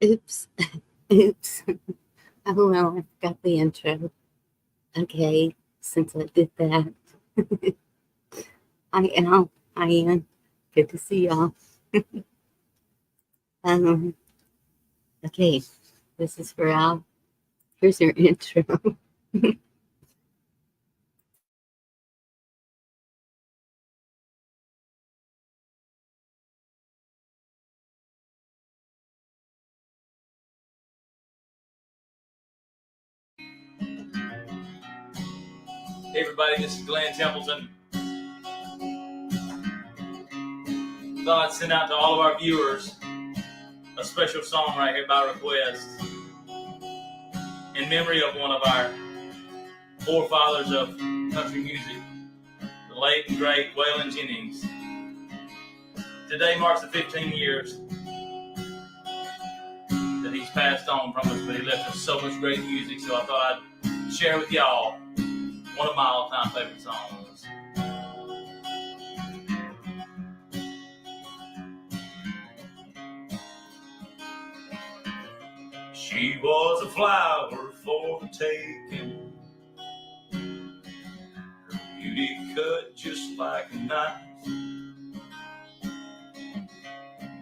Oops. Oops. Oh, well, I forgot the intro. Okay, since I did that. Hi, Al. Hi, Ian. Good to see y'all. Um, okay, this is for Al. Here's your intro. Hey everybody, this is Glenn Templeton. Thought I'd send out to all of our viewers a special song right here by request in memory of one of our forefathers of country music, the late and great Waylon Jennings. Today marks the 15 years that he's passed on from us, but he left us so much great music, so I thought I'd share with y'all one of my all-time favorite songs. She was a flower for the taking, her beauty cut just like a knife.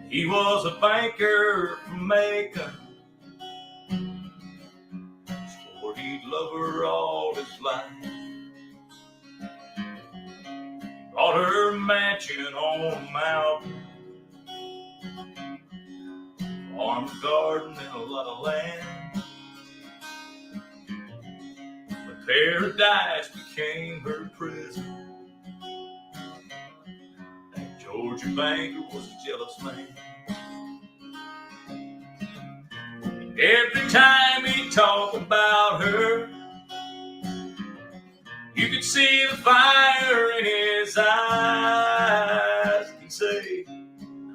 He was a banker from Macon, swore he'd love her all his life. Bought her a mansion on a mountain, farm, garden, and a lot of land. But paradise became her prison. That Georgia banker was a jealous man. Every time he talked about her, you could see the fire in his eyes. He'd say,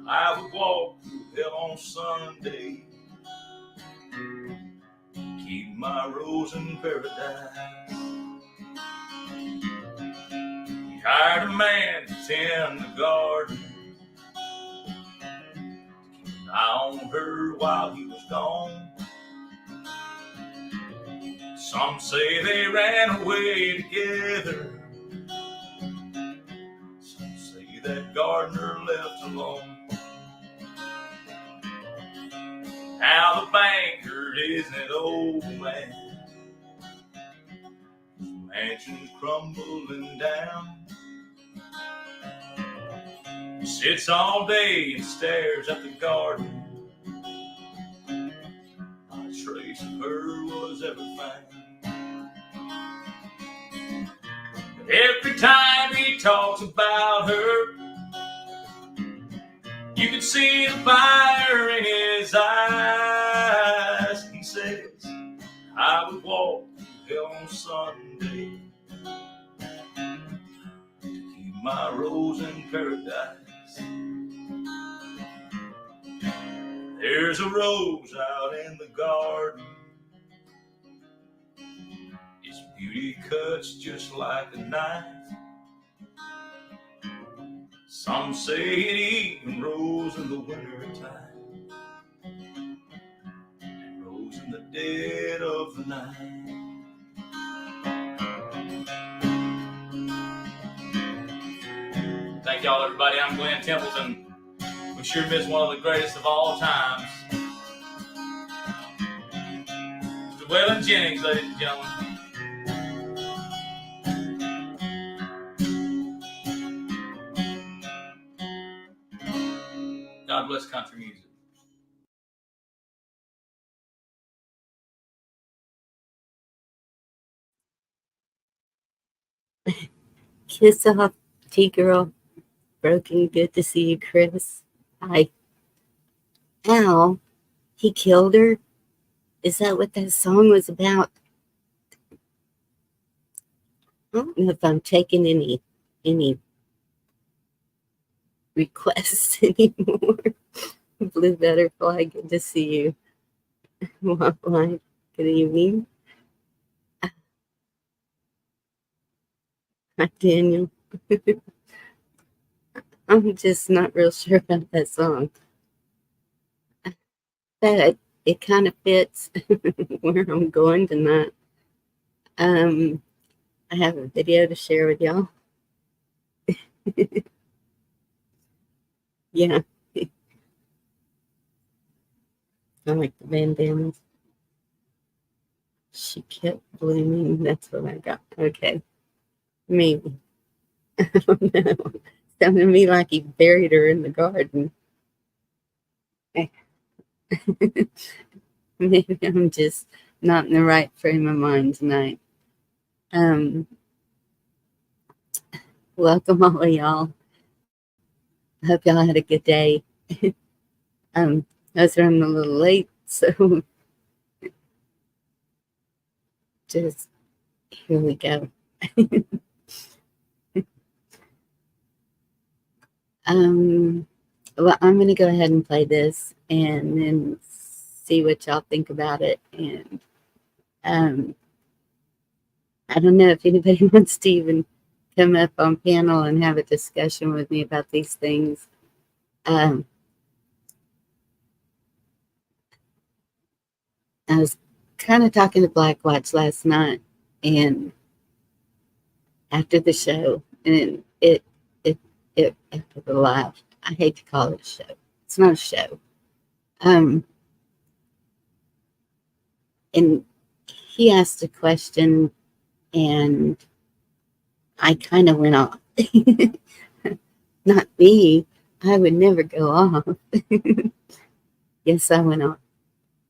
I would walk through hell on Sunday, keep my rose in paradise. He hired a man to tend the garden, to keep an eye on her while he was gone. Some say they ran away together, some say that gardener left alone. Now the banker is an old man, his mansion's crumbling down. He sits all day and stares at the garden, not a trace of her was ever found. But every time he talks about her, you can see the fire in his eyes. He says, I would walk through hell on Sunday, to keep my rose in paradise. There's a rose out in the garden, its beauty cuts just like a knife. Some say it even rose in the winter time, and rose in the dead of the night. Thank y'all, everybody. I'm Glenn Templeton. We sure miss one of the greatest of all times, Mr. Waylon Jennings, ladies and gentlemen. God bless country music. Kiss off, T-Girl. Broken, good to see you, Chris. Hi. Al, he killed her? Is that what that song was about? I don't know if I'm taking any requests anymore. Blue Butterfly, good to see you. Wildlife, good evening. Hi, Daniel. I'm just not real sure about that song. But it kind of fits where I'm going tonight. I have a video to share with y'all. Yeah, I like the bandanas. She kept blooming. That's what I got. Okay, maybe. I don't know. Sounded to me like he buried her in the garden. Maybe I'm just not in the right frame of mind tonight. Welcome all of y'all. I hope y'all had a good day. I was running a little late, so just here we go. Well, I'm going to go ahead and play this and then see what y'all think about it. And I don't know if anybody wants to even come up on panel and have a discussion with me about these things. I was kind of talking to Black Watch last night and after the show, and it after the live. I hate to call it a show. It's not a show. And he asked a question, and I kind of went off. Not me. I would never go off. Yes, I went off.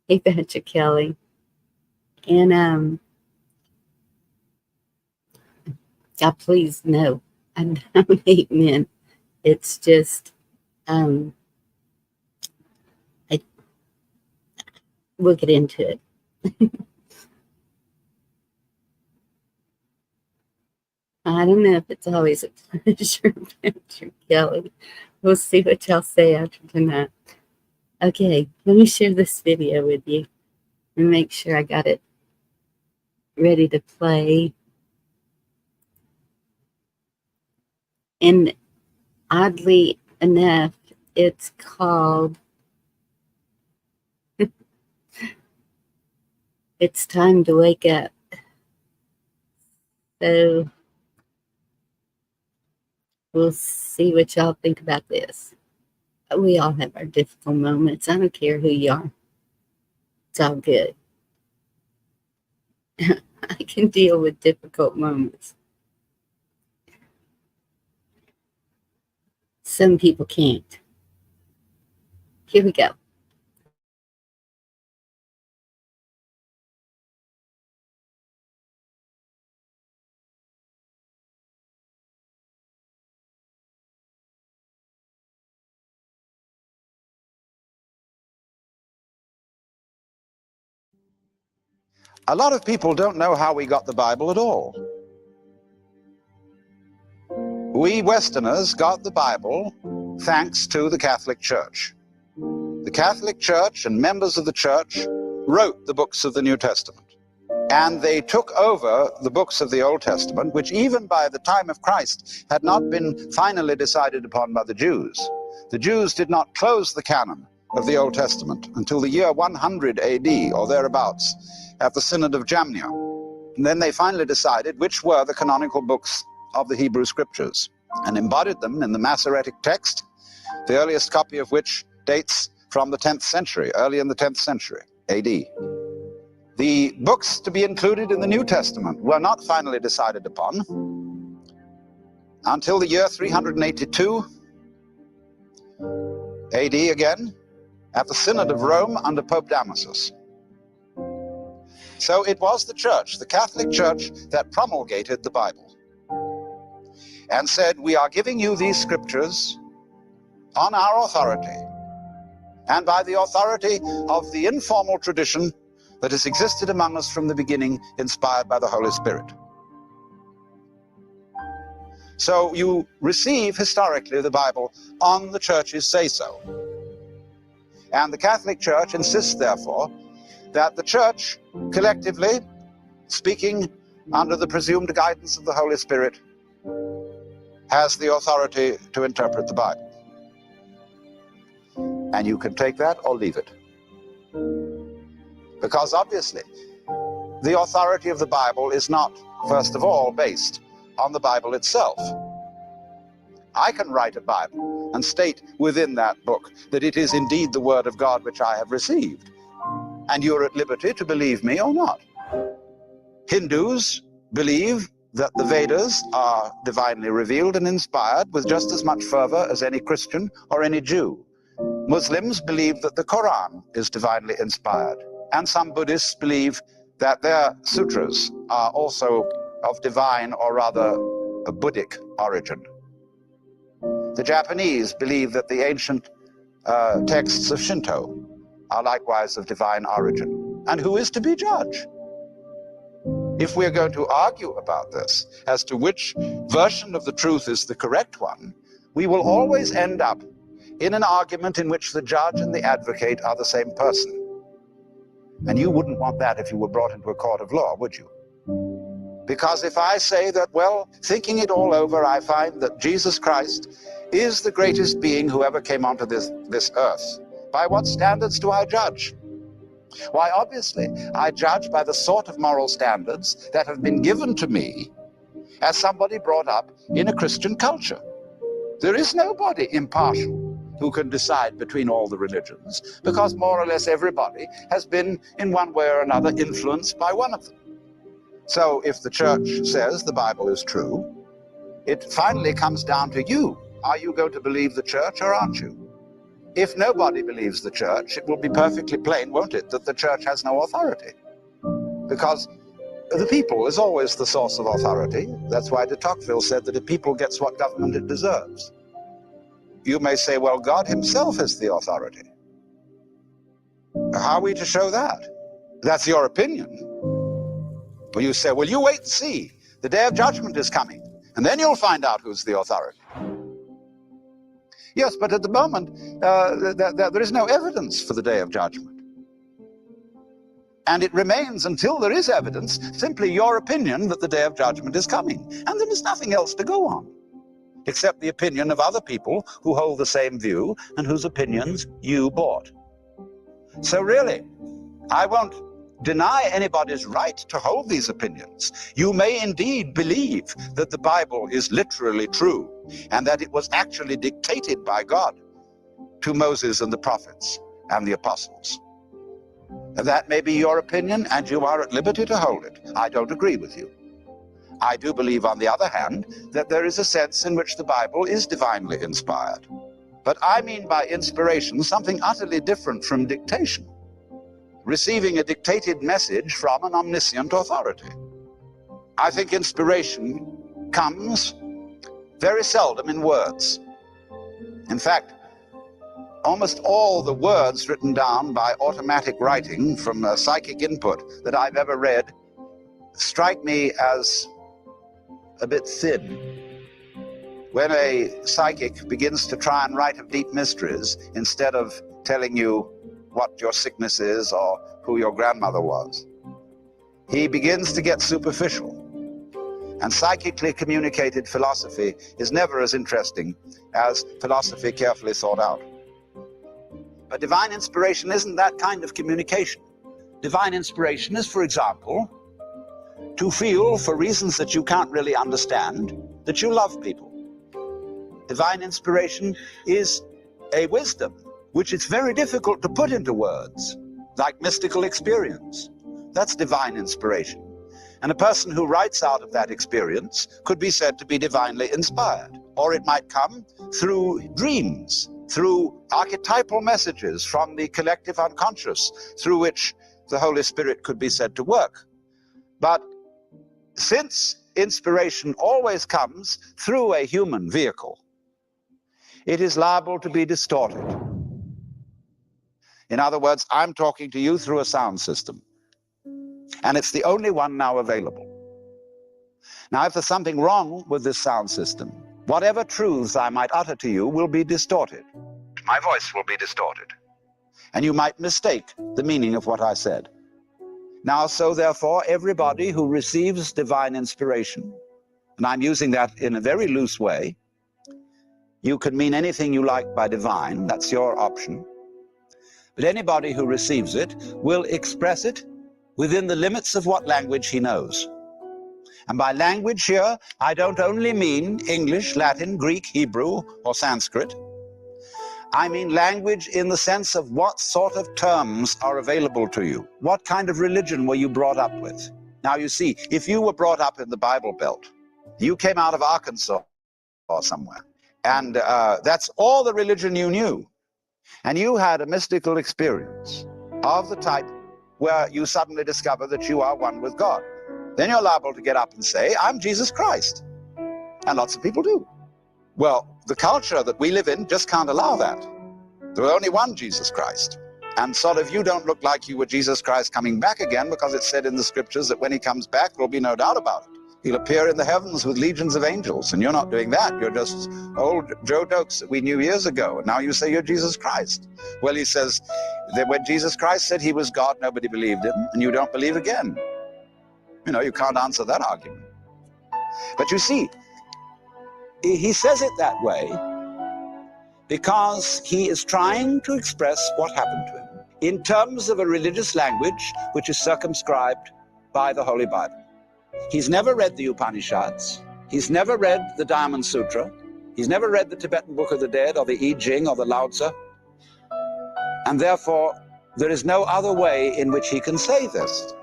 Hey, Patrick Kelly. And God, please, no. I don't hate men. It's just, we'll get into it. I don't know if it's always a pleasure, Patrick Kelly. We'll see what y'all say after tonight. Okay, let me share this video with you and make sure I got it ready to play. And oddly enough, it's called It's Time to Wake Up. So we'll see what y'all think about this. We all have our difficult moments. I don't care who you are. It's all good. I can deal with difficult moments. Some people can't. Here we go. A lot of people don't know how we got the Bible at all. We Westerners got the Bible thanks to the Catholic Church. The Catholic Church and members of the church wrote the books of the New Testament. And they took over the books of the Old Testament, which even by the time of Christ had not been finally decided upon by the Jews. The Jews did not close the canon of the Old Testament until the year 100 AD or thereabouts at the Synod of Jamnia. And then they finally decided which were the canonical books of the Hebrew Scriptures and embodied them in the Masoretic text, the earliest copy of which dates from the 10th century, early in the 10th century AD. The books to be included in the New Testament were not finally decided upon until the year 382 AD again, at the Synod of Rome under Pope Damasus. So it was the church, the Catholic Church, that promulgated the Bible and said, we are giving you these scriptures on our authority and by the authority of the informal tradition that has existed among us from the beginning, inspired by the Holy Spirit. So you receive historically the Bible on the church's say-so. And the Catholic Church insists, therefore, that the church collectively, speaking under the presumed guidance of the Holy Spirit, has the authority to interpret the Bible. And you can take that or leave it. Because obviously, the authority of the Bible is not, first of all, based on the Bible itself. I can write a Bible and state within that book that it is indeed the Word of God which I have received. And you're at liberty to believe me or not. Hindus believe that the Vedas are divinely revealed and inspired with just as much fervor as any Christian or any Jew. Muslims believe that the Quran is divinely inspired. And some Buddhists believe that their sutras are also of divine, or rather a Buddhic origin. The Japanese believe that the ancient texts of Shinto are likewise of divine origin. And who is to be judge? If we're going to argue about this as to which version of the truth is the correct one, we will always end up in an argument in which the judge and the advocate are the same person. And you wouldn't want that if you were brought into a court of law, would you? Because if I say that, well, thinking it all over, I find that Jesus Christ is the greatest being who ever came onto this earth, by what standards do I judge? Why, obviously, I judge by the sort of moral standards that have been given to me as somebody brought up in a Christian culture. There is nobody impartial who can decide between all the religions, because more or less everybody has been in one way or another influenced by one of them. So if the church says the Bible is true, it finally comes down to you. Are you going to believe the church or aren't you? If nobody believes the church, it will be perfectly plain, won't it, that the church has no authority. Because the people is always the source of authority. That's why de Tocqueville said that a people gets what government it deserves. You may say, well, God himself is the authority. How are we to show that? That's your opinion. When you say, well, you wait and see. The day of judgment is coming, and then you'll find out who's the authority. Yes, but at the moment, there is no evidence for the day of judgment. And it remains, until there is evidence, simply your opinion that the day of judgment is coming. And there is nothing else to go on, except the opinion of other people who hold the same view and whose opinions you bought. So really, I won't deny anybody's right to hold these opinions. You may indeed believe that the Bible is literally true and that it was actually dictated by God to Moses and the prophets and the apostles. That may be your opinion, and you are at liberty to hold it. I don't agree with you. I do believe, on the other hand, that there is a sense in which the Bible is divinely inspired. But I mean by inspiration something utterly different from dictation. Receiving a dictated message from an omniscient authority. I think inspiration comes very seldom in words. In fact, almost all the words written down by automatic writing from psychic input that I've ever read strike me as a bit thin. When a psychic begins to try and write of deep mysteries, instead of telling you what your sickness is or who your grandmother was, he begins to get superficial. And psychically communicated philosophy is never as interesting as philosophy carefully thought out. But divine inspiration isn't that kind of communication. Divine inspiration is, for example, to feel, for reasons that you can't really understand, that you love people. Divine inspiration is a wisdom which it's very difficult to put into words, like mystical experience. That's divine inspiration. And a person who writes out of that experience could be said to be divinely inspired. Or it might come through dreams, through archetypal messages from the collective unconscious, through which the Holy Spirit could be said to work. But since inspiration always comes through a human vehicle, it is liable to be distorted. In other words, I'm talking to you through a sound system, and it's the only one now available. Now, if there's something wrong with this sound system, whatever truths I might utter to you will be distorted. My voice will be distorted, and you might mistake the meaning of what I said. Now, so therefore, everybody who receives divine inspiration, and I'm using that in a very loose way, you can mean anything you like by divine, that's your option. But anybody who receives it will express it within the limits of what language he knows. And by language here, I don't only mean English, Latin, Greek, Hebrew, or Sanskrit. I mean language in the sense of what sort of terms are available to you. What kind of religion were you brought up with? Now you see, if you were brought up in the Bible Belt, you came out of Arkansas or somewhere, and that's all the religion you knew, and you had a mystical experience of the type where you suddenly discover that you are one with God, then you're liable to get up and say, I'm Jesus Christ. And lots of people do. Well, the culture that we live in just can't allow that. There was only one Jesus Christ. And sort of you don't look like you were Jesus Christ coming back again, because it's said in the scriptures that when he comes back, there'll be no doubt about it. He'll appear in the heavens with legions of angels, and you're not doing that. You're just old Joe Dokes that we knew years ago, and now you say you're Jesus Christ. Well, he says that when Jesus Christ said he was God, nobody believed him, and you don't believe again. You know, you can't answer that argument. But you see, he says it that way because he is trying to express what happened to him in terms of a religious language which is circumscribed by the Holy Bible. He's never read the Upanishads. He's never read the Diamond Sutra. He's never read the Tibetan Book of the Dead or the I Ching or the Lao Tzu. And therefore, there is no other way in which he can say this.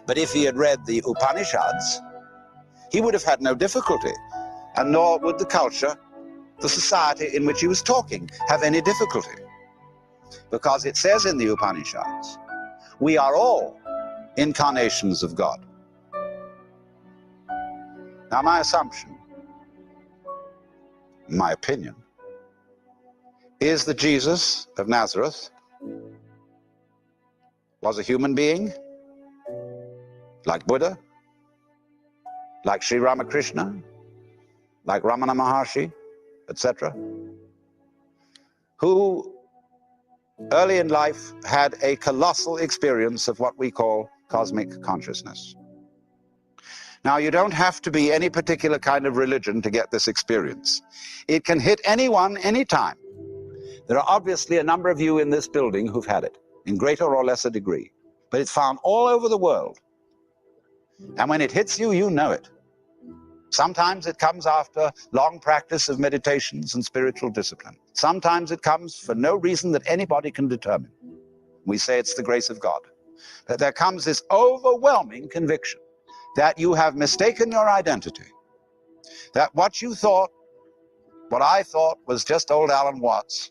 But if he had read the Upanishads, he would have had no difficulty, and nor would the culture, the society in which he was talking, have any difficulty. Because it says in the Upanishads, we are all incarnations of God. Now, my assumption, my opinion, is that Jesus of Nazareth was a human being, like Buddha, like Sri Ramakrishna, like Ramana Maharshi, etc., who early in life had a colossal experience of what we call cosmic consciousness. Now, you don't have to be any particular kind of religion to get this experience. It can hit anyone, anytime. There are obviously a number of you in this building who've had it, in greater or lesser degree. But it's found all over the world. And when it hits you, you know it. Sometimes it comes after long practice of meditations and spiritual discipline. Sometimes it comes for no reason that anybody can determine. We say it's the grace of God. But there comes this overwhelming conviction that you have mistaken your identity, that what you thought, what I thought was just old Alan Watts,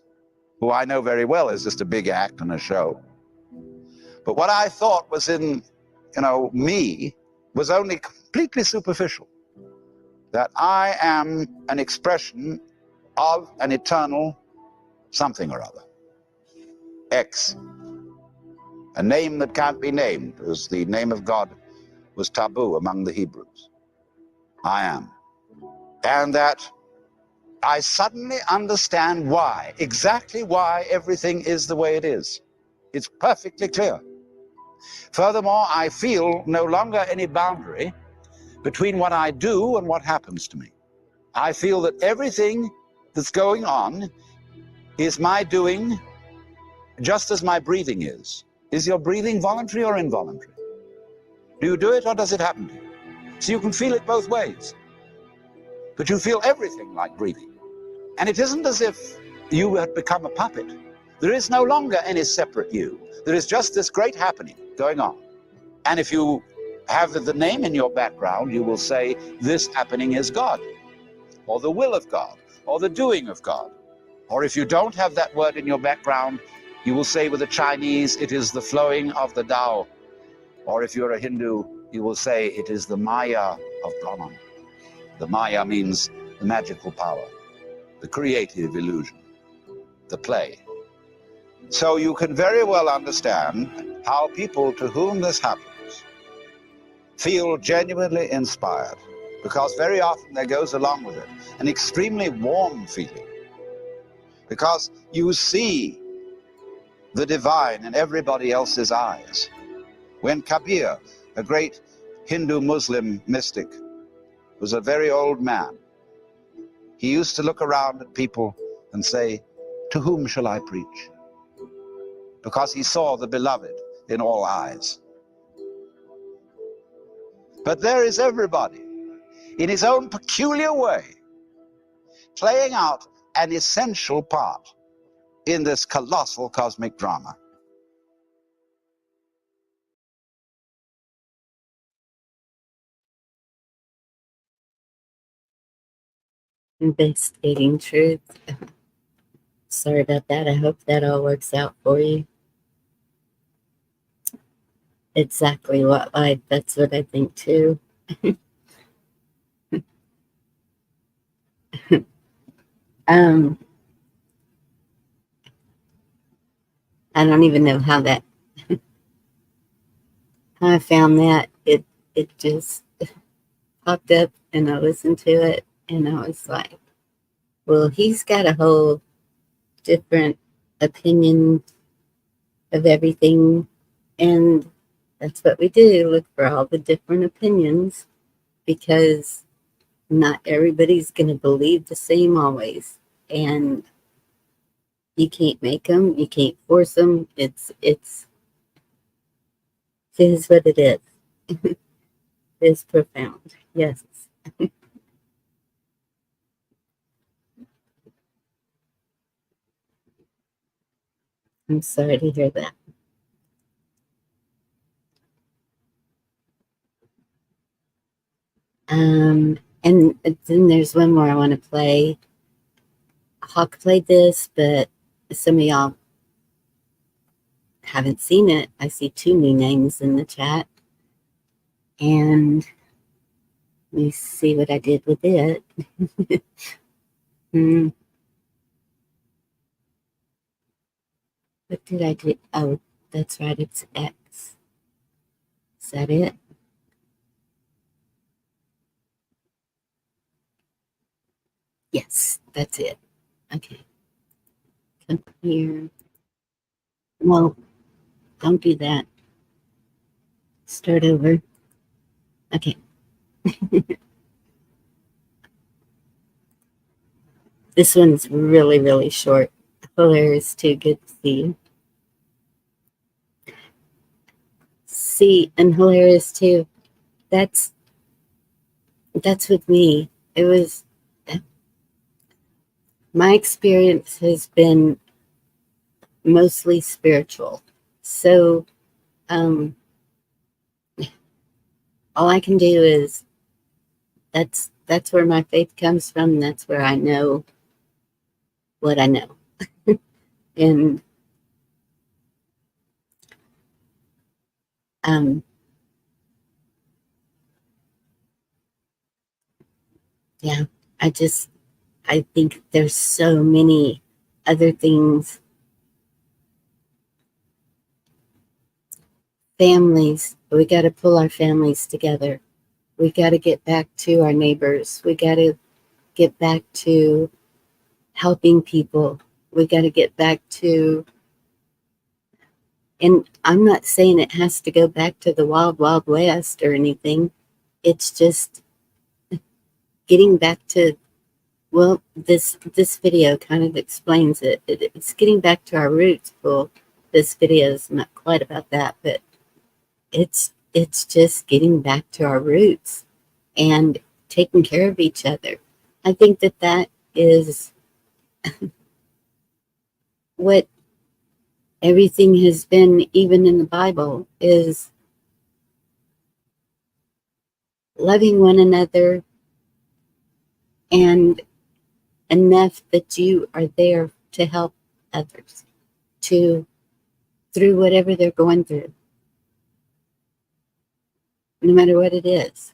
who I know very well is just a big act and a show. But what I thought was in, me, was only completely superficial. That I am an expression of an eternal something or other. X. A name that can't be named, as the name of God was taboo among the Hebrews. I am. And that I suddenly understand why, exactly why everything is the way it is. It's perfectly clear. Furthermore, I feel no longer any boundary between what I do and what happens to me. I feel that everything that's going on is my doing, just as my breathing is. Is your breathing voluntary or involuntary? Do you do it or does it happen to you? So you can feel it both ways. But you feel everything like breathing. And it isn't as if you had become a puppet. There is no longer any separate you. There is just this great happening going on. And if you have the name in your background, you will say, this happening is God, or the will of God, or the doing of God. Or if you don't have that word in your background, you will say with the Chinese, it is the flowing of the Tao. Or if you're a Hindu, you will say it is the Maya of Brahman. The Maya means the magical power, the creative illusion, the play. So you can very well understand how people to whom this happens feel genuinely inspired, because very often there goes along with it an extremely warm feeling, because you see the divine in everybody else's eyes. When Kabir, a great Hindu Muslim mystic, was a very old man, he used to look around at people and say, to whom shall I preach? because he saw the beloved in all eyes. But there is everybody, in his own peculiar way, playing out an essential part in this colossal cosmic drama. Investigating truth. Sorry about that. I hope that all works out for you. Exactly what that's what I think too. I don't even know how I found that. It just popped up and I listened to it and I was like, well, he's got a whole different opinion of everything, and that's what we do, look for all the different opinions, because not everybody's going to believe the same always, and you can't make them, you can't force them. It is what it is. It's profound, yes. I'm sorry to hear that. And then there's one more I want to play. Hawk played this, but some of y'all haven't seen it. I see 2 new names in the chat. And let me see what I did with it. What did I do? Oh, that's right, it's X. Is that it? Yes, that's it. Okay. Come here. No, don't do that. Start over. Okay. This one's really, really short. Hilarious too. Good to see you. See, and hilarious too. That's with me. It was, my experience has been mostly spiritual. So, all I can do is, that's where my faith comes from. That's where I know what I know. And, yeah, I think there's so many other things. Families, we got to pull our families together. We got to get back to our neighbors. We got to get back to helping people. We got to get back to, and I'm not saying it has to go back to the wild, wild west or anything. It's just getting back to, well, this video kind of explains it. It's getting back to our roots. Well, this video is not quite about that, but it's just getting back to our roots and taking care of each other. I think that is what everything has been, even in the Bible, is loving one another, and enough that you are there to help others through whatever they're going through, no matter what it is.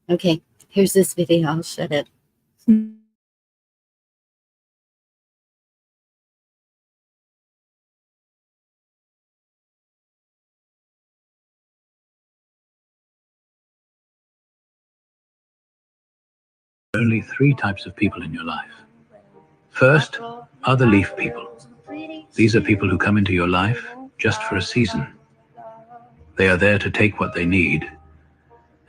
Okay, here's this video. I'll shut up. Only 3 types of people in your life. First are the leaf people. These are people who come into your life just for a season. They are there to take what they need,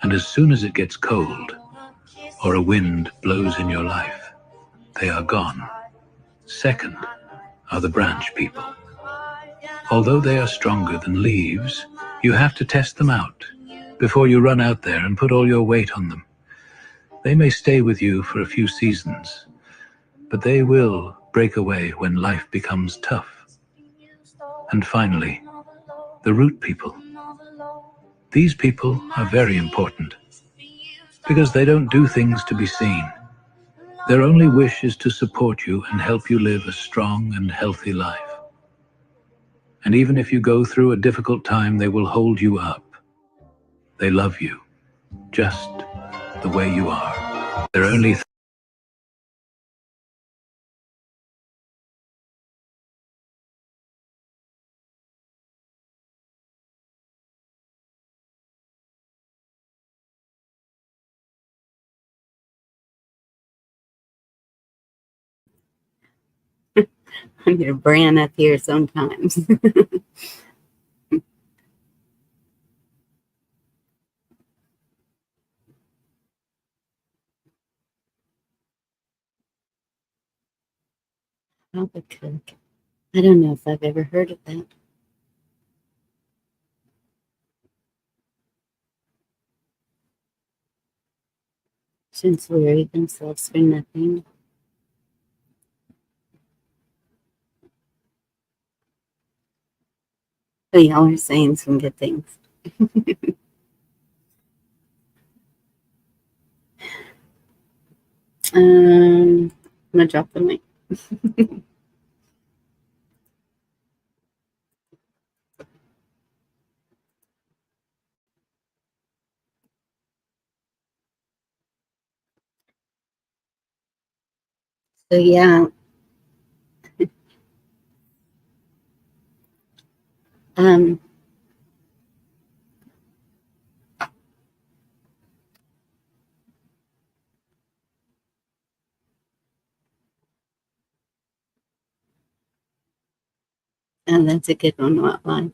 and as soon as it gets cold or a wind blows in your life, they are gone. Second are the branch people. Although they are stronger than leaves, you have to test them out before you run out there and put all your weight on them. They may stay with you for a few seasons, but they will break away when life becomes tough. And finally, the root people. These people are very important because they don't do things to be seen. Their only wish is to support you and help you live a strong and healthy life. And even if you go through a difficult time, they will hold you up. They love you, just the way you are. Their only I need a brand up here sometimes. Robert Cook. I don't know if I've ever heard of that. Shouldn't worry themselves for nothing. But y'all are saying some good things. I'm gonna drop the mic. So yeah, um, and that's a good one. What line?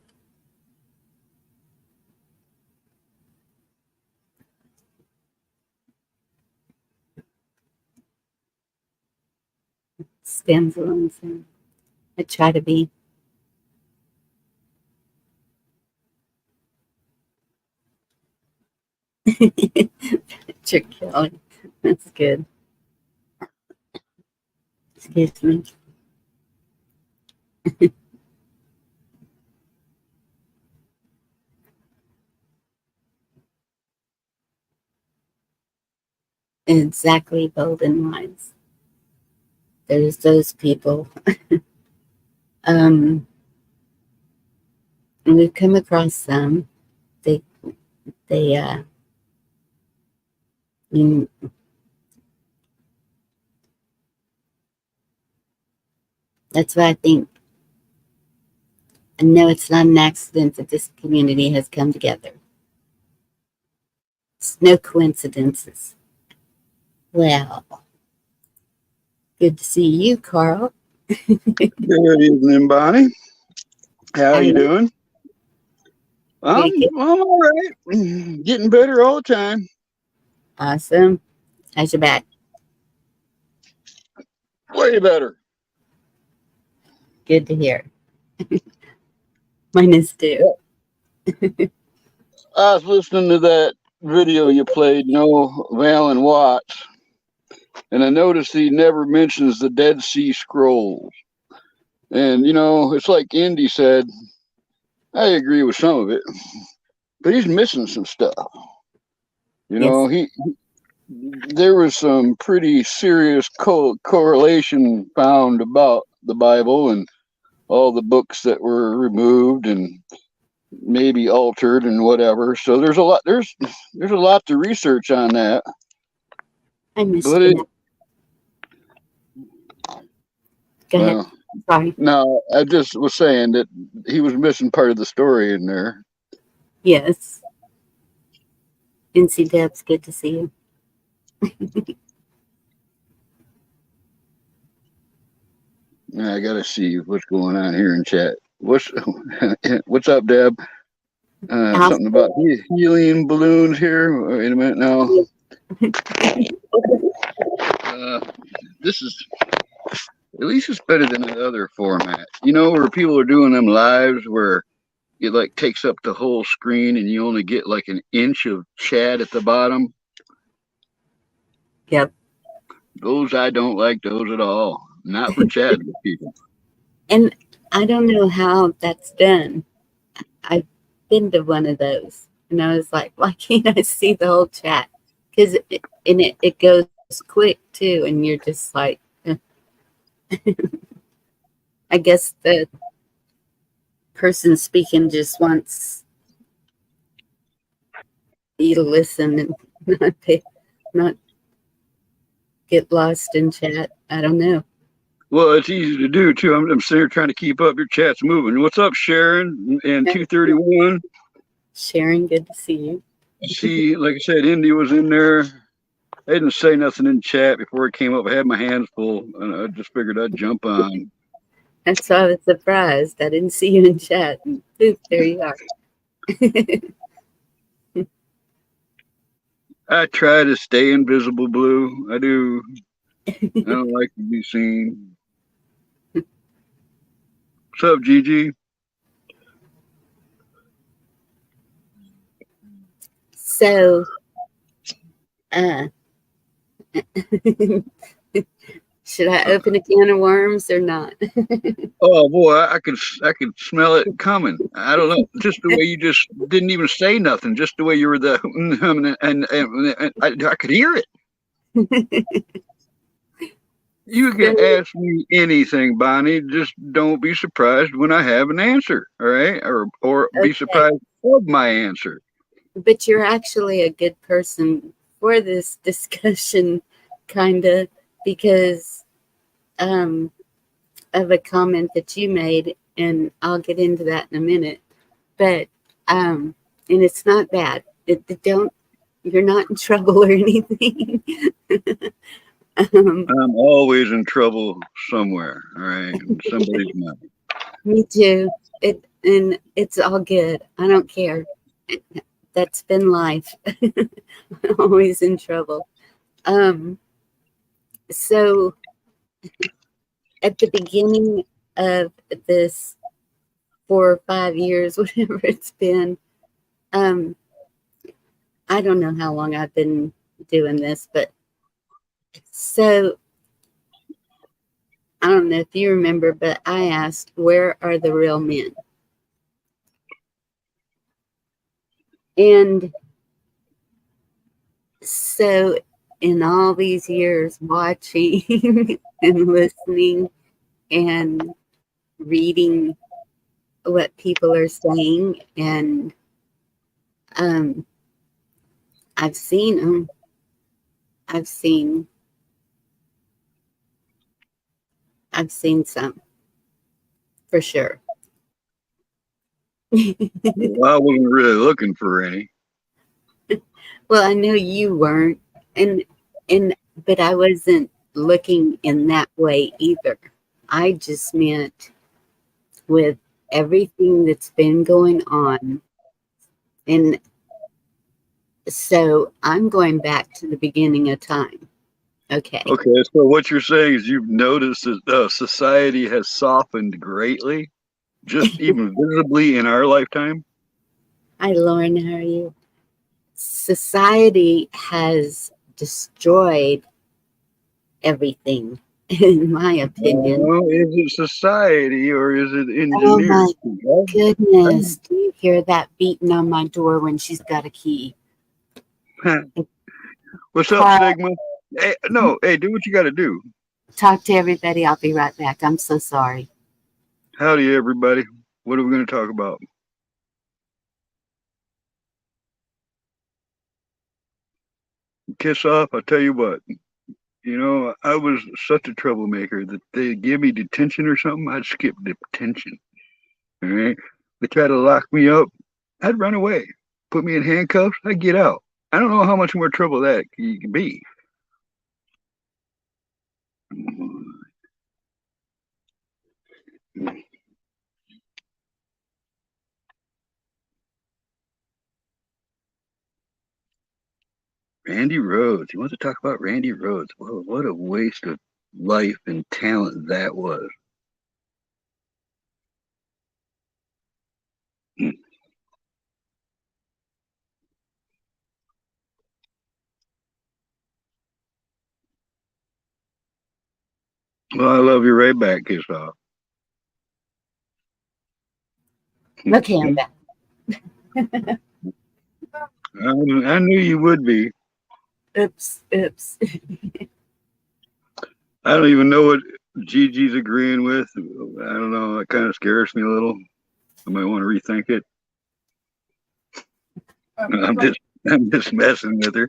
Stands alone. So I try to be. Patrick Kelly. That's good. Excuse me. Exactly, bold and wise. There's those people. And we've come across some. They you, that's why I know it's not an accident that this community has come together. It's no coincidences. Well, good to see you, Carl. Good evening, Bonnie. How are you doing? I'm all right. Getting better all the time. Awesome. How's your back? Way better. Good to hear. Mine is too. I was listening to that video you played, Valen Watts, and I noticed he never mentions the Dead Sea Scrolls. And, it's like Indy said, I agree with some of it, but he's missing some stuff. Yes. There was some pretty serious correlation found about the Bible and all the books that were removed and maybe altered and whatever. So there's a lot to research on that. I missed you. Go ahead. Sorry. No, I just was saying that he was missing part of the story in there. Yes. NC Debs, good to see you. I gotta see what's going on here in chat. What's up, Deb? Something about helium balloons here. Wait a minute now. At least it's better than the other format. You know, where people are doing them lives where it like takes up the whole screen and you only get like an inch of chat at the bottom. Yep. Those I don't like those at all. Not for chatting with people. And I don't know how that's done. I've been to one of those, and I was like, why can't I see the whole chat? Because it goes quick too, and you're just like, I guess the person speaking just wants you to listen and not get lost in chat. I don't know. Well, it's easy to do too. I'm sitting here trying to keep up. Your chat's moving. What's up, Sharon? And 231. Sharon, good to see you. See, like I said, Indy was in there. I didn't say nothing in chat before it came up. I had my hands full, and I just figured I'd jump on. That's why I was surprised. I didn't see you in chat. And poof, there you are. I try to stay invisible, Blue. I do. I don't like to be seen. What's up, Gigi? So, should I open a can of worms or not? Oh boy, I could smell it coming. I don't know, just the way you just didn't even say nothing, just the way you were the and I could hear it. You can ask me anything, Bonnie. Just don't be surprised when I have an answer, all right? Or be surprised of my answer. But you're actually a good person for this discussion, kind of, because of a comment that you made, and I'll get into that in a minute. But and it's not bad. You're not in trouble or anything. I'm always in trouble somewhere, all right? Somebody's not. Me too. And it's all good. I don't care. That's been life. Always in trouble. So at the beginning of this 4 or 5 years, whatever it's been, I don't know how long I've been doing this, but so I don't know if you remember, but I asked, where are the real men? And so in all these years watching and listening and reading what people are saying, and I've seen them. I've seen some for sure. Well, I wasn't really looking for any. Well, I know you weren't, and but I wasn't looking in that way either. I just meant with everything that's been going on, and so I'm going back to the beginning of time. Okay. Okay, so what you're saying is you've noticed that society has softened greatly, just even visibly in our lifetime? Hi, Lauren. How are you? Society has destroyed everything, in my opinion. Well, is it society or is it Oh my engineers? goodness. Do you hear that beating on my door when she's got a key? What's up, Sigma? Hey, no, hey, do what you got to do. Talk to everybody. I'll be right back. I'm so sorry. Howdy, everybody. What are we going to talk about? Kiss off. I'll tell you what. You know, I was such a troublemaker that they give me detention or something, I'd skip detention. All right. They try to lock me up, I'd run away. Put me in handcuffs, I'd get out. I don't know how much more trouble that can be. Randy Rhodes. You want to talk about Randy Rhodes? Whoa, what a waste of life and talent that was. Well, I love you right back, Kiss Off. Okay, I'm back. I knew you would be. Oops, oops. I don't even know what Gigi's agreeing with. I don't know. It kind of scares me a little. I might want to rethink it. I'm just messing with her.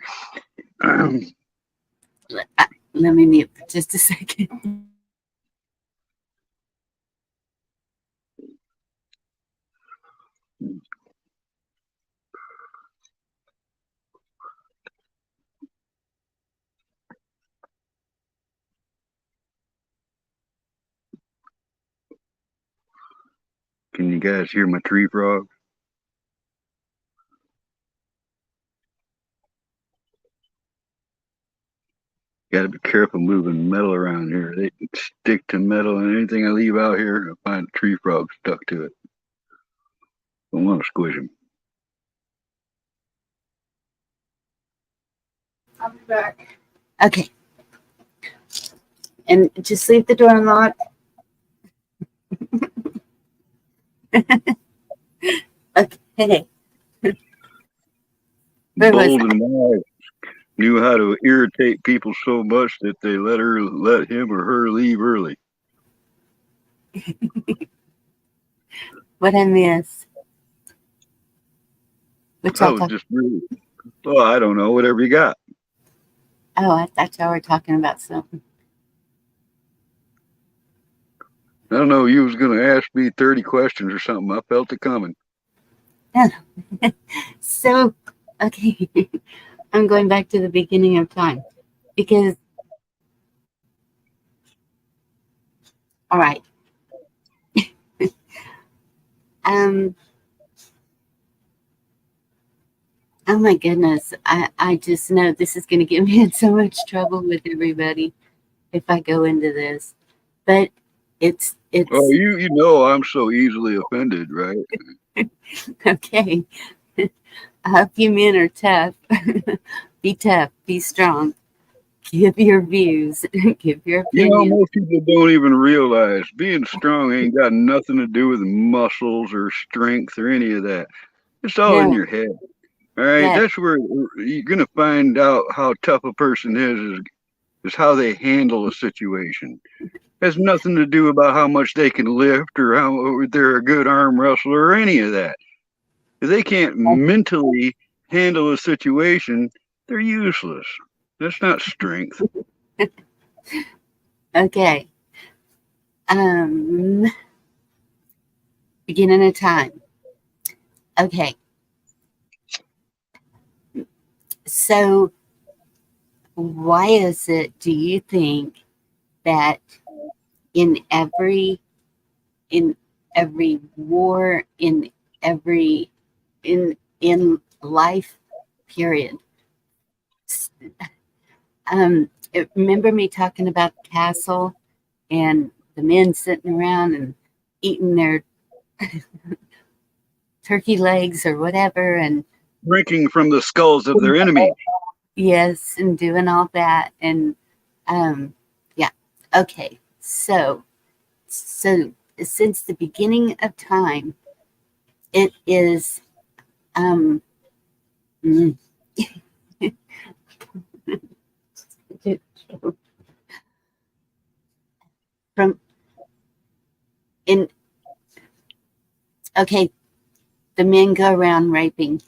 Let me mute for just a second. Can you guys hear my tree frog? Got to be careful moving metal around here. They can stick to metal, and anything I leave out here, I find a tree frog stuck to it. Don't want to squish him. I'll be back. Okay. And just leave the door unlocked. Okay. Where was Bold and wise, knew how to irritate people so much that they let him or her leave early. what I miss? Which I I was talk. just really, well, I don't know, whatever you got. Oh, I thought y'all were talking about something. I don't know. You was going to ask me 30 questions or something. I felt it coming. So, okay, I'm going back to the beginning of time because, all right, um, oh my goodness, I just know this is going to get me in so much trouble with everybody if I go into this, but it's Oh, you know I'm so easily offended, right? okay. I hope you men are tough. Be tough, be strong. Give your views, give your You know, opinions. most people don't even realize being strong ain't got nothing to do with muscles or strength or any of that. It's all in No, your head. All right, yeah, that's where you're gonna find out how tough a person is how they handle a situation. It has nothing to do about how much they can lift or how they're a good arm wrestler or any of that. If they can't mentally handle a situation, they're useless. That's not strength. okay. Beginning of time. Okay, so why is it, do you think, that in in every war, every in life period, remember me talking about the castle and the men sitting around and eating their turkey legs or whatever, and Drinking from the skulls of their enemies. yes, and doing all that, and yeah, okay, so since the beginning of time, it is mm, from in okay, the men go around raping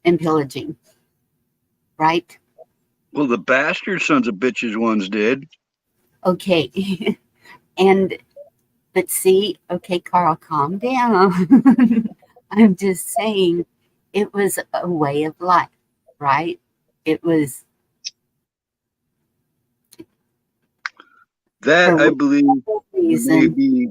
and pillaging, right? Well, the bastard sons of bitches ones did. Okay. And but see, okay, Carl, calm down. I'm just saying it was a way of life, right? It was That, for I whatever believe, may reason. be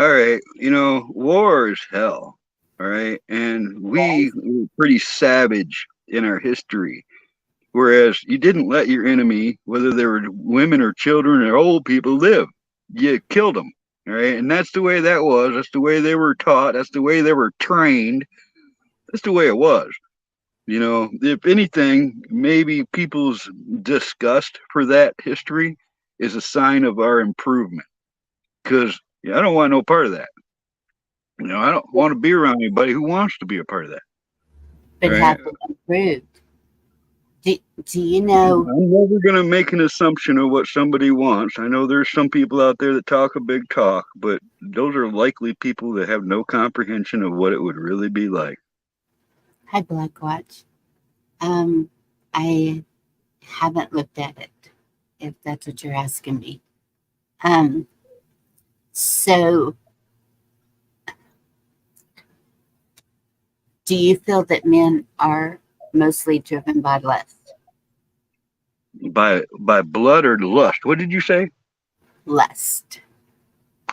all right. You know, war is hell. All right. And we were pretty savage in our history. Whereas you didn't let your enemy, whether they were women or children or old people, live. You killed them. All right. And that's the way that was. That's the way they were taught. That's the way they were trained. That's the way it was. You know, if anything, maybe people's disgust for that history is a sign of our improvement. Because I don't want no part of that. You know, I don't want to be around anybody who wants to be a part of that. But Right? have they improved? Do you know? I'm never going to make an assumption of what somebody wants. I know there's some people out there that talk a big talk, but those are likely people that have no comprehension of what it would really be like. Hi, Blackwatch. I haven't looked at it, if that's what you're asking me. So do you feel that men are mostly driven by lust? By blood or lust? What did you say? Lust.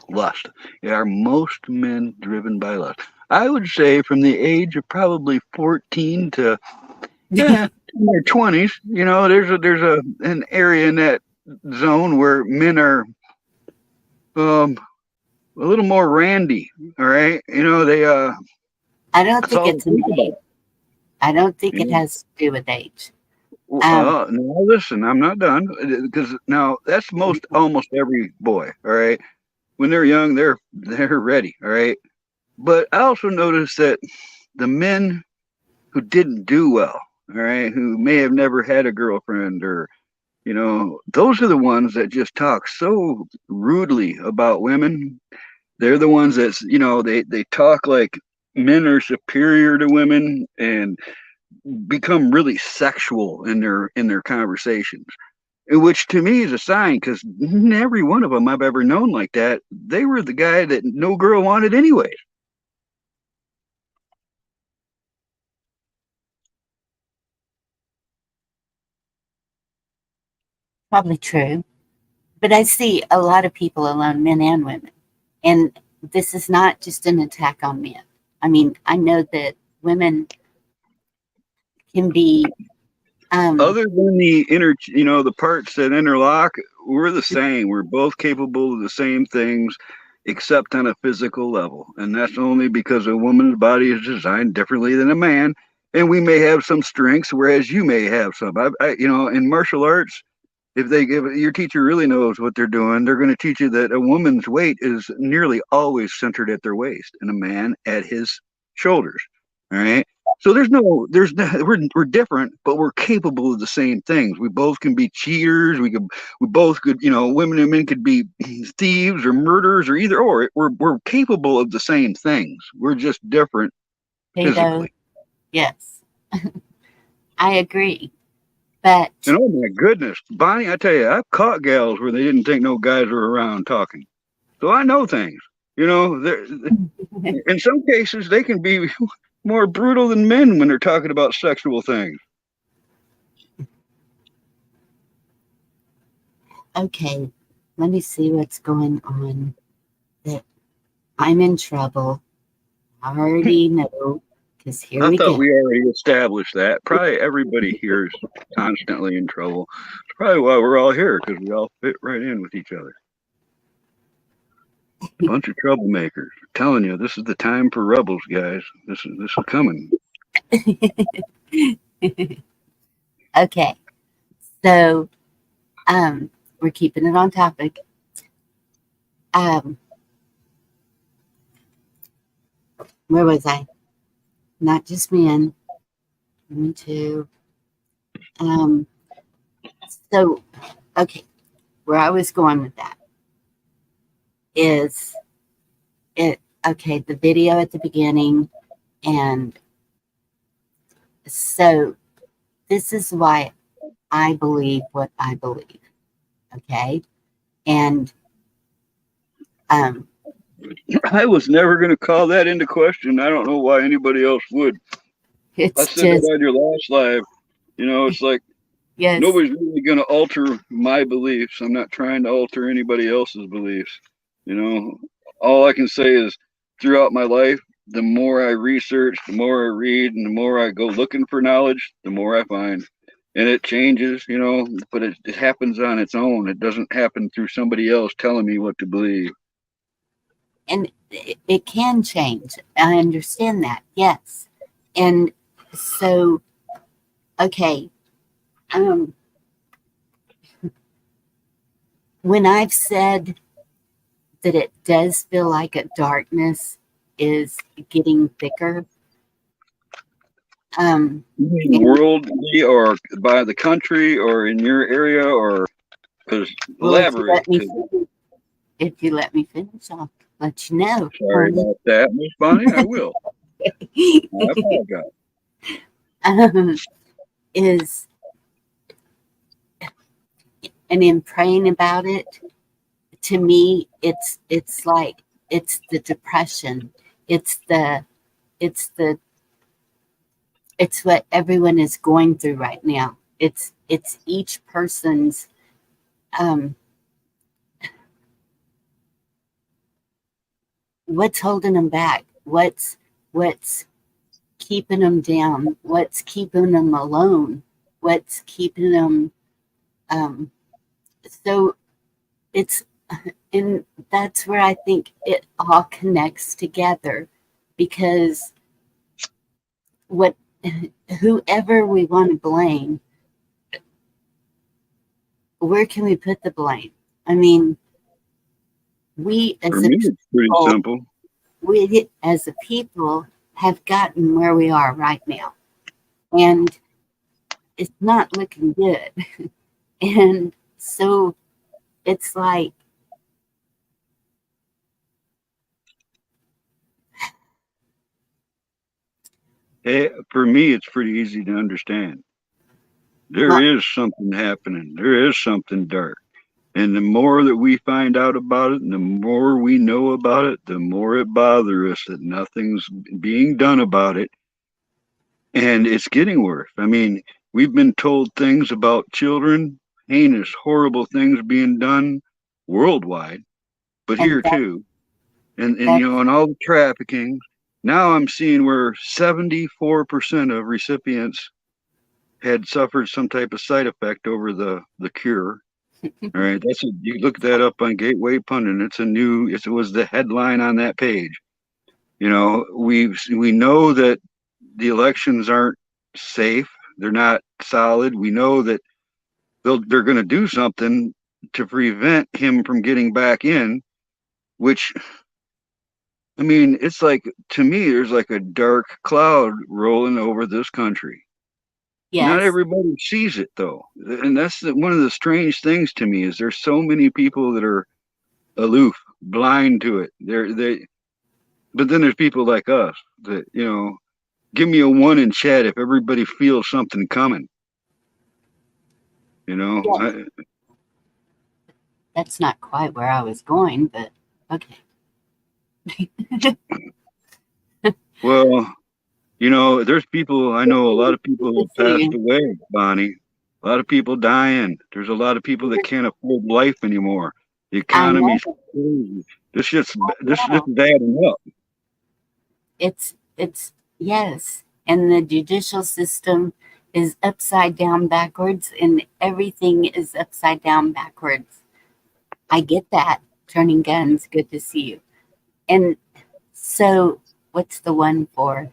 Lust. Are most men driven by lust? I would say from the age of probably 14 to in their 20s. You know, there's an area in that zone where men are a little more randy. All right, you know they I don't that's think all they it's an think age. about. I don't think You it know? has to do with age. Um, Now listen, I'm not done because now that's almost every boy. All right, when they're young, they're ready. All right, but I also noticed that the men who didn't do well, all right, who may have never had a girlfriend or you know, those are the ones that just talk so rudely about women. They're the ones that, you know, they talk like men are superior to women and become really sexual in their conversations. Which to me is a sign because every one of them I've ever known like that, they were the guy that no girl wanted anyways. Probably true. But I see a lot of people alone, men and women. And this is not just an attack on men. I mean, I know that women can be, um, Other than the you know, the parts that interlock, we're the same. We're both capable of the same things, except on a physical level, and that's only because a woman's body is designed differently than a man. And we may have some strengths, whereas you may have some. You know, in martial arts, if your teacher really knows what they're doing, they're going to teach you that a woman's weight is nearly always centered at their waist, and a man at his shoulders. All right. So we're different, but we're capable of the same things. We both can be cheaters. We both could, you know, women and men could be thieves or murderers or either or. We're capable of the same things. We're just different potato. physically. Yes, I agree. But And oh my goodness, Bonnie, I tell you, I've caught gals where they didn't think no guys were around talking. So I know things. You know, in some cases they can be more brutal than men when they're talking about sexual things. okay, let me see what's going on. That I'm in trouble. I already know because here I we thought go. we already established that. Probably everybody here is constantly in trouble. It's probably why we're all here because we all fit right in with each other. Bunch of troublemakers. I'm telling you, this is the time for rebels, guys. This is coming. Okay, so we're keeping it on topic. Um, where was I? Not just men, women too. Um, so okay, where I was going with that is it okay, the video at the beginning, and so this is why I believe what I believe. Okay, and um, I was never going to call that into question. I don't know why anybody else would. I it's said that just on your last live. You know, it's like yes, nobody's really going to alter my beliefs. I'm not trying to alter anybody else's beliefs. You know, all I can say is throughout my life, the more I research, the more I read, and the more I go looking for knowledge, the more I find. and it changes, you know, but it happens on its own. It doesn't happen through somebody else telling me what to believe. And it can change. I understand that. Yes. And so, okay. When I've said that it does feel like a darkness is getting thicker. You mean worldly or by the country or in your area or because Well, elaborate. if you let me finish, I'll let you know. Sorry about that, Miss Bonnie. I will. I apologize. Is and in praying about it, to me, it's like it's the depression. It's the it's the it's what everyone is going through right now. It's each person's what's holding them back, what's keeping them down, what's keeping them alone, what's keeping them so it's and that's where I think it all connects together, because what whoever we want to blame, where can we put the blame? I mean, we as For me, it's pretty simple. We as a people have gotten where we are right now, and it's not looking good. And so it's like, Hey, for me, it's pretty easy to understand. There well, is something happening. There is something dark. And the more that we find out about it and the more we know about it, the more it bothers us that nothing's being done about it. And it's getting worse. I mean, we've been told things about children, heinous, horrible things being done worldwide, but and here too. And that you know, and all the trafficking. Now I'm seeing where 74% of recipients had suffered some type of side effect over the cure. All right, you look that up on Gateway Pundit. It was the headline on that page. You know, we know that the elections aren't safe. They're not solid. We know that they're going to do something to prevent him from getting back in, which I mean, it's like, to me, there's like a dark cloud rolling over this country. Not yes, everybody sees it though, and that's one of the strange things to me is there's so many people that are aloof, blind to it. But then there's people like us that give me a one in chat if everybody feels something coming. You know, yes, that's not quite where I was going, but okay. well, there's people I know. A lot of people Good to have see passed you. away, Bonnie. A lot of people dying. There's a lot of people that can't afford life anymore. The I know, economy's crazy. This no, is adding up. it's yes, and the judicial system is upside down backwards, and everything is upside down backwards. I get that. Turning guns, good to see you. And so, what's the one for?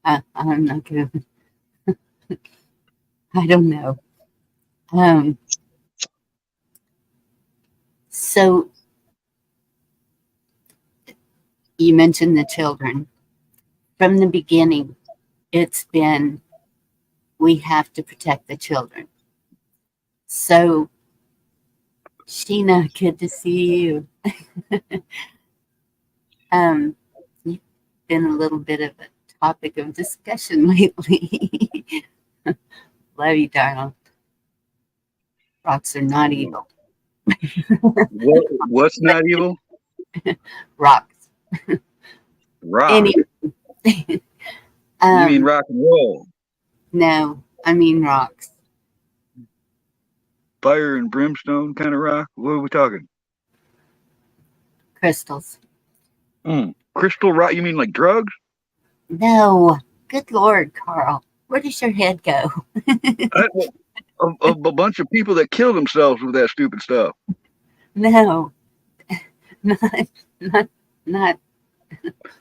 I'm not gonna. I don't know. Um, so you mentioned the children. From the beginning, it's been we have to protect the children. So, Sheena, good to see you. You've been a little bit of a topic of discussion lately. Love you, darling. Rocks are not evil. What's But not evil? rocks. Rock. Anyway, You mean um, rock and roll? no, I mean rocks. Fire and brimstone kind of rock? What are we talking? Crystals. Crystal rock? You mean like drugs? No, good Lord, Carl. Where does your head go? A bunch of people that kill themselves with that stupid stuff. No, not, not, not.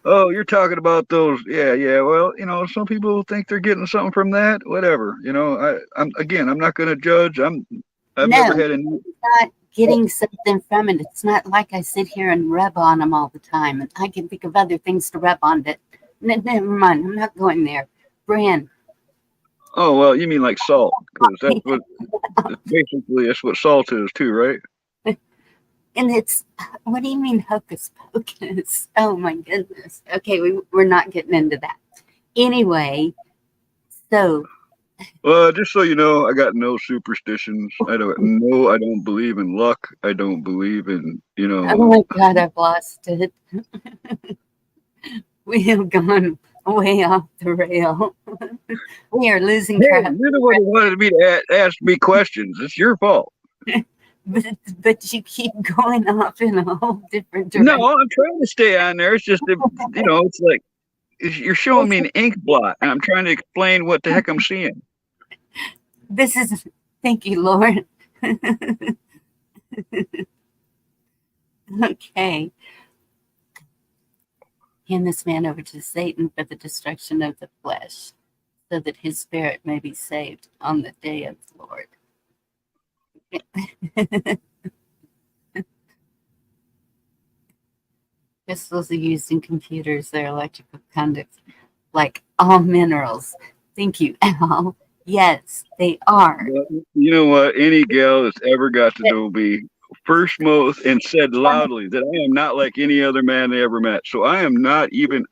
Oh, you're talking about those? Yeah, yeah. Well, some people think they're getting something from that. Whatever. I'm not going to judge. I've never No, had any. not getting something from it. It's not like I sit here and rub on them all the time. And I can think of other things to rub on, but never mind. I'm not going there. Bran. Oh well, you mean like salt? Because that's what salt is too, right? And it's, what do you mean hocus pocus? Oh my goodness. Okay, we're not getting into that. Anyway, so. Well, just so you know, I got no superstitions. I don't believe in luck. I don't believe in, Oh my God, I've lost it. We have gone way off the rail. We are losing Hey, track. you're the one who wanted me to ask me questions. It's your fault. But you keep going off in a whole different No, direction. I'm trying to stay on there. It's just, it's like you're showing me an ink blot, and I'm trying to explain what the heck I'm seeing. This is, thank you, Lord. Okay. Hand this man over to Satan for the destruction of the flesh, so that his spirit may be saved on the day of the Lord. Crystals are used in computers. They're electrical conducts, like all minerals. Thank you, Al. Yes, they are. But you know what? Any gal that's ever got to know me first most and said loudly that I am not like any other man they ever met. So I'm not even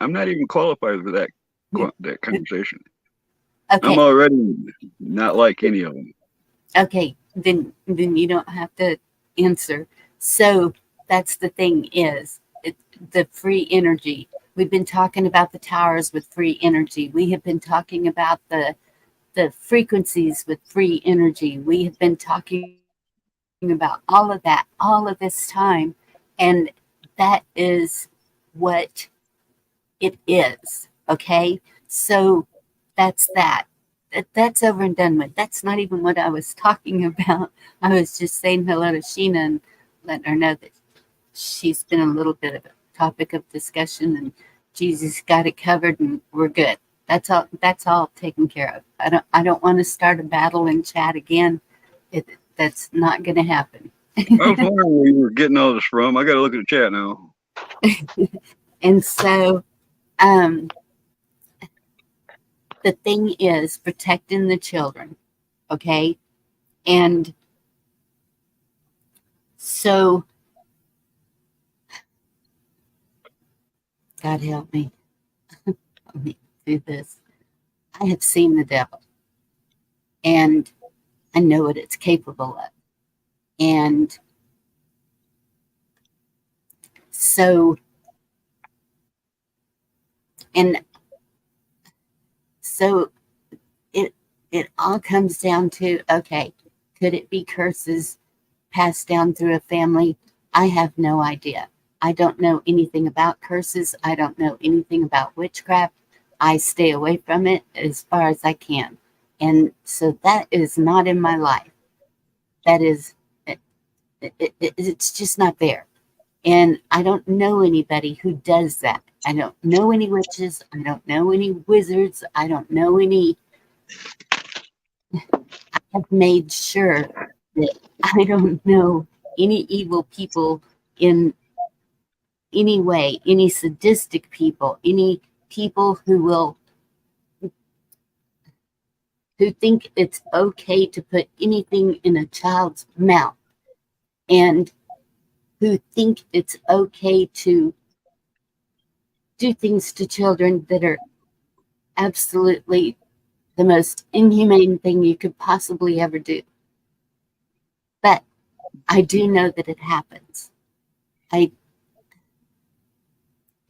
qualified for that conversation. Okay. I'm already not like any of them. Okay, then you don't have to answer. So that's the thing is the free energy. We've been talking about the towers with free energy. We have been talking about the frequencies with free energy. We have been talking about all of that all of this time, and that is what it is. Okay, so that's that. That's over and done with. That's not even what I was talking about. I was just saying hello to Sheena and letting her know that she's been a little bit of a topic of discussion, and Jesus got it covered, and we're good. That's all. That's all taken care of. I don't want to start a battle in chat again. That's not going to happen. I was wondering where you were getting all this from. I got to look at the chat now. And so, the thing is protecting the children, okay? And so, God help me. Let me do this. I have seen the devil, and I know what it's capable of. And so, and so it all comes down to, okay, could it be curses passed down through a family? I have no idea. I don't know anything about curses. I don't know anything about witchcraft. I stay away from it as far as I can. And so that is not in my life. That is, it's just not there. And I don't know anybody who does that. I don't know any witches. I don't know any wizards. I don't know any. I have made sure that I don't know any evil people in any way, any sadistic people, any people who think it's okay to put anything in a child's mouth, and who think it's okay to do things to children that are absolutely the most inhumane thing you could possibly ever do. But I do know that it happens.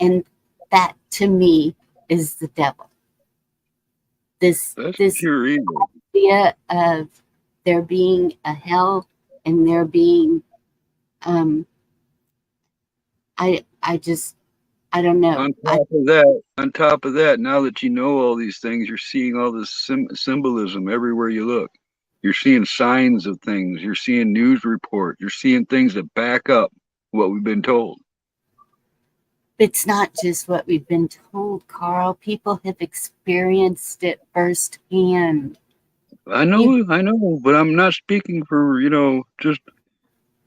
And that to me is the devil. This pure evil. Idea of there being a hell and there being I just I don't know. On top of that, now that you know all these things, you're seeing all this symbolism everywhere you look. You're seeing signs of things. You're seeing news reports. You're seeing things that back up what we've been told. It's not just what we've been told, Carl. People have experienced it firsthand. I You, know, but I'm not speaking for, just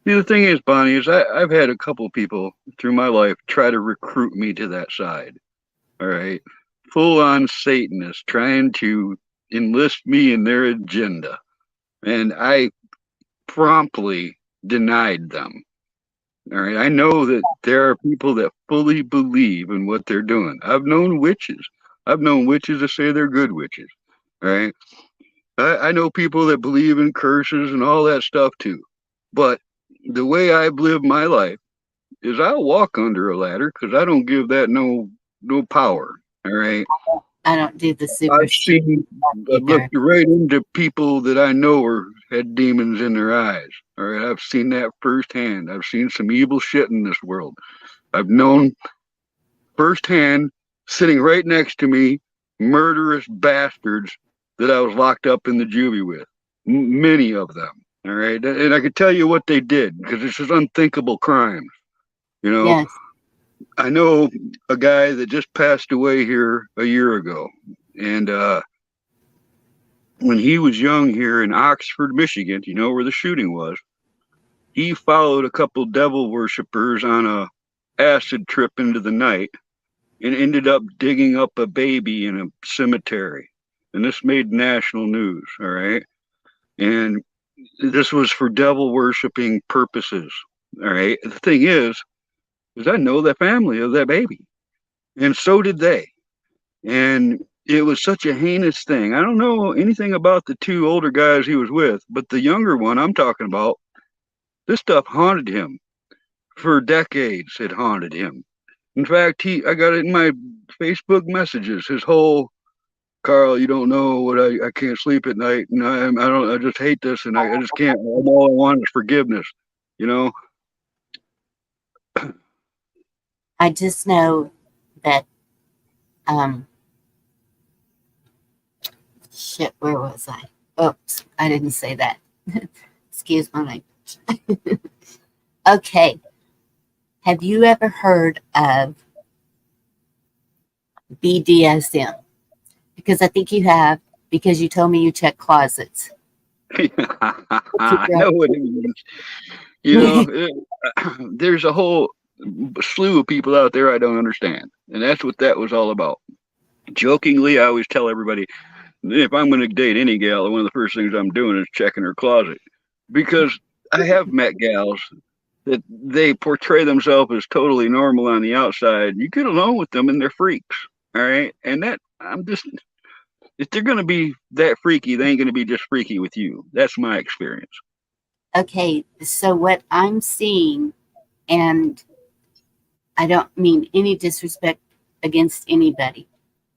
the thing is, Bonnie, is I've had a couple people through my life try to recruit me to that side. All right. Full on Satanists trying to enlist me in their agenda. And I promptly denied them. All right. I know that there are people that fully believe in what they're doing. I've known witches. I've known witches that say they're good witches. All right. I know people that believe in curses and all that stuff too. But the way I've lived my life is I'll walk under a ladder because I don't give that no power. All right. I don't do the I've superstition seen, I've looked either. right into people that I know had demons in their eyes. All right, I've seen that firsthand. I've seen some evil shit in this world. I've known firsthand, sitting right next to me, murderous bastards that I was locked up in the juvie with. Many of them. All right, and I could tell you what they did because it's just unthinkable crimes. You know, Yes. I know a guy that just passed away here a year ago, and when he was young here in Oxford, Michigan, you know where the shooting was, he followed a couple devil worshippers on a acid trip into the night and ended up digging up a baby in a cemetery. And this made national news, all right? And this was for devil worshiping purposes, all right? The thing is I know the family of that baby, and so did they. And it was such a heinous thing. I don't know anything about the two older guys he was with, but the younger one I'm talking about, this stuff haunted him for decades. It haunted him. In fact, I got it in my Facebook messages. His whole Carl, you don't know what I can't sleep at night, and I just hate this, and I just can't. All I want is forgiveness, you know. I just know that, um, shit, where was I? Oops, I didn't say that. Excuse my language. Okay. Have you ever heard of BDSM? Because I think you have, because you told me you check closets. I know what it means. You know, there's a whole slew of people out there I don't understand, and that's what that was all about. Jokingly, I always tell everybody if I'm going to date any gal, one of the first things I'm doing is checking her closet, because I have met gals that they portray themselves as totally normal on the outside. You get along with them and they're freaks, all right? And that I'm just if they're going to be that freaky, they ain't going to be just freaky with you. That's my experience. Okay, so what I'm seeing, and I don't mean any disrespect against anybody,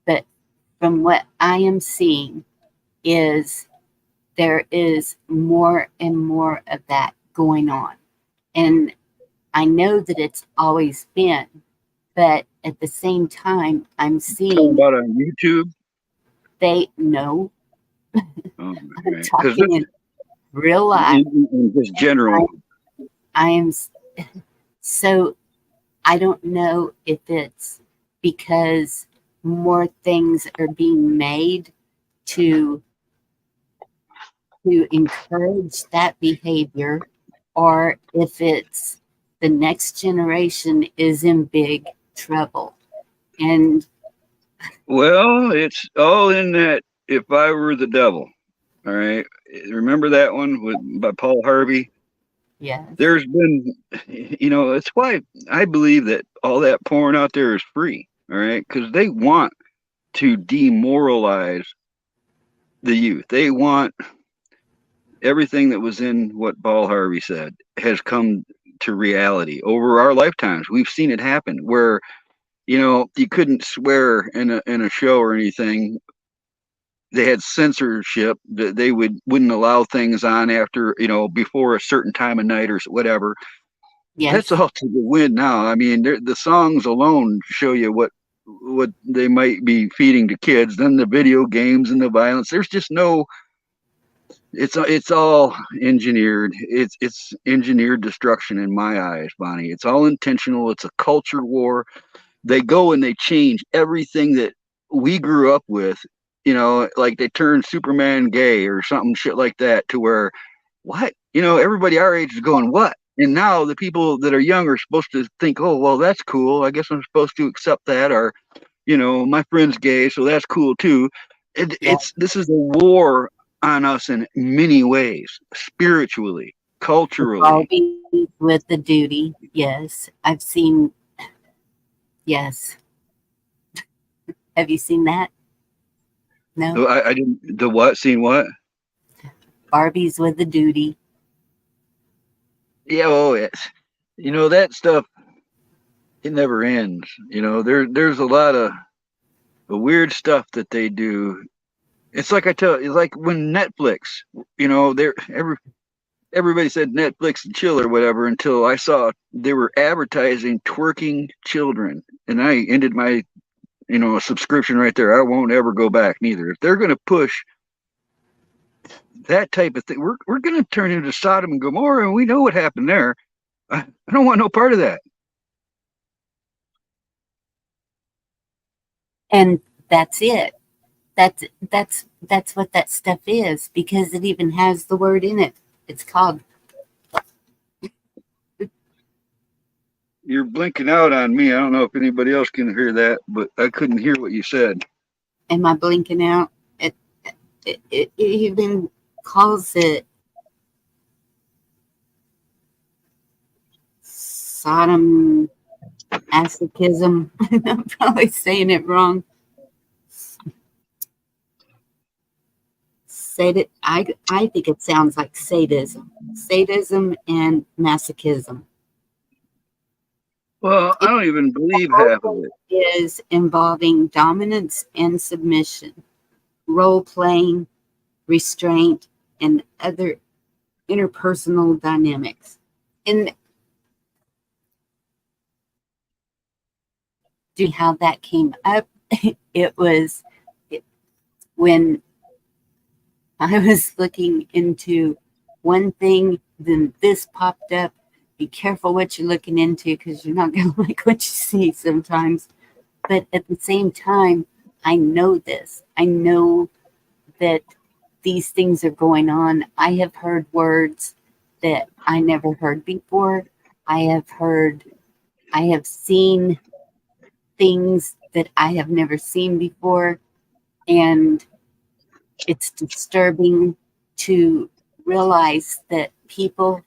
but from what I am seeing is there is more and more of that going on. And I know that it's always been, but at the same time, I'm Talking seeing about on YouTube. they know Oh, I'm right. Because talking in real life. in just general. I am so I don't know if it's because more things are being made to encourage that behavior, or if it's the next generation is in big trouble. And Well, it's all in that. If I were the devil, all right. Remember that one by Paul Harvey? yes, There's been, it's why I believe that all that porn out there is free, all right? Because they want to demoralize the youth. They want everything that was in what Paul Harvey said has come to reality over our lifetimes. We've seen it happen where, you couldn't swear in a show or anything. They had censorship that they wouldn't allow things on after, before a certain time of night or whatever. That's Yes. all to the wind now. I mean, the songs alone show you what they might be feeding to kids. Then the video games and the violence. There's just no. It's all engineered. It's engineered destruction in my eyes, Bonnie. It's all intentional. It's a culture war. They go and they change everything that we grew up with. You know, like they turn Superman gay or something shit like that, to where what? You know, everybody our age is going, what? And now the people that are young are supposed to think, oh, well, that's cool. I guess I'm supposed to accept that. Or, you know, my friend's gay, so that's cool too. Yeah. This is a war on us in many ways, spiritually, culturally. Barbie with the duty. Yes. I've seen, yes. Have you seen that? No? I didn't, the what? Seen what? Barbie's with the duty. Yeah, oh, yes. You know, that stuff, it never ends. You know, there's a lot of the weird stuff that they do. It's like it's like when Netflix, you know, everybody said Netflix and chill or whatever, until I saw they were advertising twerking children, and I ended my, you know, subscription right there. I won't ever go back neither. If they're going to push that type of thing, we're going to turn into Sodom and Gomorrah, and we know what happened there. I don't want no part of that. And that's it. That's what that stuff is, because it even has the word in it. It's called. You're blinking out on me. I don't know if anybody else can hear that, but I couldn't hear what you said. Am I blinking out? It even calls it Sodom masochism. I'm probably saying it wrong. I think it sounds like sadism and masochism. Well, I don't even believe The whole half of thing it. is involving dominance and submission, role playing, restraint, and other interpersonal dynamics. And do how that came up? It was when I was looking into one thing, then this popped up. Be careful what you're looking into, because you're not going to like what you see sometimes. But at the same time, I know this. I know that these things are going on. I have heard words that I never heard before. I have seen things that I have never seen before. And it's disturbing to realize that people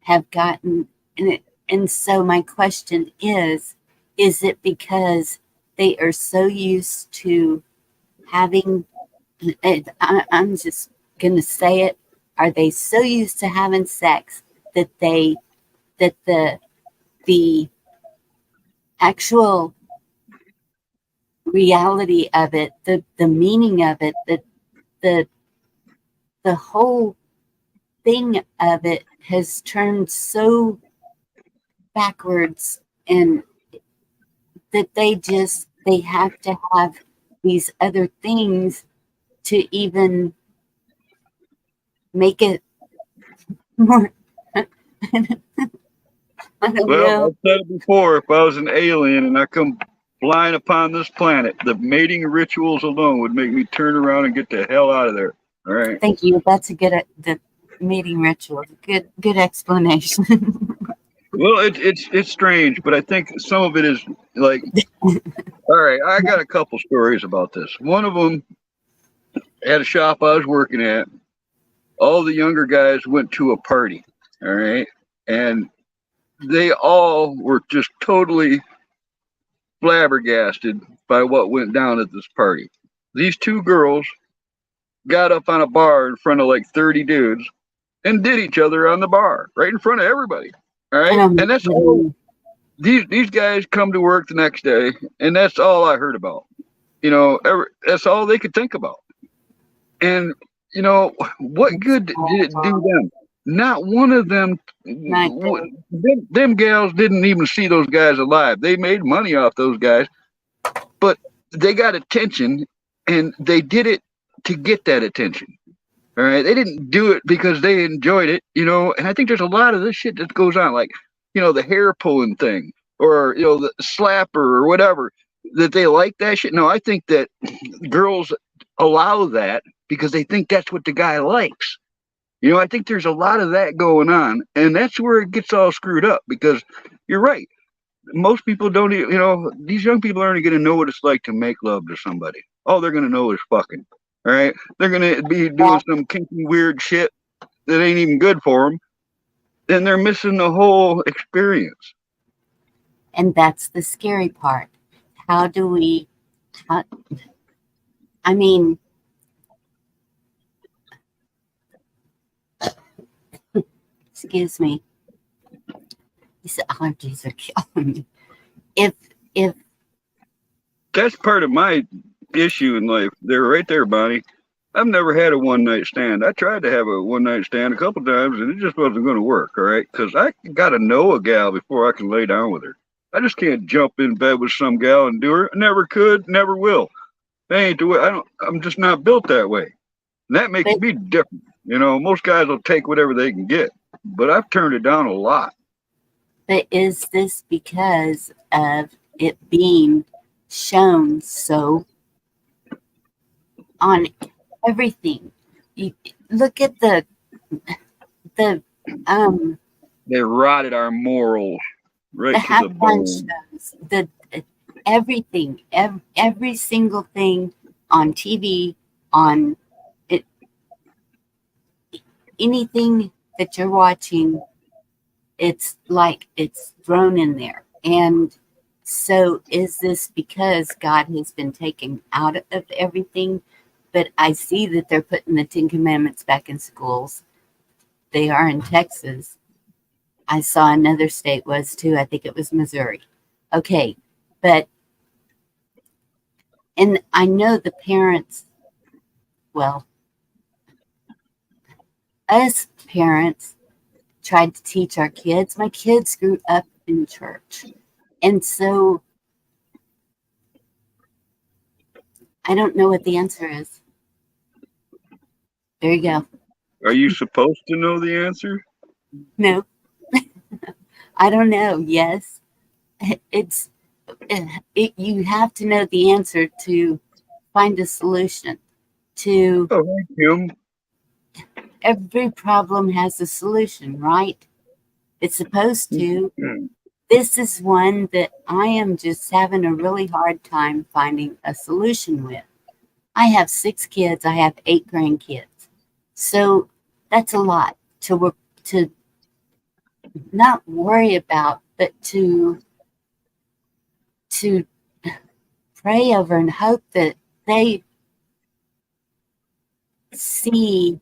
have gotten in it. And so my question is it because they are so used to having, I'm just going to say it, are they so used to having sex that the actual reality of it, the meaning of it, the the whole thing of it has turned so backwards, and that they have to have these other things to even make it more. I don't Well, know. I've said it before. If I was an alien and I come flying upon this planet, the mating rituals alone would make me turn around and get the hell out of there. All right. Thank you. That's a good the mating ritual. Good explanation. Well, it's strange, but I think some of it is like, all right, I got a couple stories about this. One of them, at a shop I was working at, all the younger guys went to a party. All right. And they all were just totally flabbergasted by what went down at this party. These two girls got up on a bar in front of like 30 dudes and did each other on the bar right in front of everybody. All right. And that's all. These guys come to work the next day, and that's all I heard about. You know, that's all they could think about. And you know, what good did it do them? not one of them, Right. them gals didn't even see those guys alive. They made money off those guys, but they got attention, and they did it to get that attention. All right, they didn't do it because they enjoyed it, you know. And I think there's a lot of this shit that goes on, like, you know, the hair pulling thing, or, you know, the slapper or whatever, that they like that shit. No, I think that girls allow that because they think that's what the guy likes. You know, I think there's a lot of that going on, and that's where it gets all screwed up, because you're right. Most people don't even, you know, these young people aren't going to know what it's like to make love to somebody. All they're going to know is fucking. All right. They're going to be doing some kinky, weird shit that ain't even good for them. And they're missing the whole experience. And that's the scary part. How do we, I mean, excuse me. These allergies are killing me. If That's part of my issue in life. They're right there, Bonnie. I've never had a one night stand. I tried to have a one night stand a couple times, and it just wasn't going to work. All right, because I got to know a gal before I can lay down with her. I just can't jump in bed with some gal and do her. I never could, never will. That ain't the way. I'm just not built that way. And that makes me different. You know, most guys will take whatever they can get, but I've turned it down a lot. But is this because of it being shown so on everything? You look at the They rotted our morals right the to the half fun bone. shows, the everything, every single thing on TV, on it, anything that you're watching, it's like it's thrown in there. And so is this because God has been taken out of everything? But I see that they're putting the 10 Commandments back in schools. They are in Texas. I saw another state was too. I think it was Missouri. Okay, but, and I know the parents, well, us parents tried to teach our kids. My kids grew up in church. And so I don't know what the answer is. There you go. Are you supposed to know the answer? No, I don't know. Yes, it's you have to know the answer to find a solution to Oh, thank you. every problem has a solution, right? It's supposed to. This is one that I am just having a really hard time finding a solution with. I have 6 kids. I have 8 grandkids. So that's a lot to work, to not worry about, but to pray over and hope that they see.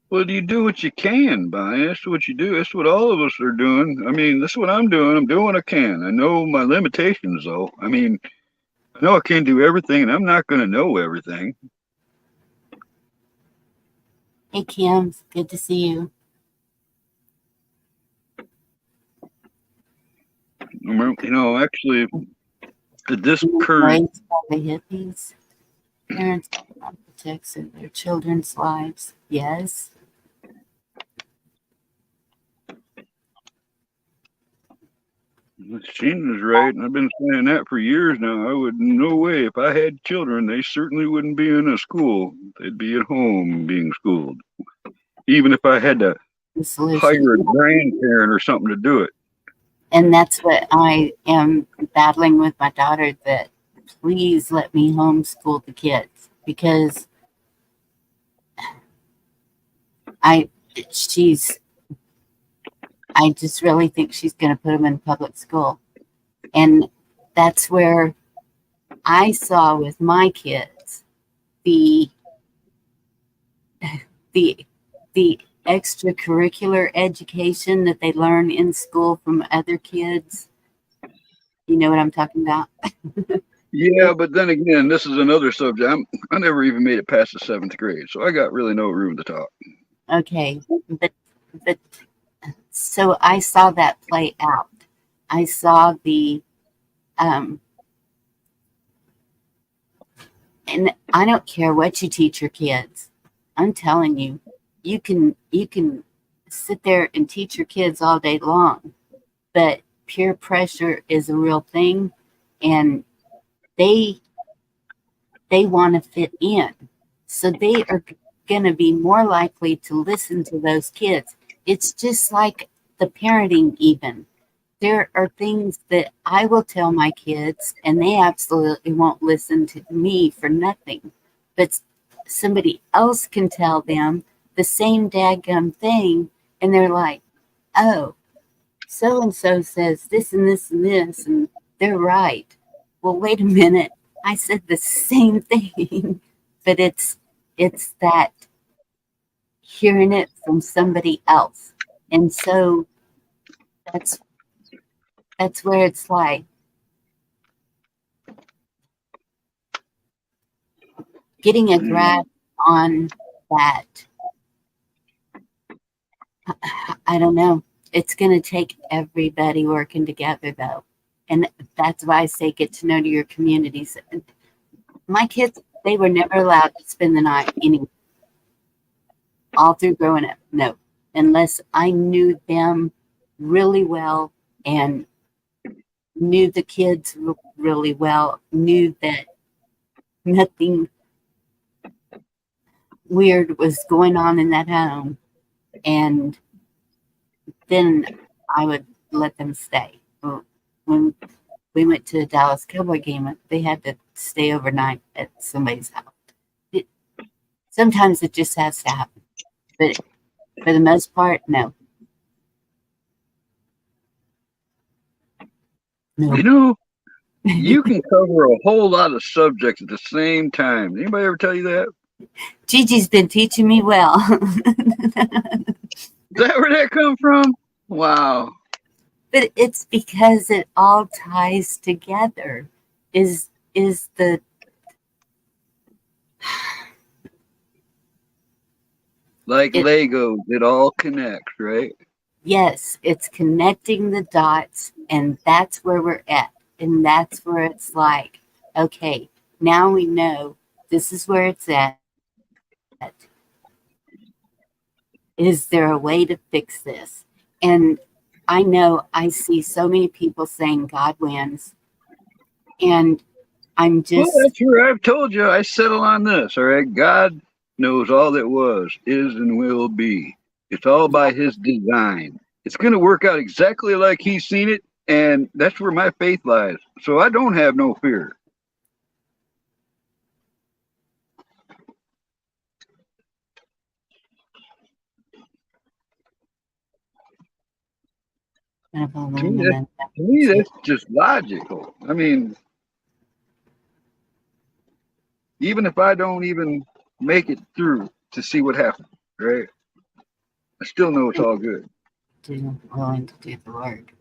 Well, you do what you can, Bonnie. That's what you do. That's what all of us are doing. I mean, that's what I'm doing. I'm doing what I can. I know my limitations, though. I mean, I know I can't do everything, and I'm not going to know everything. Hey, Kim, good to see you. You know, actually, this current Raised by the hippies. Parents protects their children's lives. Yes. Sheena's right, and I've been saying that for years now. I would, no way, if I had children, they certainly wouldn't be in a school. They'd be at home being schooled. Even if I had to The solution. hire a grandparent or something to do it. And that's what I am battling with my daughter, that please let me homeschool the kids, because I just really think she's going to put them in public school. And that's where I saw with my kids the extracurricular education that they learn in school from other kids. You know what I'm talking about? Yeah, but then again, this is another subject. I never even made it past the 7th grade, so I got really no room to talk. Okay, but but so I saw that play out. I saw the, and I don't care what you teach your kids. I'm telling you, you can sit there and teach your kids all day long, but peer pressure is a real thing, and they want to fit in, so they are going to be more likely to listen to those kids. It's just like the parenting, even. There are things that I will tell my kids, and they absolutely won't listen to me for nothing. But somebody else can tell them the same daggum thing, and they're like, oh, so and so says this and this and this, and they're right. Well, wait a minute. I said the same thing, but it's that hearing it from somebody else. And so that's where it's like getting a grasp on that. I don't know. It's going to take everybody working together, though. And that's why I say get to know your communities. My kids, they were never allowed to spend the night anywhere. All through growing up, no. Unless I knew them really well and knew the kids really well, knew that nothing weird was going on in that home, and then I would let them stay. When we went to a Dallas Cowboy game, they had to stay overnight at somebody's house. Sometimes it just has to happen, but for the most part, no. No. You know, you can cover a whole lot of subjects at the same time. Anybody ever tell you that? Gigi's been teaching me well. Is that where that come from? Wow. But it's because it all ties together. Is the Like Legos, it all connects, right? yes, it's connecting the dots, and that's where we're at. And that's where it's like, okay, now we know this is where it's at. Is there a way to fix this? And I know I see so many people saying God wins, and I'm Well, just, that's where I've told you I settle on this, all right? God knows all that was, is, and will be. It's all by his design. It's going to work out exactly like he's seen it, and that's where my faith lies. So I don't have no fear. To me, that's just logical. I mean, even if I don't even make it through to see what happens, right? I still know it's all good. willing to do the work.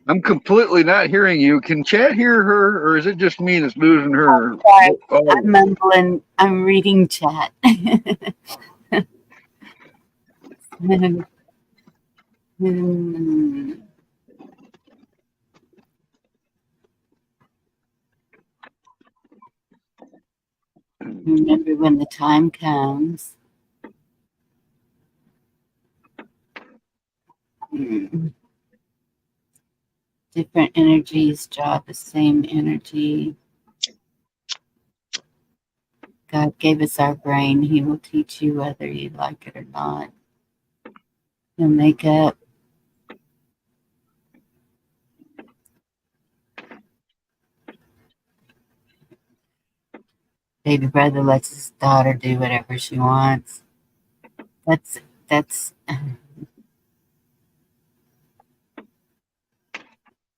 I'm completely not hearing you. Can Chad hear her, or is it just me that's losing her? Sorry, Oh, I'm mumbling. I'm reading chat. Remember, when the time comes, different energies draw the same energy. God gave us our brain. He will teach you whether you like it or not. He'll make up. Baby brother lets his daughter do whatever she wants. That's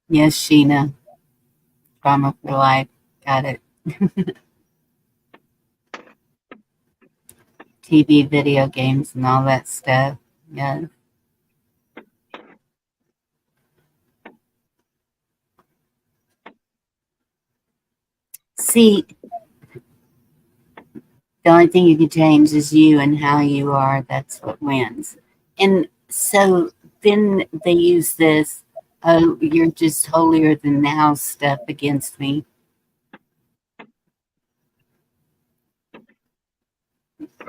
yes, Sheena. Trauma for life. Got it. TV, video games, and all that stuff. Yeah. See, the only thing you can change is you and how you are. That's what wins. And So then they use this, oh, you're just holier than thou stuff against me.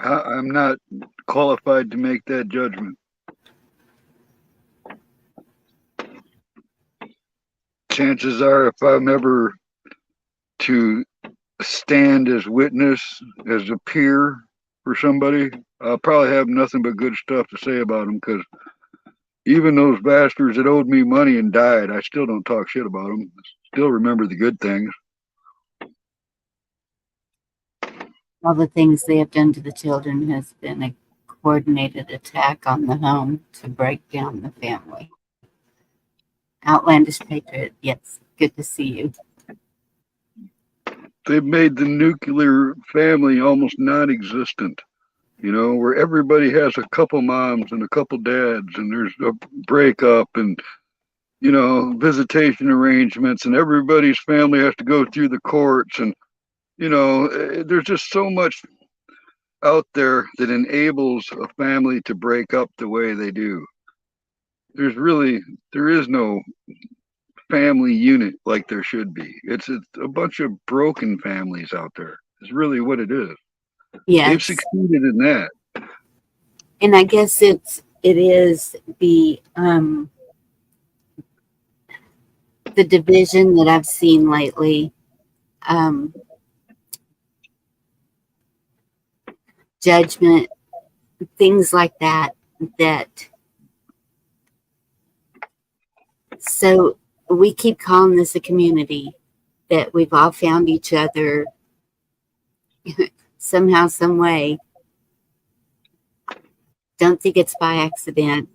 I'm not qualified to make that judgment. Chances are, if I'm ever to stand as witness, as a peer for somebody, I'll probably have nothing but good stuff to say about them, because even those bastards that owed me money and died, I still don't talk shit about them. Still remember the good things. All the things they have done to the children has been a coordinated attack on the home to break down the family. Outlandish Patriot, yes, good to see you. They've made the nuclear family almost non-existent, you know, where everybody has a couple moms and a couple dads, and there's a breakup and, you know, visitation arrangements, and everybody's family has to go through the courts, and, you know, there's just so much out there that enables a family to break up the way they do. There is no family unit like there should be. It's a bunch of broken families out there. It's really what it is. Yes. They've succeeded in that. And I guess it is the division that I've seen lately. Judgment, things like that. So we keep calling this a community, that we've all found each other somehow, some way. Don't think it's by accident.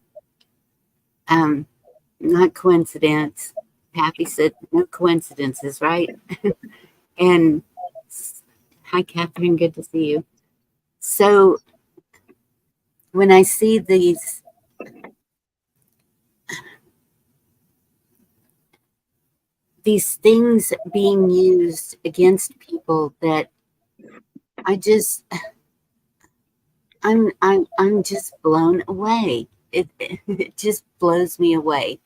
Not coincidence. Pappy said no coincidences, right? And hi, Catherine, good to see you. So when I see these things being used against people, that I'm just blown away. It just blows me away.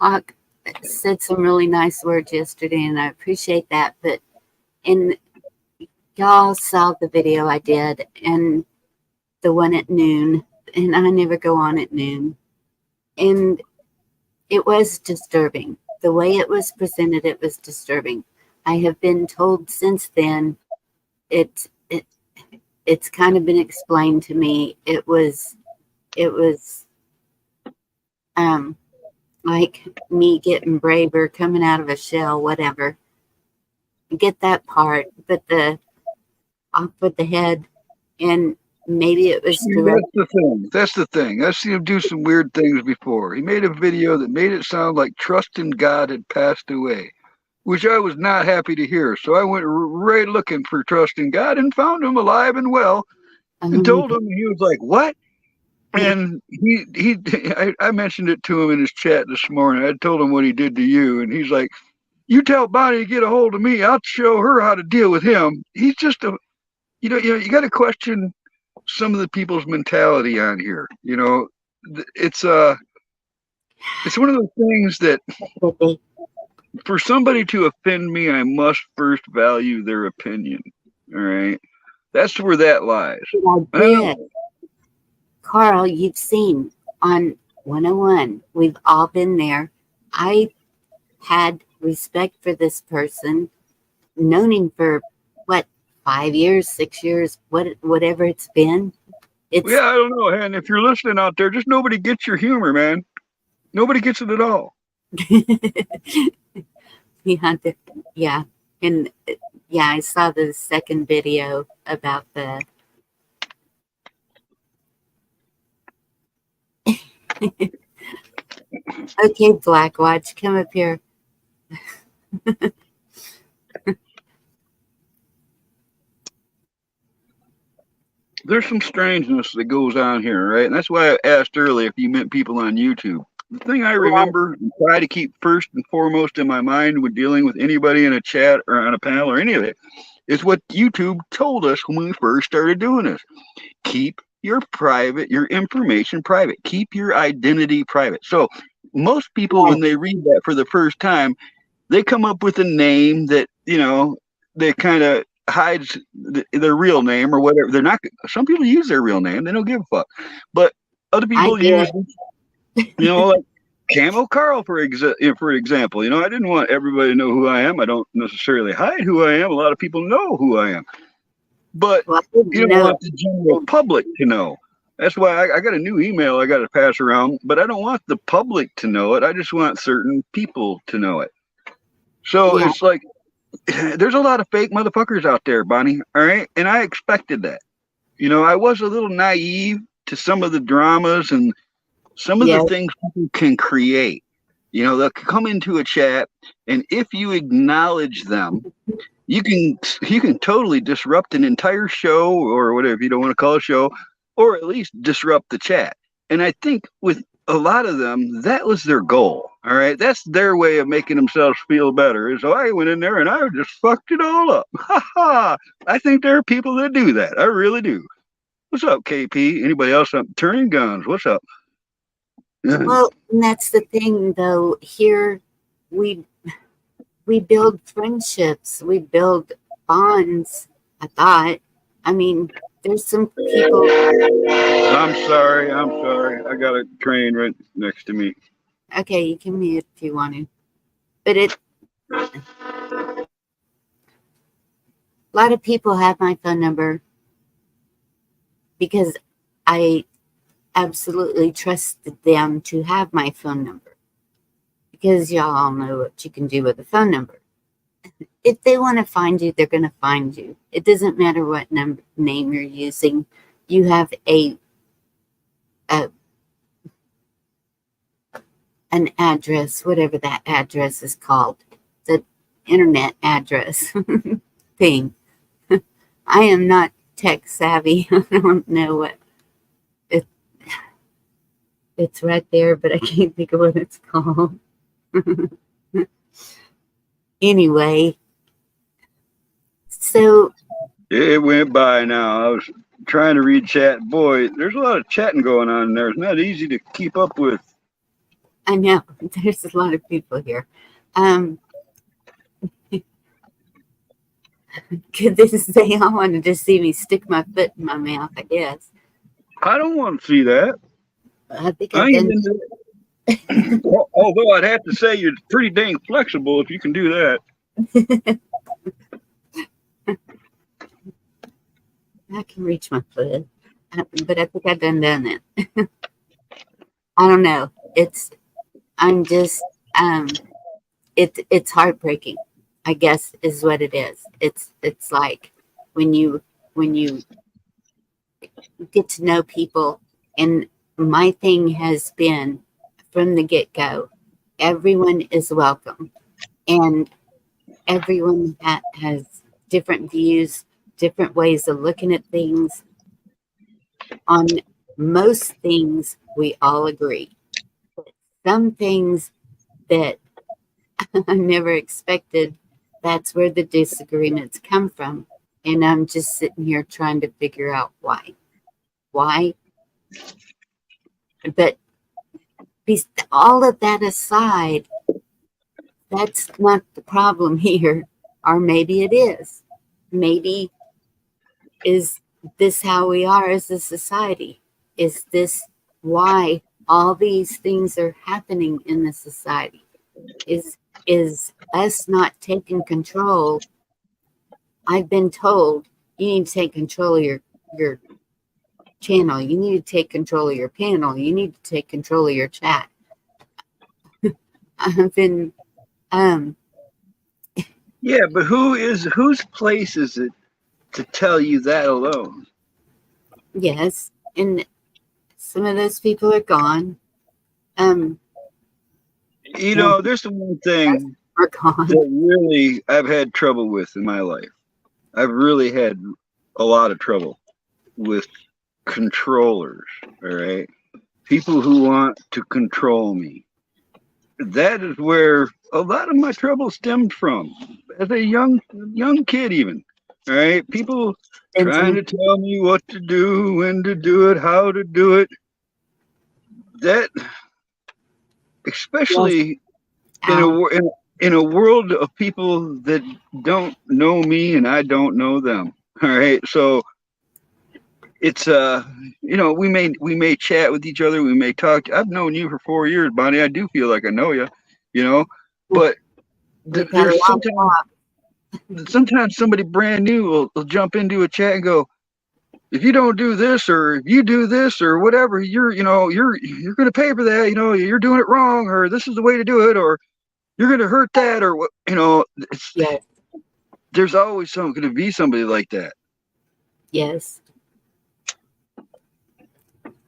Hawk said some really nice words yesterday, and I appreciate that. But y'all saw the video I did, and the one at noon, and I never go on at noon. And it was disturbing. The way it was presented, it was disturbing. I have been told since then, it's kind of been explained to me. It was like me getting braver, coming out of a shell, whatever. Get that part, but off with the head, and maybe it was direct. That's the thing. I've seen him do some weird things before. He made a video that made it sound like trust in God had passed away, which I was not happy to hear. So I went right looking for trust in God and found him alive and well, and told him. He was like, "What?" And I mentioned it to him in his chat this morning. I told him what he did to you, and he's like, "You tell Bonnie to get a hold of me. I'll show her how to deal with him." He's just you got to question some of the people's mentality on here. You know, it's one of those things that for somebody to offend me, I must first value their opinion. All right, that's where that lies. Carl, you've seen on 101, we've all been there. I had respect for this person, known him for what, 5 years, 6 years, whatever it's been. I don't know. And if you're listening out there, just nobody gets your humor, man. Nobody gets it at all. Yeah. And yeah, I saw the second video about the okay, Black Watch, come up here. There's some strangeness that goes on here, right? And that's why I asked earlier if you meant people on YouTube. The thing I remember and try to keep first and foremost in my mind when dealing with anybody in a chat or on a panel or any of it is what YouTube told us when we first started doing this. Keep your information private. Keep your identity private. So most people, Yeah. when they read that for the first time, they come up with a name that, they kind of hides their real name or whatever. They're not, some people use their real name. They don't give a fuck. But other I people do use, like Camo Carl, for example. I didn't want everybody to know who I am. I don't necessarily hide who I am. A lot of people know who I am. But Well, I you didn't don't know. want the general public to know. That's why I got a new email I got to pass around, but I don't want the public to know it. I just want certain people to know it. So Yeah. it's like, there's a lot of fake motherfuckers out there, Bonnie. All right. And I expected that. I was a little naive to some of the dramas and some of the Yeah. things people can create. They'll come into a chat, and if you acknowledge them, you can totally disrupt an entire show, or whatever you don't want to call a show, or at least disrupt the chat. And I think with a lot of them, that was their goal. All right, that's their way of making themselves feel better. Is, I went in there and I just fucked it all up. Ha ha! I think there are people that do that. I really do. What's up, KP? Anybody else? Turning guns. What's up? Well, and that's the thing, though. Here, we build friendships, we build bonds. I thought. I mean, there's some people. I'm sorry. I got a train right next to me. Okay, you can mute if you want to, but a lot of people have my phone number because I absolutely trusted them to have my phone number, because y'all all know what you can do with a phone number. If they want to find you, they're going to find you. It doesn't matter what name you're using. You have an address, whatever that address is called, the internet address thing. I am not tech savvy. I don't know what it's right there, but I can't think of what it's called. Anyway, so It went by now. I was trying to read chat. Boy, there's a lot of chatting going on in there. It's not easy to keep up with. I know there's a lot of people here. They all wanted to see me stick my foot in my mouth, I guess. I don't want to see that. I think I I've ain't done. into it. Although I'd have to say you're pretty dang flexible if you can do that. I can reach my foot, but I think I've done that. I don't know. I'm just, it's heartbreaking, I guess, is what it is. It's like when you get to know people, and my thing has been from the get-go, everyone is welcome, and everyone has different views, different ways of looking at things. On most things, we all agree. Some things that I never expected, that's where the disagreements come from. And I'm just sitting here trying to figure out why. Why? But all of that aside, that's not the problem here. Or maybe it is. Maybe is this how we are as a society? Is this why all these things are happening in the society? Is us not taking control? I've been told you need to take control of your channel. You need to take control of your panel. You need to take control of your chat. I've been Yeah, but whose place is it to tell you that alone? yes, and some of those people are gone. There's the one thing Are gone. that really I've had trouble with in my life. I've really had a lot of trouble with controllers, all right? People who want to control me. That is where a lot of my trouble stemmed from as a young kid even. All right, people Depends trying on to tell me what to do, when to do it, how to do it. That, yes, especially in Al. in a world of people that don't know me and I don't know them. All right, so it's you know, we may chat with each other, we may talk. I've known you for 4 years, Bonnie. I do feel like I know you, you know, but We've had a there's lot of talk. sometimes somebody brand new will jump into a chat and go, if you don't do this, or if you do this or whatever, you're going to pay for that. You know, you're doing it wrong, or this is the way to do it, or you're going to hurt that, or what, you know, Yes, there's always going to be somebody like that. yes.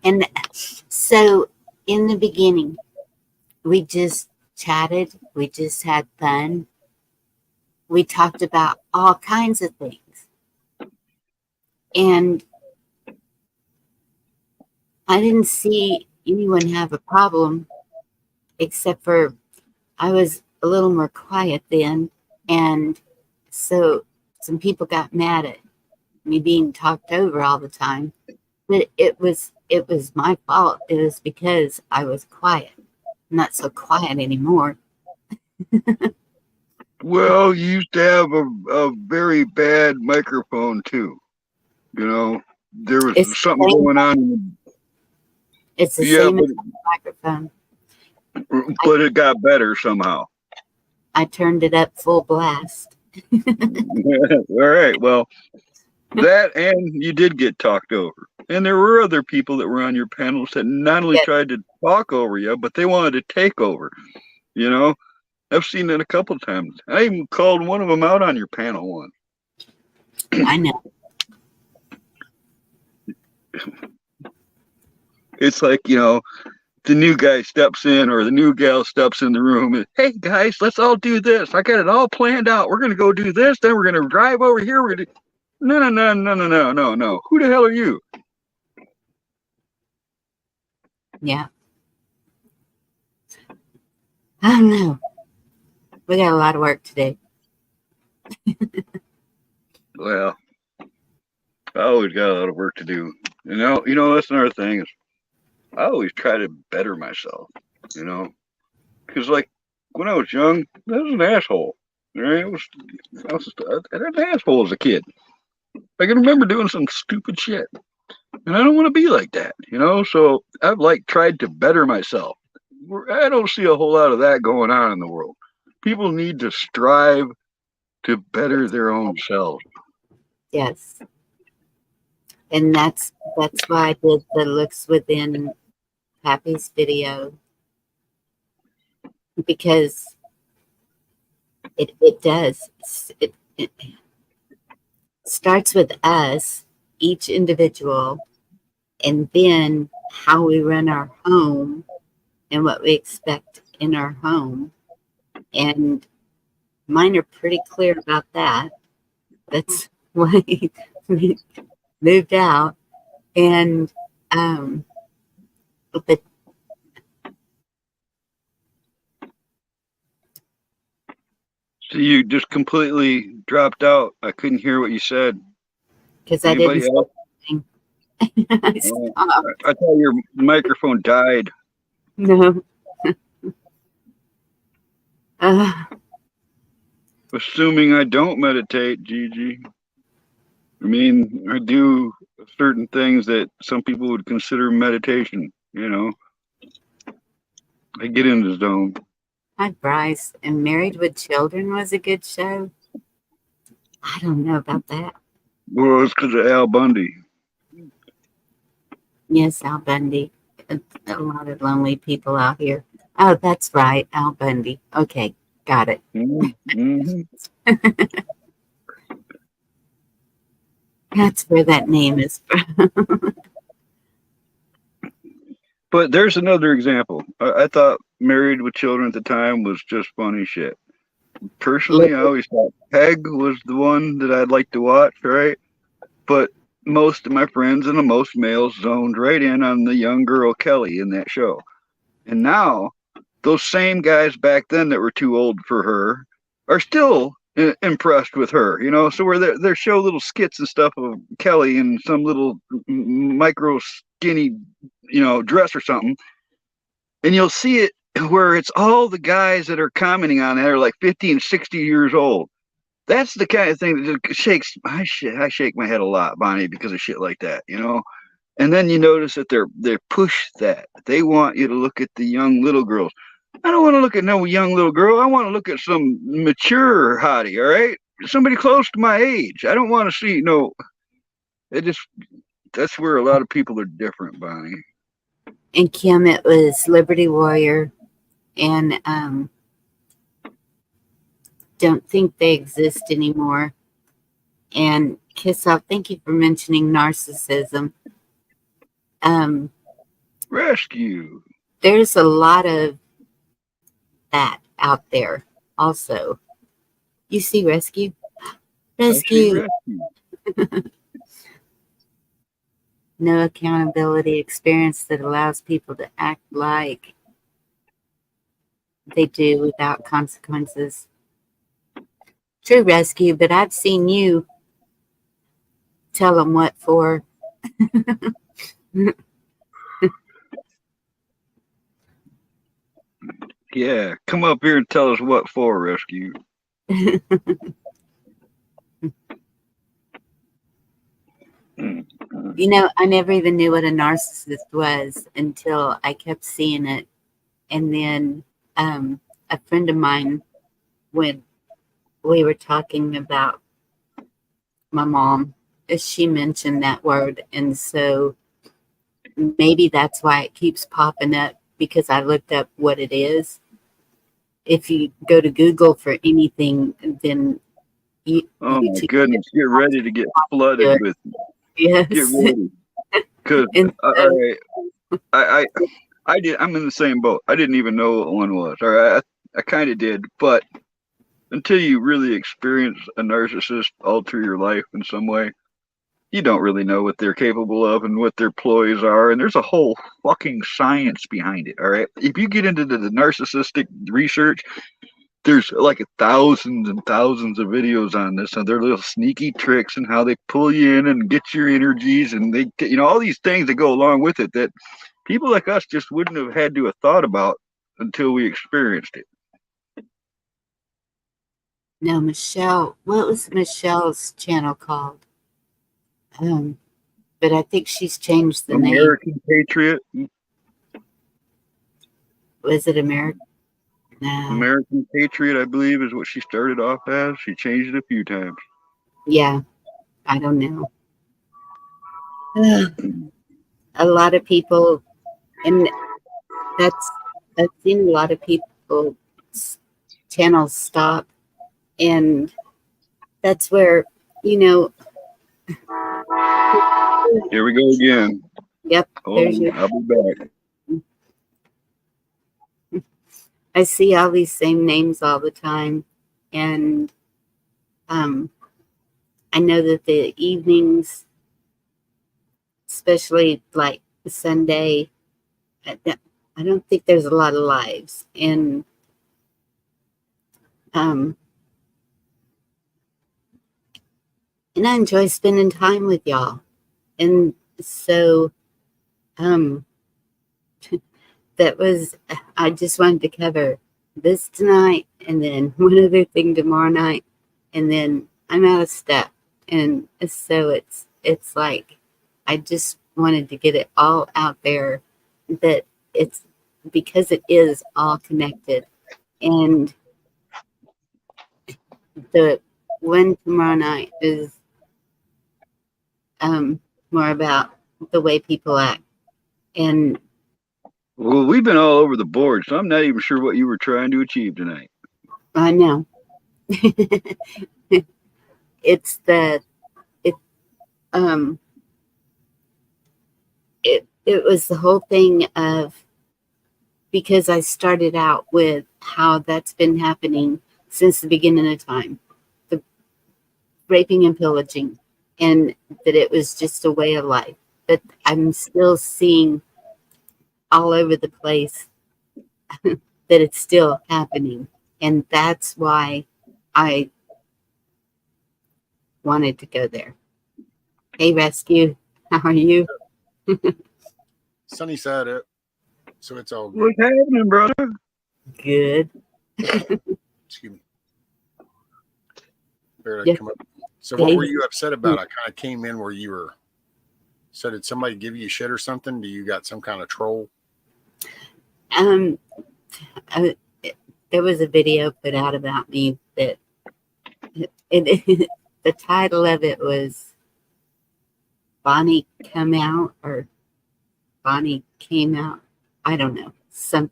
And so in the beginning, we just chatted, we just had fun. We talked about all kinds of things. And I didn't see anyone have a problem, except for I was a little more quiet then. And so some people got mad at me being talked over all the time. But it was my fault. It was because I was quiet. I'm not so quiet anymore. Well, you used to have a very bad microphone too. You know, there was It's something the same, going on. it's the Yeah, same as the microphone. I, but it got better somehow. I turned it up full blast. All right. Well, that, and you did get talked over. And there were other people that were on your panels that not only Yeah, tried to talk over you, but they wanted to take over. You know, I've seen it a couple of times. I even called one of them out on your panel once. I know. It's like, you know, the new guy steps in or the new gal steps in the room and, hey guys, let's all do this. I got it all planned out. We're gonna go do this, then we're gonna drive over here. We're gonna no. Who the hell are you? Yeah. I don't know. We got a lot of work to do. Well, I always got a lot of work to do. You know, that's another thing is I always try to better myself, you know, because like when I was young, I was an asshole. Right? I was an asshole as a kid. I can remember doing some stupid shit, and I don't want to be like that, you know. So I've like tried to better myself. I don't see a whole lot of that going on in the world. People need to strive to better their own selves. Yes. And that's why I did the looks within Happy's video, because it does. It starts with us, each individual, and then how we run our home and what we expect in our home. And mine are pretty clear about that. That's why we moved out. And but So you just completely dropped out. I couldn't hear what you said. because I didn't Anybody say else? anything. I Oh, stopped. I thought your microphone died. No. Uh, Assuming I don't meditate, Gigi. I mean, I do certain things that some people would consider meditation. You know, I get in the zone. Hi, Bryce. And Married with Children was a good show. I don't know about that. Well, it's because of Al Bundy. Yes, Al Bundy. A lot of lonely people out here. Oh, that's right, Al Bundy. Okay, got it. Mm-hmm. That's where that name is from. But there's another example. I thought Married with Children at the time was just funny shit. Personally, I always thought Peg was the one that I'd like to watch, right? But most of my friends and the most males zoned right in on the young girl Kelly in that show. And now, those same guys back then that were too old for her are still impressed with her, So where they show little skits and stuff of Kelly in some little micro skinny, dress or something, and you'll see it where it's all the guys that are commenting on it are like 50 and 60 years old. That's the kind of thing that just shakes. I shake my head a lot, Bonnie, because of shit like that, And then you notice that they push that. They want you to look at the young little girls. I don't want to look at no young little girl. I want to look at some mature hottie, all right? Somebody close to my age. I don't want to see that's where a lot of people are different, Bonnie. And Kim, it was Liberty Warrior, and don't think they exist anymore. And Kiss Off, thank you for mentioning narcissism. Rescue. There's a lot of that out there also. You see Rescue? Rescue. No accountability experience that allows people to act like they do without consequences. True, Rescue, but I've seen you tell them what for. Yeah, come up here and tell us what for, Rescue. I never even knew what a narcissist was until I kept seeing it. And then a friend of mine, when we were talking about my mom, she mentioned that word. And so maybe that's why it keeps popping up, because I looked up what it is. If you go to Google for anything, then oh my goodness, get ready to get flooded with. Yes. Get ready, because I'm in the same boat. I didn't even know what one was. All right, I kind of did, but until you really experience a narcissist alter your life in some way, you don't really know what they're capable of and what their ploys are. And there's a whole fucking science behind it. All right, if you get into the narcissistic research, there's like thousands and thousands of videos on this and their little sneaky tricks and how they pull you in and get your energies, and they, all these things that go along with it that people like us just wouldn't have had to have thought about until we experienced it. No, Michelle, what was Michelle's channel called? But I think she's changed the name. American Patriot. Was it American? No. American Patriot, I believe, is what she started off as. She changed it a few times. Yeah, I don't know. A lot of people, and I've seen a lot of people channels stop, and that's where, Here we go again. Yep. I'll be back. I see all these same names all the time, and I know that the evenings, especially like Sunday, I don't think there's a lot of lives, and I enjoy spending time with y'all, and so that was, I just wanted to cover this tonight, and then one other thing tomorrow night, and then I'm out of step. And so it's like, I just wanted to get it all out there, that it's because it is all connected. And the one tomorrow night is more about the way people act. And well, we've been all over the board, so I'm not even sure what you were trying to achieve tonight. I know. It's it was the whole thing of, because I started out with how that's been happening since the beginning of time, the raping and pillaging, and that it was just a way of life. But I'm still seeing all over the place that it's still happening. And that's why I wanted to go there. Hey, Rescue, how are you? Sunny side up, so it's all good. What's happening, brother? Good. Excuse me. Barely Yeah. come up. So what were David. you upset about? I kind of came in where you were. So did somebody give you shit or something? Do you got some kind of troll? There was a video put out about me that the title of it was Bonnie Come Out or Bonnie Came Out. I don't know. Something.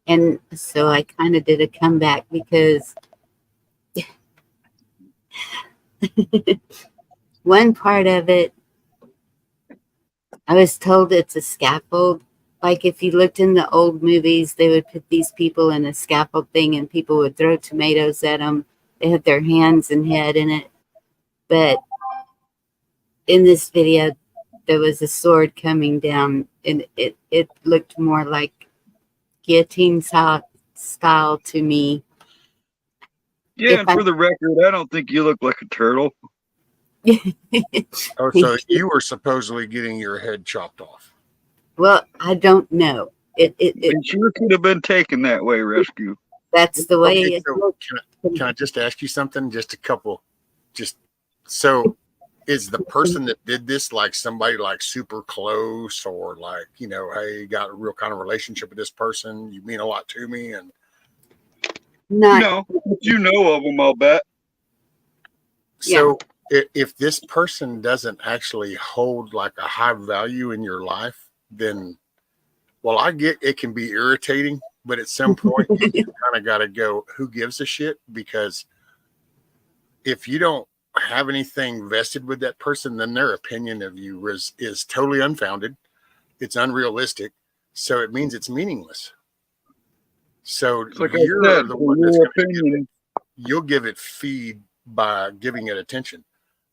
And so I kind of did a comeback because one part of it, I was told it's a scaffold. Like if you looked in the old movies, they would put these people in a scaffold thing and people would throw tomatoes at them. They had their hands and head in it. But in this video, there was a sword coming down and it looked more like guillotine style to me. Yeah, and for the record, I don't think you look like a turtle. Oh, so you were supposedly getting your head chopped off. Well, I don't know. It sure could have been taken that way, Rescue. That's the way Okay, it so looked. can I just ask you something? Just a couple. So is the person that did this like somebody like super close or like, you know, hey, got a real kind of relationship with this person? You mean a lot to me. And Not, you know of them, I'll bet. So if this person doesn't actually hold like a high value in your life, then, well, I get it can be irritating, but at some point you kind of got to go, who gives a shit? Because if you don't have anything vested with that person, then their opinion of you is totally unfounded. It's unrealistic. So it means it's meaningless. So like you're I said, the one that's going to opinion. You'll give it feed by giving it attention.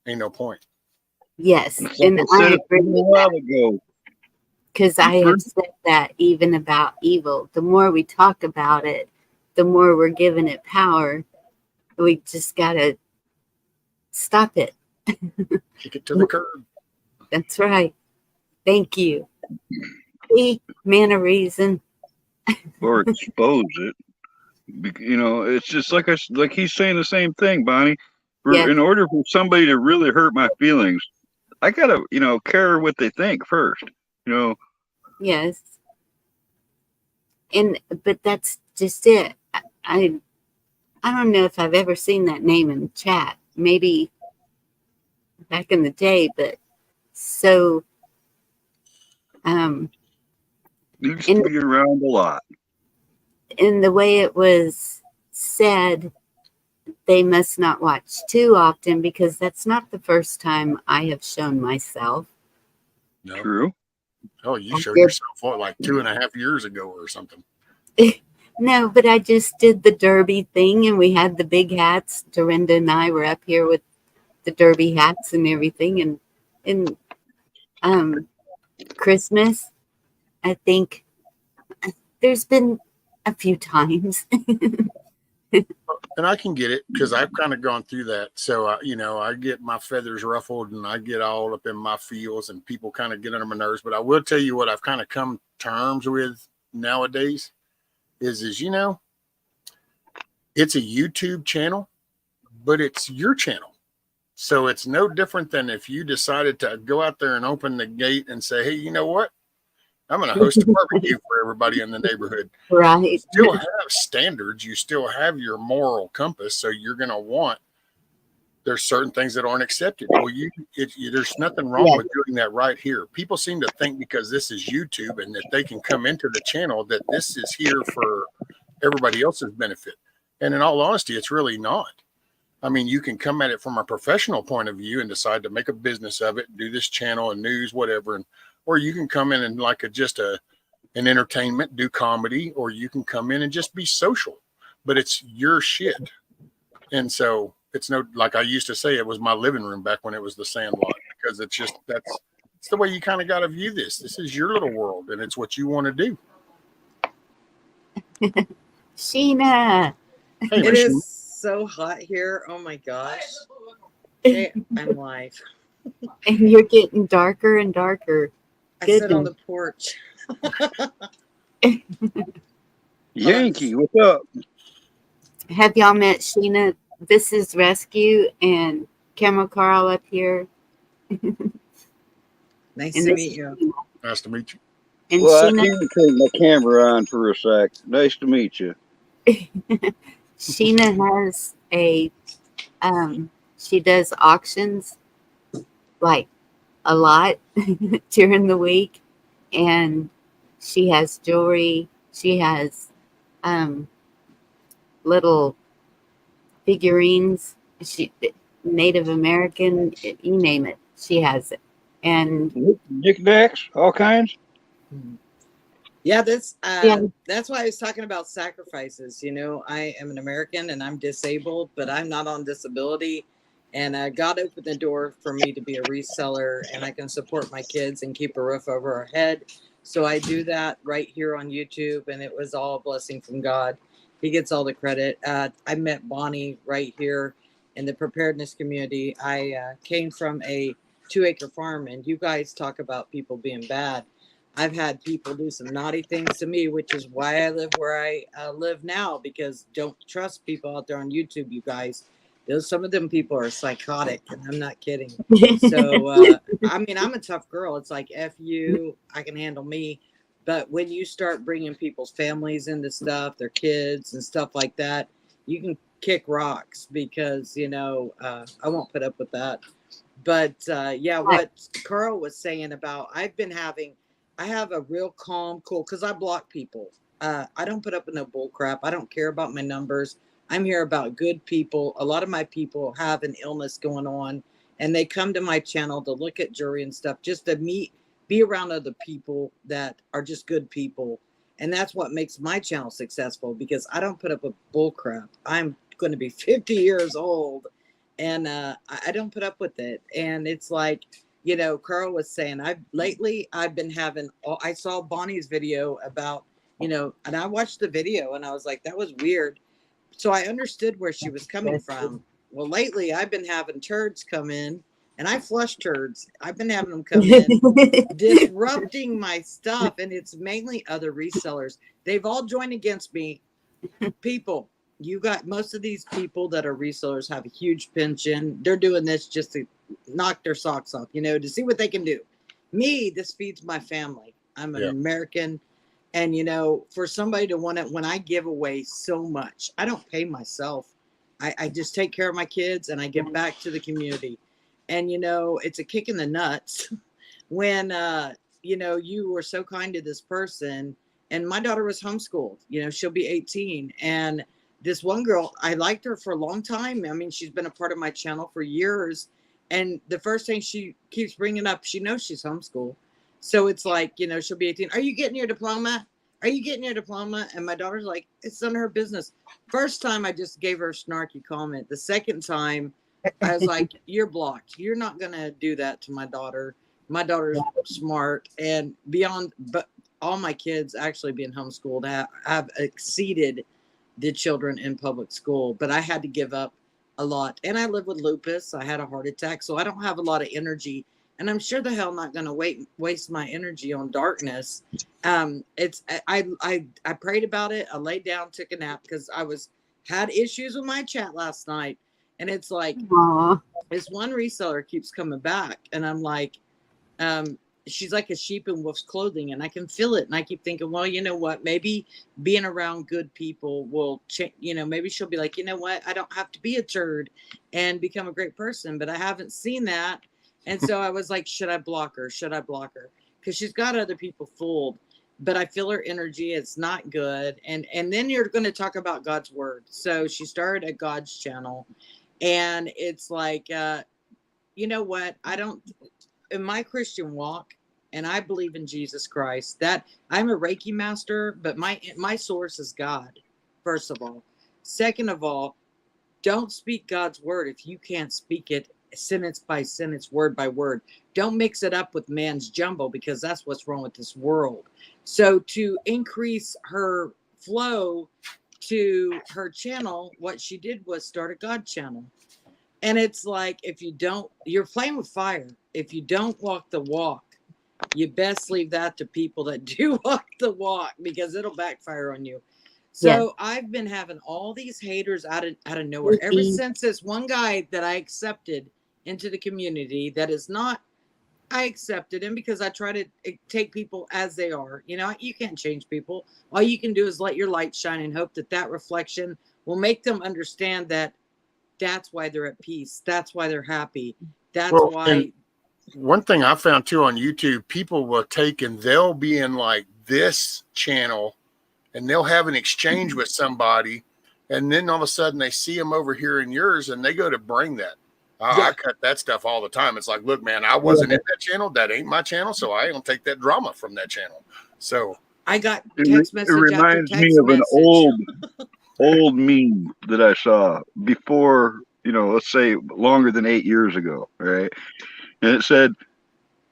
Ain't no point. yes. Like And I said I agree a with while that. ago. Because I have said that even about evil. The more we talk about it, the more we're giving it power. We just got to stop it. Kick it to the curb. That's right. Thank you. See, man of reason. Or expose it. You know, it's just like he's saying the same thing, Bonnie. Yeah. In order for somebody to really hurt my feelings, I gotta, care what they think first. Yes. But that's just it. I don't know if I've ever seen that name in the chat. Maybe back in the day, but so You tweet around a lot. in the way it was said, they must not watch too often because that's not the first time I have shown myself. No. True. Oh, you showed yourself like 2.5 years ago or something. No, but I just did the derby thing and we had the big hats. Dorinda and I were up here with the derby hats and everything. And Christmas, I think there's been a few times. And I can get it because I've kind of gone through that. So, I get my feathers ruffled and I get all up in my feels and people kind of get under my nerves. But I will tell you what I've kind of come to terms with nowadays is it's a YouTube channel, but it's your channel. So it's no different than if you decided to go out there and open the gate and say, hey, you know what? I'm going to host a barbecue for everybody in the neighborhood. Right. You still have standards. You still have your moral compass. So you're going to want, there's certain things that aren't accepted. Well, there's nothing wrong with doing that right here. People seem to think because this is YouTube and that they can come into the channel that this is here for everybody else's benefit. And in all honesty, it's really not. I mean, you can come at it from a professional point of view and decide to make a business of it, do this channel and news, whatever. Or you can come in and like an entertainment, do comedy, or you can come in and just be social, but it's your shit. And so it's like I used to say, it was my living room back when it was the Sandlot, because it's the way you kind of got to view this. This is your little world and it's what you want to do. Sheena. Hey, it is so hot here. Oh my gosh. Hey, I'm live. And you're getting darker and darker. I sit on Goodness. the porch. Yankee, what's up? Have y'all met Sheena? This is Rescue and Camera Carl up here. Nice And to this meet is you. Sheena. Nice to meet you. And Well, I Sheena, can't take my camera on for a sec. Nice to meet you. Sheena has a she does auctions like a lot during the week, and she has jewelry. She has um little figurines. She Native American, you name it, she has it. And Knickknacks, all kinds. Yeah, yeah, that's why I was talking about sacrifices. You know, I am an American and I'm disabled, but I'm not on disability. And God opened the door for me to be a reseller, and I can support my kids and keep a roof over our head. So I do that right here on YouTube, and it was all a blessing from God. He gets all the credit. I met Bonnie right here in the preparedness community. I came from a 2-acre farm, and you guys talk about people being bad. I've had people do some naughty things to me, which is why I live where I live now, because don't trust people out there on YouTube, you guys. Some of them people are psychotic, and I'm not kidding. So, I mean, I'm a tough girl. It's like, F you, I can handle me. But when you start bringing people's families into stuff, their kids and stuff like that, you can kick rocks because, I won't put up with that. But yeah, what Carl was saying about I have a real calm, cool, because I block people. I don't put up with no bull crap. I don't care about my numbers. I'm here about good people. A lot of my people have an illness going on, and they come to my channel to look at jewelry and stuff, just to be around other people that are just good people. And that's what makes my channel successful, because I don't put up with bull crap. I'm going to be 50 years old, and I don't put up with it. And it's like, Carl was saying, I've been having, I saw Bonnie's video about, and I watched the video and I was like, that was weird. So I understood where she was coming from. Well, lately I've been having turds come in, and I flush turds. I've been having them come in, disrupting my stuff. And it's mainly other resellers. They've all joined against me. People, you got most of these people that are resellers have a huge pension. They're doing this just to knock their socks off, to see what they can do. Me, this feeds my family. I'm an American. And, for somebody to want to, when I give away so much, I don't pay myself. I just take care of my kids and I give back to the community. And, it's a kick in the nuts when, you were so kind to this person. And my daughter was homeschooled, she'll be 18. And this one girl, I liked her for a long time. I mean, she's been a part of my channel for years. And the first thing she keeps bringing up, she knows she's homeschooled. So it's like, she'll be 18. Are you getting your diploma? Are you getting your diploma? And my daughter's like, it's none of her business. First time I just gave her a snarky comment. The second time I was like, you're blocked. You're not going to do that to my daughter. My daughter's smart and beyond, but all my kids actually being homeschooled have exceeded the children in public school, but I had to give up a lot. And I live with lupus. I had a heart attack, so I don't have a lot of energy. And I'm sure the hell not going to waste my energy on darkness. I prayed about it. I laid down, took a nap because had issues with my chat last night. And it's like, aw. this one reseller keeps coming back, and I'm like, she's like a sheep in wolf's clothing, and I can feel it. And I keep thinking, well, you know what? Maybe being around good people will change. Maybe she'll be like, you know what? I don't have to be a turd and become a great person. But I haven't seen that. And so I was like, should I block her? Should I block her? Because she's got other people fooled. But I feel her energy. It's not good. And then you're going to talk about God's word. So she started a God's channel. And it's like, you know what? In my Christian walk, and I believe in Jesus Christ, that I'm a Reiki master, but my source is God, first of all. Second of all, don't speak God's word if you can't speak it sentence by sentence, word by word. Don't mix it up with man's jumbo, because that's what's wrong with this world. So to increase her flow to her channel, what she did was start a God channel. And it's like, if you don't, you're playing with fire. If you don't walk the walk, you best leave that to people that do walk the walk, because it'll backfire on you. So I've been having all these haters out of nowhere ever since this one guy that I accepted into the community that is not, I accepted him because I try to take people as they are. You know, you can't change people. All you can do is let your light shine and hope that that reflection will make them understand that that's why they're at peace. That's why they're happy. That's why. One thing I found too on YouTube, people will take and they'll be in like this channel and they'll have an exchange with somebody. And then all of a sudden they see them over here in yours and they go to bring that. I cut that stuff all the time. It's like, look, man, I wasn't in that channel. That ain't my channel. So I don't take that drama from that channel. So I got text message. It reminds me of an old meme that I saw before, you know, let's say longer than 8 years ago, right? And it said,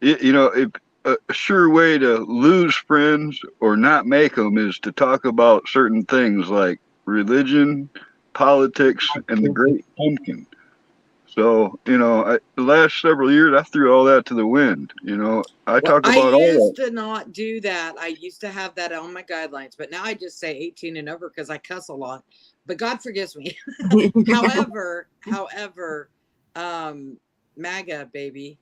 you know, a sure way to lose friends or not make them is to talk about certain things like religion, politics, and the Great Pumpkin. So, you know, the last several years, I threw all that to the wind. You know, I talk about all that. I used to not do that. I used to have that on my guidelines, but now I just say 18 and over because I cuss a lot. But God forgives me. However, MAGA baby.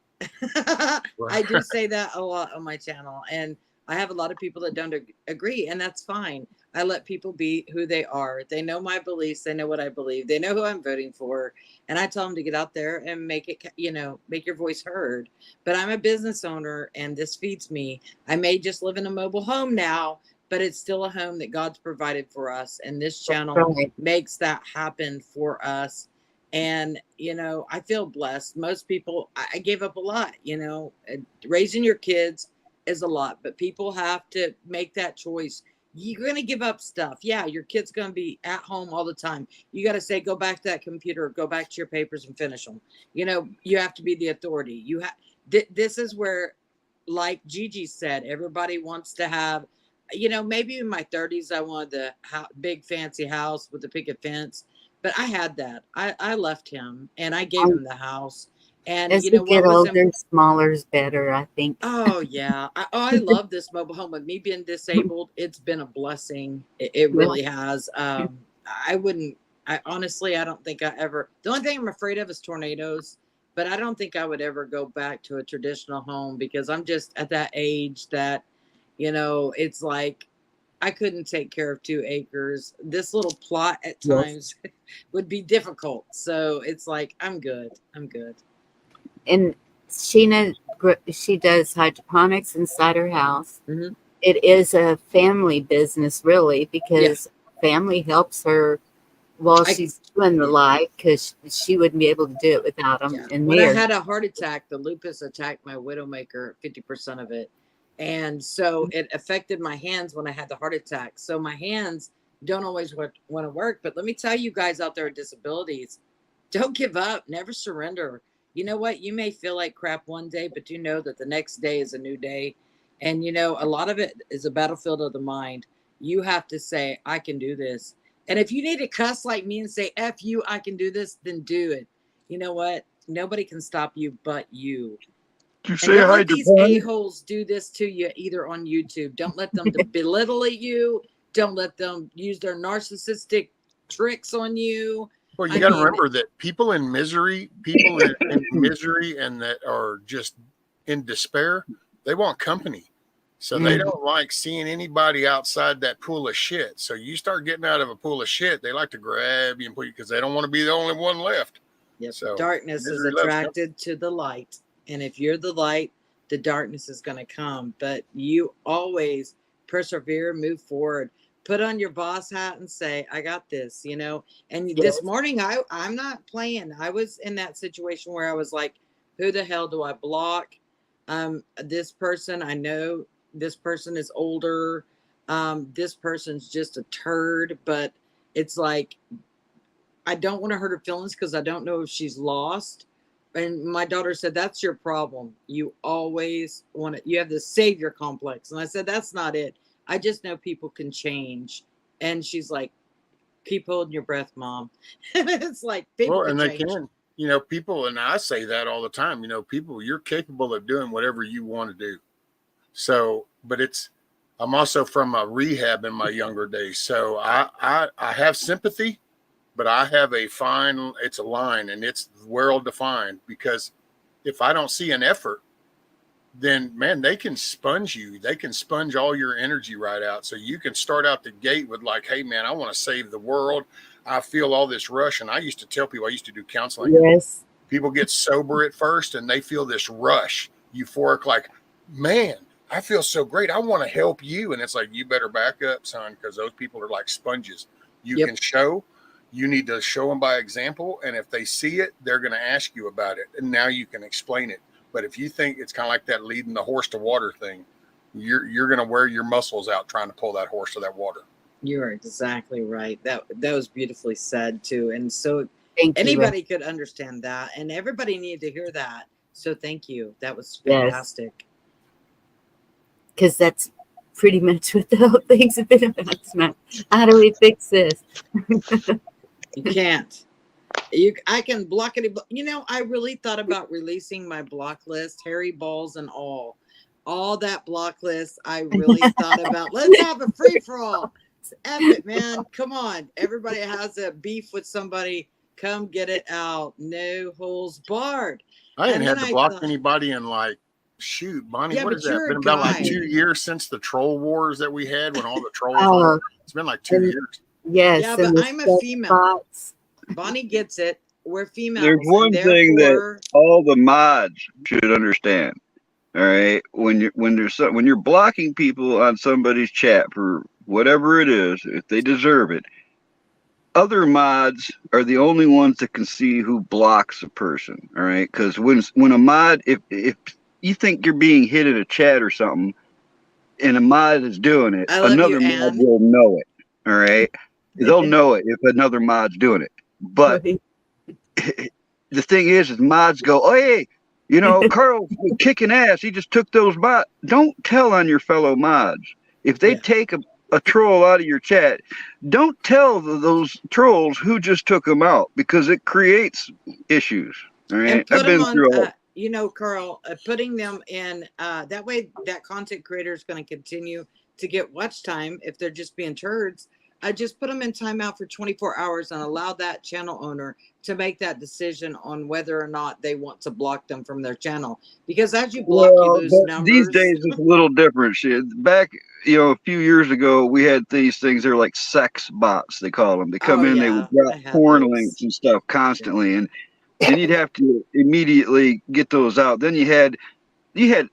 I do say that a lot on my channel, and I have a lot of people that don't agree, and that's fine. I let people be who they are. They know my beliefs. They know what I believe. They know who I'm voting for. And I tell them to get out there and make it, you know, make your voice heard. But I'm a business owner and this feeds me. I may just live in a mobile home now, but it's still a home that God's provided for us. And this channel makes that happen for us. And, you know, I feel blessed. Most people, I gave up a lot, you know, raising your kids is a lot, but people have to make that choice. You're going to give up stuff. Yeah, your kid's going to be at home all the time. You got to say, go back to that computer, go back to your papers and finish them. You know, you have to be the authority. You have. This is where, like Gigi said, everybody wants to have, you know, maybe in my 30s, I wanted the big fancy house with the picket fence, but I had that. I left him and I gave him the house. And as you know, we get older, smaller's better, I think. Oh yeah, I love this mobile home. With me being disabled, it's been a blessing. It really has. I honestly, I don't think I ever. The only thing I'm afraid of is tornadoes. But I don't think I would ever go back to a traditional home because I'm just at that age that, you know, it's like I couldn't take care of 2 acres. This little plot at times would be difficult. So it's like I'm good. I'm good. And she does hydroponics inside her house. Mm-hmm. It is a family business, really, because family helps her while she's doing the light, because she wouldn't be able to do it without them. Yeah. And when I had a heart attack, the lupus attacked my widowmaker, 50% of it. And so it affected my hands when I had the heart attack. So my hands don't always want to work. But let me tell you guys out there with disabilities, don't give up. Never surrender. You know what? You may feel like crap one day, but you know that the next day is a new day. And, you know, a lot of it is a battlefield of the mind. You have to say, I can do this. And if you need to cuss like me and say, F you, I can do this, then do it. You know what? Nobody can stop you but you. You say don't let these a-holes do this to you either on YouTube. Don't let them belittle you. Don't let them use their narcissistic tricks on you. Well, you got to remember that people in misery and that are just in despair, they want company. So they don't like seeing anybody outside that pool of shit. So you start getting out of a pool of shit, they like to grab you and put you because they don't want to be the only one left. Yep. So darkness is attracted to the light. And if you're the light, the darkness is going to come. But you always persevere, move forward. Put on your boss hat and say, I got this, you know. And this morning, I'm not playing. I was in that situation where I was like, who the hell do I block? This person, I know this person is older. This person's just a turd. But it's like, I don't want to hurt her feelings because I don't know if she's lost. And my daughter said, that's your problem. You always want to, you have this savior complex. And I said, that's not it. I just know people can change. And she's like, keep holding your breath, Mom. And it's like, people and can change. they can. you know, people, and I say that all the time, you know, people, you're capable of doing whatever you want to do. So, but I'm also from a rehab in my younger days. So I have sympathy, but I have it's a line, and it's well defined, because if I don't see an effort, then man, they can sponge you. They can sponge all your energy right out. So you can start out the gate with like, hey man, I want to save the world. I feel all this rush. And I used to tell people, I used to do counseling. Yes. People get sober at first and they feel this rush, euphoric, like, man, I feel so great. I want to help you. And it's like, you better back up, son, because those people are like sponges. You can show, you need to show them by example. And if they see it, they're going to ask you about it. And now you can explain it. But if you think it's kind of like that leading the horse to water thing, you're going to wear your muscles out trying to pull that horse to that water. You're exactly right. That was beautifully said too. And so Thank you, anybody could understand that, and everybody needed to hear that. So thank you. That was Yes. fantastic. because that's pretty much what the whole thing's been about. Tonight. How do we fix this? You can't. I can block it. You know, I really thought about releasing my block list, hairy balls and all that block list. I really thought about, let's have a free for all. F it, man. Come on. Everybody has a beef with somebody. Come get it out. No holes barred. I ain't had to block anybody in like, shoot, Bonnie, Yeah, what but is that? you're a Been about like guy. 2 years since the troll wars that we had when all the trolls Oh. were. It's been like 2 years. Yes. Yeah, and but the I'm a sex female. bots. Bonnie gets it. We're females. There's one and thing that therefore, all the mods should understand. All right, when you're blocking people on somebody's chat for whatever it is, if they deserve it, other mods are the only ones that can see who blocks a person. All right, because when a mod, if you think you're being hit in a chat or something, and a mod is doing it, I love another you, mod Ann. will know it. All right, they'll know it if another mod's doing it. But the thing is mods go, oh, hey, you know, Carl's kicking ass. He just took those mods. Don't tell on your fellow mods. If they take a troll out of your chat, don't tell those trolls who just took them out, because it creates issues. All right, And put I've been them through all. on, you know, Carl, putting them in, that way that content creator is going to continue to get watch time if they're just being turds. I just put them in timeout for 24 hours and allow that channel owner to make that decision on whether or not they want to block them from their channel. Because as you block, you lose numbers. These days it's a little different. Shit. Back, you know, a few years ago, we had these things. They're like sex bots, they call them. They come in, they would drop porn links and stuff constantly, and you'd have to immediately get those out. Then you had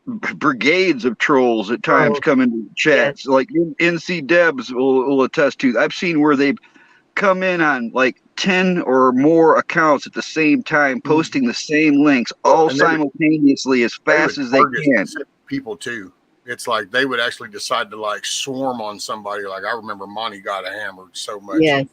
brigades of trolls at times come into chats. Like NC Debs will attest to. I've seen where they've come in on like 10 or more accounts at the same time, posting the same links all simultaneously as fast as they can. People too. It's like they would actually decide to like swarm on somebody. Like I remember Monty got hammered so much. Yes.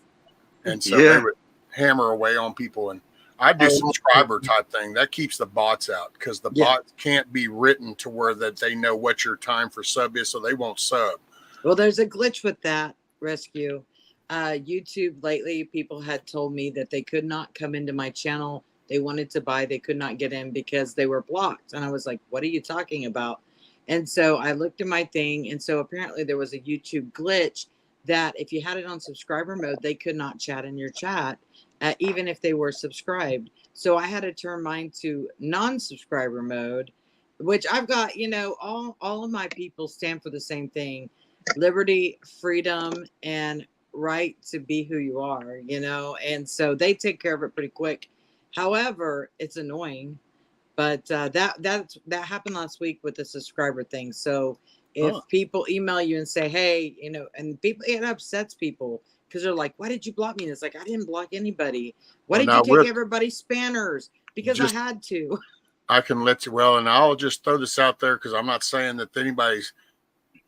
And so they would hammer away on people, and I do subscriber type thing that keeps the bots out, because the bots can't be written to where that they know what your time for sub is, so they won't sub. Well, there's a glitch with that, Rescue. YouTube lately, people had told me that they could not come into my channel. They wanted to buy, they could not get in because they were blocked. And I was like, what are you talking about? And so I looked at my thing, and so apparently there was a YouTube glitch that if you had it on subscriber mode, they could not chat in your chat. Even if they were subscribed. So I had to turn mine to non-subscriber mode, which I've got, you know, all of my people stand for the same thing: liberty, freedom, and right to be who you are, you know. And so they take care of it pretty quick. However, it's annoying, but that happened last week with the subscriber thing. So if people email you and say, hey, you know, and people, it upsets people, because they're like, why did you block me? And it's like, I didn't block anybody. Why did you take everybody's spanners? Because I had to. I can let you, well, and I'll just throw this out there, because I'm not saying that anybody's,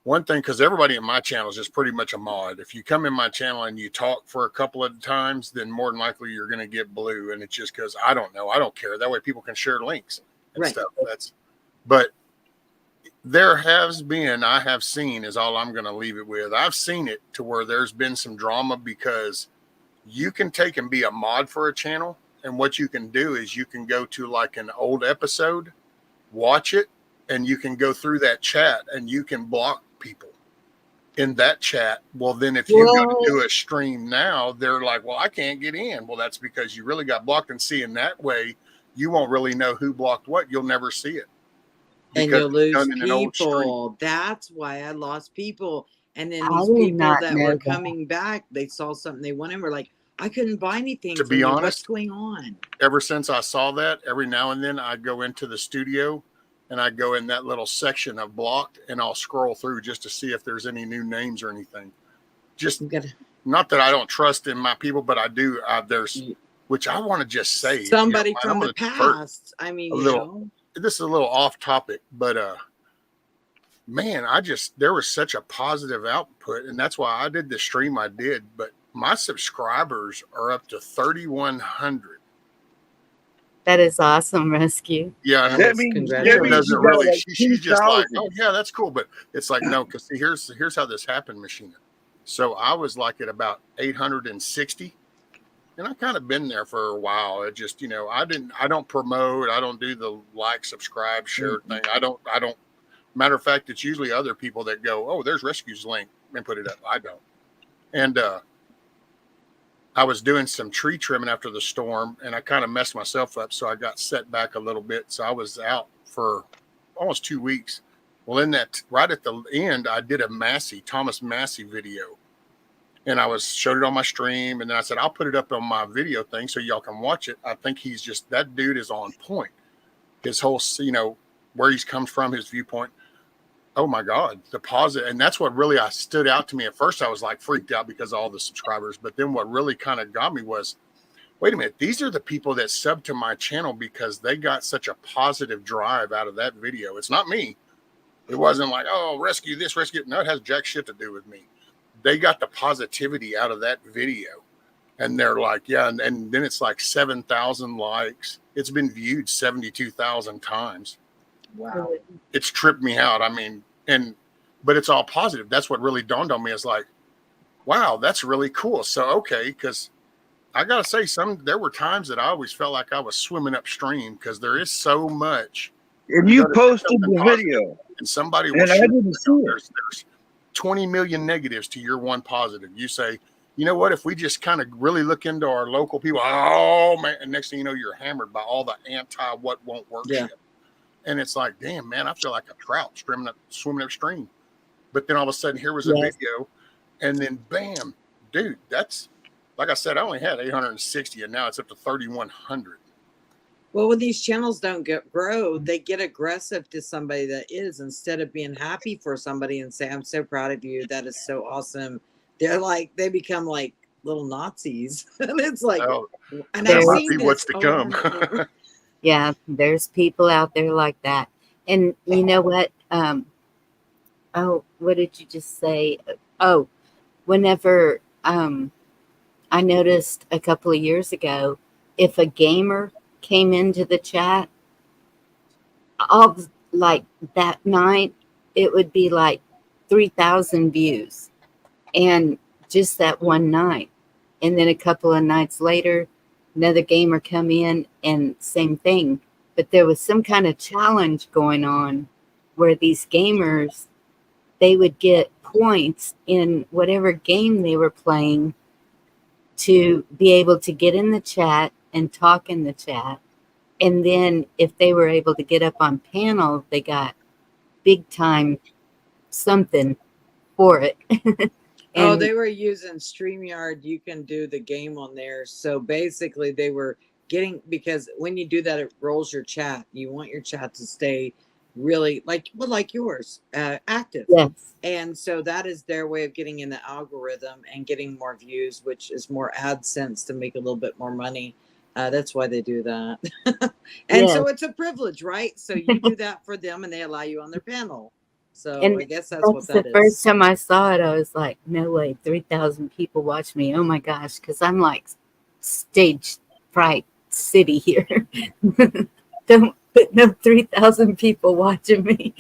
one thing, because everybody in my channel is just pretty much a mod. If you come in my channel and you talk for a couple of times, then more than likely you're going to get blue. And it's just because I don't know. I don't care. That way people can share links and stuff. But there has been, I have seen, is all I'm going to leave it with. I've seen it to where there's been some drama, because you can take and be a mod for a channel, And what you can do is you can go to like an old episode, watch it, and you can go through that chat and you can block people in that chat. Well, then if you go to do a stream now, they're like, well, I can't get in. Well, that's because you really got blocked. And see, in that way, you won't really know who blocked what. You'll never see it. And you'll lose people. That's why I lost people. And then these people that were coming back, they saw something they wanted. We're like, I couldn't buy anything. To be honest, what's going on? Ever since I saw that, every now and then I go into the studio and I go in that little section of blocked and I'll scroll through just to see if there's any new names or anything. Just not that I don't trust in my people, but I do. There's, which I want to just say somebody from the past. I mean, this is a little off topic, but man, there was such a positive output, and that's why I did the stream I did. But my subscribers are up to 3,100. That is awesome, Rescue. Yeah, that means doesn't really. She's just like, oh yeah, that's cool. But it's like, no, because see, here's how this happened, Machina. So I was like at about 860, and I kind of been there for a while. It just, I don't promote. I don't do the like, subscribe, share thing. I don't. Matter of fact, it's usually other people that go, oh, there's Rescue's link and put it up. I don't. And I was doing some tree trimming after the storm, and I kind of messed myself up, so I got set back a little bit. So I was out for almost 2 weeks. Well, in that, right at the end, I did a Thomas Massey video, and I showed it on my stream, and then I said, I'll put it up on my video thing so y'all can watch it. I think that dude is on point. His whole, where he's come from, his viewpoint. Oh my God, the positive. And that's what really stood out to me. At first, I was like freaked out because of all the subscribers. But then what really kind of got me was, wait a minute, these are the people that subbed to my channel because they got such a positive drive out of that video. It's not me. It wasn't like, oh, rescue this, rescue. No, it has jack shit to do with me. They got the positivity out of that video. And they're like, yeah. And then it's like 7,000 likes. It's been viewed 72,000 times. Wow. It's tripped me out. I mean, but it's all positive. That's what really dawned on me, is like, wow, that's really cool. So, okay. Because I got to say, there were times that I always felt like I was swimming upstream because there is so much. And you posted the video. And somebody will and I didn't see it. There's 20 million negatives to your one positive. You say, you know what, if we just kind of really look into our local people, oh man, and next thing you know, you're hammered by all the what won't work shit. And it's like, damn, man, I feel like a trout swimming upstream. But then all of a sudden, here was a video, and then bam, dude, that's, like I said, I only had 860, and now it's up to 3,100. Well, when these channels don't grow, they get aggressive to somebody that is, instead of being happy for somebody and say, I'm so proud of you. That is so awesome. They become like little Nazis. And it's like, and that might be what's to come. Yeah, there's people out there like that. And you know what? What did you just say? Oh, whenever I noticed a couple of years ago, if a gamer came into the chat, like that night, it would be like 3,000 views. And just that one night. And then a couple of nights later, another gamer come in and same thing. But there was some kind of challenge going on where these gamers, they would get points in whatever game they were playing to be able to get in the chat and talk in the chat. And then if they were able to get up on panel, they got big time something for it. They were using StreamYard. You can do the game on there. So basically they were getting, because when you do that, it rolls your chat. You want your chat to stay really like yours, active. Yes. And so that is their way of getting in the algorithm and getting more views, which is more AdSense to make a little bit more money. That's why they do that. So it's a privilege, right? So you do that for them and they allow you on their panel. So I guess that's what that is. The first time I saw it, I was like, no way, 3,000 people watch me. Oh my gosh, because I'm like stage fright city here. Don't put no 3,000 people watching me.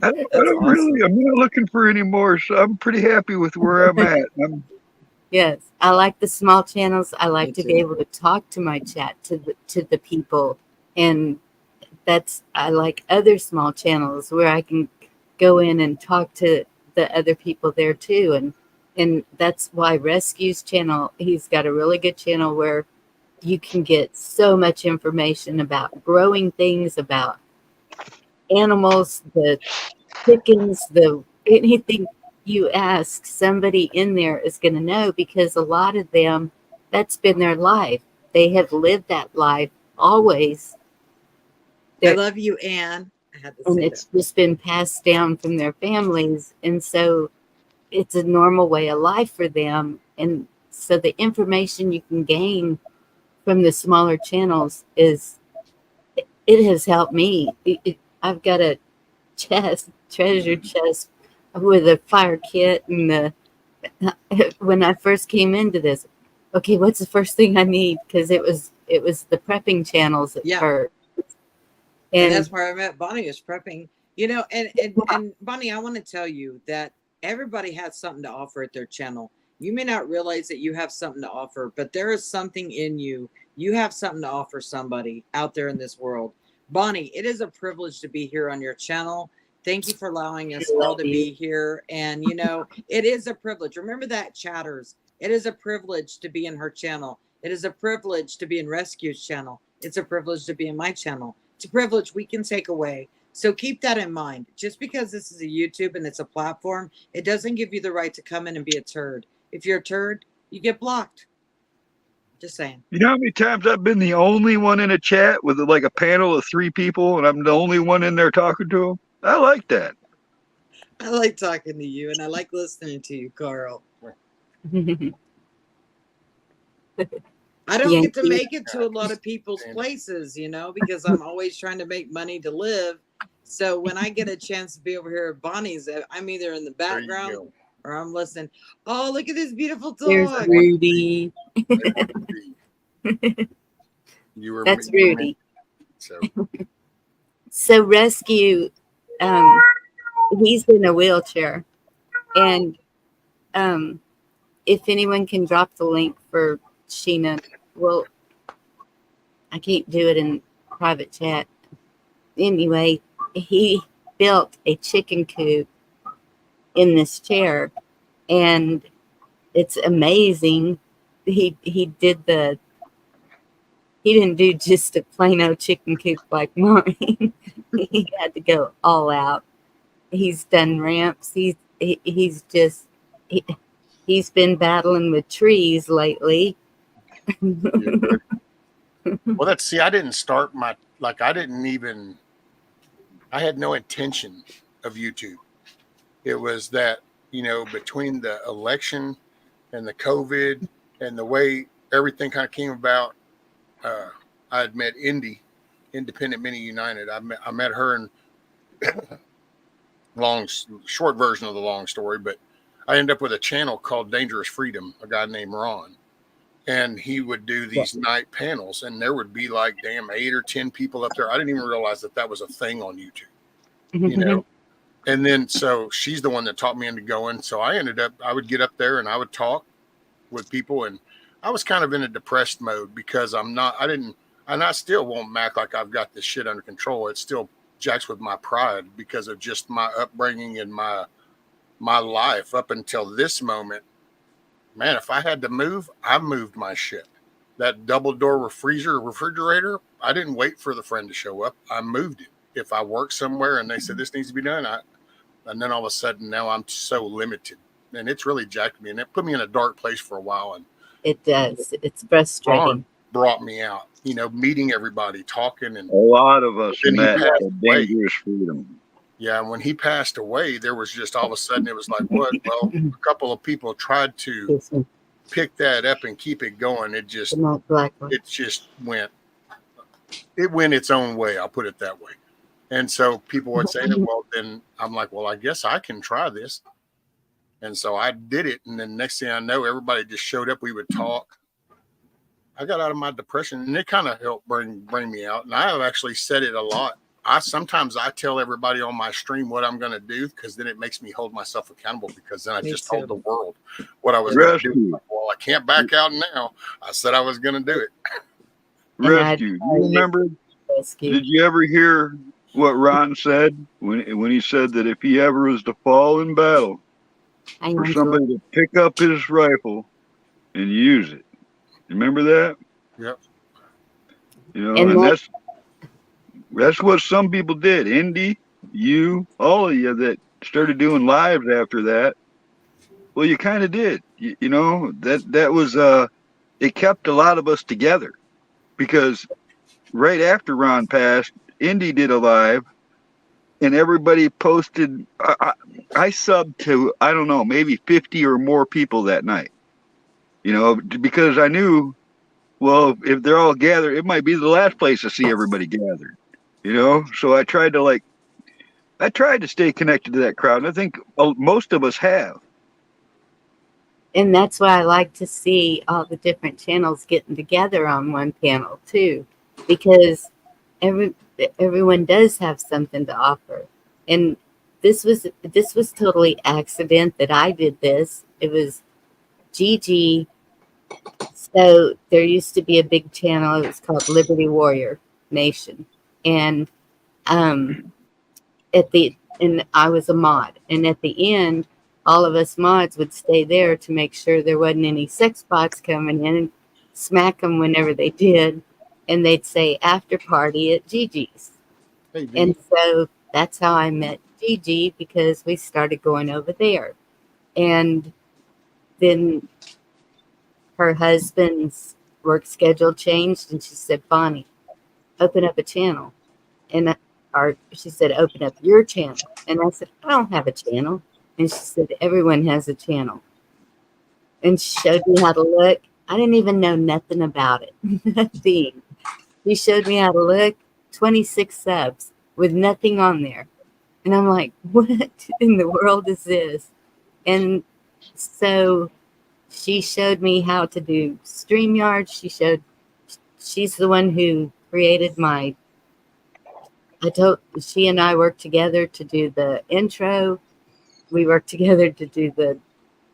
I'm not looking for any more, so I'm pretty happy with where I'm at. Yes, I like the small channels. I like Me to be too. able to talk to my chat to the people, and I like other small channels where I can go in and talk to the other people there too, and that's why Rescue's channel. He's got a really good channel where you can get so much information about growing things, about animals, the chickens, the anything you ask, somebody in there is going to know, because a lot of them, that's been their life. They have lived that life always. I They're, love you, Anne. I had to and say it's that. just been passed down from their families. And so it's a normal way of life for them. And so the information you can gain from the smaller channels it has helped me. I've got a treasure chest with a fire kit and when I first came into this, okay, what's the first thing I need? Because it was the prepping channels at Yeah. first. And And that's where I met Bonnie, is prepping. You know, and Bonnie, I want to tell you that everybody has something to offer at their channel. You may not realize that you have something to offer, but there is something in you. You have something to offer somebody out there in this world. Bonnie, it is a privilege to be here on your channel. Thank you for allowing us all to be here. And, you know, it is a privilege. Remember that, chatters. It is a privilege to be in her channel. It is a privilege to be in Rescue's channel. It's a privilege to be in my channel. It's a privilege we can take away. So keep that in mind. Just because this is a YouTube and it's a platform, it doesn't give you the right to come in and be a turd. If you're a turd, you get blocked. Just saying. You know how many times I've been the only one in a chat with like a panel of 3 people and I'm the only one in there talking to them? I like that. I like talking to you and I like listening to you, Carl. I don't get to make it to a lot of people's places, you know, because I'm always trying to make money to live. So when I get a chance to be over here at Bonnie's, I'm either in the background or I'm listening. Oh, look at this beautiful there's dog. Rudy. That's Rudy. So Rescue, he's in a wheelchair, and if anyone can drop the link for Sheena, well, I can't do it in private chat. Anyway, he built a chicken coop in this chair, and it's amazing. He didn't do just a plain old chicken coop like mine. He had to go all out. He's done ramps. He's been battling with trees lately. Well, I didn't start I had no intention of YouTube. It was that, you know, between the election and the COVID and the way everything kind of came about, I had met Independent Mini United. I met her in short version of the long story, but I ended up with a channel called Dangerous Freedom, a guy named Ron. And he would do these night panels, and there would be like 8 or 10 people up there. I didn't even realize that was a thing on YouTube, you know. And then so she's the one that taught me into going. So I would get up there and I would talk with people, and I was kind of in a depressed mode because I still won't act like I've got this shit under control. It still jacks with my pride because of just my upbringing and my life up until this moment. Man, if I had to move, I moved my shit. That double door refrigerator, I didn't wait for the friend to show up. I moved it. If I worked somewhere and they said this needs to be done, and then all of a sudden now I'm so limited. And it's really jacked me, and it put me in a dark place for a while. And it does. It's frustrating. Ron brought me out, you know, meeting everybody, talking, and a lot of us met at Dangerous Freedom. Yeah, and when he passed away, there was just all of a sudden it was like, what? Well, a couple of people tried to pick that up and keep it going. It just went its own way. I'll put it that way. And so people would say that, well, then I'm like, well, I guess I can try this. And so I did it. And then next thing I know, everybody just showed up. We would talk. I got out of my depression, and it kind of helped bring me out. And I have actually said it a lot. Sometimes I tell everybody on my stream what I'm going to do, because then it makes me hold myself accountable, because then I just told the world what I was going to do. well, I can't back out now. I said I was going to do it. And Rescue. Do you remember? rescue. Did you ever hear what Ron said when he said that if he ever was to fall in battle, Hang for on to somebody it. to pick up his rifle and use it? Remember that? Yep. You know, And and that, that's what some people did. Indy, you, all of you that started doing lives after that. Well, you kind of did. You know, that was it kept a lot of us together because right after Ron passed, Indy did a live and everybody posted. I subbed to, I don't know, maybe 50 or more people that night, you know, because I knew, well, if they're all gathered, it might be the last place to see everybody gathered, you know? So I tried to stay connected to that crowd. And I think most of us have. and that's why I like to see all the different channels getting together on one panel too, because everyone does have something to offer. And this was totally accident that I did this. It was Gigi. So there used to be a big channel. It was called Liberty Warrior Nation, and um, and I was a mod, and at the end, all of us mods would stay there to make sure there wasn't any sex bots coming in and smack them whenever they did, and they'd say after party at Gigi's, Hey, V. and so that's how I met Gigi because we started going over there, and then her husband's work schedule changed, and she said, Bonnie, open up a channel. And she said, open up your channel. And I said, I don't have a channel. And she said, everyone has a channel. And she showed me how to look. I didn't even know nothing about it. Nothing. She showed me how to look, 26 subs with nothing on there. And I'm like, what in the world is this? And so she showed me how to do StreamYard. She's the one who created she and I worked together to do the intro. We worked together to do the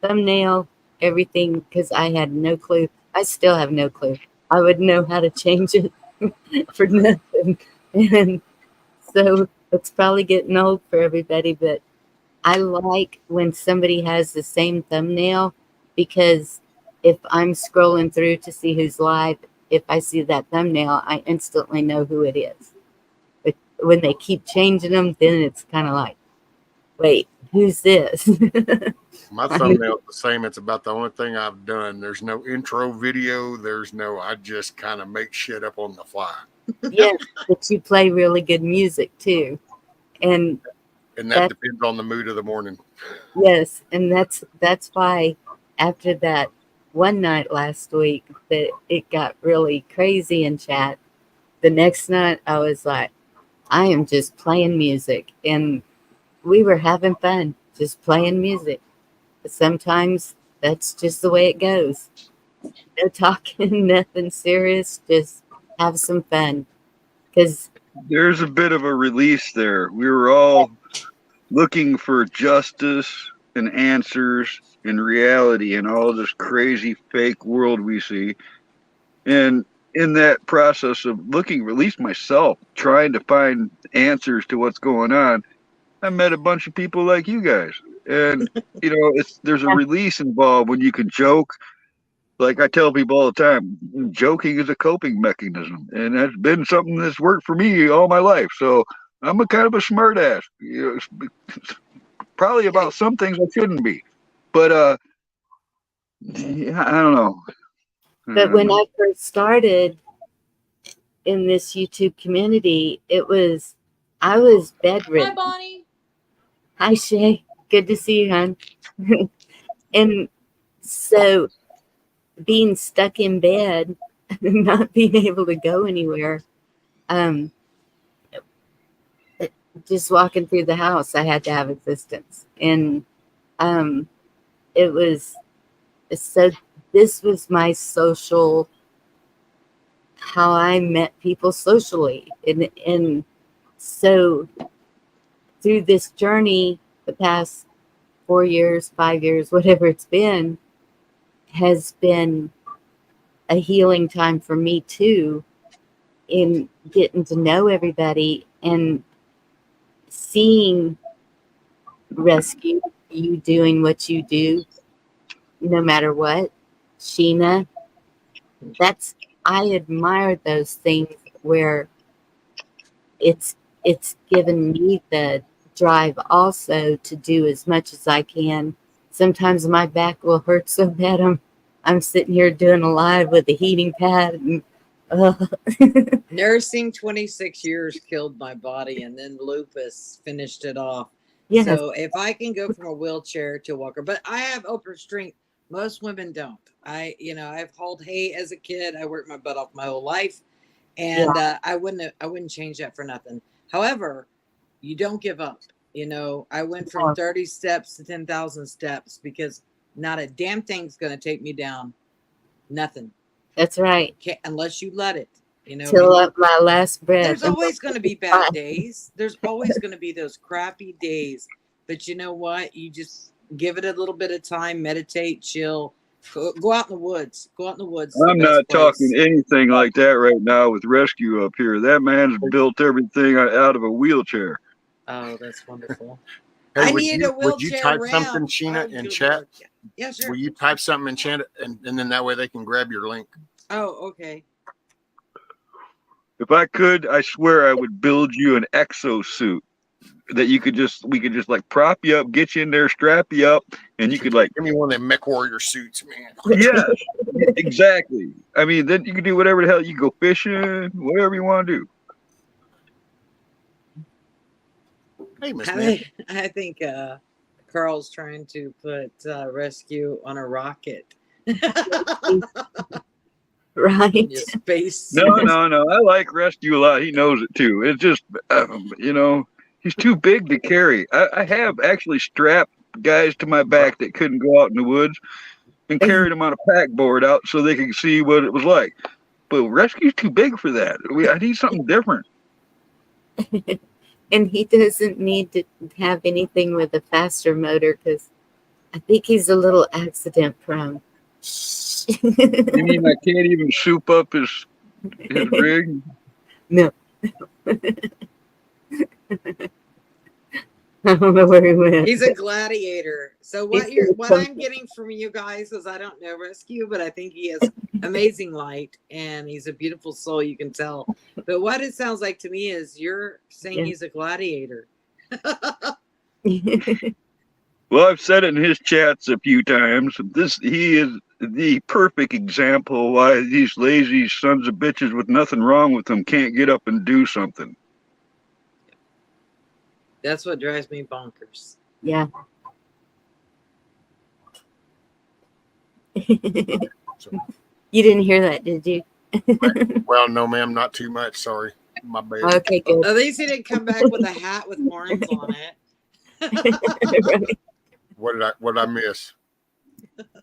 thumbnail, everything, because I had no clue. I still have no clue. I would know how to change it for nothing. And so it's probably getting old for everybody, but I like when somebody has the same thumbnail because if I'm scrolling through to see who's live, if I see that thumbnail, I instantly know who it is. But when they keep changing them, then it's kind of like, wait, who's this? My thumbnail's the same. It's about the only thing I've done. There's no intro video. I just kind of make shit up on the fly. Yes, but you play really good music too. And that depends on the mood of the morning. Yes, and that's why after that one night last week that it got really crazy in chat. The next night I was like, I am just playing music, and we were having fun just playing music. But sometimes that's just the way it goes. No talking, nothing serious, just have some fun. Because There's a bit of a release there. We were all looking for justice and answers in reality in all this crazy fake world we see. And in that process of looking, at least myself, trying to find answers to what's going on, I met a bunch of people like you guys. And you know, there's a release involved when you can joke. Like I tell people all the time, joking is a coping mechanism, and that's been something that's worked for me all my life. So I'm a kind of a smart ass, you know, probably about some things I shouldn't be. But yeah, I don't know. but when I first started in this YouTube community, I was bedridden. Hi, Bonnie. Hi, Shay. Good to see you, hon. And so being stuck in bed, not being able to go anywhere, um, just walking through the house, I had to have assistance. And um, it was so, this was my social, how I met people socially. And so through this journey, the past 4 years, 5 years, whatever it's been, has been a healing time for me too, in getting to know everybody and seeing Rescue, you doing what you do, no matter what. Sheena, I admire those things where it's given me the drive also to do as much as I can. Sometimes my back will hurt so bad I'm sitting here doing a live with a heating pad and Nursing 26 years killed my body, and then lupus finished it off. yes. So if I can go from a wheelchair to a walker, but I have upper strength. Most women don't. I've hauled hay as a kid. I worked my butt off my whole life, and I wouldn't change that for nothing. However, you don't give up. I went from 30 steps to 10,000 steps because not a damn thing's going to take me down. Nothing. That's right. Unless you let it. Till up my last breath. There's always going to be bad days. There's always going to be those crappy days. But you know what? You just give it a little bit of time, meditate, chill, go out in the woods. Go out in the woods. I'm not talking anything like that right now with Rescue up here. That man's built everything out of a wheelchair. Oh, that's wonderful. Hey, I needed a wheelchair. Would you type ramp. something, Sheena, in chat? Yeah, sure. Will you type something in chat, and then that way they can grab your link? Oh, okay. If I could, I swear I would build you an exosuit that we could just like prop you up, get you in there, strap you up, and you could like give me one of them mech warrior suits, man. Yes, exactly. I mean, then you can do whatever the hell. You go fishing, whatever you want to do. Hey, Miss I think Carl's trying to put Rescue on a rocket. Right. Space. No. I like Rescue a lot. He knows it too. It's just, he's too big to carry. I have actually strapped guys to my back that couldn't go out in the woods and carried them on a pack board out so they could see what it was like. But Rescue's too big for that. I need something different. And he doesn't need to have anything with a faster motor because I think he's a little accident prone. You mean I can't even soup up his rig? No. I don't know where he went. He's a gladiator. So what I'm getting from you guys is, I don't know Rescue, but I think he has amazing light and he's a beautiful soul, you can tell. But what it sounds like to me is you're saying he's a gladiator. Well, I've said it in his chats a few times. He is the perfect example why these lazy sons of bitches with nothing wrong with them can't get up and do something. That's what drives me bonkers. Yeah. You didn't hear that, did you? Well, no, ma'am, not too much. Sorry, my bad. Okay, good. At least he didn't come back with a hat with horns on it. Right. What did I miss?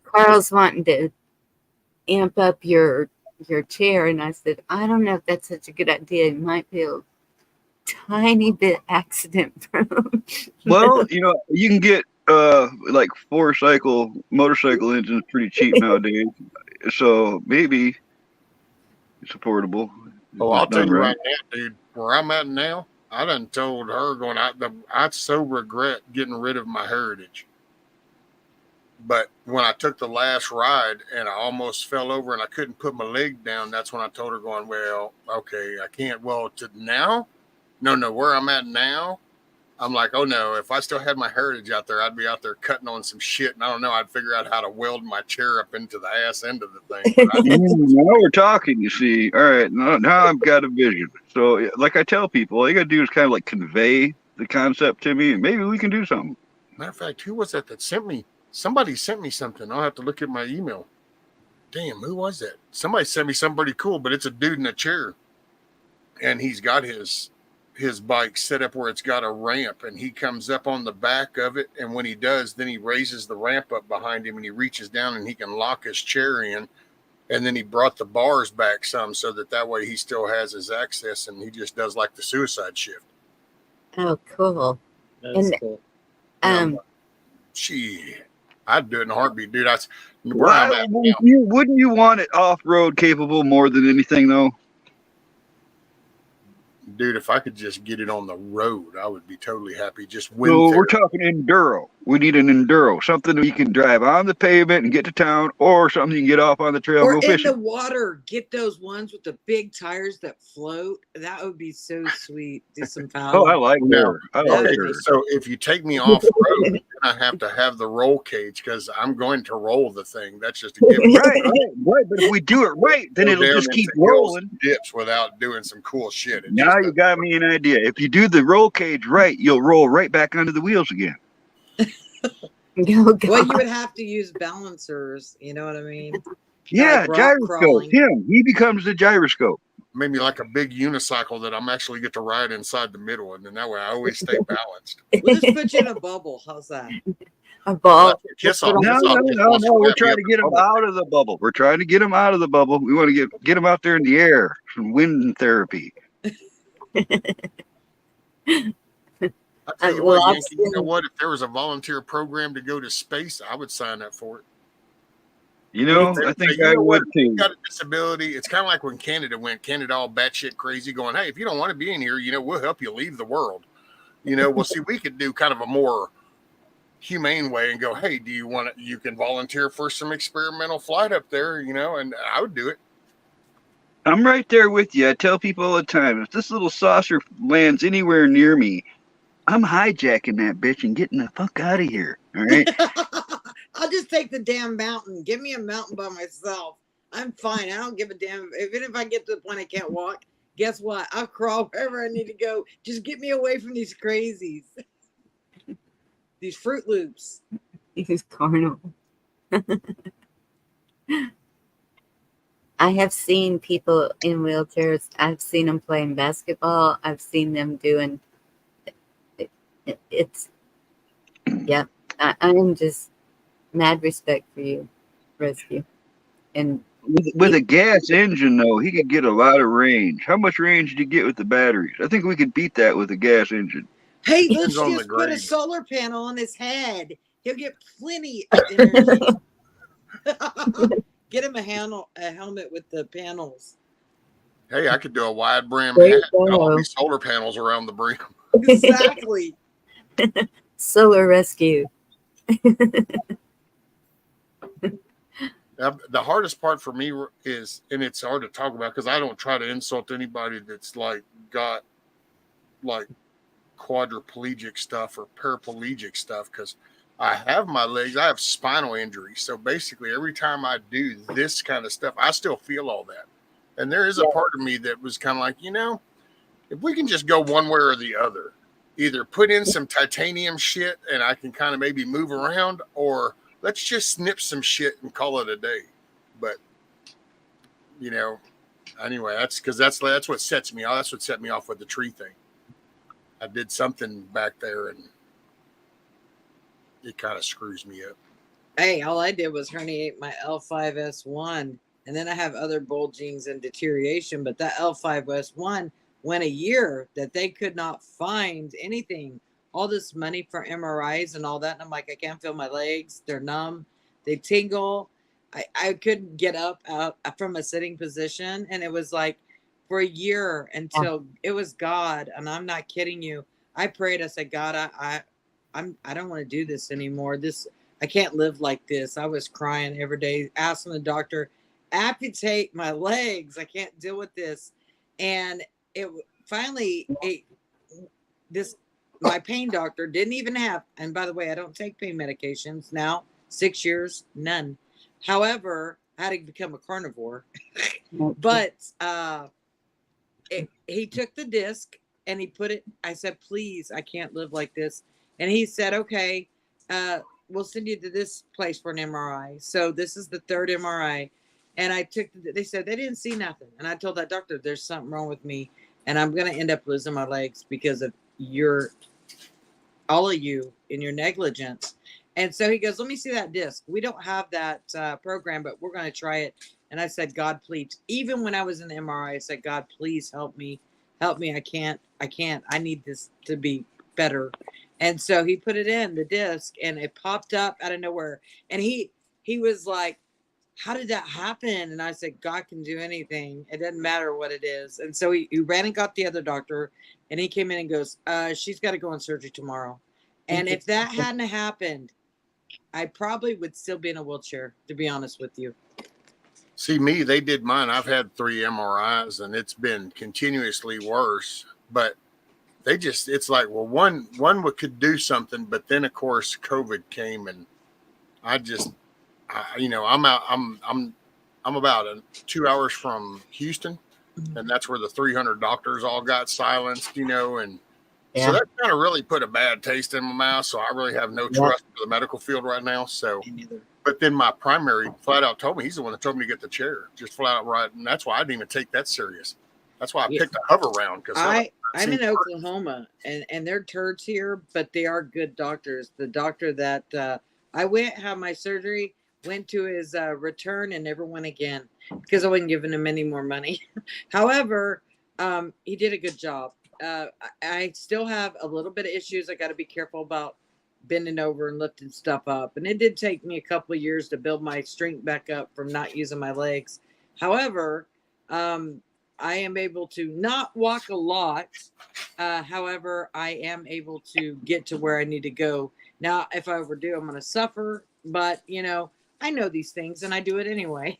Carl's wanting to amp up your chair, and I said, I don't know if that's such a good idea. It might be a tiny bit accident prone. Well, you can get like 4-cycle motorcycle engines pretty cheap nowadays, so maybe it's affordable. Oh, I'll tell you right now, dude, where I'm at now, I done told her I so regret getting rid of my Heritage. But when I took the last ride and I almost fell over and I couldn't put my leg down, that's when I told her, going, well, okay, I can't. Well, to now, no, where I'm at now, I'm like, oh no, if I still had my Heritage out there, I'd be out there cutting on some shit. And I don't know, I'd figure out how to weld my chair up into the ass end of the thing. Now we're talking, you see. All right, now I've got a vision. So like I tell people, all you got to do is kind of like convey the concept to me, and maybe we can do something. Matter of fact, who was that sent me? Somebody sent me something. I'll have to look at my email. Damn, who was that? Somebody sent me something pretty cool, but it's a dude in a chair. And he's got his bike set up where it's got a ramp, and he comes up on the back of it. And when he does, then he raises the ramp up behind him and he reaches down and he can lock his chair in. And then he brought the bars back some so that way he still has his access, and he just does like the suicide shift. Oh, cool. That's cool. Shit. I'd do it in a heartbeat, dude. Where Why I'm at now, wouldn't you want it off-road capable more than anything, though? dude, if I could just get it on the road, I would be totally happy. Just So wind we're therapy. talking enduro. We need an enduro, something that you can drive on the pavement and get to town, or something you can get off on the trail and Or go in fishing. the water, get those ones with the big tires that float. That would be so sweet. Do some Oh, I paddling. like Now, her. I That like would her. be so if you take me off road, then I have to have the roll cage because I'm going to roll the thing. That's just a given. Right. But if we do it right, then Go it'll down just keep into hills rolling. and dips without doing some cool shit. It Now just you doesn't got work. me an idea. If you do the roll cage right, you'll roll right back onto the wheels again. Oh, God. Well, you would have to use balancers. You know what I mean? Yeah, Like rock gyroscope. crawling. He becomes the gyroscope. Maybe like a big unicycle that I'm actually get to ride inside the middle, and then that way I always stay balanced. We'll just put you in a bubble. How's that? A ball. Kiss Put off. on- No, Kiss off just wants to We're wrap me trying up to in get him bubble. out of the bubble. We're trying to get him out of the bubble. We want to get him out there in the air. Some wind therapy. I tell you well, what, I've Yankee, you know seen- what? If there was a volunteer program to go to space, I would sign up for it. You know, They I would think say, you I know would what? If too. you got a disability. It's kind of like when Canada went. Canada all batshit crazy, going, "Hey, if you don't want to be in here, you know, we'll help you leave the world." You know, well, see, we could do kind of a more humane way and go, "Hey, do you want to? You can volunteer for some experimental flight up there, you know," and I would do it. I'm right there with you. I tell people all the time, if this little saucer lands anywhere near me, I'm hijacking that bitch and getting the fuck out of here. All right. I'll just take the damn mountain. Give me a mountain by myself. I'm fine. I don't give a damn. Even if I get to the point I can't walk, guess what? I'll crawl wherever I need to go. Just get me away from these crazies. These Fruit Loops. He's carnal. I have seen people in wheelchairs. I've seen them playing basketball. I've seen them doing it's. Yeah, I am just mad respect for you, Rescue. And With a gas engine, though, he could get a lot of range. How much range did you get with the batteries? I think we could beat that with a gas engine. Hey, Depends let's on the just put a grade. solar panel on his head. He'll get plenty of energy. Get him a helmet with the panels. Hey, I could do a wide brim There you hat. And all go. these solar panels around the brim. Exactly. Solar Rescue. The hardest part for me is, and it's hard to talk about because I don't try to insult anybody that's like got like quadriplegic stuff or paraplegic stuff, because I have my legs, I have spinal injuries. So basically, every time I do this kind of stuff, I still feel all that. And there is a part of me that was kind of like, you know, if we can just go one way or the other, either put in some titanium shit and I can kind of maybe move around, or let's just snip some shit and call it a day. But, you know, anyway, that's because that's what sets me off. That's what set me off with the tree thing. I did something back there and it kind of screws me up. Hey, all I did was herniate my L5S1, and then I have other bulgings and deterioration. But that L5S1 went a year that they could not find anything. All this money for MRIs and all that, and I'm like, I can't feel my legs. They're numb. They tingle. I couldn't get up out from a sitting position, and it was like for a year until it was God, and I'm not kidding you. I prayed. I said, God, I don't want to do this anymore. I can't live like this. I was crying every day, asking the doctor, amputate my legs. I can't deal with this. And it finally, my pain doctor didn't even have, and by the way, I don't take pain medications now, 6 years, none. However, I had to become a carnivore. But he took the disc and he put it, I said, please, I can't live like this. And he said, okay, we'll send you to this place for an MRI. So this is the third MRI. And they said they didn't see nothing. And I told that doctor, there's something wrong with me. And I'm going to end up losing my legs because of all of you in your negligence. And so he goes, let me see that disc. We don't have that program, but we're going to try it. And I said, God, please. Even when I was in the MRI, I said, God, please help me. Help me. I can't. I need this to be better. And so he put it in the disc and it popped up out of nowhere. And he was like, how did that happen? And I said, God can do anything. It doesn't matter what it is. And so he ran and got the other doctor, and he came in and goes, she's got to go in surgery tomorrow. And if that hadn't happened, I probably would still be in a wheelchair, to be honest with you. See, me, they did mine. I've had 3 MRIs and it's been continuously worse, but they just, it's like, well, one could do something, but then of course COVID came and I just, you know, I'm about 2 hours from Houston, and that's where the 300 doctors all got silenced, you know, and so that kind of really put a bad taste in my mouth. So I really have no trust for the medical field right now. So, but then my primary flat out told me, he's the one that told me to get the chair, just flat out right, and that's why I didn't even take that serious. That's why I picked a hover round, because I'm in Oklahoma, and they're turds here, but they are good doctors. The doctor that I went had my surgery, went to his return, and never went again because I wasn't giving him any more money. However, he did a good job. I still have a little bit of issues. I got to be careful about bending over and lifting stuff up, and it did take me a couple of years to build my strength back up from not using my legs. However, I am able to not walk a lot. However, I am able to get to where I need to go. Now, if I overdo, I'm going to suffer. But, you know, I know these things and I do it anyway.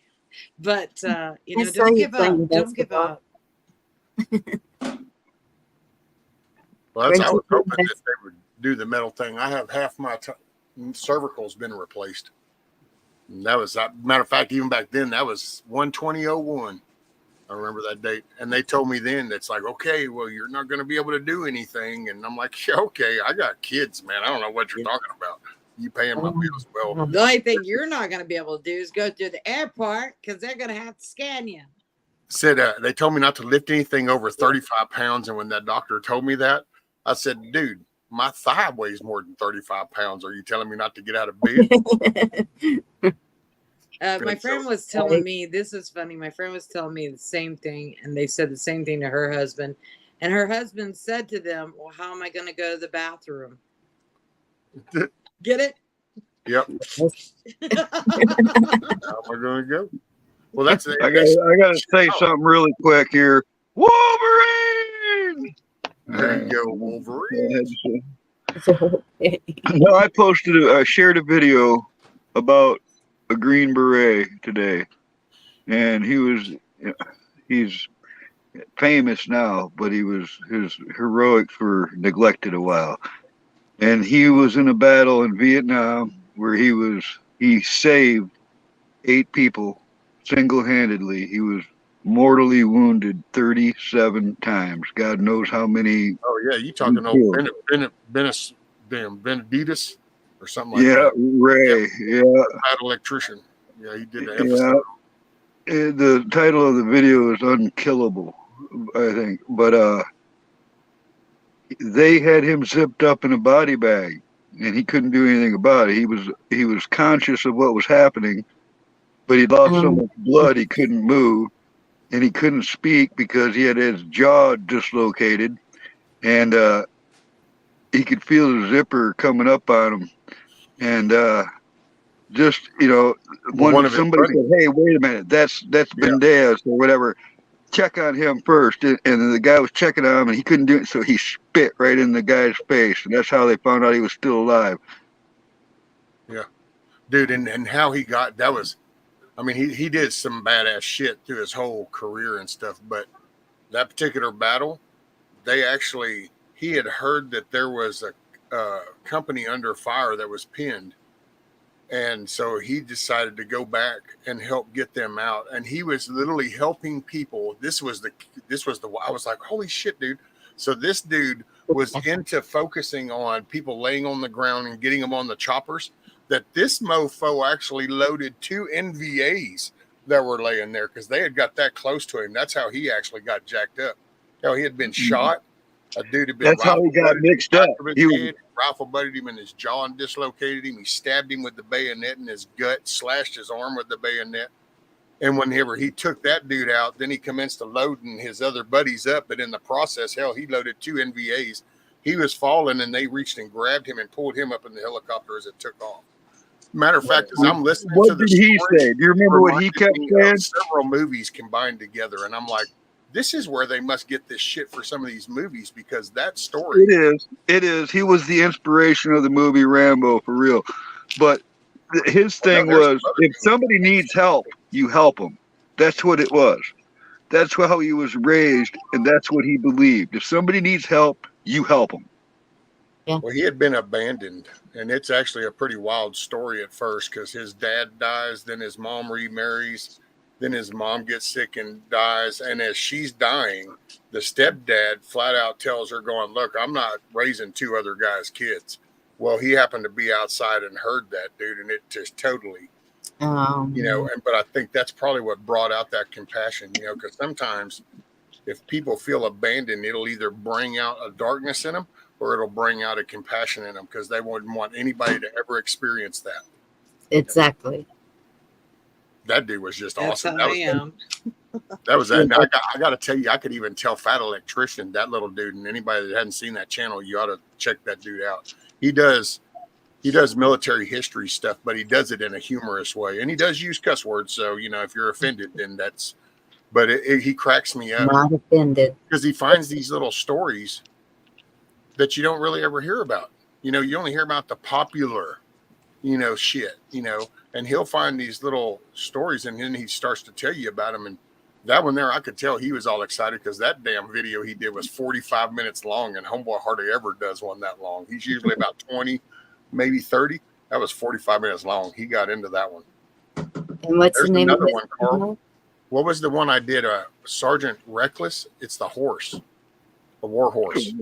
But, you know, don't give up. Don't give up. Well, I was hoping that they would do the metal thing. I have half my cervical's been replaced. And that was, matter of fact, even back then, that was 1/20/01. I remember that date. And they told me then, that's like, okay, well, you're not going to be able to do anything. And I'm like, yeah, okay, I got kids, man. I don't know what you're talking about. You paying my bills? Well, the only thing you're not going to be able to do is go to the airport because they're going to have to scan you. Said they told me not to lift anything over 35 pounds. And when that doctor told me that, I said, dude, my thigh weighs more than 35 pounds. Are you telling me not to get out of bed? My friend was telling me, this is funny. My friend was telling me the same thing, and they said the same thing to her husband. And her husband said to them, well, how am I going to go to the bathroom? Get it? Yep. How am I going to go? Well, that's it. I got to say something really quick here. Wolverine! There you go, Wolverine. No, I shared a video about a Green Beret today, and he's famous now, but his heroics were neglected a while. And he was in a battle in Vietnam where he saved 8 people single-handedly. He was mortally wounded 37 times. God knows how many. Oh yeah, you talking old Benedictus or something like that. Ray. Yeah, bad electrician. Yeah, he did the episode. Yeah. The title of the video is Unkillable, I think. But they had him zipped up in a body bag, and he couldn't do anything about it. He was conscious of what was happening, but he lost so much blood he couldn't move, and he couldn't speak because he had his jaw dislocated, and he could feel the zipper coming up on him. And just, you know, when somebody said, hey, wait a minute, that's Bendeas or whatever, check on him first. And the guy was checking on him and he couldn't do it, so he spit right in the guy's face. And that's how they found out he was still alive. Yeah. Dude, and how he got, that was, I mean, he did some badass shit through his whole career and stuff, but that particular battle, he had heard that there was a company under fire that was pinned, and so he decided to go back and help get them out, and he was literally helping people. This was the I was like, holy shit, dude. So this dude was into focusing on people laying on the ground and getting them on the choppers, that this mofo actually loaded 2 NVAs that were laying there because they had got that close to him. That's how he actually got jacked up. Hell, he had been shot. A dude had been. That's how he got mixed up. He rifle butted him in his jaw and dislocated him. He stabbed him with the bayonet in his gut, slashed his arm with the bayonet. And whenever he took that dude out, then he commenced to loading his other buddies up. But in the process, hell, he loaded 2 NVAs. He was falling, and they reached and grabbed him and pulled him up in the helicopter as it took off. Matter of fact, as I'm listening What to the did he story, say? Do you remember what he kept saying? several movies combined together, and I'm like, this is where they must get this shit for some of these movies, because that story. It is. He was the inspiration of the movie Rambo, for real. But his thing was, if somebody needs help, you help them. That's what it was. That's how he was raised, and that's what he believed. If somebody needs help, you help them. Yeah. Well, he had been abandoned, and it's actually a pretty wild story at first, because his dad dies, then his mom remarries, then his mom gets sick and dies, and as she's dying, the stepdad flat out tells her, going, look, I'm not raising two other guys' kids. Well, he happened to be outside and heard that, dude, and it just totally, you know, but I think that's probably what brought out that compassion, you know, because sometimes if people feel abandoned, it'll either bring out a darkness in them or it'll bring out a compassion in them, because they wouldn't want anybody to ever experience that. Exactly. That dude was just That's awesome. how I am. That was that. I got to tell you, I could even tell Fat Electrician, that little dude, and anybody that hadn't seen that channel, you ought to check that dude out. He does military history stuff, but he does it in a humorous way, and he does use cuss words. So, you know, if you're offended, then that's. But he cracks me up. Not offended, because he finds these little stories that you don't really ever hear about. You know, you only hear about the popular, you know, shit. You know, and he'll find these little stories, and then he starts to tell you about them. And that one there, I could tell he was all excited, because that damn video he did was 45 minutes long, and Homeboy hardly ever does one that long. He's usually about 20, maybe 30. That was 45 minutes long. He got into that one. And what's There's the name of another it? one, Carl. What was the one I did? Sergeant Reckless. It's the horse, a war horse.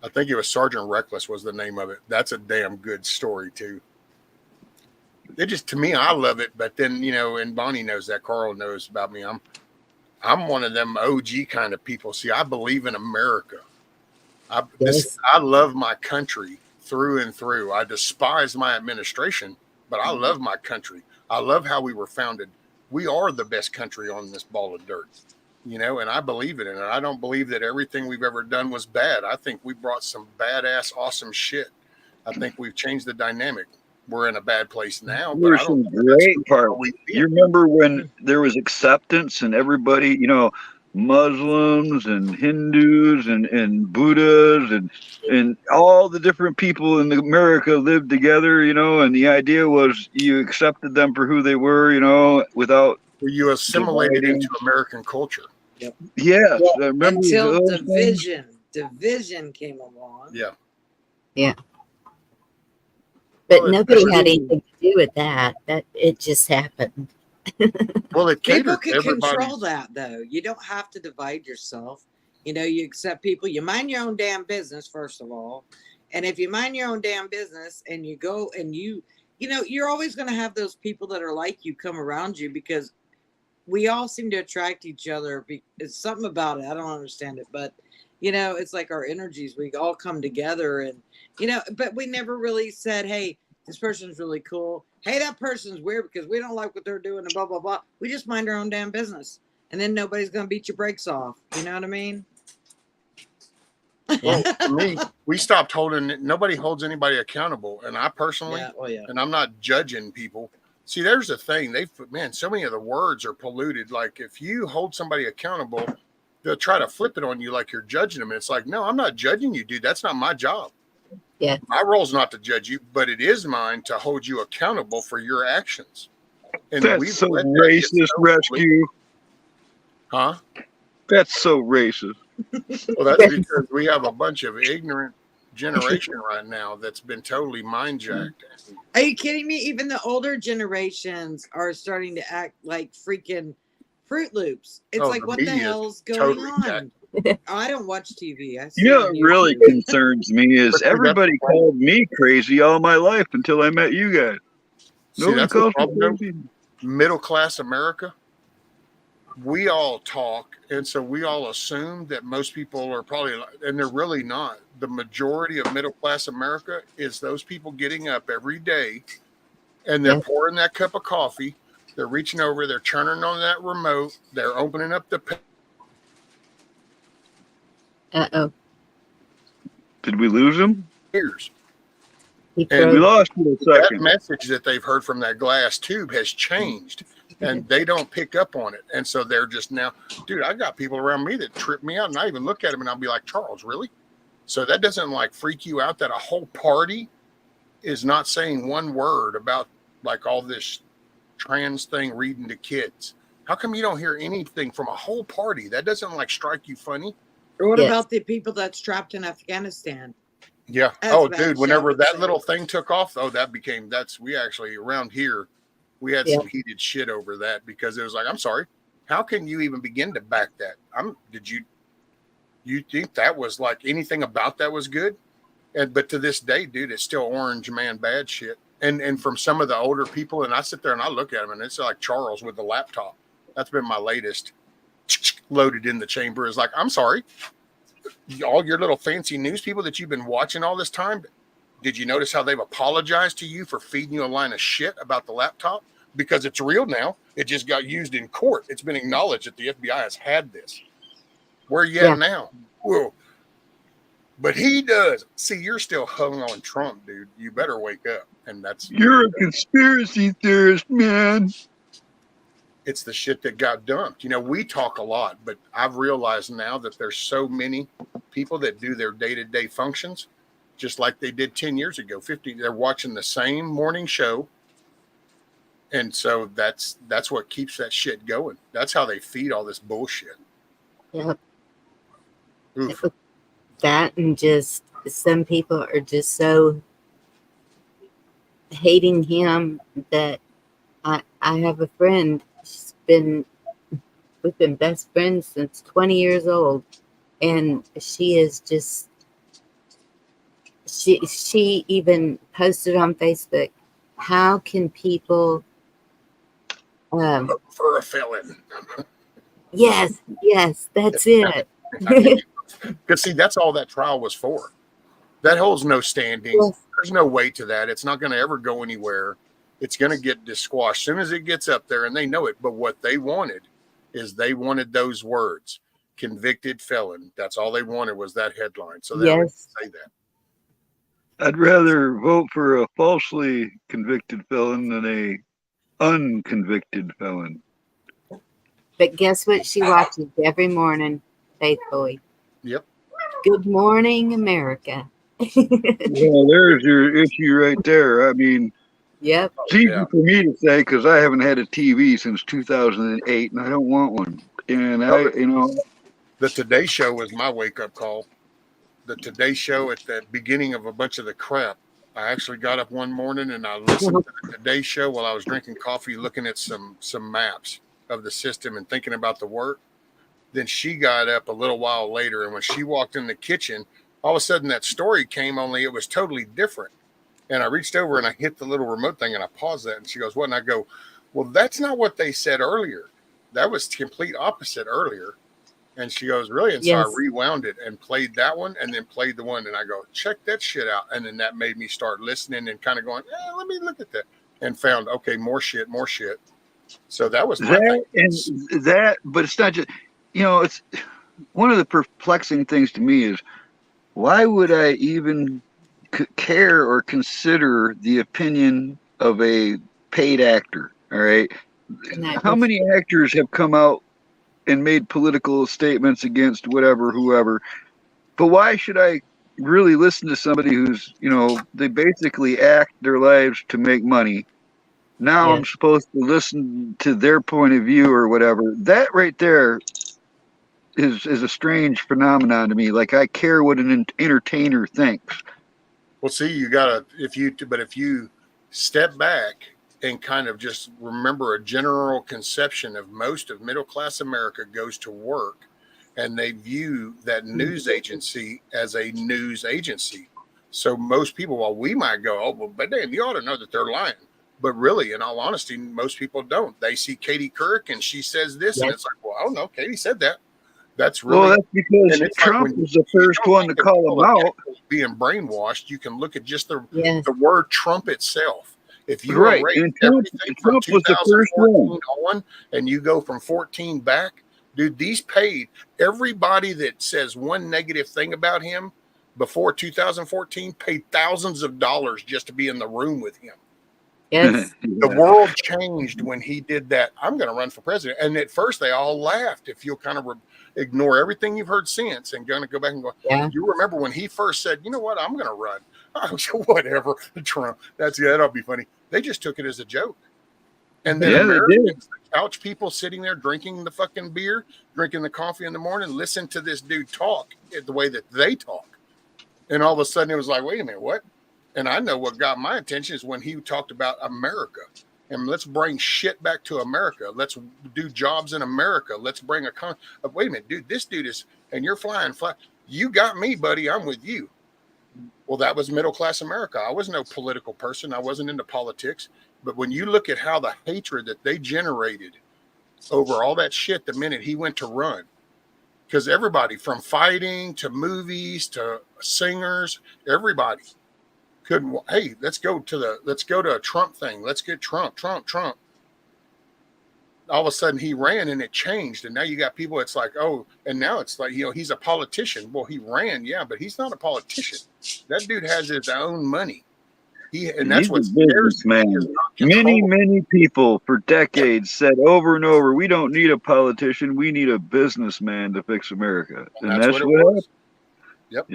I think it was Sergeant Reckless was the name of it. That's a damn good story too. It just, to me, I love it. But then, you know, and Bonnie knows that. Carl knows about me. I'm one of them OG kind of people. See, I believe in America. I love my country through and through. I despise my administration, but I love my country. I love how we were founded. We are the best country on this ball of dirt, you know, and I believe it. And I don't believe that everything we've ever done was bad. I think we brought some badass, awesome shit. I think we've changed the dynamic. We're in a bad place now. There were some great parts. You remember when there was acceptance and everybody, you know, Muslims and Hindus and Buddhas and all the different people in America lived together, you know, and the idea was you accepted them for who they were, you know, without. Were you assimilated into American culture? Yep. Yes. Yeah. Until division came along. Yeah. Yeah. But nobody had anything to do with that. That it just happened. Well, people can control that, though. You don't have to divide yourself. You know, you accept people. You mind your own damn business, first of all. And if you mind your own damn business and you go and you know, you're always going to have those people that are like you come around you, because we all seem to attract each other. It's something about it. I don't understand it, but you know, it's like our energies. We all come together, and you know, but we never really said, "Hey, this person's really cool. Hey, that person's weird because we don't like what they're doing," and blah blah blah. We just mind our own damn business, and then nobody's gonna beat your brakes off. You know what I mean? Well, to me, we stopped holding. Nobody holds anybody accountable, and I personally, and I'm not judging people. See, there's the thing. So many of the words are polluted. Like if you hold somebody accountable, they'll try to flip it on you like you're judging them. And it's like, no, I'm not judging you, dude. That's not my job. Yeah. My role is not to judge you, but it is mine to hold you accountable for your actions. And that's so racist, Rescue. Huh? That's so racist. Well, that's because we have a bunch of ignorant generation right now that's been totally mind jacked. Are you kidding me? Even the older generations are starting to act like freaking Fruit Loops. It's like, what the hell's going on? I don't watch TV. You know what really concerns me is everybody called me crazy all my life until I met you guys. Nobody calls me crazy. Middle class America. We all talk, and so we all assume that most people are probably, and they're really not. The majority of middle class America is those people getting up every day, and they're pouring that cup of coffee. They're reaching over, they're turning on that remote, they're opening up the. Uh-oh. Did we lose him? Years. He And We froze. lost you a that second. message that they've heard from that glass tube has changed, and they don't pick up on it. And so they're just now, dude, I got people around me that trip me out, and I even look at them and I'll be like, Charles, really? So that doesn't like freak you out that a whole party is not saying one word about like all this trans thing reading to kids? How come you don't hear anything from a whole party? That doesn't like strike you funny? Or what Yes. about the people that's trapped in Afghanistan? Yeah. That's Oh, bad dude, shit, whenever I would that say. little thing took off, we actually around here, we had Yeah. some heated shit over that because it was like, I'm sorry, how can you even begin to back that? You think that was like anything about that was good? But to this day, dude, it's still orange man bad shit. And from some of the older people, and I sit there and I look at them and it's like Charles with the laptop. That's been my latest loaded in the chamber is like, I'm sorry, all your little fancy news people that you've been watching all this time, did you notice how they've apologized to you for feeding you a line of shit about the laptop? Because it's real now. It just got used in court. It's been acknowledged that the FBI has had this. Where are you Yeah. at now? Whoa. But he does. See, you're still hung on Trump, dude. You better wake up. And that's You're a conspiracy theorist, man. it's the shit that got dumped. You know, we talk a lot, but I've realized now that there's so many people that do their day-to-day functions just like they did 10 years ago, 50. They're watching the same morning show. And so that's what keeps that shit going. That's how they feed all this bullshit. Yep. Oof. That and just some people are just so hating him that I have a friend. We've been best friends since 20 years old, and she is just she even posted on Facebook, how can people For a felon. yes, that's it. Because see, that's all that trial was for. That holds no standing. Yes. There's no weight to that. It's not going to ever go anywhere. It's going to get disquashed as soon as it gets up there, and they know it. But what they wanted is they wanted those words, convicted felon. That's all they wanted was that headline. So they would Yes. say that. I'd rather vote for a falsely convicted felon than a unconvicted felon. But guess what she watches every morning faithfully? Yep. Good Morning America. Well, there's your issue right there. I mean, Yep. it's easy Yeah. for me to say because I haven't had a TV since 2008, and I don't want one. And The Today Show was my wake-up call. The Today Show at the beginning of a bunch of the crap. I actually got up one morning and I listened to the Today Show while I was drinking coffee, looking at some maps of the system and thinking about the work. Then she got up a little while later, and when she walked in the kitchen, all of a sudden that story came, only it was totally different. And I reached over and I hit the little remote thing and I paused that, and she goes, what? And I go, well, that's not what they said earlier. That was complete opposite earlier. And she goes, really? And so Yes. I rewound it and played that one and then played the one. And I go, check that shit out. And then that made me start listening and kind of going, let me look at that. And found, okay, more shit. So that was my thing. But it's not just, it's one of the perplexing things to me is why would I even care or consider the opinion of a paid actor? All right. How many actors have come out and made political statements against whoever? But why should I really listen to somebody who's, they basically act their lives to make money? Now I'm supposed to listen to their point of view or whatever. That right there is a strange phenomenon to me. Like, I care what an entertainer thinks. Well, see, if you step back and kind of just remember a general conception of most of middle-class America goes to work and they view that news agency as a news agency. So most people, while we might go, oh, well, but damn, you ought to know that they're lying. But really, in all honesty, most people don't. They see Katie Couric and she says this, and it's like, well, oh no, Katie said that. That's really. Well, that's because Trump was the first one to call them out. Being brainwashed, you can look at just the word Trump itself. If you right, erase and Trump was the first one on, and you go from 14 back, dude, these paid everybody that says one negative thing about him. before 2014 paid thousands of dollars just to be in the room with him. Yes. The world changed when he did that. I'm going to run for president. And at first they all laughed. If you'll kind of ignore everything you've heard since and going to go back and go, Yeah. you remember when he first said, you know what, I'm going to run. I was whatever, Trump. That'll be funny. They just took it as a joke. And then Americans, the couch people sitting there drinking the fucking beer, drinking the coffee in the morning, listen to this dude talk the way that they talk. And all of a sudden it was like, wait a minute, what? And I know what got my attention is when he talked about America. And let's bring shit back to America. Let's do jobs in America. Let's bring wait a minute, dude, this dude is, and you're flying. You got me, buddy. I'm with you. Well, that was middle-class America. I was no political person. I wasn't into politics. But when you look at how the hatred that they generated over all that shit the minute he went to run, because everybody from fighting to movies to singers, everybody couldn't, hey, let's go to a Trump thing. Let's get Trump. All of a sudden he ran and it changed. And now you got people, it's like, oh, and now it's like, he's a politician. Well, he ran, yeah, but he's not a politician. That dude has his own money. That's what's businessman. Many people for decades said over and over, we don't need a politician. We need a businessman to fix America. And that's what it was. Yep.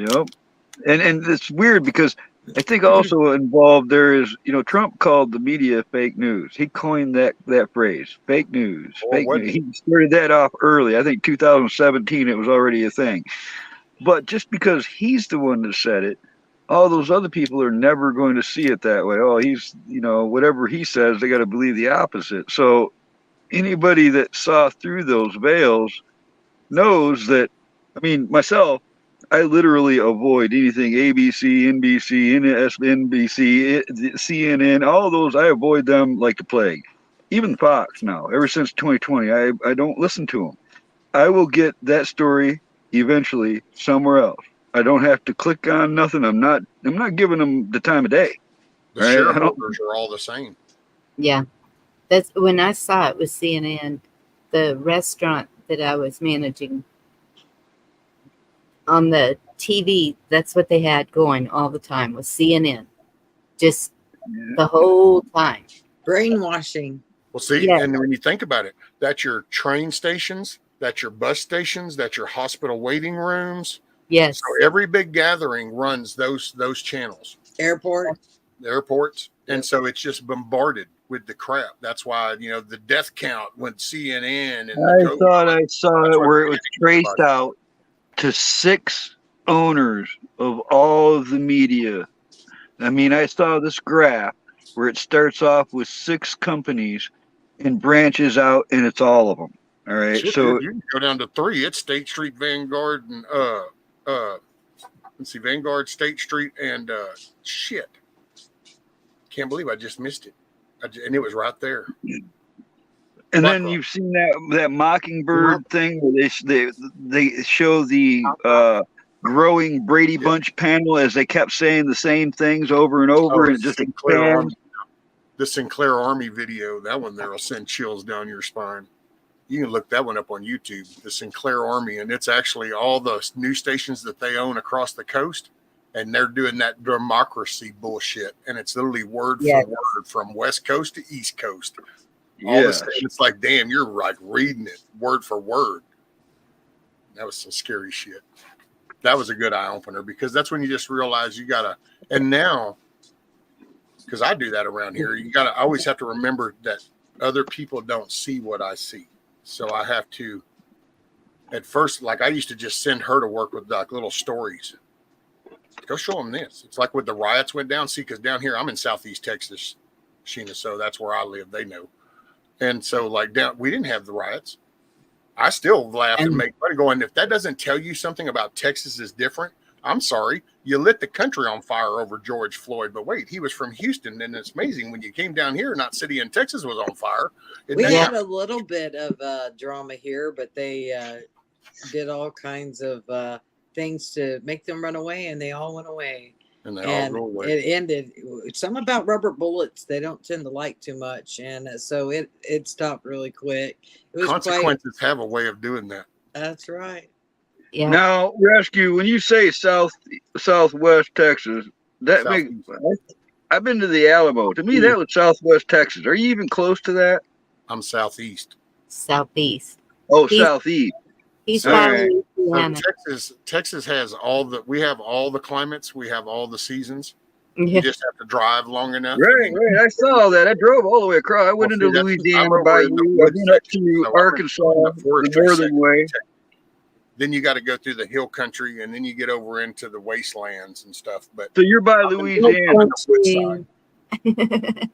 And it's weird because I think also involved there is, Trump called the media fake news. He coined that phrase, fake news. News. He started that off early. I think 2017, it was already a thing. But just because he's the one that said it, all those other people are never going to see it that way. Oh, he's, whatever he says, they got to believe the opposite. So anybody that saw through those veils knows that, myself, I literally avoid anything ABC, NBC, NBC, CNN, all of those. I avoid them like the plague. Even Fox now, ever since 2020, I don't listen to them. I will get that story eventually somewhere else. I don't have to click on nothing. I'm not giving them the time of day. The shareholders are all the same. Yeah. That's when I saw it with CNN, the restaurant that I was managing. On the TV, that's what they had going all the time was CNN. Just the whole time. Brainwashing. Well, see, and when you think about it, that's your train stations, that's your bus stations, that's your hospital waiting rooms. Yes. So every big gathering runs those channels. Airports. And so it's just bombarded with the crap. That's why, the death count went CNN. And I thought I saw it where it was traced out to 6 owners of all of the media. I saw this graph where it starts off with 6 companies and branches out, and it's all of them. All right. Shit, so you can go down to 3. It's State Street, Vanguard, and Vanguard, State Street, and shit. Can't believe I just missed it. And it was right there. And then you've seen that Mockingbird thing where they show the growing Brady Bunch panel as they kept saying the same things over and over, and it just expands. The Sinclair Army video, that one there will send chills down your spine. You can look that one up on YouTube, the Sinclair Army, and it's actually all the news stations that they own across the coast, and they're doing that democracy bullshit, and it's literally word for word from West Coast to East Coast. It's like, damn, you're like reading it word for word. That was some scary shit. That was a good eye opener because that's when you just realize you gotta. And now, because I do that around here, I always have to remember that other people don't see what I see. So I have to. At first, like I used to just send her to work with like little stories. Go show them this. It's like when the riots went down. See, because down here I'm in Southeast Texas, Sheena, so that's where I live. They know. And so, we didn't have the riots. I still laugh and make fun going, if that doesn't tell you something about Texas is different, I'm sorry. You lit the country on fire over George Floyd. But wait, he was from Houston. And it's amazing when you came down here, not city in Texas was on fire. We had a little bit of drama here, but they did all kinds of things to make them run away, and they all went away. And they all go away. It ended. Some about rubber bullets they don't tend to like too much, and so it stopped really quick. It was Consequences have a way of doing that. That's right. Yeah. Now, Rescue, when you say Southwest Texas. That make Southeast. I've been to the Alamo. To me, that was Southwest Texas. Are you even close to that? I'm southeast. Southeast. Oh, He's Southeast. he's All So, probably right. Louisiana. Texas has we have all the climates, we have all the seasons. You Yeah. just have to drive long enough. Right, right. I saw that. I drove all the way across. I went into I'm Louisiana over by in the you. I've woods been up section, to so Arkansas, I'm in the the forestry northern section. way. Then you got to go through the hill country, and then you get over into the wastelands and stuff. But So you're by I'm in Louisiana. the wood side.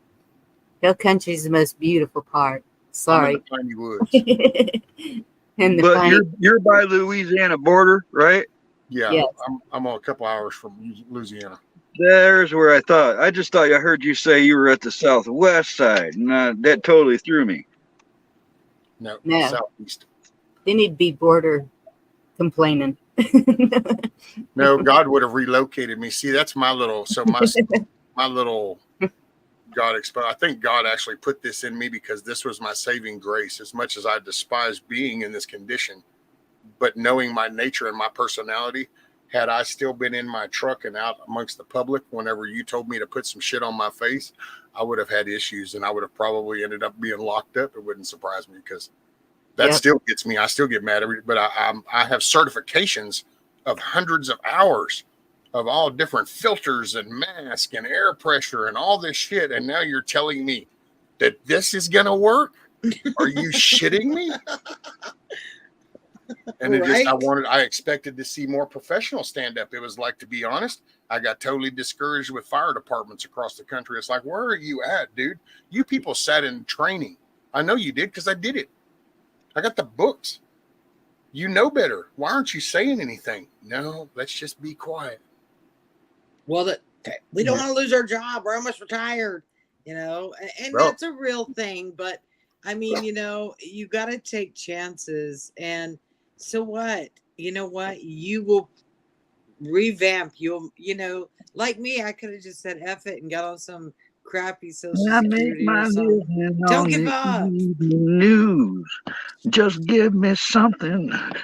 Hill country's the most beautiful part. I'm in Sorry. the piney woods. And the But funny, you're by Louisiana border, right? Yeah, yes. I'm a couple hours from Louisiana. There's where I thought. I just thought I heard you say you were at the southwest side. No, that totally threw me. No, No. southeast. They need to be border complaining. No, God would have relocated me. See, that's my little. So my little God exposed. I think God actually put this in me because this was my saving grace. As much as I despise being in this condition, but knowing my nature and my personality, had I still been in my truck and out amongst the public, whenever you told me to put some shit on my face, I would have had issues and I would have probably ended up being locked up. It wouldn't surprise me because that still gets me. I still get mad every. But I have certifications of hundreds of hours of all different filters and mask and air pressure and all this shit. And now you're telling me that this is going to work? Are you shitting me? And it just, I expected to see more professional stand up. It was like, to be honest, I got totally discouraged with fire departments across the country. It's like, where are you at, dude? You people sat in training. I know you did because I did it. I got the books. You know better. Why aren't you saying anything? No, let's just be quiet. Well, we don't want to lose our job. We're almost retired, and that's a real thing. But I mean, you got to take chances. And so what? You know what? You will revamp. Like me, I could have just said F it and got on some crappy Social Security or something. Don't give up. News. Just give me something. My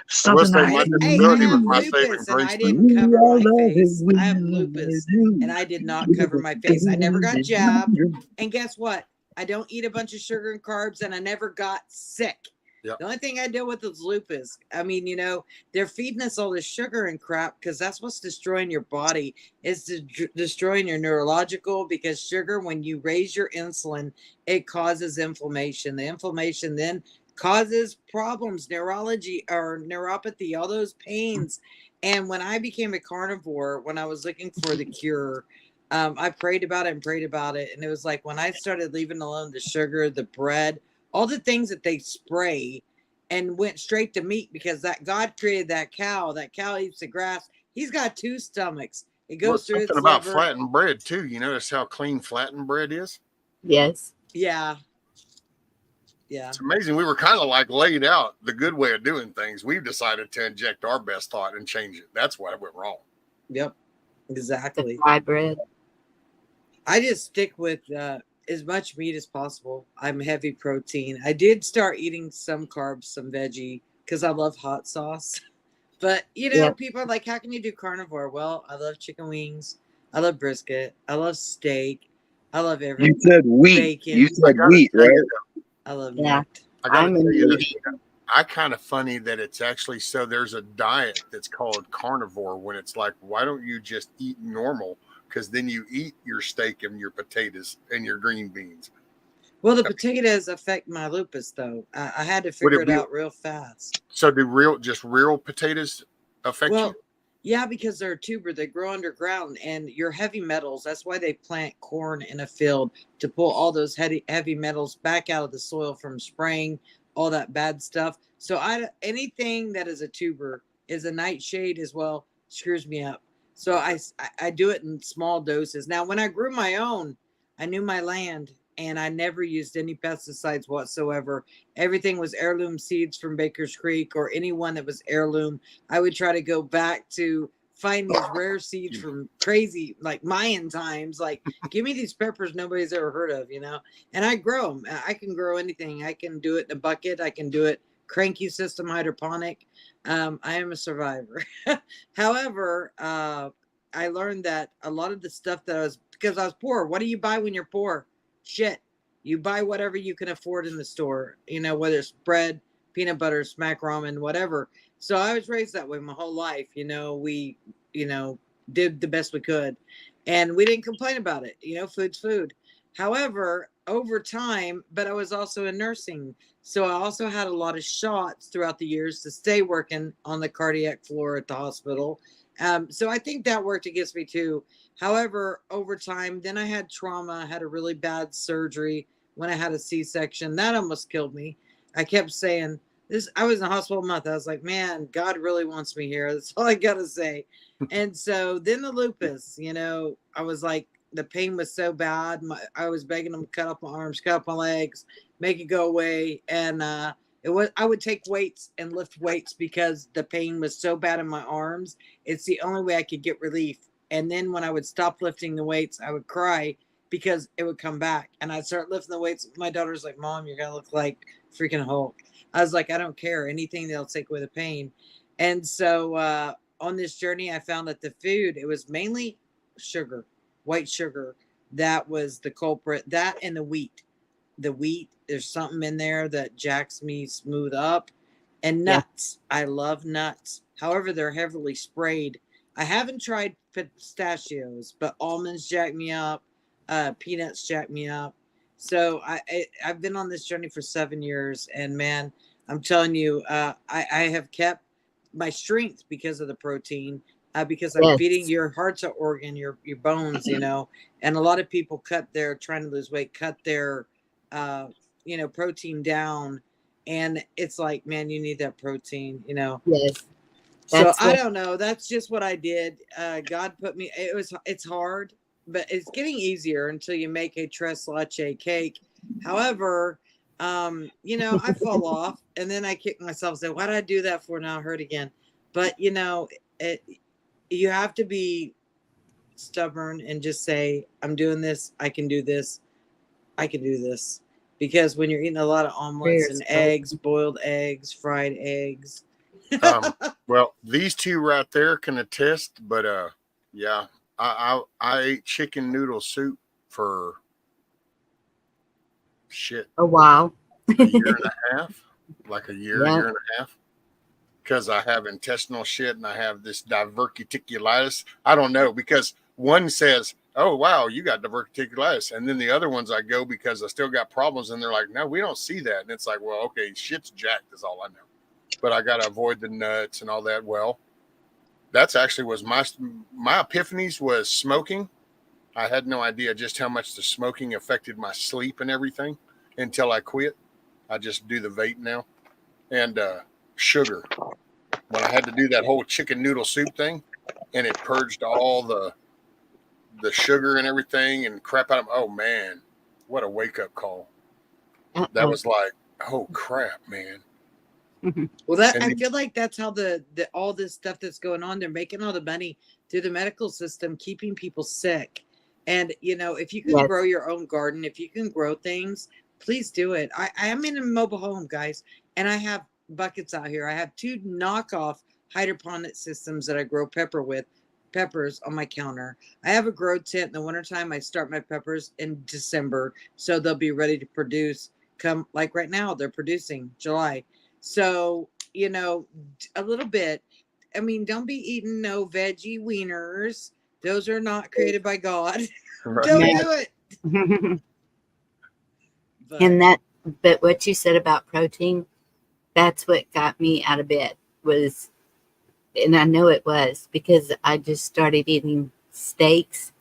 disability was my saving And grace. I didn't cover my face. I have lupus, and I did not cover my face. I never got jabbed, and guess what? I don't eat a bunch of sugar and carbs, and I never got sick. Yep. The only thing I deal with is lupus. I mean, they're feeding us all this sugar and crap because that's what's destroying your body. It's destroying your neurological, because sugar, when you raise your insulin, it causes inflammation. The inflammation then causes problems, neurology or neuropathy, all those pains. And when I became a carnivore, when I was looking for the cure, I prayed about it. And it was like when I started leaving alone the sugar, the bread, all the things that they spray, and went straight to meat, because that God created that cow. That cow eats the grass. He's got 2 stomachs. It goes through its about liver. flattened bread too. You notice how clean flattened bread is? Yes. Yeah. It's amazing. We were kind of like laid out the good way of doing things. We've decided to inject our best thought and change it. That's why it went wrong. Yep. Exactly. The fry bread. I just stick with as much meat as possible. I'm heavy protein. I did start eating some carbs, some veggie, because I love hot sauce. But, people are like, how can you do carnivore? Well, I love chicken wings. I love brisket. I love steak. I love everything. You said wheat. Bacon. You said wheat, right? I love meat. I got to tell you this. I kind of funny that it's actually, so there's a diet that's called carnivore, when it's like, why don't you just eat normal? Because then you eat your steak and your potatoes and your green beans. Well, the potatoes affect my lupus, though. I had to figure it out real fast. So do real potatoes affect you? Yeah, because they're a tuber. They grow underground, and your heavy metals, that's why they plant corn in a field, to pull all those heavy metals back out of the soil from spraying all that bad stuff. So anything that is a tuber, is a nightshade as well, screws me up. So I do it in small doses. Now, when I grew my own, I knew my land, and I never used any pesticides whatsoever. Everything was heirloom seeds from Baker's Creek, or anyone that was heirloom. I would try to go back to find these rare seeds from crazy, like Mayan times. Like, give me these peppers nobody's ever heard of, and I grow them. I can grow anything. I can do it in a bucket. I can do it cranky system, hydroponic. I am a survivor. However, I learned that a lot of the stuff that because I was poor. What do you buy when you're poor? Shit. You buy whatever you can afford in the store, whether it's bread, peanut butter, smack ramen, whatever. So I was raised that way my whole life. We, did the best we could, and we didn't complain about it. Food's food. However, over time, but I was also in nursing. So I also had a lot of shots throughout the years to stay working on the cardiac floor at the hospital. So I think that worked against me too. However, over time, then I had trauma. I had a really bad surgery when I had a C-section. That almost killed me. I kept saying this. I was in the hospital a month. I was like, man, God really wants me here. That's all I got to say. And so then the lupus, I was like, the pain was so bad. I was begging them to cut off my arms, cut off my legs, make it go away. And I would take weights and lift weights because the pain was so bad in my arms. It's the only way I could get relief. And then when I would stop lifting the weights, I would cry because it would come back. And I'd start lifting the weights. My daughter's like, Mom, you're going to look like freaking Hulk. I was like, I don't care. Anything that'll take away the pain. And so on this journey, I found that the food, it was mainly sugar, white sugar. That was the culprit. That and the wheat. The wheat, there's something in there that jacks me smooth up. And nuts. Yeah. I love nuts. However, they're heavily sprayed. I haven't tried pistachios, but almonds jack me up. Peanuts jack me up. So I've been on this journey for 7 years, and man, I'm telling you, I have kept my strength because of the protein, because I'm feeding your heart's an organ, your bones, and a lot of people trying to lose weight, cut their, protein down, and it's like, man, you need that protein, Yes. So I don't know. That's just what I did. God put me, it's hard, but it's getting easier until you make a tres leche cake. However, I fall off and then I kick myself and say, why did I do that for? Now I hurt again. But you have to be stubborn and just say, I'm doing this. I can do this. I can do this. Because when you're eating a lot of omelets and eggs, boiled eggs, fried eggs. Well, these two right there can attest, but yeah, I ate chicken noodle soup for a while. A year and a half, like a year and a half, because I have intestinal shit and I have this diverticulitis. I don't know, because one says, oh, wow, you got diverticulitis. And then the other ones I go because I still got problems. And they're like, no, we don't see that. And it's like, well, okay, shit's jacked is all I know. But I got to avoid the nuts and all that. Well, that's actually was my epiphanies was smoking. I had no idea just how much the smoking affected my sleep and everything until I quit. I just do the vape now. And sugar. When I had to do that whole chicken noodle soup thing, and it purged all the sugar and everything and crap out of, oh man, what a wake-up call. That was like, oh crap, man. Well, I feel like that's how the all this stuff that's going on, they're making all the money through the medical system, keeping people sick. And if you can grow your own garden, if you can grow things, please do it. I am in a mobile home, guys, and I have buckets out here. I have 2 knockoff hydroponic systems that I grow peppers on my counter. I have a grow tent in the wintertime. I start my peppers in December, so they'll be ready to produce come, like right now, they're producing July. So, a little bit. I mean, don't be eating no veggie wieners. Those are not created by God. Right. Don't do it. But what you said about protein, that's what got me out of bed was, and I know it was because I just started eating steaks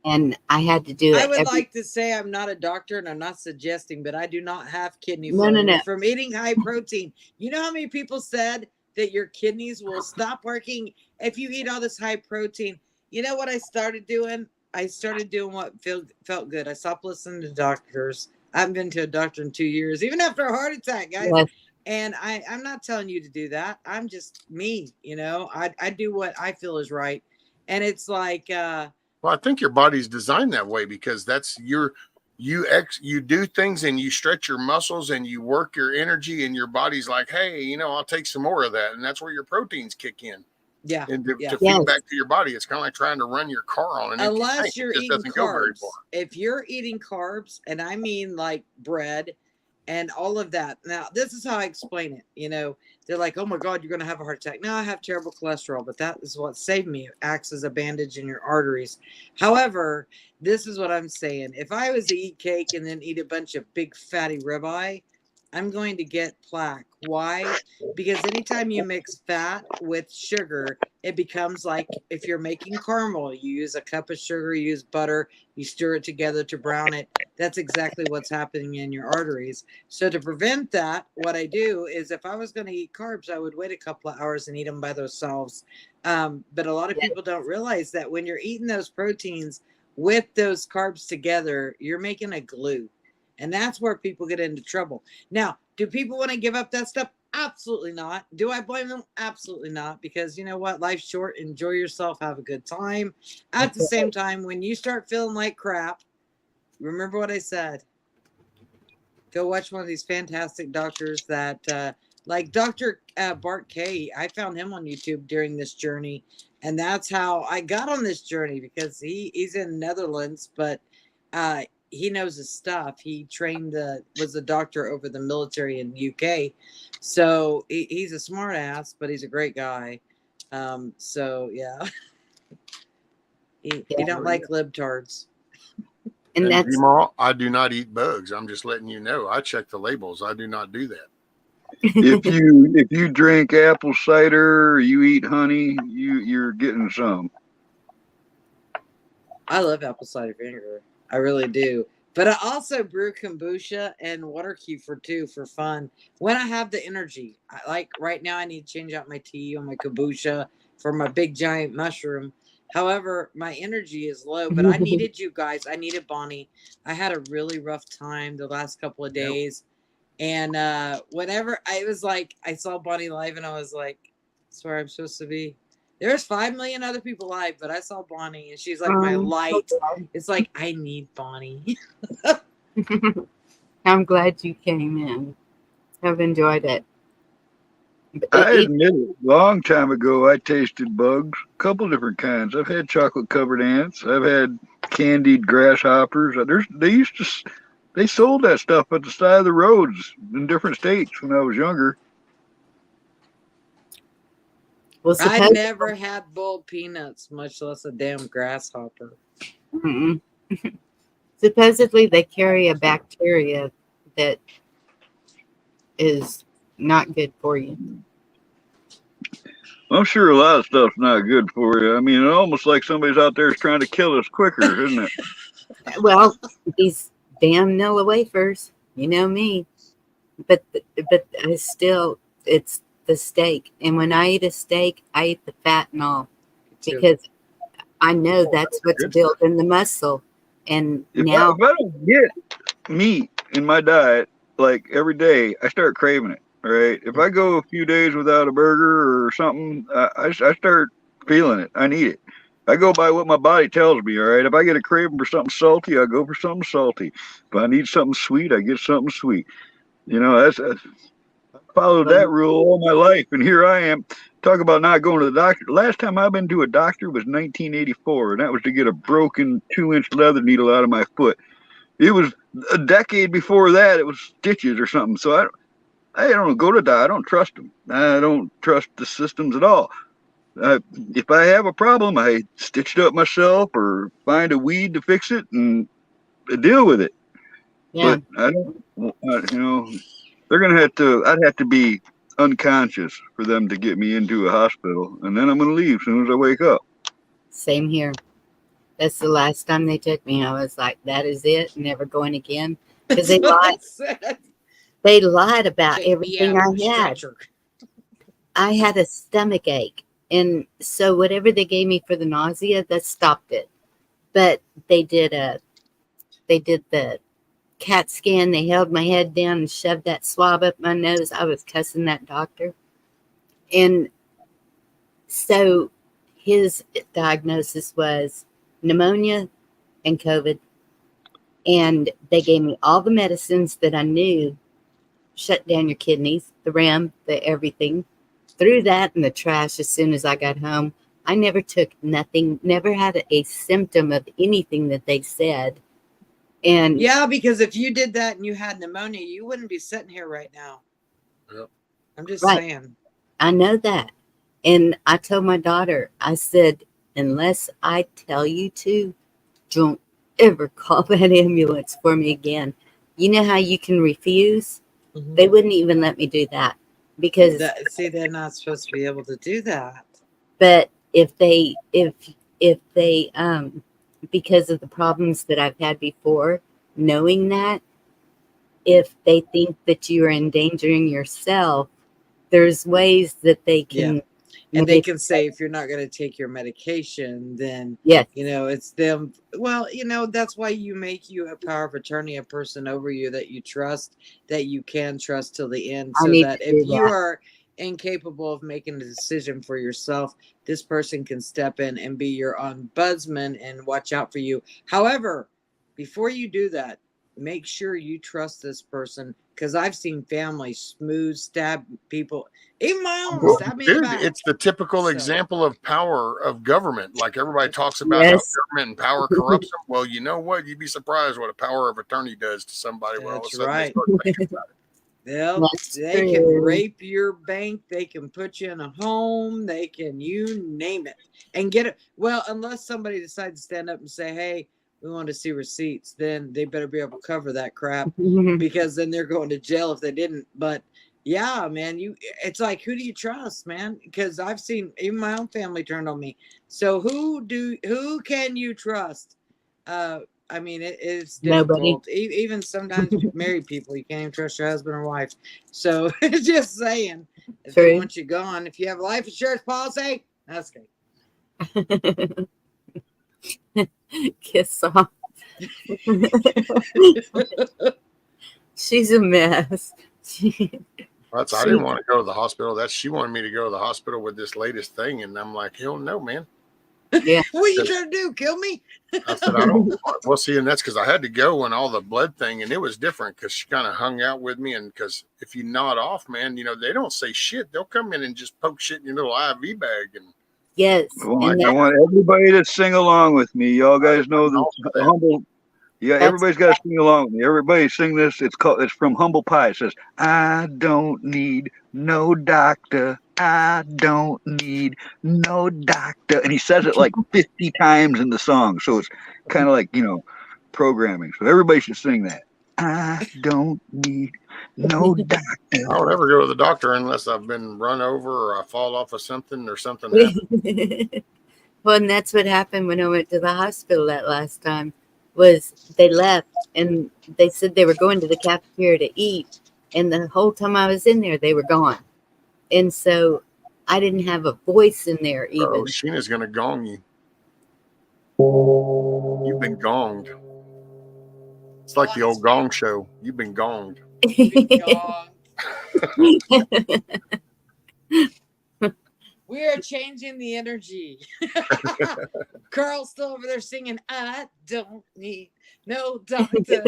and I had to do it. I would like to say I'm not a doctor and I'm not suggesting, but I do not have kidney failure from eating high protein. You know how many people said that your kidneys will stop working if you eat all this high protein? You know what I started doing? I started doing what felt good. I stopped listening to doctors. I haven't been to a doctor in 2 years, even after a heart attack, guys. Yes. And I'm not telling you to do that. I'm just me, I do what I feel is right. And it's like, well, I think your body's designed that way because that's you do things and you stretch your muscles and you work your energy and your body's like, hey, I'll take some more of that. And that's where your proteins kick in. Yeah. And to Yeah. feed Yes. back to your body, it's kind of like trying to run your car on an empty tank. Unless you're It just eating doesn't go very carbs. far. If you're eating carbs, and I mean like bread and all of that. Now, this is how I explain it. You know, they're like, oh my God, you're going to have a heart attack. No, I have terrible cholesterol, but that is what saved me. It acts as a bandage in your arteries. However, this is what I'm saying. If I was to eat cake and then eat a bunch of big fatty ribeye, I'm going to get plaque. Why? Because anytime you mix fat with sugar, it becomes like if you're making caramel, you use a cup of sugar, you use butter, you stir it together to brown it. That's exactly what's happening in your arteries. So to prevent that, what I do is if I was going to eat carbs, I would wait a couple of hours and eat them by themselves. But a lot of people don't realize that when you're eating those proteins with those carbs together, you're making a glue. And that's where people get into trouble. Now, do people want to give up that stuff? Absolutely not. Do I blame them? Absolutely not. Because you know what? Life's short. Enjoy yourself. Have a good time. At the same time, when you start feeling like crap, remember what I said. Go watch one of these fantastic doctors that, like Dr. Bart K. I found him on YouTube during this journey. And that's how I got on this journey because he's in Netherlands, but he knows his stuff. He was a doctor over the military in the UK. So he's a smart ass, but he's a great guy. So yeah. he don't like libtards. And that's Jamal, I do not eat bugs. I'm just letting you know. I check the labels. I do not do that. If you drink apple cider, or you eat honey, you're getting some. I love apple cider vinegar. I really do. But I also brew kombucha and water kefir too for fun when I have the energy. Like right now, I need to change out my tea on my kombucha for my big giant mushroom. However, my energy is low, but I needed you guys. I needed Bonnie. I had a really rough time the last couple of days. And whenever I was like, I saw Bonnie live and I was like, that's where I'm supposed to be. There's 5 million other people live, but I saw Bonnie and she's like my light. It's like, I need Bonnie. I'm glad you came in. I've enjoyed it. I admit it. Long time ago, I tasted bugs, a couple different kinds. I've had chocolate covered ants. I've had candied grasshoppers. They sold that stuff at the side of the roads in different states when I was younger. Well, I never had bull peanuts, much less a damn grasshopper. Supposedly, they carry a bacteria that is not good for you. I'm sure a lot of stuff's not good for you. I mean, it's almost like somebody's out there trying to kill us quicker, isn't it? Well, these damn Nilla wafers, you know me. But I still, it's the steak. And when I eat a steak, I eat the fat and all. Because I know that's what's building the muscle. And if I don't get meat in my diet, like every day, I start craving it. Right? If I go a few days without a burger or something, I start feeling it. I need it. I go by what my body tells me. All right. If I get a craving for something salty, I go for something salty. If I need something sweet, I get something sweet. You know, I followed that rule all my life, and here I am. Talk about not going to the doctor. Last time I've been to a doctor was 1984, and that was to get a broken 2-inch leather needle out of my foot. It was a decade before that. It was stitches or something. So I don't go to die. I don't trust them. I don't trust the systems at all. If I have a problem, I stitch it up myself or find a weed to fix it and deal with it. Yeah. But I don't, you know, they're going to have to, I'd have to be unconscious for them to get me into a hospital. And then I'm going to leave as soon as I wake up. Same here. That's the last time they took me. I was like, that is it. Never going again. Because they lied. They lied about everything I had. I had a stomach ache. And so whatever they gave me for the nausea, that stopped it. But they did the CAT scan. They held my head down and shoved that swab up my nose. I was cussing that doctor. And so his diagnosis was pneumonia and COVID. And they gave me all the medicines that I knew shut down your kidneys, the REM, the everything. threw that in the trash as soon as I got home. I never took nothing, never had a symptom of anything that they said. And yeah, because if you did that and you had pneumonia, you wouldn't be sitting here right now. Yep. I'm just right, saying. I know that. And I told my daughter, I said, unless I tell you to, don't ever call that ambulance for me again. You know how you can refuse? Mhm. They wouldn't even let me do that because See, they're not supposed to be able to do that. but if they because of the problems that I've had before, knowing that if they think that you are endangering yourself, there's ways that they Yeah. can And they can say, if you're not going to take your medication, then, yes, you know, it's them. Well, you know, that's why you make you a power of attorney, a person over you that you trust, that you can trust till the end. I So need that to if do you that. are incapable of making a decision for yourself, this person can step in and be your ombudsman and watch out for you. However, before you do that, make sure you trust this person, because I've seen families smooth stab people. Even my own Well, stab me in the dude, back. it's the typical So- example of power of government. Like everybody talks about Yes. how government and power corrupts them. Well, you know what? You'd be surprised what a power of attorney does to somebody when all of a That's sudden right. they start thinking about it. They can rape your bank. They can put you in a home. They can, you name it, and get it. Well, unless somebody decides to stand up and say, "Hey, we want to see receipts," then they better be able to cover that crap, because then they're going to jail if they didn't. But yeah, man, it's like, who do you trust, man? Because I've seen even my own family turned on me. So who can you trust? I mean, it's Nobody. difficult. Even sometimes married people, you can't even trust your husband or wife. So just saying, if they True. want you gone, if you have a life insurance policy, that's great. Kiss off. She's a mess. I didn't want to go to the hospital. She wanted me to go to the hospital with this latest thing, and I'm like, hell no, man. Yeah. What are you trying to do? Kill me? I said, I don't. Well, see, and that's because I had to go and all the blood thing, and it was different because she kind of hung out with me. And because if you nod off, man, you know, they don't say shit. They'll come in and just poke shit in your little IV bag. And yes. Well, And I want everybody to sing along with me. Y'all guys know the humble. Yeah, everybody's got to sing along with me. Everybody sing this. It's from Humble Pie. It says, "I don't need no doctor. I don't need no doctor." And he says it like 50 times in the song. So it's kind of like, programming. So everybody should sing that. I don't need no doctor. I don't ever go to the doctor unless I've been run over or I fall off of something or something happens. well, and that's what happened when I went to the hospital that last time. Was they left and they said they were going to the cafeteria to eat, and the whole time I was in there, they were gone, and so I didn't have a voice in there even. Oh, Sheena's gonna gong you. You've been gonged. It's like the old Gong Show. You've been gonged. We are changing the energy. Carl's still over there singing, "I don't need no doctor."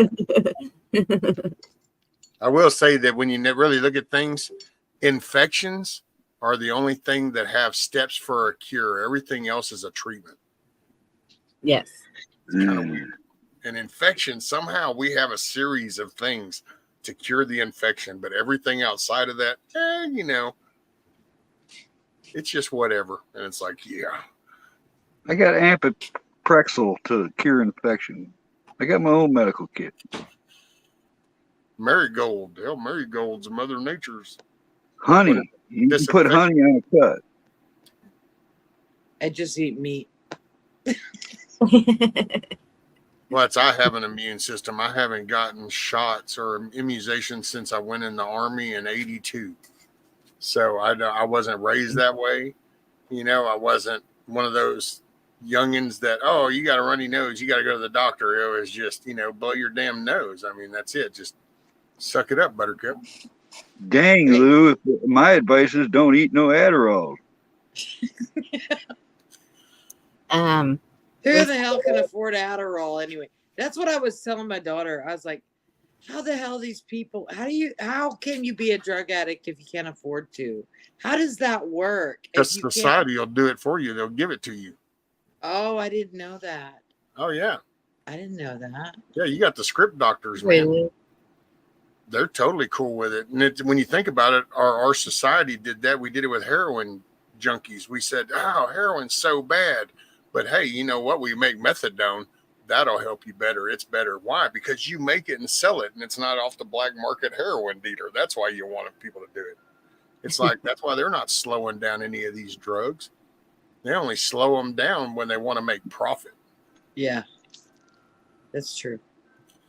I will say that when you really look at things, infections are the only thing that have steps for a cure. Everything else is a treatment. Yes. It's kind of weird. An infection, somehow we have a series of things to cure the infection, but everything outside of that, it's just whatever. And it's like, yeah. I got Amphoprexol to cure infection. I got my own medical kit. Marigold. Hell, Marigold's Mother Nature's. Honey. You can put honey on a cut. I just eat meat. Well, I have an immune system. I haven't gotten shots or immunizations since I went in the Army in '82. So I wasn't raised that way. I wasn't one of those youngins that, oh, you got a runny nose, you got to go to the doctor. It was just, blow your damn nose. I mean, that's it. Just suck it up, Buttercup. Dang, Lou. My advice is don't eat no Adderall. Who the hell can afford Adderall anyway? That's what I was telling my daughter. I was like, how the hell these people, how can you be a drug addict if you can't afford to? How does that work? If Because you can't, society will do it for you. They'll give it to you. oh, I didn't know that. Oh yeah. I didn't know that. Yeah, you got the script doctors, man. Really? They're totally cool with it. And when you think about it, our society did that. We did it with heroin junkies. We said, oh, heroin's so bad. But hey, you know what? We make methadone. That'll help you better. It's better. Why? Because you make it and sell it, and it's not off the black market heroin dealer. That's why you want people to do it. It's like, that's why they're not slowing down any of these drugs. They only slow them down when they want to make profit. Yeah, that's true.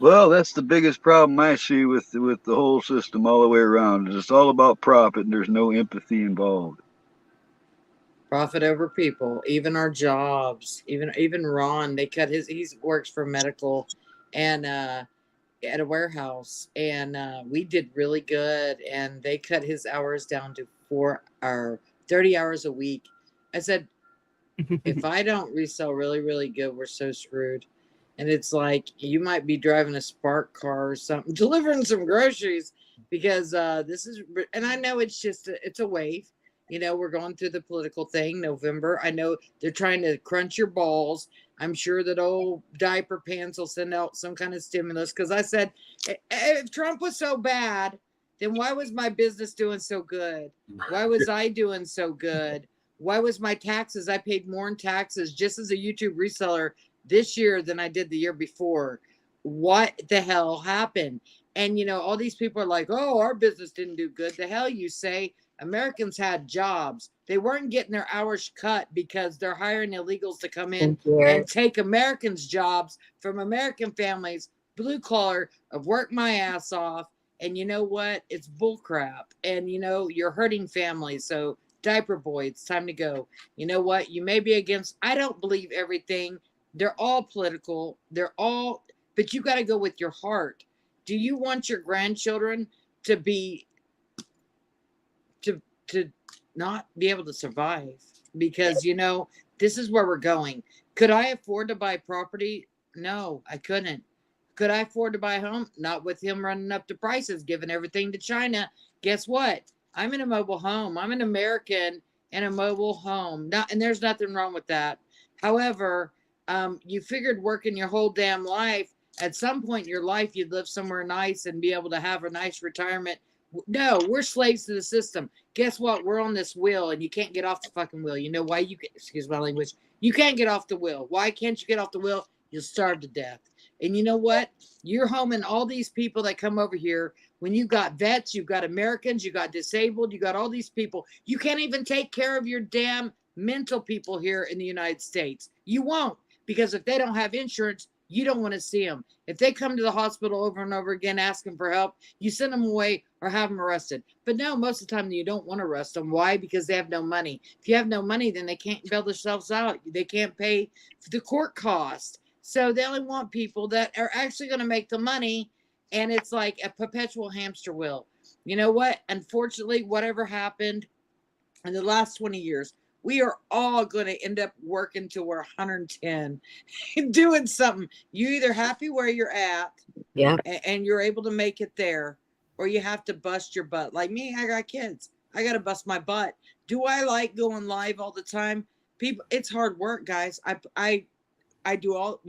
Well, that's the biggest problem I see with the whole system all the way around. It's all about profit, and there's no empathy involved. Profit over people, even our jobs, even Ron, they cut he works for medical and at a warehouse, and we did really good, and they cut his hours down to 30 hours a week. I said, if I don't resell really, really good, we're so screwed. And it's like, you might be driving a Spark car or something, delivering some groceries, because this is, and I know it's just, it's a wave. You know, we're going through the political thing, November. I know they're trying to crunch your balls. I'm sure that old diaper pants will send out some kind of stimulus. Because I said, if Trump was so bad, then why was my business doing so good? Why was I doing so good? Why was my taxes? I paid more in taxes just as a YouTube reseller this year than I did the year before. What the hell happened? And, you know, all these people are like, oh, our business didn't do good. The hell you say? Americans had jobs. They weren't getting their hours cut because they're hiring illegals to come in and take Americans' jobs from American families, blue collar, of work my ass off. And you know what? It's bullcrap. And, you know, you're hurting families. So diaper boy, it's time to go. You know what? You may be against, I don't believe everything. They're all political. They're all, but you got to go with your heart. Do you want your grandchildren to be, to not be able to survive? Because, you know, this is where we're going. Could I afford to buy property? No, I couldn't. Could I afford to buy a home? Not with him running up the prices, giving everything to China. Guess what? I'm in a mobile home. I'm an American in a mobile home. And there's nothing wrong with that. However, you figured working your whole damn life, at some point in your life, you'd live somewhere nice and be able to have a nice retirement. No, we're slaves to the system. Guess what? We're on this wheel, and you can't get off the fucking wheel. You know why? Excuse my language. You can't get off the wheel. Why can't you get off the wheel? You'll starve to death. And you know what? You're homing all these people that come over here. When you got vets, you've got Americans, you got disabled, you got all these people. You can't even take care of your damn mental people here in the United States. You won't, because if they don't have insurance, you don't want to see them. If they come to the hospital over and over again asking for help, you send them away or have them arrested. But no, most of the time you don't want to arrest them. Why? Because they have no money. If you have no money, then they can't bail themselves out. They can't pay the court cost. So they only want people that are actually going to make the money. And it's like a perpetual hamster wheel. You know what? Unfortunately, whatever happened in the last 20 years, we are all going to end up working till we're 110 doing something. You're either happy where you're at, yeah, and you're able to make it there, or you have to bust your butt. Like me, I got kids. I got to bust my butt. Do I like going live all the time? People, it's hard work, guys. We do all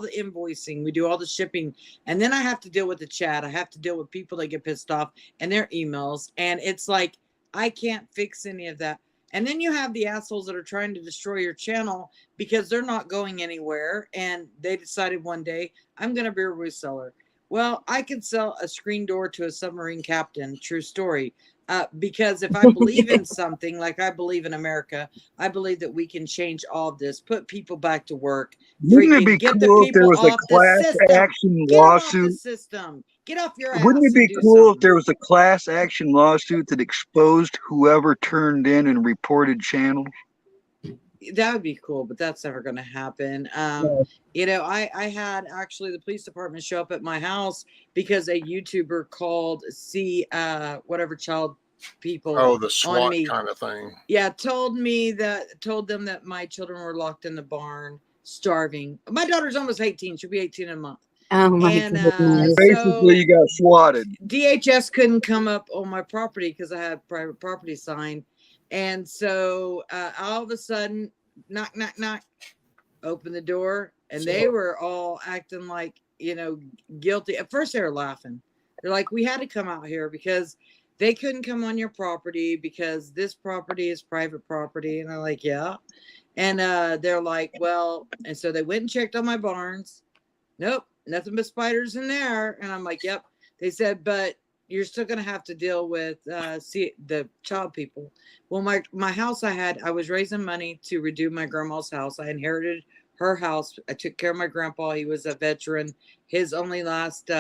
the invoicing, we do all the shipping, and then I have to deal with the chat. I have to deal with people that get pissed off and their emails, and it's like I can't fix any of that. And then you have the assholes that are trying to destroy your channel because they're not going anywhere, and they decided one day, I'm going to be a reseller. Well, I could sell a screen door to a submarine captain. True story. Because if I believe in something, like I believe in America, I believe that we can change all of this, put people back to work. Wouldn't it be Get cool the if there people was a off the class system. action Get 'em off lawsuit? the system. Get off your ass. Wouldn't it be and do cool if something. there was a class action lawsuit that exposed whoever turned in and reported channels? That would be cool, but that's never going to happen. You know, I had actually the police department show up at my house because a YouTuber called whatever child people Oh, the on SWAT me. kind of thing. Yeah, told them that my children were locked in the barn, starving. My daughter's almost 18. She'll be 18 in a month. Oh my And goodness. Basically, you got swatted. DHS couldn't come up on my property because I had private property sign. And so all of a sudden, knock, knock, knock, open the door. And they were all acting like, guilty. At first, they were laughing. They're like, we had to come out here because they couldn't come on your property because this property is private property. And I'm like, yeah. And they're like, well, and so they went and checked on my barns. Nope, nothing but spiders in there. And I'm like, yep. They said, but you're still going to have to deal with the child people. Well, my house I was raising money to redo my grandma's house. I inherited her house. I took care of my grandpa. He was a veteran. His only last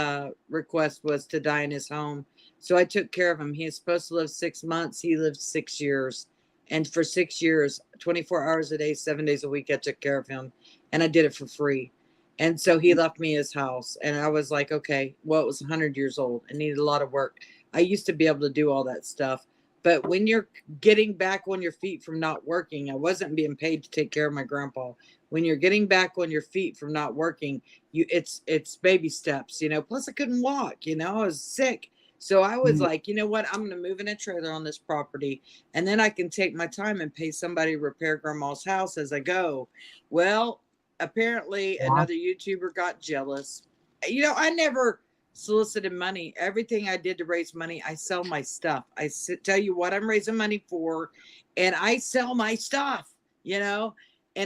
request was to die in his home. So I took care of him. He was supposed to live 6 months. He lived 6 years. And for 6 years, 24 hours a day, 7 days a week, I took care of him. And I did it for free. And so he left me his house. And I was like, okay, well, it was 100 years old. It needed a lot of work. I used to be able to do all that stuff. But when you're getting back on your feet from not working, I wasn't being paid to take care of my grandpa. When you're getting back on your feet from not working, it's baby steps, Plus I couldn't walk, I was sick. So I was like, you know what? I'm going to move in a trailer on this property. And then I can take my time and pay somebody to repair grandma's house as I go. Well, apparently another YouTuber got jealous. I never solicited money. Everything I did to raise money, I sell my stuff. I tell you what I'm raising money for, and I sell my stuff, and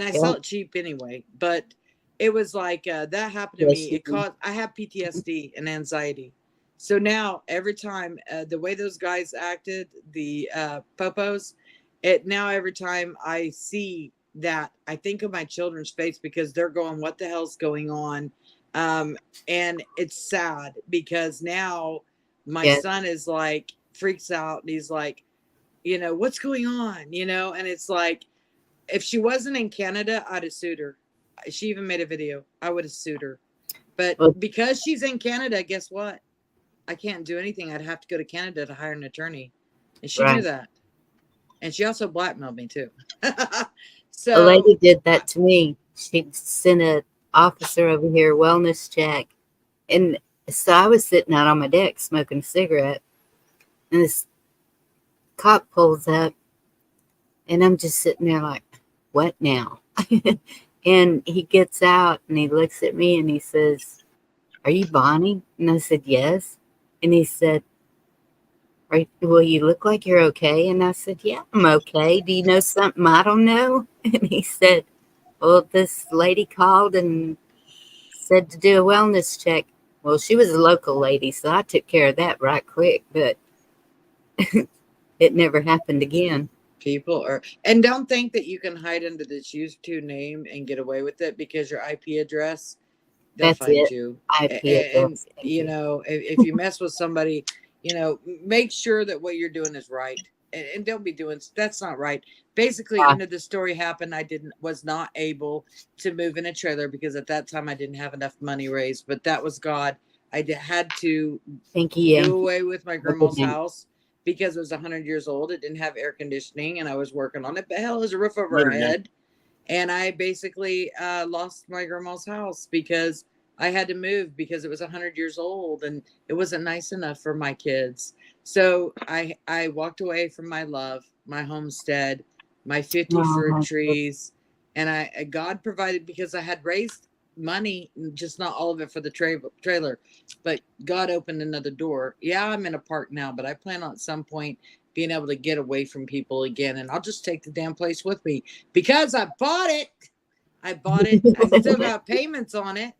I sell it cheap anyway. But it was like that happened to me. I have PTSD and anxiety. So now every time the way those guys acted, the popos, every time I see that, I think of my children's face because they're going, what the hell's going on? And it's sad because now my son is like, freaks out. And he's like, what's going on? And it's like, if she wasn't in Canada, I'd have sued her. She even made a video. I would have sued her. But because she's in Canada, guess what? I can't do anything. I'd have to go to Canada to hire an attorney. And she knew that. And she also blackmailed me too. So a lady did that to me. She sent an officer over here, wellness check. And so I was sitting out on my deck smoking a cigarette. And this cop pulls up. And I'm just sitting there like, what now? And he gets out and he looks at me and he says, are you Bonnie? And I said, yes. And he said, well, you look like you're okay. And I said, yeah, I'm okay. Do you know something I don't know? And he said, well, this lady called and said to do a wellness check. Well, she was a local lady, so I took care of that right quick, but it never happened again. People are, and don't think that you can hide under this YouTube name and get away with it because your IP address, they'll find you. IP address. And if you mess with somebody, make sure that what you're doing is right. And don't be doing, that's not right. Basically, end of the story happened. I was not able to move in a trailer because at that time I didn't have enough money raised, but that was God. I had to do away with my grandma's house because it was 100 years old. It didn't have air conditioning and I was working on it, but hell, there's a roof over our head. And I basically lost my grandma's house because I had to move because it was 100 years old and it wasn't nice enough for my kids. So I walked away from my love, my homestead, my 50 fruit trees, and God provided because I had raised money, just not all of it for the trailer, but God opened another door. Yeah, I'm in a park now, but I plan on at some point being able to get away from people again, and I'll just take the damn place with me because I bought it. I still got payments on it.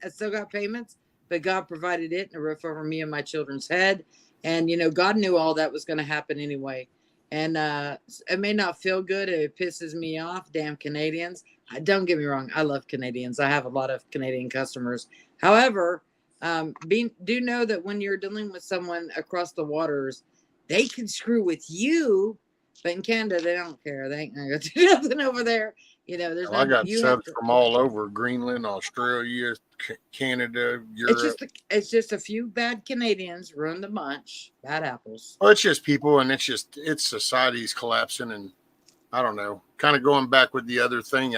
But God provided it and a roof over me and my children's head. And, God knew all that was going to happen anyway. And it may not feel good. It pisses me off. Damn Canadians. Don't get me wrong. I love Canadians. I have a lot of Canadian customers. However, do know that when you're dealing with someone across the waters, they can screw with you. But in Canada, they don't care. They ain't going to do nothing over there. There's I got subs from all over Greenland, Australia, Canada, Europe. It's just a few bad Canadians ruin the bunch. Bad apples. Well, it's just people, and it's society's collapsing, and I don't know. Kind of going back with the other thing.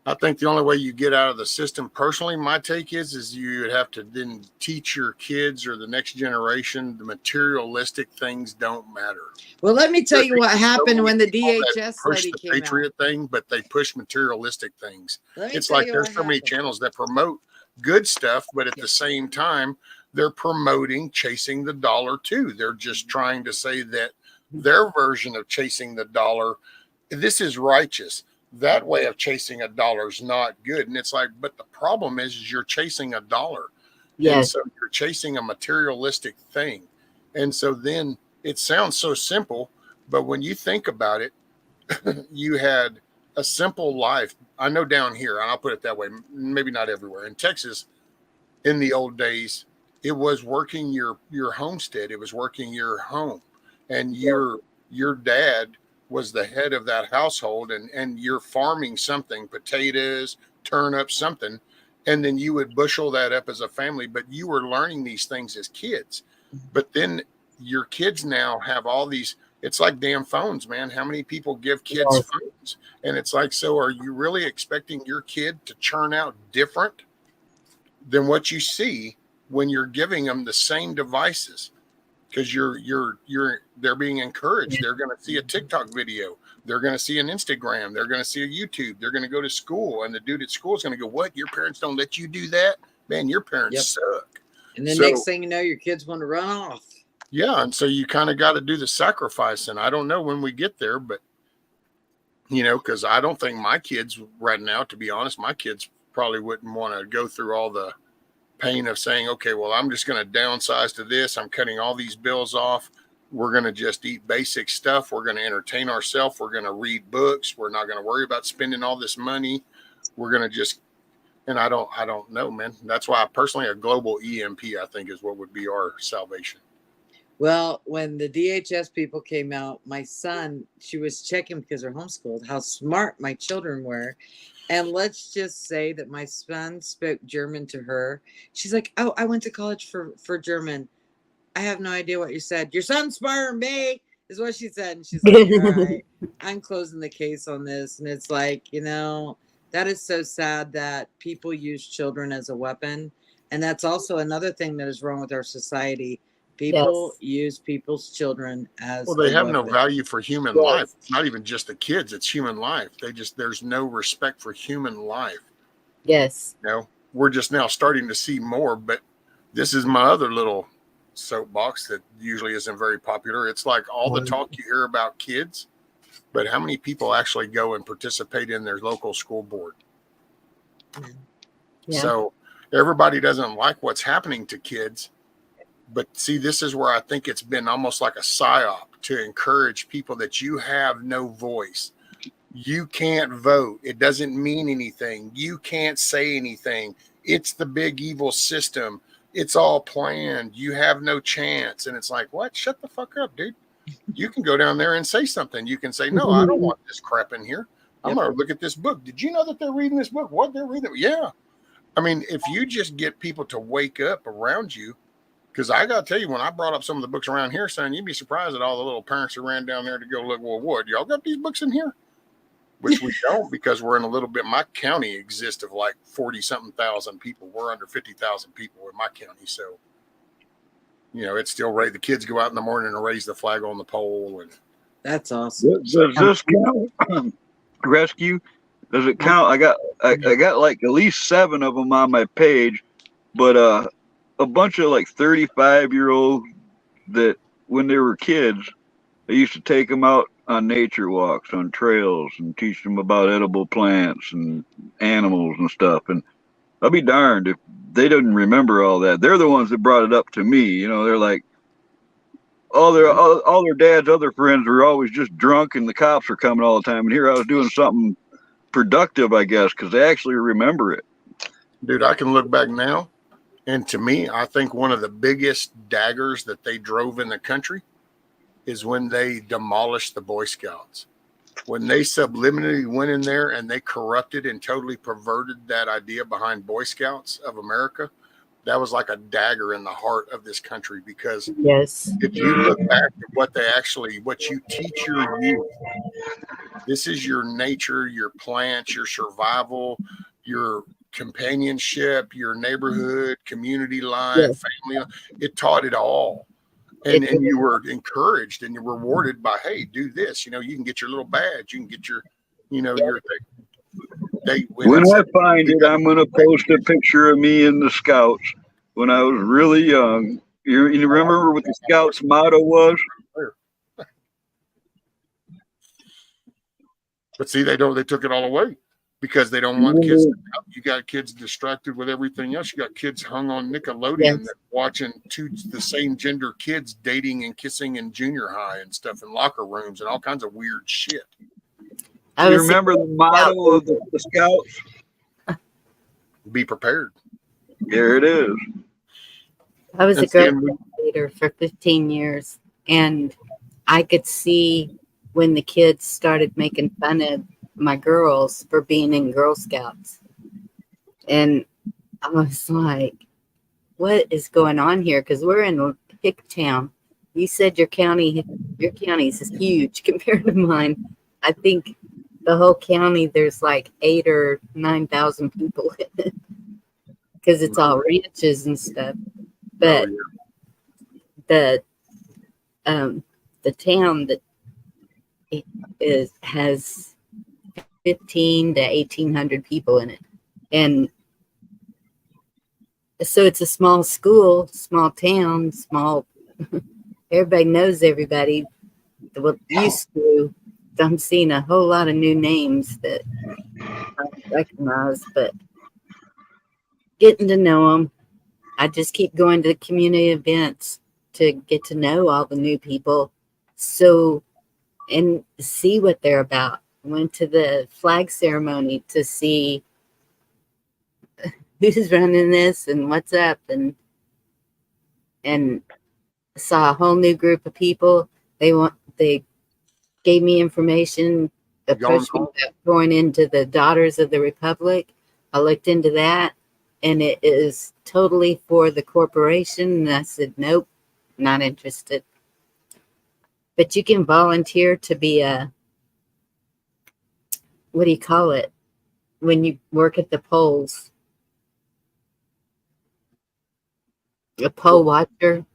I think the only way you get out of the system, personally, my take is you would have to then teach your kids or the next generation the materialistic things don't matter. Well, let me tell you what So happened when the many people that DHS push lady the came out. Patriot thing, but they push materialistic things. Let me It's tell like you there's what so many happened. channels that promote good stuff, but at the same time, they're promoting chasing the dollar too. They're just trying to say that their version of chasing the dollar, this is righteous. That way of chasing a dollar is not good. And it's like, but the problem is you're chasing a dollar. And Yes. so you're chasing a materialistic thing. And so then it sounds so simple, but when you think about it, you had a simple life. I know down here, and I'll put it that way, maybe not everywhere. In Texas, in the old days, it was working your homestead. It was working your home. And your dad was the head of that household, and you're farming something, potatoes, turnips, something, and then you would bushel that up as a family, but you were learning these things as kids. But then your kids now have all these, it's like damn phones, man. How many people give kids Yes. phones? And it's like, so are you really expecting your kid to churn out different than what you see when you're giving them the same devices? Because they're being encouraged. They're going to see a TikTok video. They're going to see an Instagram. They're going to see a YouTube. They're going to go to school, and the dude at school is going to go, "What? Your parents don't let you do that? Man, your parents suck." And then So- next thing you know, your kids want to run off. Yeah, and so you kind of got to do the sacrifice, and I don't know when we get there, but because I don't think my kids right now, to be honest, my kids probably wouldn't want to go through all the pain of saying, okay, well, I'm just going to downsize to this. I'm cutting all these bills off. We're going to just eat basic stuff. We're going to entertain ourselves. We're going to read books. We're not going to worry about spending all this money. We're going to just, and I don't know, man. That's why personally a global EMP, I think, is what would be our salvation. Well, when the DHS people came out, my son, she was checking because they're homeschooled, how smart my children were. And let's just say that my son spoke German to her. She's like, "Oh, I went to college for German. I have no idea what you said. Your son's smarter than me," is what she said. And she's like, "All right, I'm closing the case on this." And it's like, that is so sad that people use children as a weapon. And that's also another thing that is wrong with our society. People use people's children as Well, they a have no weapon. value for human Yes. life. Not even just the kids. It's human life. There's no respect for human life. Yes. We're just now starting to see more, but this is my other little soapbox that usually isn't very popular. It's like all the talk you hear about kids, but how many people actually go and participate in their local school board? Yeah. So everybody doesn't like what's happening to kids. But see, this is where I think it's been almost like a psyop to encourage people that you have no voice. You can't vote. It doesn't mean anything. You can't say anything. It's the big evil system. It's all planned. You have no chance. And it's like, what? Shut the fuck up, dude. You can go down there and say something. You can say, no, I don't want this crap in here. I'm going to look at this book. Did you know that they're reading this book? What? They're reading it? Yeah. I mean, if you just get people to wake up around you, because I got to tell you, when I brought up some of the books around here, son, you'd be surprised at all the little parents who ran down there to go look, well, what? Y'all got these books in here? Which we don't, because we're in a little bit, my county exists of like 40-something thousand people. We're under 50,000 people in my county. So, it's still right. The kids go out in the morning and raise the flag on the pole. And That's awesome. Does this count? Rescue? Does it count? I got like at least 7 of them on my page, but a bunch of like 35-year-olds that when they were kids, they used to take them out on nature walks, on trails, and teach them about edible plants and animals and stuff. And I'll be darned if they didn't remember all that. They're the ones that brought it up to me. They're like, all their dad's other friends were always just drunk and the cops were coming all the time. And here I was doing something productive, I guess, because they actually remember it. dude, I can look back now. And to me, I think one of the biggest daggers that they drove in the country is when they demolished the Boy Scouts. When they subliminally went in there and they corrupted and totally perverted that idea behind Boy Scouts of America, that was like a dagger in the heart of this country. Because Yes. if you look back at what you teach your youth, This is your nature, your plants, your survival, your companionship, your neighborhood, community life, Yes. family. It taught it all. And you were encouraged and you're rewarded by, hey, do this. You know, you can get your little badge. You can get your, you know, your thing. When I find it, I'm going to post a picture of me in the Scouts when I was really young. You remember what the Scouts motto was? But see, they took it all away because they don't want kids. You got kids distracted with everything else. You got kids hung on Nickelodeon that watching the same gender kids dating and kissing in junior high and stuff in locker rooms and all kinds of weird shit. Do you remember the motto of the Scouts? Be prepared. There it is. I was a Girl Scout leader for 15 years, and I could see when the kids started making fun of my girls for being in Girl Scouts. And I was like, what is going on here? Because we're in Hicktown. You said your county's is huge compared to mine. I think the whole county, there's like 8,000 or 9,000 people in it because it's all ranches and stuff. But the town that has 15 to 1,800 people in it, and so it's a small school, small town, small. Everybody knows everybody. Well, used to. I'm seeing a whole lot of new names that I recognize, but getting to know them. I just keep going to the community events to get to know all the new people, and see what they're about. Went to the flag ceremony to see who's running this and what's up, and saw a whole new group of people. They gave me information, approached me about going into the Daughters of the Republic. I looked into that, and it is totally for the corporation. And I said, nope, not interested. But you can volunteer to be what do you call it? When you work at the polls, a poll watcher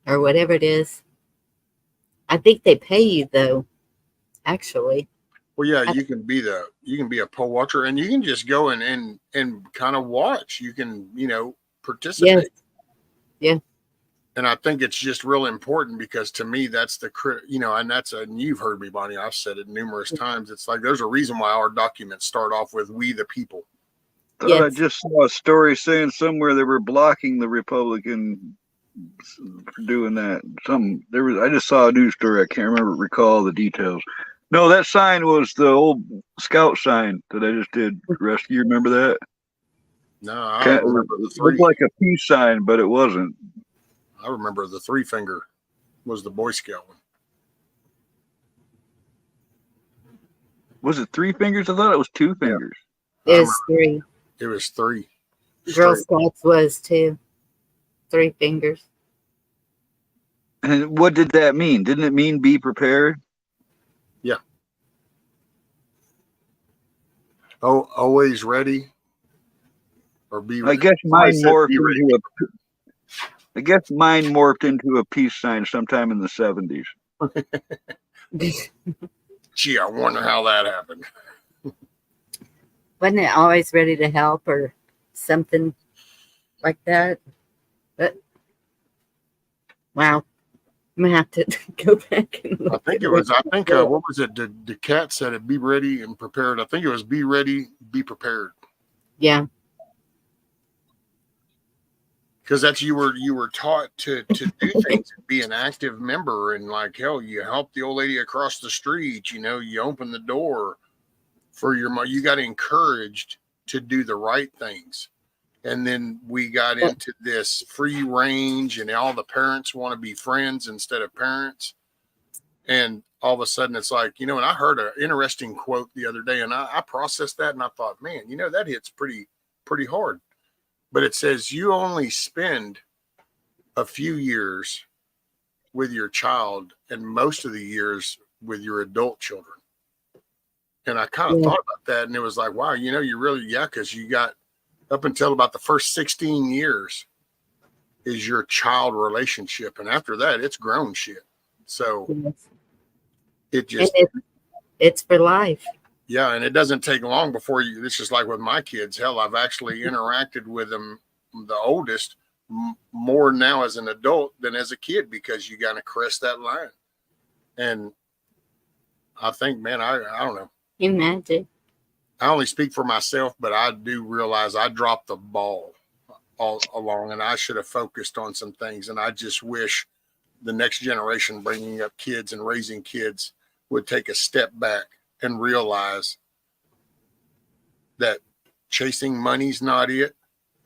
or whatever it is. I think they pay you though, actually. Well, yeah, you can be a poll watcher, and you can just go and kind of watch. You can, participate. Yes. Yeah. And I think it's just real important because to me, that's and you've heard me, Bonnie, I've said it numerous times. It's like, there's a reason why our documents start off with "we the people." Yes. I just saw a story saying somewhere they were blocking the Republican for doing that. I just saw a news story. I can't recall the details. No, that sign was the old Scout sign that I just did. Rest, you remember that? No, I don't remember the three. It looked like a peace sign, but it wasn't. I remember the 3 finger was the Boy Scout one. Was it 3 fingers? I thought it was 2 fingers. It was 3. It was 3. Girl Scouts was 2. 3 fingers. And what did that mean? Didn't it mean be prepared? Yeah. Oh, always ready. Or be ready. I guess mine morphed into a peace sign sometime in the 70s. Gee, I wonder how that happened. Wasn't it always ready to help or something like that? But wow, I'm gonna have to go back and look. What was it? The cat said it, be ready and prepared. I think it was be ready, be prepared. Yeah. Because that's you were taught to do things and be an active member, and like hell, you help the old lady across the street, you open the door for your mom. You got encouraged to do the right things. And then we got into this free range, and all the parents want to be friends instead of parents. And all of a sudden it's like, and I heard an interesting quote the other day, and I processed that, and I thought, man, that hits pretty hard. But it says you only spend a few years with your child and most of the years with your adult children. And I kind of Yeah. thought about that, and it was like, wow, you really, because you got up until about the first 16 years is your child relationship. And after that, it's grown shit. So Yes. it And just, it's for life. yeah. And it doesn't take long before it's just like with my kids. Hell, I've actually interacted with them, the oldest, more now as an adult than as a kid, because you got to crest that line. And I think, man, I don't know. Imagine. I only speak for myself, but I do realize I dropped the ball all along, and I should have focused on some things. And I just wish the next generation bringing up kids and raising kids would take a step back and realize that chasing money's not it.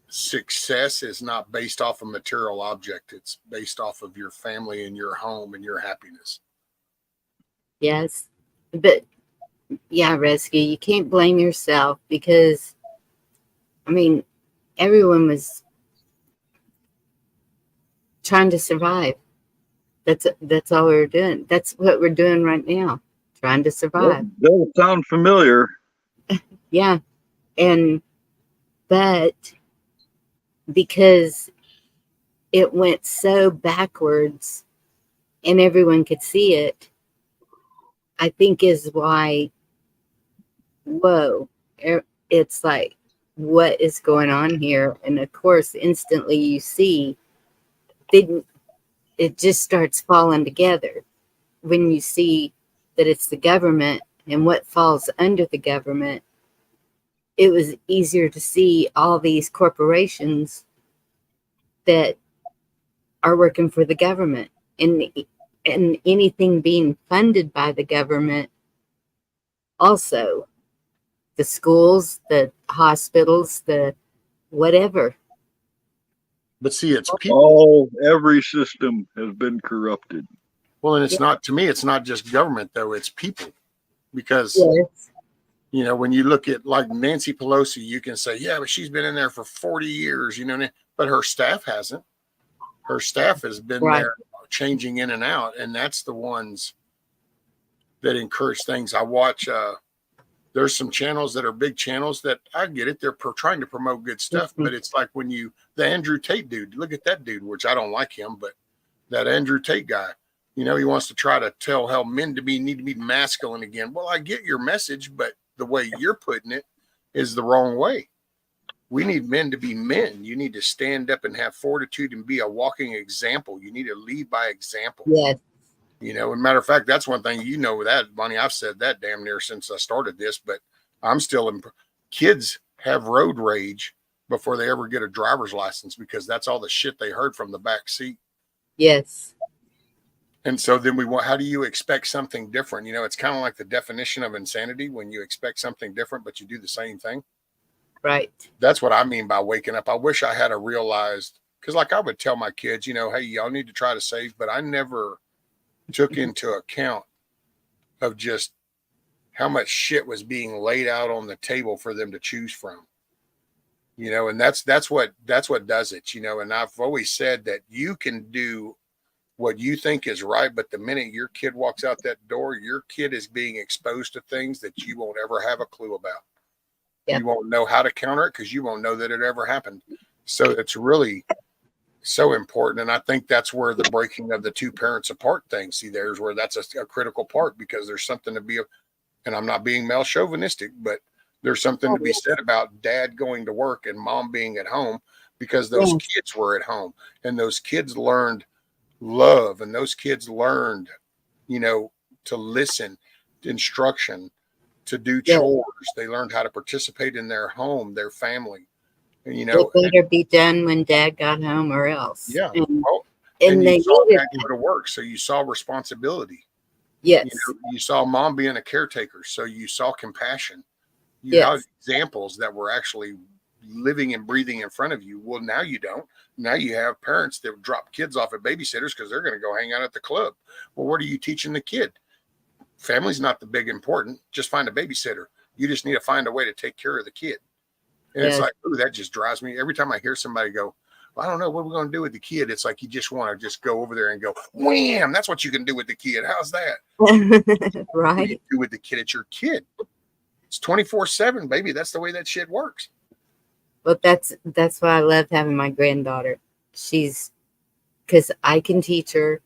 Success is not based off a material object. It's based off of your family and your home and your happiness. Yes. But yeah, Rescue, you can't blame yourself because, I mean, everyone was trying to survive. That's all we were doing. That's what we're doing right now, trying to survive. That sounds familiar. Yeah. But because it went so backwards and everyone could see it, I think is why, whoa, it's like, what is going on here? And of course, instantly you see, it just starts falling together when you see that it's the government and what falls under the government. It was easier to see all these corporations that are working for the government, and anything being funded by the government. Also, the schools, the hospitals, the whatever. But see, it's people. Every system has been corrupted. Well, and it's not, to me, it's not just government, though. It's people. Because, Yes. when you look at like Nancy Pelosi, you can say, yeah, but she's been in there for 40 years, but her staff hasn't. Her staff has been there changing in and out. And that's the ones that encourage things. I watch, there's some channels that are big channels that I get it. They're trying to promote good stuff, but it's like when the Andrew Tate dude, look at that dude, which I don't like him, but that Andrew Tate guy, he wants to try to tell how men need to be masculine again. Well, I get your message, but the way you're putting it is the wrong way. We need men to be men. You need to stand up and have fortitude and be a walking example. You need to lead by example. Yes. And matter of fact, that's one thing, that, Bonnie, I've said that damn near since I started this, but I'm still kids have road rage before they ever get a driver's license because that's all the shit they heard from the back seat. Yes. And so then how do you expect something different? It's kind of like the definition of insanity when you expect something different, but you do the same thing. Right. That's what I mean by waking up. I wish I had realized, because like I would tell my kids, hey, y'all need to try to save, but I never took into account of just how much shit was being laid out on the table for them to choose from, and that's what does it, and I've always said that you can do what you think is right, but the minute your kid walks out that door, your kid is being exposed to things that you won't ever have a clue about. Yep. You won't know how to counter it because you won't know that it ever happened. So it's really so important. And I think that's where the breaking of the two parents apart thing, see, there's where that's a critical part, because there's something to be, and I'm not being male chauvinistic, but there's something to be said about dad going to work and mom being at home, because those kids were at home and those kids learned love, and those kids learned, to listen to instruction, to do chores. They learned how to participate in their home, their family. It better be done when dad got home or else. Yeah. And you saw dad go to work, so you saw responsibility. Yes. You saw mom being a caretaker, so you saw compassion. You had examples that were actually living and breathing in front of you. Well, now you don't. Now you have parents that drop kids off at babysitters because they're going to go hang out at the club. Well, what are you teaching the kid? Family's not the big important. Just find a babysitter. You just need to find a way to take care of the kid. And it's like, ooh, that just drives me. Every time I hear somebody go, well, I don't know, what are we going to do with the kid? It's like you just want to just go over there and go, wham, that's what you can do with the kid. How's that? Right. What do you do with the kid? It's your kid. It's 24/7, baby. That's the way that shit works. Well, that's why I love having my granddaughter. She's because I can teach her.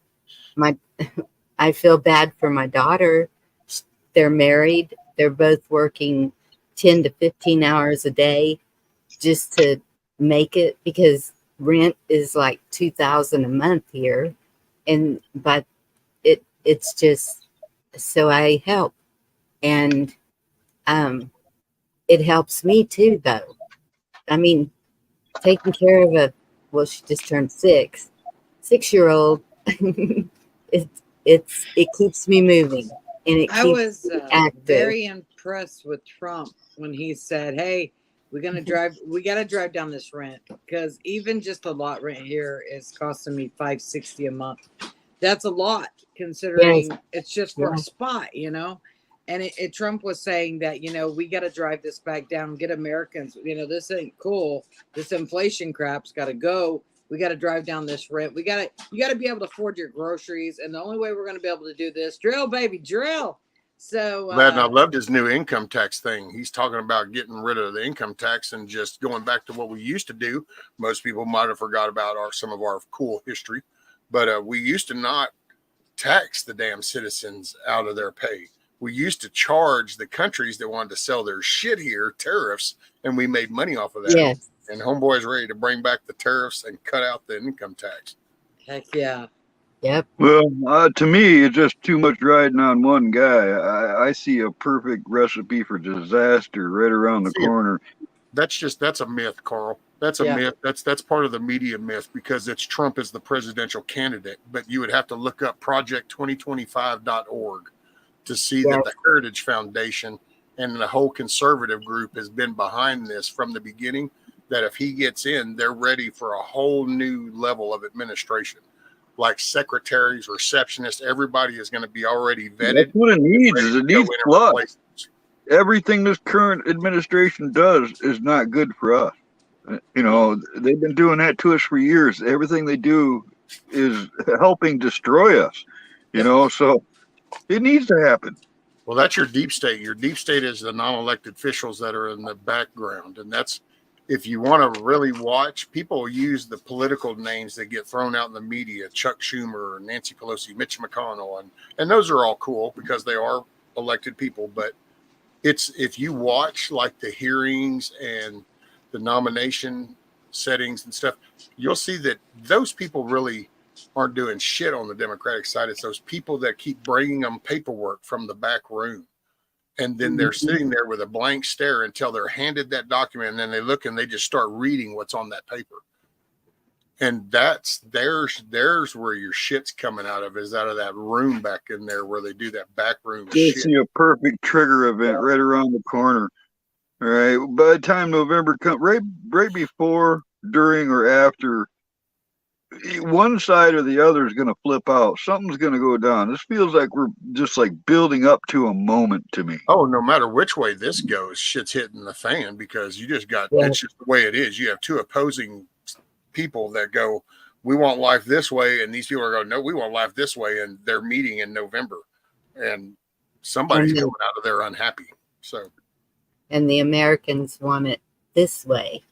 I feel bad for my daughter. They're married. They're both working 10 to 15 hours a day just to make it because rent is like $2,000 a month here. But it's just so I help. And it helps me too though. I mean, taking care of she just turned 6-year-old. It keeps me moving and it I keeps was me active. very impressed with Trump when he said, "Hey, we got to drive down this rent because even just a lot rent here is costing me $560 a month. That's a lot considering it's just for a spot, you know." And Trump was saying that, you know, we got to drive this back down, get Americans, you know, this ain't cool. This inflation crap's got to go. We got to drive down this rent. You got to be able to afford your groceries. And the only way we're going to be able to do this, drill, baby, drill. So, And I loved his new income tax thing. He's talking about getting rid of the income tax and just going back to what we used to do. Most people might have forgot about some of our cool history, but we used to not tax the damn citizens out of their pay. We used to charge the countries that wanted to sell their shit here tariffs, and we made money off of that. Yes. And Homeboy's ready to bring back the tariffs and cut out the income tax. Heck yeah. Yep. Well, to me, it's just too much riding on one guy. I see a perfect recipe for disaster right around the corner. That's a myth, Carl. That's a myth. That's part of the media myth because it's Trump as the presidential candidate. But you would have to look up project2025.org to see that the Heritage Foundation and the whole conservative group has been behind this from the beginning, that if he gets in, they're ready for a whole new level of administration. Like secretaries, receptionists, everybody is going to be already vetted. That's what it needs. It needs plus. Everything this current administration does is not good for us. You know, they've been doing that to us for years. Everything they do is helping destroy us, you know, so it needs to happen. Well, that's your deep state. Your deep state is the non-elected officials that are in the background. And that's, if you want to really watch, people use the political names that get thrown out in the media, Chuck Schumer, Nancy Pelosi, Mitch McConnell. And those are all cool because they are elected people. But it's, if you watch like the hearings and the nomination settings and stuff, you'll see that those people really aren't doing shit on the Democratic side. It's those people that keep bringing them paperwork from the back room. And then they're sitting there with a blank stare until they're handed that document. And then they look and they just start reading what's on that paper. And there's where your shit's coming out of, is out of that room back in there where they do that back room shit. See a perfect trigger event right around the corner. All right. By the time November comes, right before, during, or after, one side or the other is going to flip out. Something's going to go down. This feels like we're just like building up to a moment to me. Oh, no matter which way this goes, shit's hitting the fan because you just got, it's just the way it is. You have two opposing people that go, we want life this way. And these people are going, no, we want life this way. And they're meeting in November and somebody's coming out of there unhappy. So. And the Americans want it this way.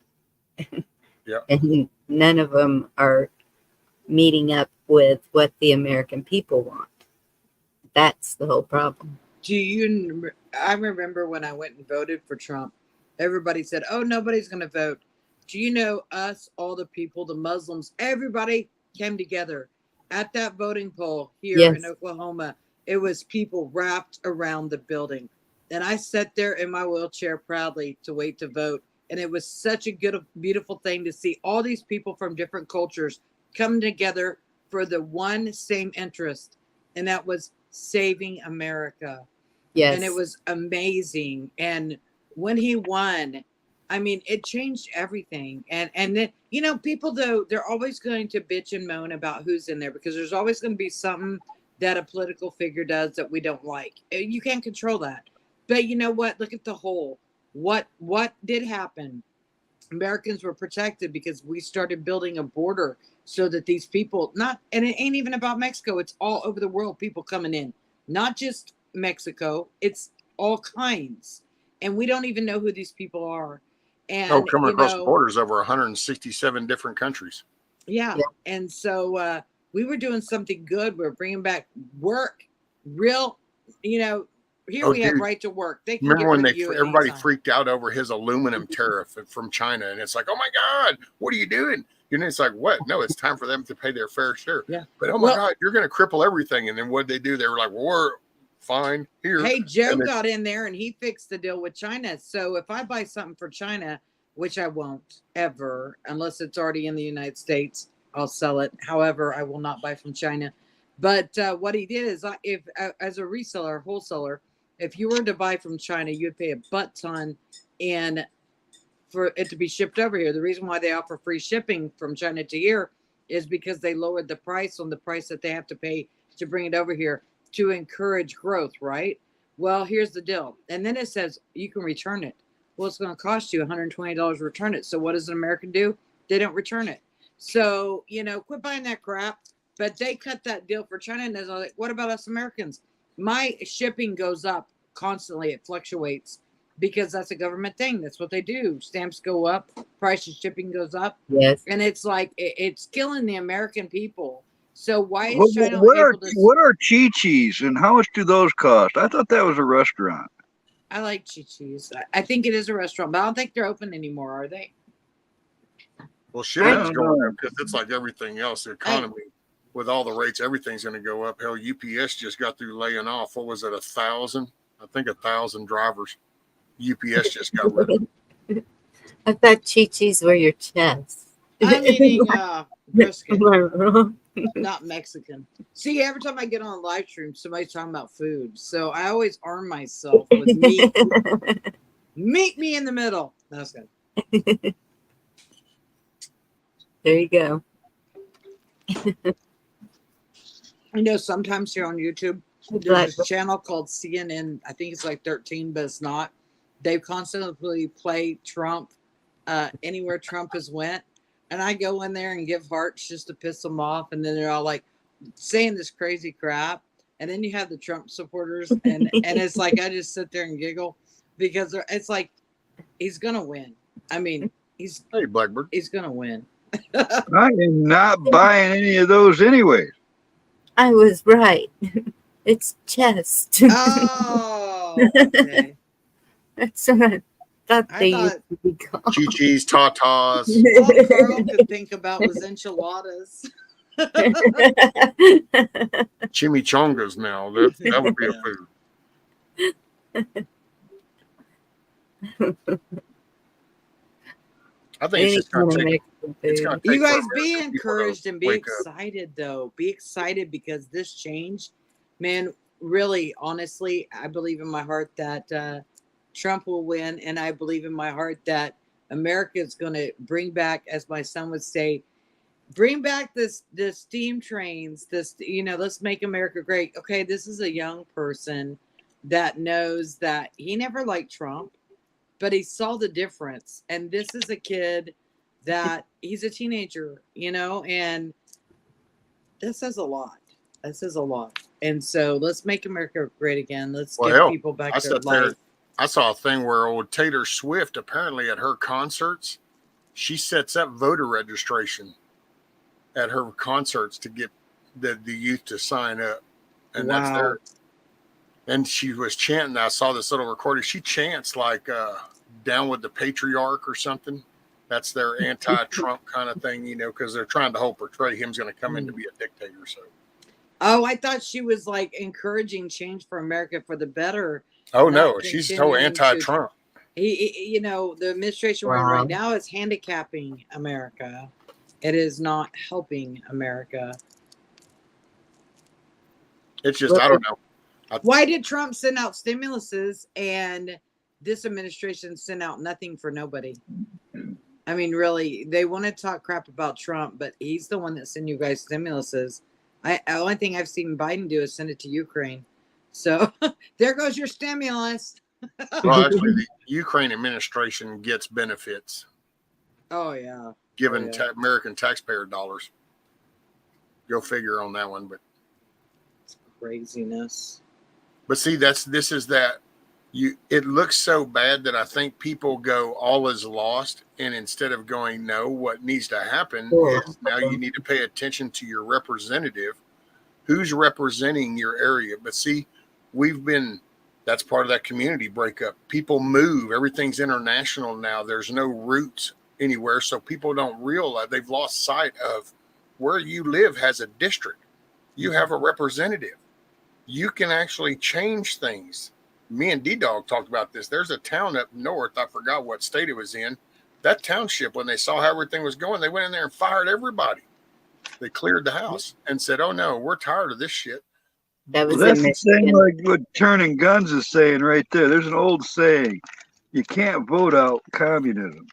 Yeah. And none of them are meeting up with what the American people want. That's the whole problem. I remember when I went and voted for Trump, everybody said, oh, nobody's going to vote. Do you know us, all the people, the Muslims, everybody came together at that voting poll here in Oklahoma. It was people wrapped around the building. And I sat there in my wheelchair proudly to wait to vote. And it was such a good, beautiful thing to see all these people from different cultures come together for the one same interest. And that was saving America. Yes. And it was amazing. And when he won, I mean, it changed everything. And then, you know, people, though, they're always going to bitch and moan about who's in there because there's always going to be something that a political figure does that we don't like. You can't control that. But you know what? Look at the whole. What did happen? Americans were protected because we started building a border so that these people and it ain't even about Mexico. It's all over the world, people coming in, not just Mexico. It's all kinds. and we don't even know who these people are. And Oh, coming you across the know, borders over 167 different countries. yeah. Yeah. And so we were doing something good. We're bringing back work, real, you know, here Oh, we have dude. right to work. They can Remember get when rid of you at any everybody time. freaked out over his aluminum tariff from China, and it's like, oh my God, what are you doing? And it's like, what? No, it's time for them to pay their fair share. Yeah. But oh my Well- God, you're going to cripple everything. And then what they do? They were like, well, we're fine here. Hey, Joe And then- got in there and he fixed the deal with China. So if I buy something for China, which I won't ever, unless it's already in the United States, I'll sell it. However, I will not buy from China. But what he did is, if as a reseller, wholesaler, if you were to buy from China, you'd pay a butt ton and for it to be shipped over here. The reason why they offer free shipping from China to here is because they lowered the price on the price that they have to pay to bring it over here to encourage growth, right? Well, here's the deal. And then it says you can return it. Well, it's going to cost you $120 to return it. So what does an American do? They don't return it. So, you know, quit buying that crap. But they cut that deal for China. And they're like, what about us Americans? My shipping goes up constantly. It fluctuates because that's a government thing. That's what they do. Stamps go up, price of shipping goes up. Yes. And it's like, it's killing the American people. So why is China What are able to... what are Chi-Chi's and how much do those cost? I thought that was a restaurant. I like Chi-Chi's. I think it is a restaurant, but I don't think they're open anymore, are they? Well, I shipping's don't going know. up because it's like everything else. The economy, with all the rates, everything's going to go up. Hell, UPS just got through laying off. What was it, 1,000? I think 1,000 drivers. UPS just got rid of. I thought Chi-Chi's were your chest. I'm eating brisket, Am I wrong? not Mexican. See, every time I get on a live stream, somebody's talking about food. So I always arm myself with meat. Meet me in the middle. That's good. There you go. I know sometimes here on YouTube, there's this channel called CNN. I think it's like 13, but it's not. They constantly play Trump anywhere Trump has went. And I go in there and give hearts just to piss them off. And then they're all like saying this crazy crap. And then you have the Trump supporters. And it's like, I just sit there and giggle because it's like, he's going to win. I mean, Hey, Blackbird. he's going to win. I am not buying any of those anyways. I was right. It's chest. Oh, okay. That's what I thought I they thought- used to be called. Chi-Chi's, Tatas. All Carl could think about was enchiladas. Chimichangas now. That would be a food. I think it's Any just going kind to of take. Mexican It's food. going to You take guys for be American people to encouraged and be wake up. excited, though. Be excited because this change, man, really, honestly, I believe in my heart that Trump will win. And I believe in my heart that America is going to bring back, as my son would say, bring back the steam trains, let's make America great. Okay, this is a young person that knows that he never liked Trump, but he saw the difference. And this is a kid that he's a teenager, and that says a lot. That says a lot. And so let's make America great again. Let's give people back I their sat there. life. I saw a thing where old Taylor Swift, apparently at her concerts, she sets up voter registration at her concerts to get the youth to sign up. And that's Wow. there. And she was chanting. I saw this little recording. She chants like down with the patriarch or something. That's their anti-Trump kind of thing, because they're trying to portray him's going to come in to be a dictator. So. Oh, I thought she was like encouraging change for America for the better. Oh, not no, she's so continuing anti-Trump. The administration we're in Wow. right now is handicapping America. It is not helping America. It's just, I don't know. Why did Trump send out stimuluses and this administration sent out nothing for nobody? I mean, really, they want to talk crap about Trump, but he's the one that sent you guys stimuluses. The only thing I've seen Biden do is send it to Ukraine. So there goes your stimulus. Well, actually, the Ukraine administration gets benefits Oh, yeah. given Oh, yeah. American taxpayer dollars. Go figure on that one. Craziness. But see, this is that it looks so bad that I think people go all is lost, and instead of going, no, what needs to happen is now you need to pay attention to your representative, who's representing your area. But see, that's part of that community breakup. People move, everything's international now. There's no roots anywhere, so people don't realize, they've lost sight of where you live has a district. You have a representative. You can actually change things. Me and D-Dog talked about this. There's a town up north, I forgot what state it was in. That township, when they saw how everything was going, they went in there and fired everybody. They cleared the house and said, oh no, we're tired of this shit. That was Well, that's the same like what Turning Guns is saying right there. There's an old saying, you can't vote out communism.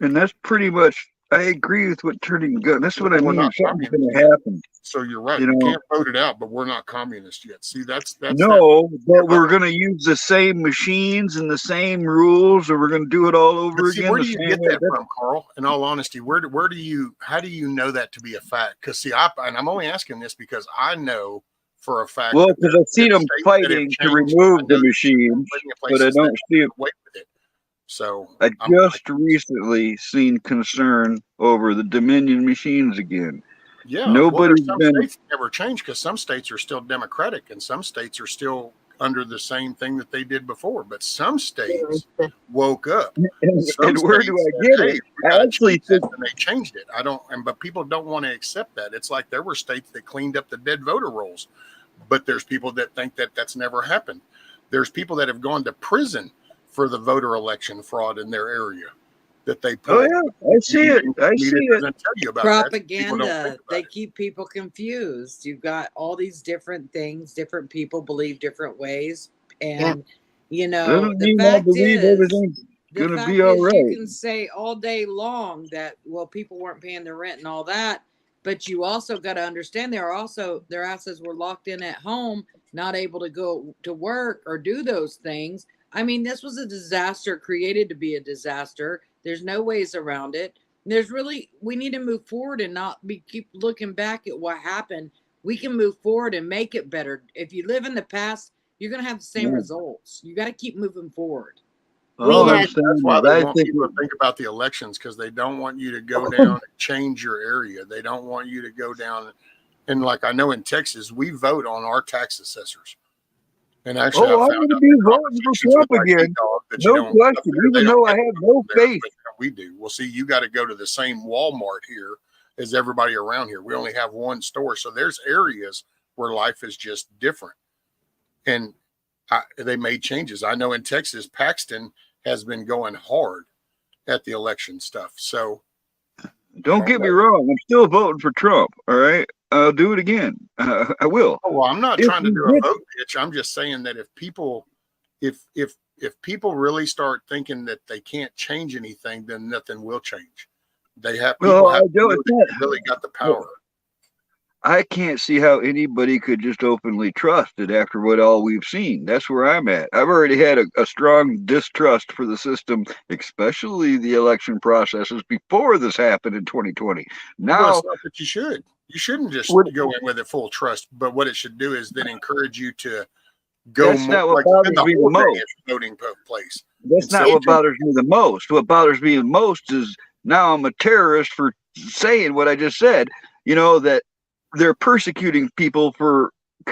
And that's pretty much, I agree with what Turning Guns, that's what I mean. Something's going to happen. So you're right. You can't vote it out, but we're not communist yet. See, that's no, but we're going to use the same machines and the same rules, and we're going to do it all over again. Where do you get that from, Carl? In all honesty, how do you know that to be a fact? Because see, I'm only asking this because I know for a fact. Well, because I've seen them fighting to remove the machines, but I don't see it. With it. So I just recently seen concern over the Dominion machines again. Yeah, nobody's some states never changed because some states are still Democratic and some states are still under the same thing that they did before. But some states woke up. And where do I get it? I actually think they changed it. But people don't want to accept that. It's like there were states that cleaned up the dead voter rolls, but there's people that think that that's never happened. There's people that have gone to prison for the voter election fraud in their area. That they put. Oh yeah, I see it. I see it. Tell you about propaganda. They keep people confused. You've got all these different things. Different people believe different ways, and you know the fact is, everything's gonna be all right. You can say all day long that people weren't paying their rent and all that, but you also got to understand their asses were locked in at home, not able to go to work or do those things. I mean, this was a disaster created to be a disaster. There's no ways around it. We need to move forward and not keep looking back at what happened. We can move forward and make it better. If you live in the past, you're going to have the same results. You got to keep moving forward. That's why they want people to think about the elections, because they don't want you to go down and change your area. They don't want you to go down. And like I know in Texas, we vote on our tax assessors. And actually, I'm going to be voting for Trump again. No question. Even though I have no faith. We do. Well, see, you got to go to the same Walmart here as everybody around here. We only have one store. So there's areas where life is just different. And they made changes. I know in Texas, Paxton has been going hard at the election stuff. So don't get me wrong. I'm still voting for Trump. All right. I'll do it again. I will. Oh, well, I'm not trying to do a vote pitch. I'm just saying that if people really start thinking that they can't change anything, then nothing will change. They have people really got the power. I can't see how anybody could just openly trust it after what all we've seen. That's where I'm at. I've already had a strong distrust for the system, especially the election processes before this happened in 2020. Now, but you shouldn't just go in with it full trust. But what it should do is then encourage you to go more voting place. That's not what bothers me the most. What bothers me the most is now I'm a terrorist for saying what I just said. You know, that they're persecuting people for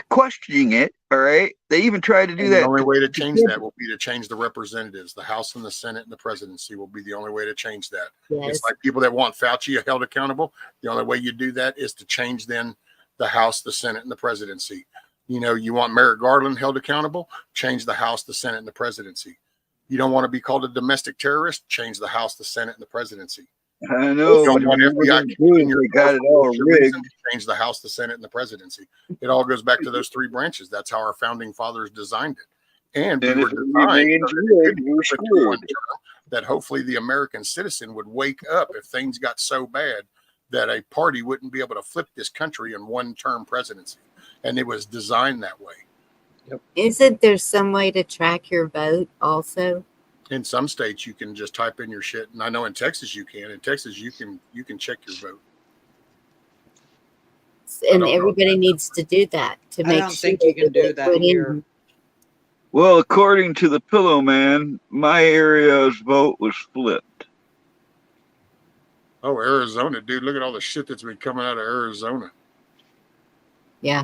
questioning it. All right. They even tried to do that. The only way to change that will be to change the representatives. The House and the Senate and the presidency will be the only way to change that. Yes. It's like people that want Fauci held accountable. The only way you do that is to change then the House, the Senate, and the presidency. You know, you want Merrick Garland held accountable, change the House, the Senate, and the presidency. You don't want to be called a domestic terrorist, change the House, the Senate, and the presidency. I know. You don't want FBI they got it all rigged. Change the House, the Senate, and the presidency. It all goes back to those three branches. That's how our founding fathers designed it. And we were designed that hopefully the American citizen would wake up if things got so bad that a party wouldn't be able to flip this country in one-term presidency. And it was designed that way. Yep. Isn't there some way to track your vote also? In some states, you can just type in your shit, and I know in Texas you can. In Texas, you can check your vote. And everybody needs to do that to make sure. I don't think you can do that here. Well, according to the Pillow Man, my area's vote was flipped. Oh, Arizona, dude! Look at all the shit that's been coming out of Arizona. Yeah.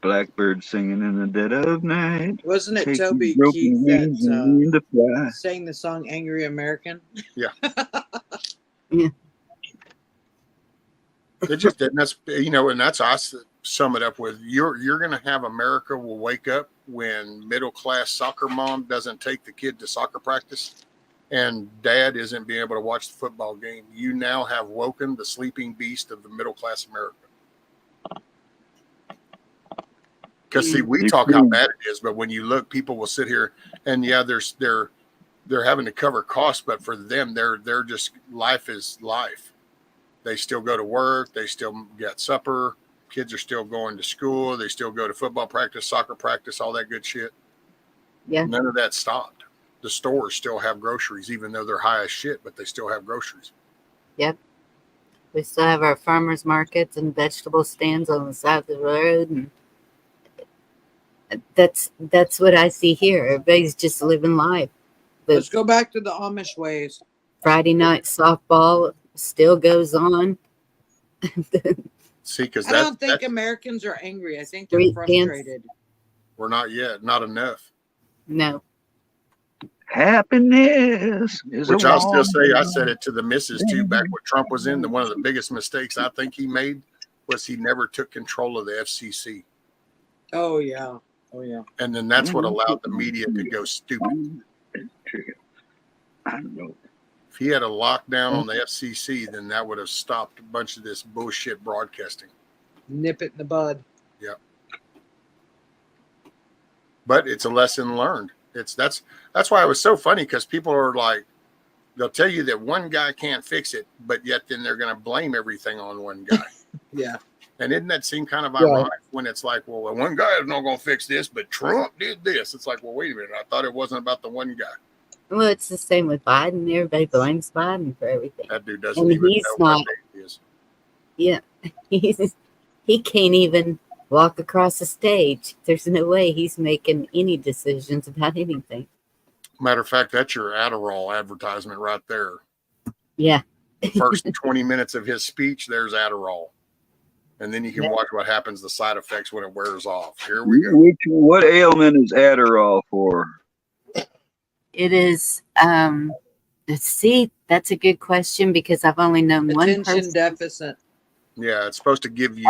Blackbird singing in the dead of night. Wasn't it Take Toby your broken Keith wings and learn to fly. that sang the song "Angry American"? Yeah. Yeah. It just, and that's, you know, and that's, I sum it up with, you're going to have America will wake up when middle class soccer mom doesn't take the kid to soccer practice and dad isn't being able to watch the football game. You now have woken the sleeping beast of the middle class America. Because see, we talk how bad it is, but when you look, people will sit here and yeah, they're having to cover costs, but for them, they're just, life is life. They still go to work. They still get supper. Kids are still going to school. They still go to football practice, soccer practice, all that good shit. Yeah. None of that stopped. The stores still have groceries, even though they're high as shit, but they still have groceries. Yep. We still have our farmers markets and vegetable stands on the side of the road, and that's what I see here. Everybody's just living life. Let's go back to the Amish ways. Friday night softball still goes on. See, because I don't think Americans are angry. I think they're frustrated. We're not yet. Not enough. No. Happiness is which I'll still say, I said it to the missus too, back when Trump was in, one of the biggest mistakes I think he made was he never took control of the FCC. Oh, yeah. Oh, yeah. And then that's what allowed the media to go stupid. I don't know. If he had a lockdown on the FCC, then that would have stopped a bunch of this bullshit broadcasting. Nip it in the bud. Yeah. But it's a lesson learned. That's why it was so funny, because people are like, they'll tell you that one guy can't fix it, but yet then they're going to blame everything on one guy. Yeah. And didn't that seem kind of ironic when it's like, well, one guy is not going to fix this, but Trump did this. It's like, well, wait a minute. I thought it wasn't about the one guy. Well, it's the same with Biden. Everybody blames Biden for everything. That dude doesn't even know what day it is. Yeah. He can't even walk across the stage. There's no way he's making any decisions about anything. Matter of fact, that's your Adderall advertisement right there. Yeah. The first 20 minutes of his speech, there's Adderall. And then you can watch what happens, the side effects when it wears off. Here we go. What ailment is Adderall for? It is, see, that's a good question, because I've only known one person. Attention deficit. Yeah, it's supposed to give you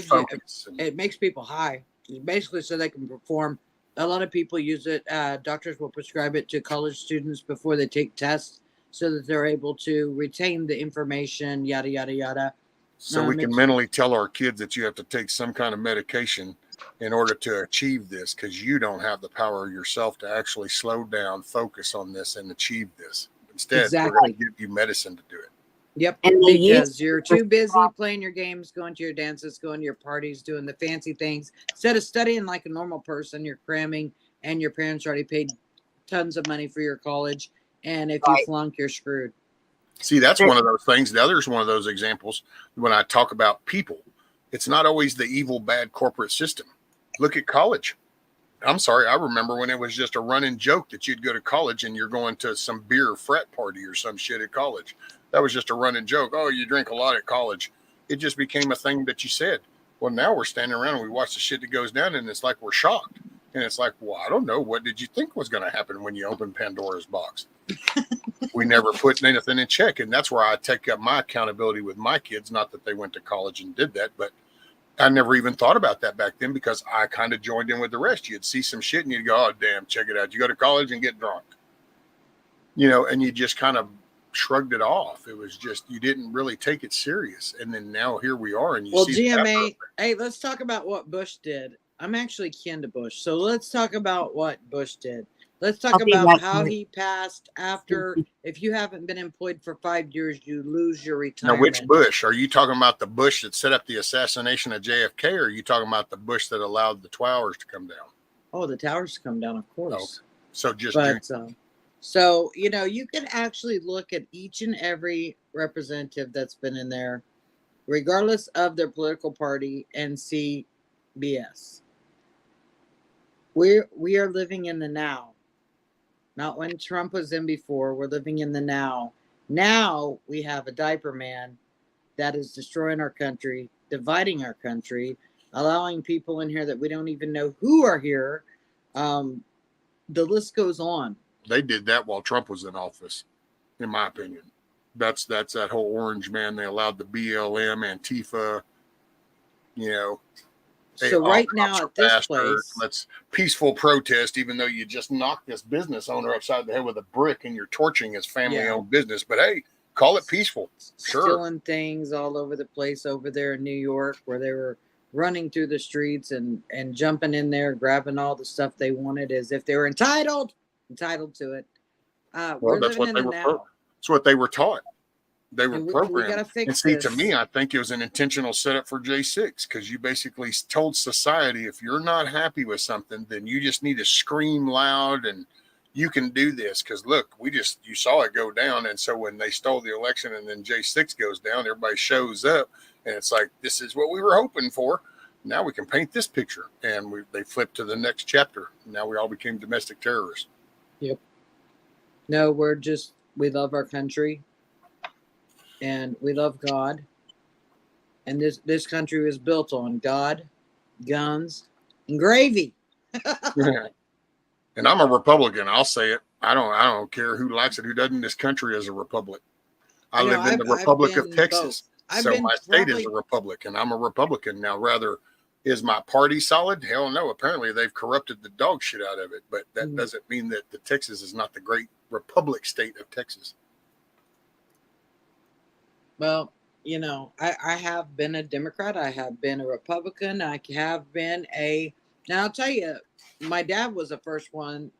focus. It makes people high. Basically, so they can perform. A lot of people use it. Doctors will prescribe it to college students before they take tests, so that they're able to retain the information, yada, yada, yada. So we can mentally tell our kids that you have to take some kind of medication in order to achieve this, because you don't have the power yourself to actually slow down, focus on this, and achieve this. Instead, we're going to give you medicine to do it. Yep, and because you're too busy playing your games, going to your dances, going to your parties, doing the fancy things. Instead of studying like a normal person, you're cramming, and your parents already paid tons of money for your college. And if you flunk, you're screwed. See, that's one of those things. The other is one of those examples when I talk about people. It's not always the evil, bad corporate system. Look at college. I'm sorry. I remember when it was just a running joke that you'd go to college and you're going to some beer frat party or some shit at college. That was just a running joke. Oh, you drink a lot at college. It just became a thing that you said. Well, now we're standing around and we watch the shit that goes down, and it's like we're shocked. And it's like, well, I don't know. What did you think was going to happen when you opened Pandora's box? We never put anything in check. And that's where I take up my accountability with my kids. Not that they went to college and did that, but I never even thought about that back then, because I kind of joined in with the rest. You'd see some shit and you'd go, oh, damn, check it out. You go to college and get drunk, you know, and you just kind of shrugged it off. It was just, you didn't really take it serious. And then now here we are, and you see GMA. Hey, let's talk about what Bush did. I'm actually kin to Bush, so let's talk about what Bush did. Let's talk about how he passed after. If you haven't been employed for 5 years, you lose your retirement. Now, which Bush? Are you talking about the Bush that set up the assassination of JFK, or are you talking about the Bush that allowed the towers to come down? Oh, the towers to come down, of course. Oh, so just so, you know, you can actually look at each and every representative that's been in there, regardless of their political party, and see BS. We are living in the now, not when Trump was in before. We're living in the now. Now we have a diaper man that is destroying our country, dividing our country, allowing people in here that we don't even know who are here. The list goes on. They did that while Trump was in office, in my opinion. That's that whole orange man. They allowed the BLM, Antifa, you know. So right now at this place, let's peaceful protest, even though you just knocked this business owner upside the head with a brick and you're torching his family-owned business. But hey, call it peaceful. Sure. Stealing things all over the place over there in New York, where they were running through the streets and jumping in there, grabbing all the stuff they wanted as if they were entitled to it. Well, that's what they were. That's what they were taught. They were programmed. And see, to me, I think it was an intentional setup for J6, because you basically told society, if you're not happy with something, then you just need to scream loud and you can do this. Because look, you saw it go down. And so when they stole the election and then J6 goes down, everybody shows up and it's like, this is what we were hoping for. Now we can paint this picture. And they flipped to the next chapter. Now we all became domestic terrorists. Yep. No, we love our country. And we love God. And this country was built on God, guns, and gravy. Yeah. And I'm a Republican. I'll say it. I don't care who likes it, who doesn't. This country is a republic. I live in the Republic of Texas. So my state is a republic, and I'm a Republican. Now, is my party solid? Hell no. Apparently, they've corrupted the dog shit out of it. But that doesn't mean that the Texas is not the great republic state of Texas. Well, I have been a Democrat. I have been a Republican. I have been now I'll tell you, my dad was the first one,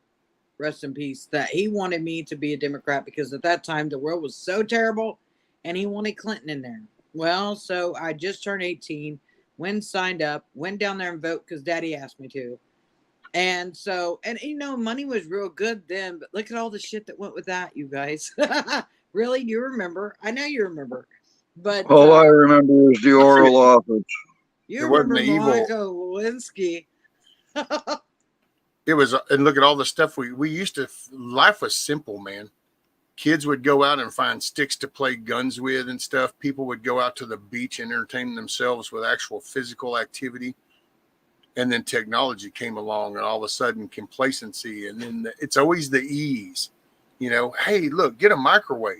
rest in peace, that he wanted me to be a Democrat because at that time the world was so terrible and he wanted Clinton in there. Well, so I just turned 18, signed up, went down there and vote because daddy asked me to. And so, money was real good then, but look at all the shit that went with that, you guys. Really? You remember? I know you remember. But all I remember is the oral office. You remember Monica Lewinsky. It was, and look at all the stuff we used to, life was simple, man. Kids would go out and find sticks to play guns with and stuff. People would go out to the beach and entertain themselves with actual physical activity. And then technology came along and all of a sudden complacency. And then it's always the ease. Hey, look, get a microwave.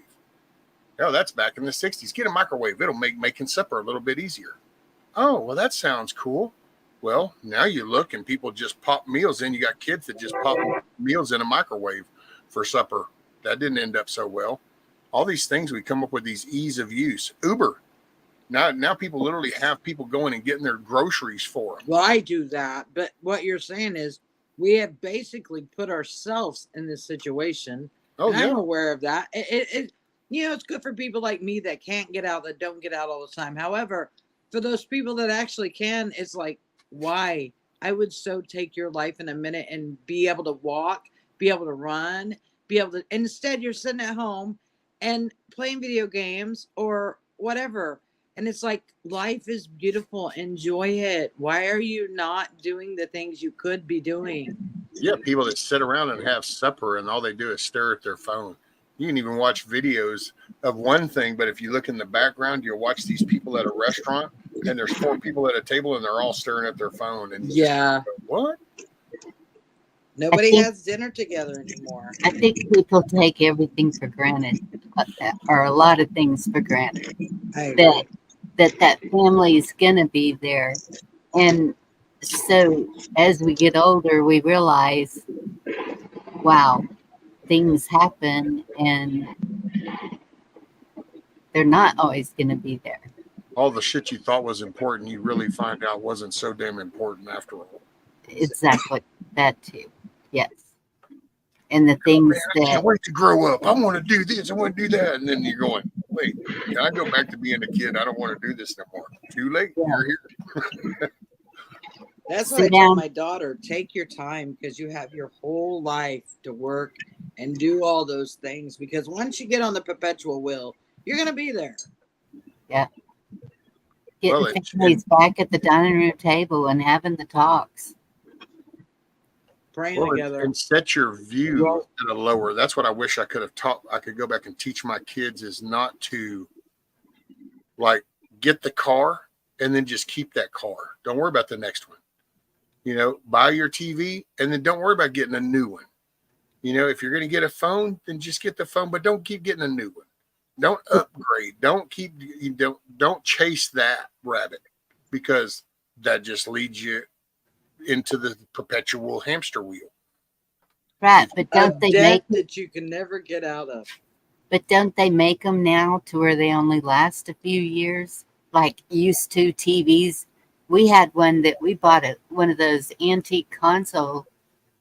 Oh, that's back in the 60s. Get a microwave. It'll make making supper a little bit easier. Oh, well, that sounds cool. Well, now you look and people just pop meals in. You got kids that just pop meals in a microwave for supper. That didn't end up so well. All these things, we come up with these ease of use. Uber. Now people literally have people going and getting their groceries for them. Well, I do that. But what you're saying is we have basically put ourselves in this situation. Oh, yeah. I'm aware of that. It's good for people like me that can't get out, that don't get out all the time. However, for those people that actually can, it's like, why? I would so take your life in a minute and be able to walk, be able to run, be able to. Instead, you're sitting at home and playing video games or whatever. And it's like, life is beautiful. Enjoy it. Why are you not doing the things you could be doing? Yeah, people that sit around and have supper and all they do is stare at their phone. You can even watch videos of one thing, but if you look in the background, you'll watch these people at a restaurant and there's 4 people at a table and they're all staring at their phone. And yeah, what? Nobody has dinner together anymore. I think people take everything for granted, or a lot of things for granted. That family is going to be there. And so as we get older, we realize, wow, things happen and they're not always going to be there. All the shit you thought was important, you really find out wasn't so damn important after all. Exactly. That too. Yes. And the things I can't wait to grow up. I want to do this. I want to do that. And then you're going, wait, can I go back to being a kid? I don't want to do this no more. Too late. Yeah. You're here. That's what I told my daughter. Take your time because you have your whole life to work and do all those things. Because once you get on the perpetual wheel, you're going to be there. Yeah. Getting families back at the dining room table and having the talks. praying Well, together. and set your view at a lower. That's what I wish I could have taught. I could go back and teach my kids is not to like get the car and then just keep that car. Don't worry about the next one. You know, buy your TV and then don't worry about getting a new one. You know, if you're going to get a phone, then just get the phone, but don't keep getting a new one. Don't upgrade. Don't chase that rabbit, because that just leads you into the perpetual hamster wheel. Right, but don't they debt make that you can never get out of. But don't they make them now to where they only last a few years? Like used to TVs. We had one that we bought one of those antique console,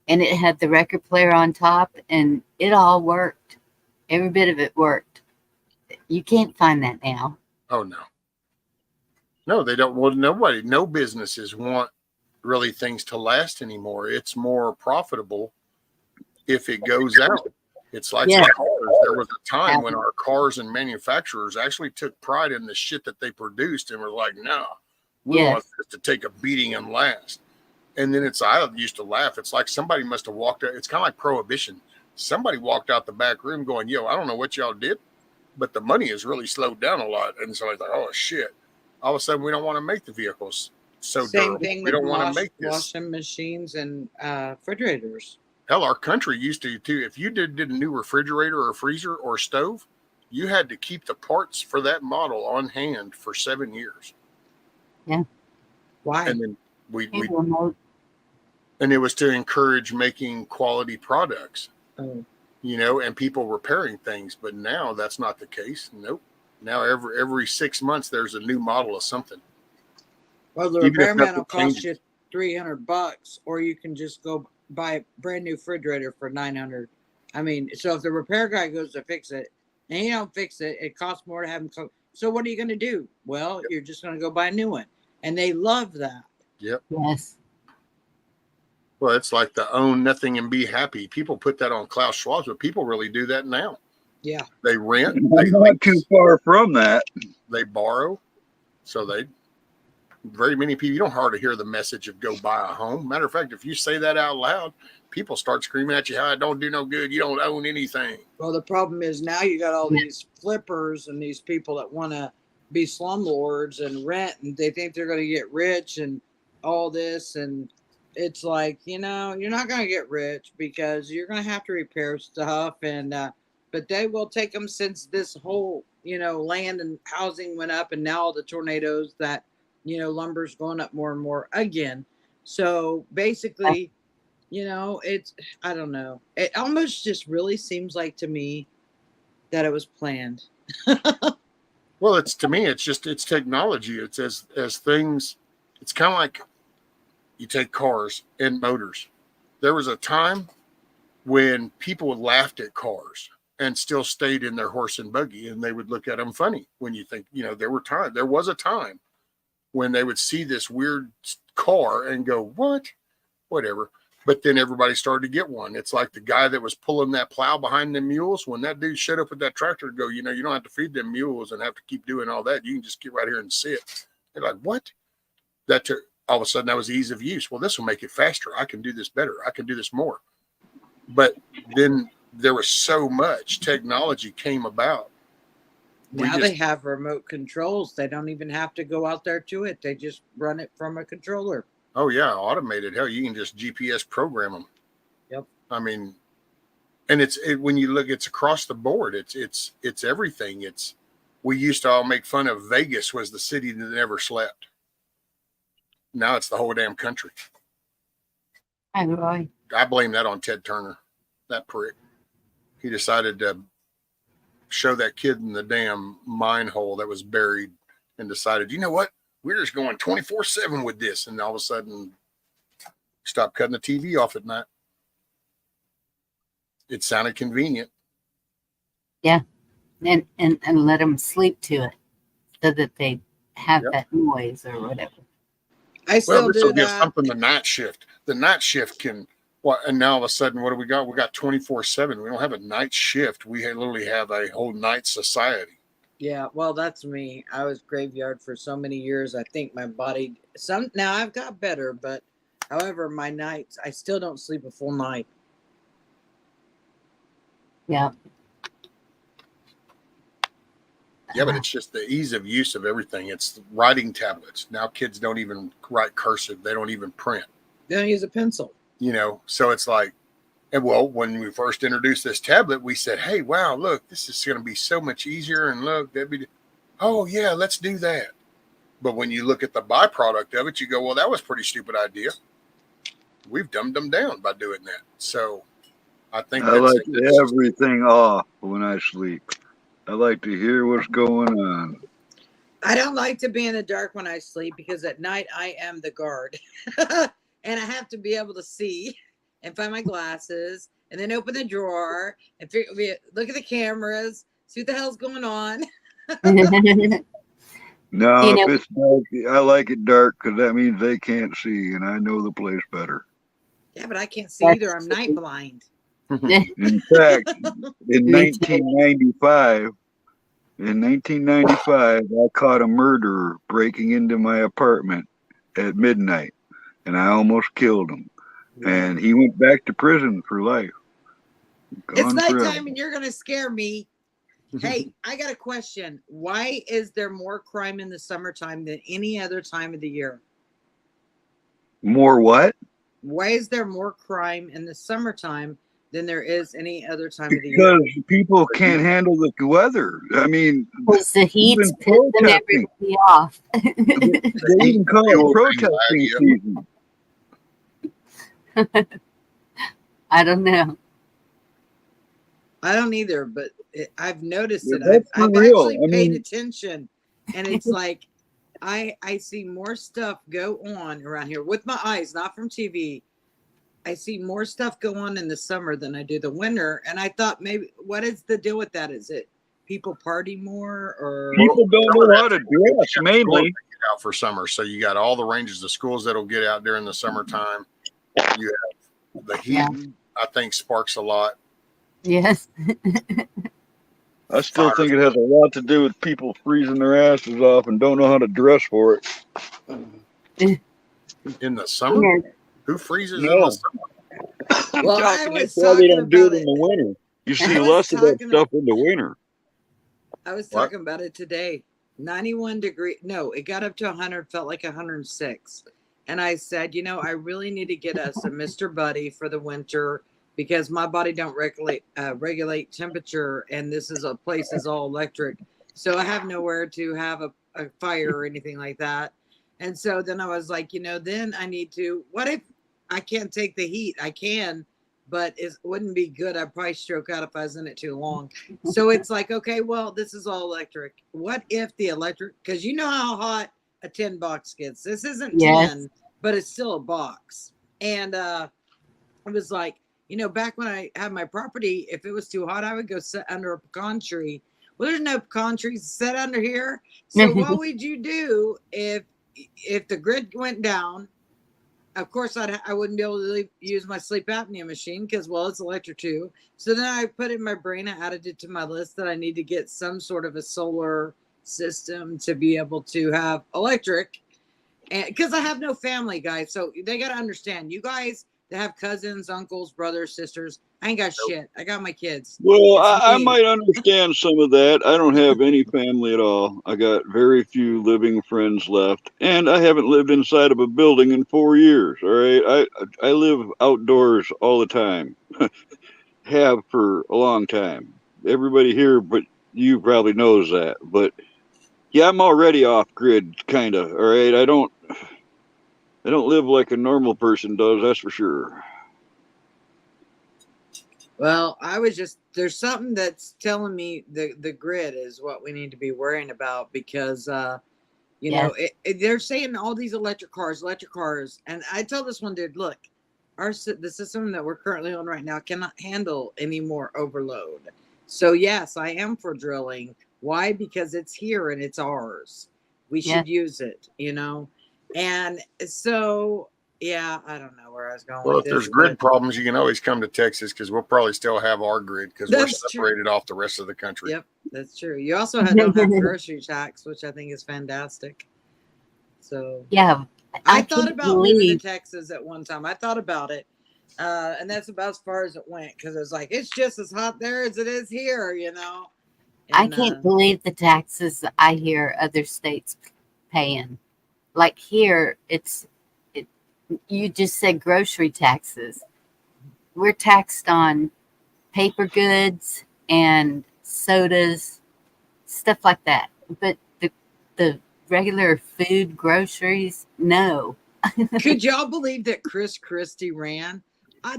and it had the record player on top, and it all worked. Every bit of it worked. You can't find that now. Oh no. No, they don't. Well, no businesses want really things to last anymore. It's more profitable if it goes out. It's like the cars. There was a time when our cars and manufacturers actually took pride in the shit that they produced and were like, no, we want this to take a beating and last. And then I used to laugh. It's like somebody must have walked out. It's kind of like Prohibition. Somebody walked out the back room going, yo, I don't know what y'all did, but the money has really slowed down a lot. And so I was like, oh, shit. All of a sudden, we don't want to make the vehicles so Same durable. thing We with don't want to make this. washing machines and refrigerators. Hell, our country used to too. If you did a new refrigerator or freezer or stove, you had to keep the parts for that model on hand for 7 years. Yeah. Why? And then and it was to encourage making quality products. Oh. You know, and people repairing things. But now that's not the case. Nope. Now every 6 months there's a new model of something. Well, the repairman will cost you $300, or you can just go buy a brand new refrigerator for $900. I mean, so if the repair guy goes to fix it and he don't fix it, it costs more to have him come. So what are you going to do? Well, you're just going to go buy a new one, and they love that. Yep. Yes. Well, it's like the own nothing and be happy. People put that on Klaus Schwab, but people really do that now. Yeah. They rent. They not too far from that. They borrow. So very many people, you don't hardly hear the message of go buy a home. Matter of fact, if you say that out loud, people start screaming at you how it don't do no good. You don't own anything. Well, the problem is now you got all these flippers and these people that want to be slumlords and rent, and they think they're going to get rich and all this. And it's like, you're not going to get rich because you're going to have to repair stuff. And, but they will take them since this whole, land and housing went up, and now all the tornadoes that, lumber's going up more and more again. So basically, it's, I don't know. It almost just really seems like to me that it was planned. Well, it's technology. It's as things, it's kind of like you take cars and motors. There was a time when people laughed at cars and still stayed in their horse and buggy, and they would look at them funny. When you think, there was a time when they would see this weird car and go, what? Whatever. But then everybody started to get one. It's like the guy that was pulling that plow behind the mules. When that dude showed up with that tractor to go, you don't have to feed them mules and have to keep doing all that. You can just get right here and sit. They're like, what? All of a sudden that was ease of use. Well, this will make it faster. I can do this better. I can do this more. But then there was so much technology came about. Now they have remote controls. They don't even have to go out there to it. They just run it from a controller. Oh yeah, automated. Hell, you can just GPS program them. Yep. I mean, and when you look, it's across the board. It's everything. We used to all make fun of Vegas was the city that never slept. Now it's the whole damn country. Hi, Roy. I blame that on Ted Turner, that prick. He decided to show that kid in the damn mine hole that was buried and decided, you know what? We're just going 24/7 with this. And all of a sudden, stop cutting the TV off at night. It sounded convenient. Yeah. And let them sleep to it so that they have that noise or whatever. I still this do will give that. something the night shift. The night shift can, and now all of a sudden, what do we got? We got 24/7. We don't have a night shift. We literally have a whole night society. Yeah, well, that's me. I was graveyard for so many years. I think my body, now I've got better, but However, my nights, I still don't sleep a full night. Yeah. Yeah, but it's just the ease of use of everything. It's writing tablets. Now kids don't even write cursive. They don't even print. They don't use a pencil. You know, so it's like, and well, when we first introduced this tablet, we said, hey, wow, look, this is going to be so much easier. And look, oh, yeah, let's do that. But when you look at the byproduct of it, you go, well, that was a pretty stupid idea. We've dumbed them down by doing that. So I think I like everything off when I sleep. I like to hear what's going on. I don't like to be in the dark when I sleep because at night I am the guard. And I have to be able to see and find my glasses and then open the drawer and look at the cameras, see what the hell's going on. No, if it's dark, I like it dark because that means they can't see and I know the place better. Yeah, but I can't see either. I'm night blind. In fact, in 1995, I caught a murderer breaking into my apartment at midnight, and I almost killed him. And he went back to prison for life. It's nighttime, and you're going to scare me. Hey, I got a question. Why is there more crime in the summertime than any other time of the year? More what? Why is there more crime in the summertime than there is any other time of the year? Because people can't handle the weather. I mean, because the heat's pissing everybody off. They even call it protesting season. I don't know. I don't either, but I've noticed it. That's I've real. actually paid attention, and it's like I see more stuff go on around here with my eyes, not from TV. I see more stuff go on in the summer than I do the winter, and I thought maybe what is the deal with that? Is it people party more, or people don't know how to dress mainly out for summer? So you got all the ranges of schools that'll get out during the summertime. You have the heat. Yeah. I think sparks a lot. Yes. I still think it has a lot to do with people freezing their asses off and don't know how to dress for it. In the summer? Who freezes in the summer? Well, I was probably talking don't do about it in the winter. You see less of that stuff in the winter. I was talking about it today. 91 degree. No, it got up to 100, felt like 106. And I said, you know, I really need to get us a Mr. Buddy for the winter because my body don't regulate temperature, and this is a place is all electric. So I have nowhere to have a fire or anything like that. And so then I was like, you know, then I need to, what if I can't take the heat? I can, but it wouldn't be good. I'd probably stroke out if I was in it too long. So it's like, okay, well, this is all electric. What if the electric, because you know how hot a 10 box gets. This isn't 10, but it's still a box. And it was like, you know, back when I had my property, if it was too hot, I would go sit under a pecan tree. Well, there's no pecan trees to sit under here. So what would you do if the grid went down? Of course, I wouldn't be able to use my sleep apnea machine because, well, it's electric too. So then I put in my brain, I added it to my list that I need to get some sort of a solar system to be able to have electric. And because I have no family, guys. So they got to understand, you guys that have cousins, uncles, brothers, sisters, I ain't got shit. I got my kids. Well, I might understand some of that. I don't have any family at all. I got very few living friends left, and I haven't lived inside of a building in 4 years. All right, I live outdoors all the time. Have for a long time. Everybody here, but you probably knows that. But yeah, I'm already off grid, kind of. All right, I don't live like a normal person does. That's for sure. Well, there's something that's telling me the grid is what we need to be worrying about because, you know, they're saying all these electric cars. And I tell this one dude, look, the system that we're currently on right now cannot handle any more overload. So yes, I am for drilling. Why? Because it's here and it's ours. We should use it, you know? And so, yeah, I don't know where I was going. Well, if there's grid problems, you can always come to Texas because we'll probably still have our grid because we're separated off the rest of the country. Yep, that's true. You also don't have grocery tax, which I think is fantastic. So yeah, I thought can't about moving to believe Texas at one time. I thought about it. And that's about as far as it went because it's like it's just as hot there as it is here, you know. I And can't believe the taxes I hear other states paying. Like here, you just said grocery taxes. We're taxed on paper goods and sodas, stuff like that. But the regular food, groceries, no. could y'all believe that Chris Christie ran?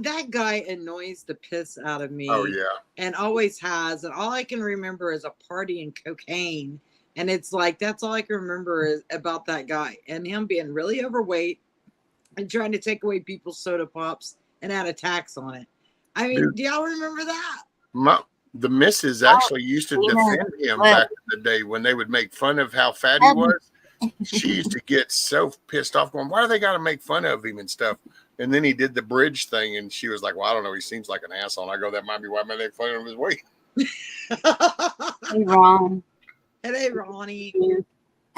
That guy annoys the piss out of me. Oh yeah. And always has. And all I can remember is a party and cocaine. And it's like that's all I can remember is about that guy and him being really overweight and trying to take away people's soda pops and add a tax on it. I mean, Dude. do y'all remember that? The missus actually used to defend him back in the day when they would make fun of how fat he was. She used to get so pissed off, going, "Why do they got to make fun of him and stuff?" And then he did the bridge thing, and she was like, "Well, I don't know. He seems like an asshole." And I go, "That might be why they make fun of his weight." Hey, Ron. Hey, Ronnie.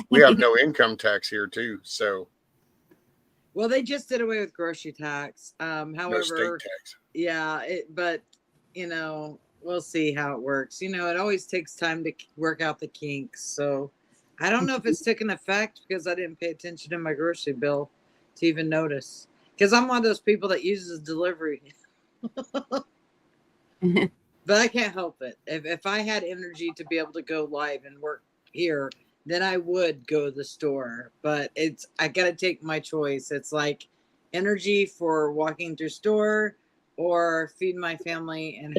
We have no income tax here too, so. Well, they just did away with grocery tax. However, No state tax. Yeah, but you know, we'll see how it works. You know, it always takes time to work out the kinks. So I don't know if it's taken effect because I didn't pay attention to my grocery bill to even notice. Because I'm one of those people that uses delivery. But I can't help it. If I had energy to be able to go live and work here, then I would go to the store. But I gotta take my choice. It's like energy for walking through store or feed my family and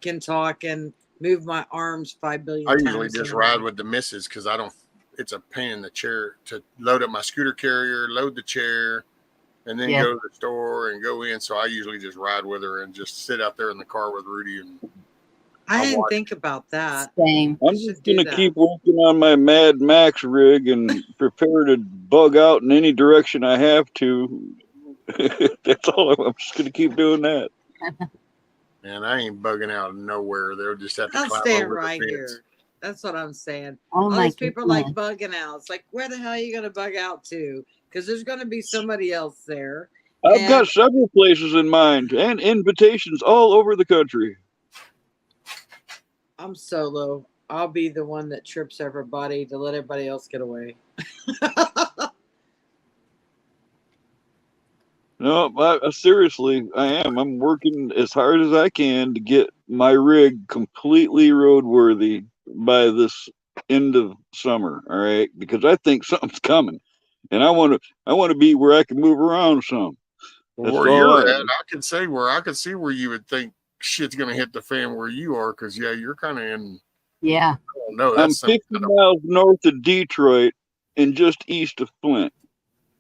can talk and move my arms 5 billion I times. usually just ride with the missus because I don't. It's a pain in the chair to load up my scooter carrier, load the chair, and then go to the store and go in. So I usually just ride with her and just sit out there in the car with Rudy. And I didn't think about that. Same. I'm just going to keep working on my Mad Max rig and prepare to bug out in any direction I have to. That's all. I'm just going to keep doing that. Man, I ain't bugging out nowhere. They'll just have to I'm climb staying over right the fence. here. That's what I'm saying. Oh, all my these people goodness. like bugging out. It's like, where the hell are you going to bug out to? Because there's going to be somebody else there. I've got several places in mind and invitations all over the country. I'm solo. I'll be the one that trips everybody to let everybody else get away. No, seriously, I am. I'm working as hard as I can to get my rig completely roadworthy by this end of summer. All right, because I think something's coming, and I want to be where I can move around some. Well, where you're at, I can see where you would think shit's gonna hit the fan where you are, because you're kind of in. Yeah. I don't know. I'm 50 miles north of Detroit and just east of Flint.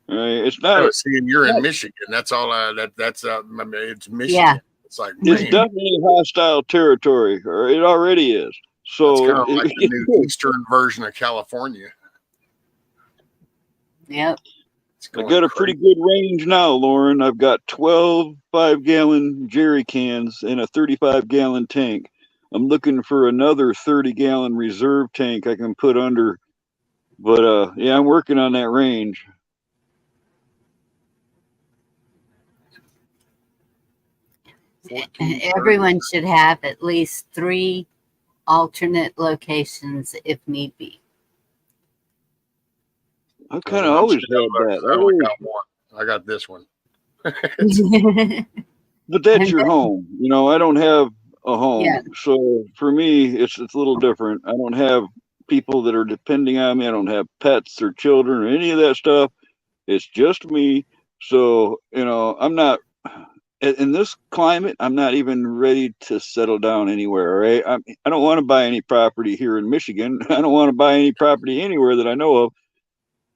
All right, it's not. And you're in Michigan. That's all. That's it's Michigan. Yeah. It's like it's definitely hostile territory, or it already is. So it's kind of like the new eastern version of California. Yep. I got a pretty good range now, Lauren. I've got 12 5-gallon jerry cans and a 35-gallon tank. I'm looking for another 30-gallon reserve tank I can put under. But yeah, I'm working on that range. Everyone should have at least 3 alternate locations if need be. I kind of always had that. I only got one. I got this one. But that's your home. You know, I don't have a home. Yeah. So for me, it's a little different. I don't have people that are depending on me. I don't have pets or children or any of that stuff. It's just me. So, you know, I'm not, in this climate, I'm not even ready to settle down anywhere, right? I don't want to buy any property here in Michigan. I don't want to buy any property anywhere that I know of.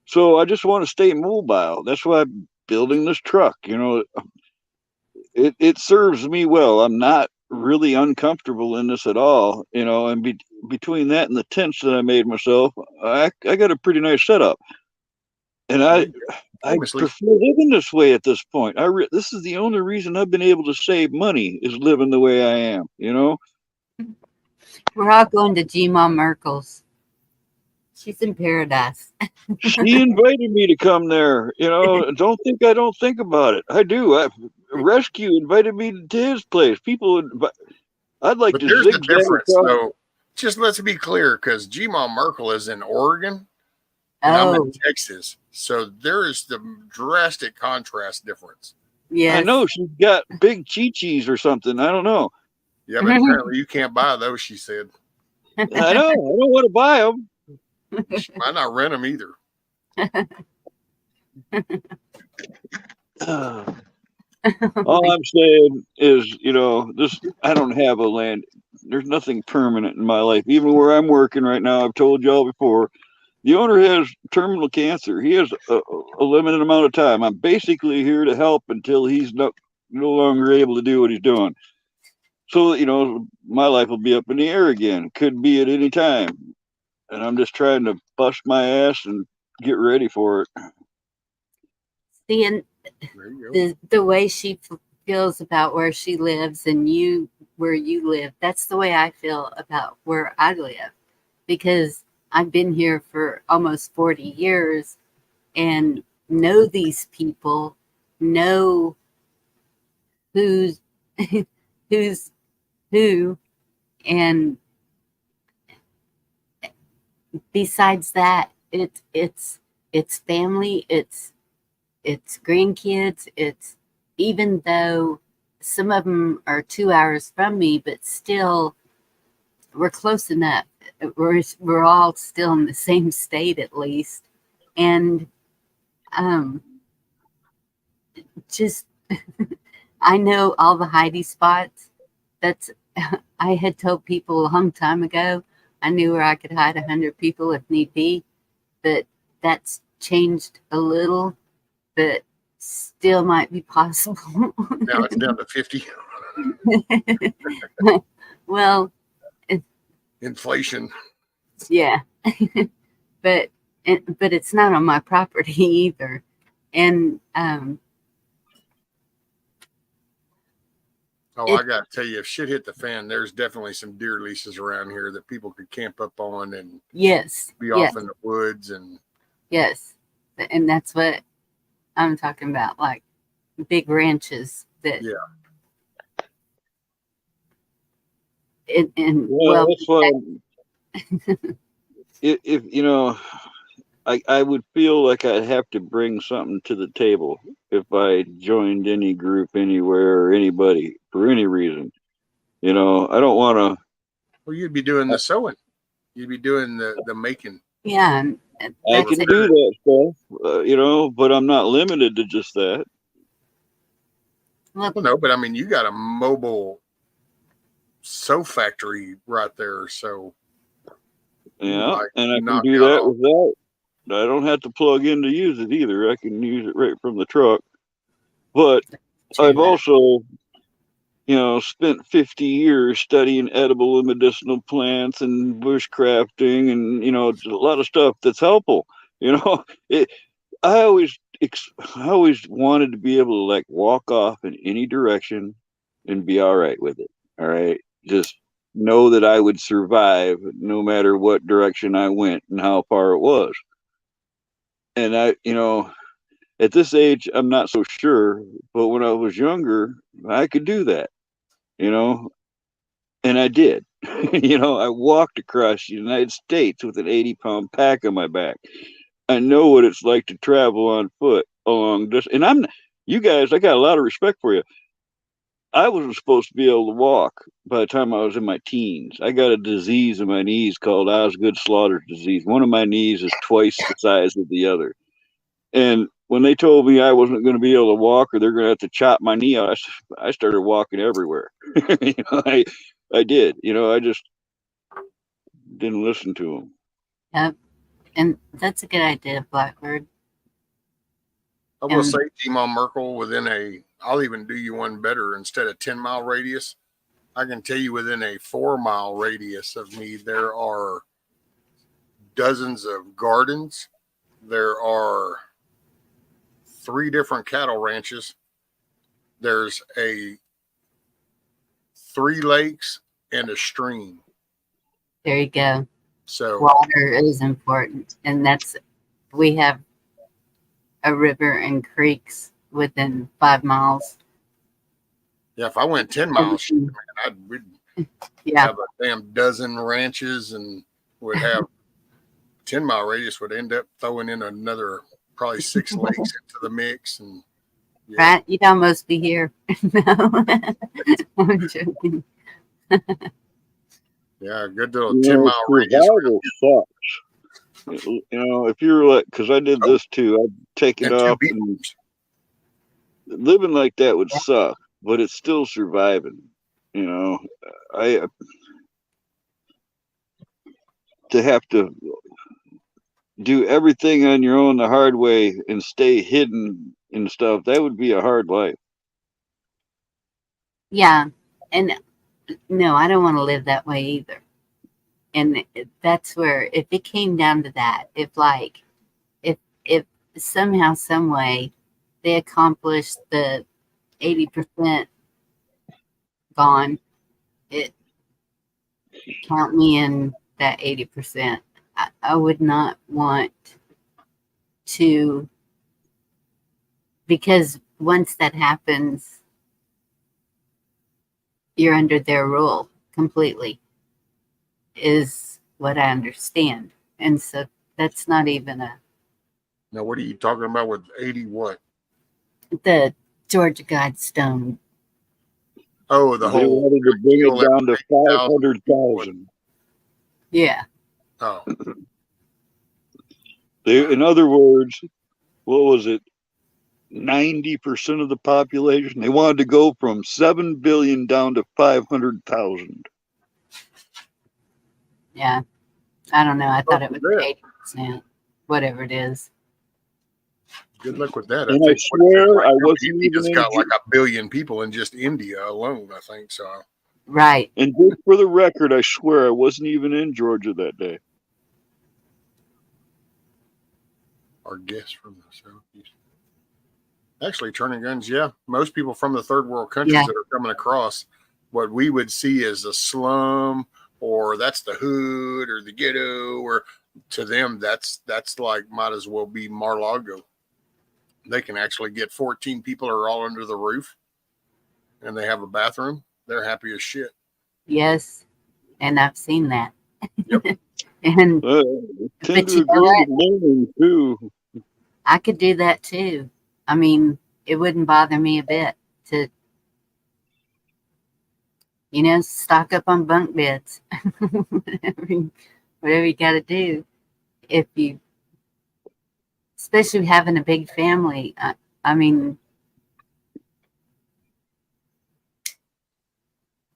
So I just want to stay mobile. That's why I'm building this truck. You know, it serves me well. I'm not really uncomfortable in this at all. You know, and between that and the tents that I made myself, I got a pretty nice setup. And I prefer living this way at this point. This is the only reason I've been able to save money is living the way I am. You know, we're all going to G-Mom Merkel's. She's in paradise. She invited me to come there. You know, don't think I don't think about it. I do. Rescue invited me to his place. I'd like But to there's the zigzag difference, across. though. Just let's be clear, because G-Mom Merkel is in Oregon and I'm in Oh, Texas. So there is the drastic contrast difference. yes. I know she's got big chi-chis or something. I don't know. Yeah, but apparently you can't buy those, she said. I know. I don't want to buy them. She might not rent them either. All I'm saying is, you know, I don't have a land. There's nothing permanent in my life. Even where I'm working right now, I've told y'all before, the owner has terminal cancer. He has a limited amount of time. I'm basically here to help until he's no longer able to do what he's doing. So, you know, my life will be up in the air again. Could be at any time. And I'm just trying to bust my ass and get ready for it. Seeing There you go. the way she feels about where she lives and where you live, that's the way I feel about where I live, because I've been here for almost 40 years and know these people, know who's who's who, and besides that, it's family, it's grandkids, it's, even though some of them are 2 hours from me, but still we're close enough. We're all still in the same state at least, and just I know all the hidey spots. That's I had told people a long time ago. I knew where I could hide 100 people if need be, but that's changed a little, but still might be possible. Now it's down to 50. Well, Inflation. yeah, but it's not on my property either, and Oh, I got to tell you, if shit hit the fan, there's definitely some deer leases around here that people could camp up on and yes, be yes, off in the woods. And yes, and that's what I'm talking about, like big ranches that. yeah, And Yeah, well, that's why if you know, I would feel like I'd have to bring something to the table if I joined any group anywhere or anybody for any reason. You know, I don't want to. well, you'd be doing the sewing, you'd be doing the making. yeah, and I that's can it. do that stuff, you know, but I'm not limited to just that. Well, Well, no, but I mean, you got a mobile sew factory right there, so Yeah, like and I can knock do out that all. without. I don't have to plug in to use it either. I can use it right from the truck. But true I've that. also, you know, spent 50 years studying edible and medicinal plants and bushcrafting and, you know, a lot of stuff that's helpful. You know, it, I always, I always wanted to be able to like walk off in any direction and be all right with it. All right. Just know that I would survive no matter what direction I went and how far it was. And I, you know, at this age, I'm not so sure, but when I was younger, I could do that, you know, and I did. You know, I walked across the United States with an 80-pound pack on my back. I know what it's like to travel on foot along this. And you guys, I got a lot of respect for you. I wasn't supposed to be able to walk by the time I was in my teens. I got a disease in my knees called Osgood Slaughter disease. One of my knees is twice the size of the other. And when they told me I wasn't going to be able to walk or they're going to have to chop my knee out, I started walking everywhere. You know, I did. You know, I just didn't listen to them. Yep, and that's a good idea, Blackbird. I will say, G-Mom Merkel, I'll even do you one better. Instead of 10-mile radius, I can tell you within a 4-mile radius of me, there are dozens of gardens. There are 3 different cattle ranches. There's 3 lakes and a stream. There you go. So Water is important, and we have a river and creeks within 5 miles. yeah, if I went 10 miles, shit, man, we'd Yeah, have a damn dozen ranches and would have 10-mile radius, would end up throwing in another probably 6 lakes into the mix. And yeah, right. You'd almost be here. No, I'm joking. yeah, a good little You 10-mile know, radius. survival sucks. You know, if you're like, because I did this too, I'd take it And 2 off, beat and bombs. living like that would suck, but it's still surviving. You know, I to have to do everything on your own the hard way and stay hidden and stuff, that would be a hard life. Yeah, and no, I don't want to live that way either. And that's where, if it came down to that, if somehow, some way, they accomplished the 80% gone, it count me in that 80%. I would not want to, because once that happens, you're under their rule completely, is what I understand. And so that's not even Now, what are you talking about with 80 what? the Georgia Guidestone. Oh, the They whole wanted to bring kill it down to 8,000 people. 500,000. Yeah. Oh, In other words, what was it? 90% of the population. They wanted to go from 7 billion down to 500,000. Yeah. I don't know. I thought it was good luck 80%, whatever it is. with that. And I I think swear I wasn't India's even in. got like 1 billion people in just India alone, I think so. Right. And just for the record, I swear I wasn't even in Georgia that day. Our guests from the southeast. Actually, turning guns, yeah. Most people from the third world countries Yeah. that are coming across, what we would see as a slum, or that's the hood or the ghetto, or to them that's like might as well be Mar-Lago. They can actually get 14 people are all under the roof and they have a bathroom. They're happy as shit. Yes. And I've seen that. Yep. And Tend but to you know agree what? with Maine too. I could do that too. I mean, it wouldn't bother me a bit to, stock up on bunk beds. whatever you got to do. If you, especially having a big family, I mean,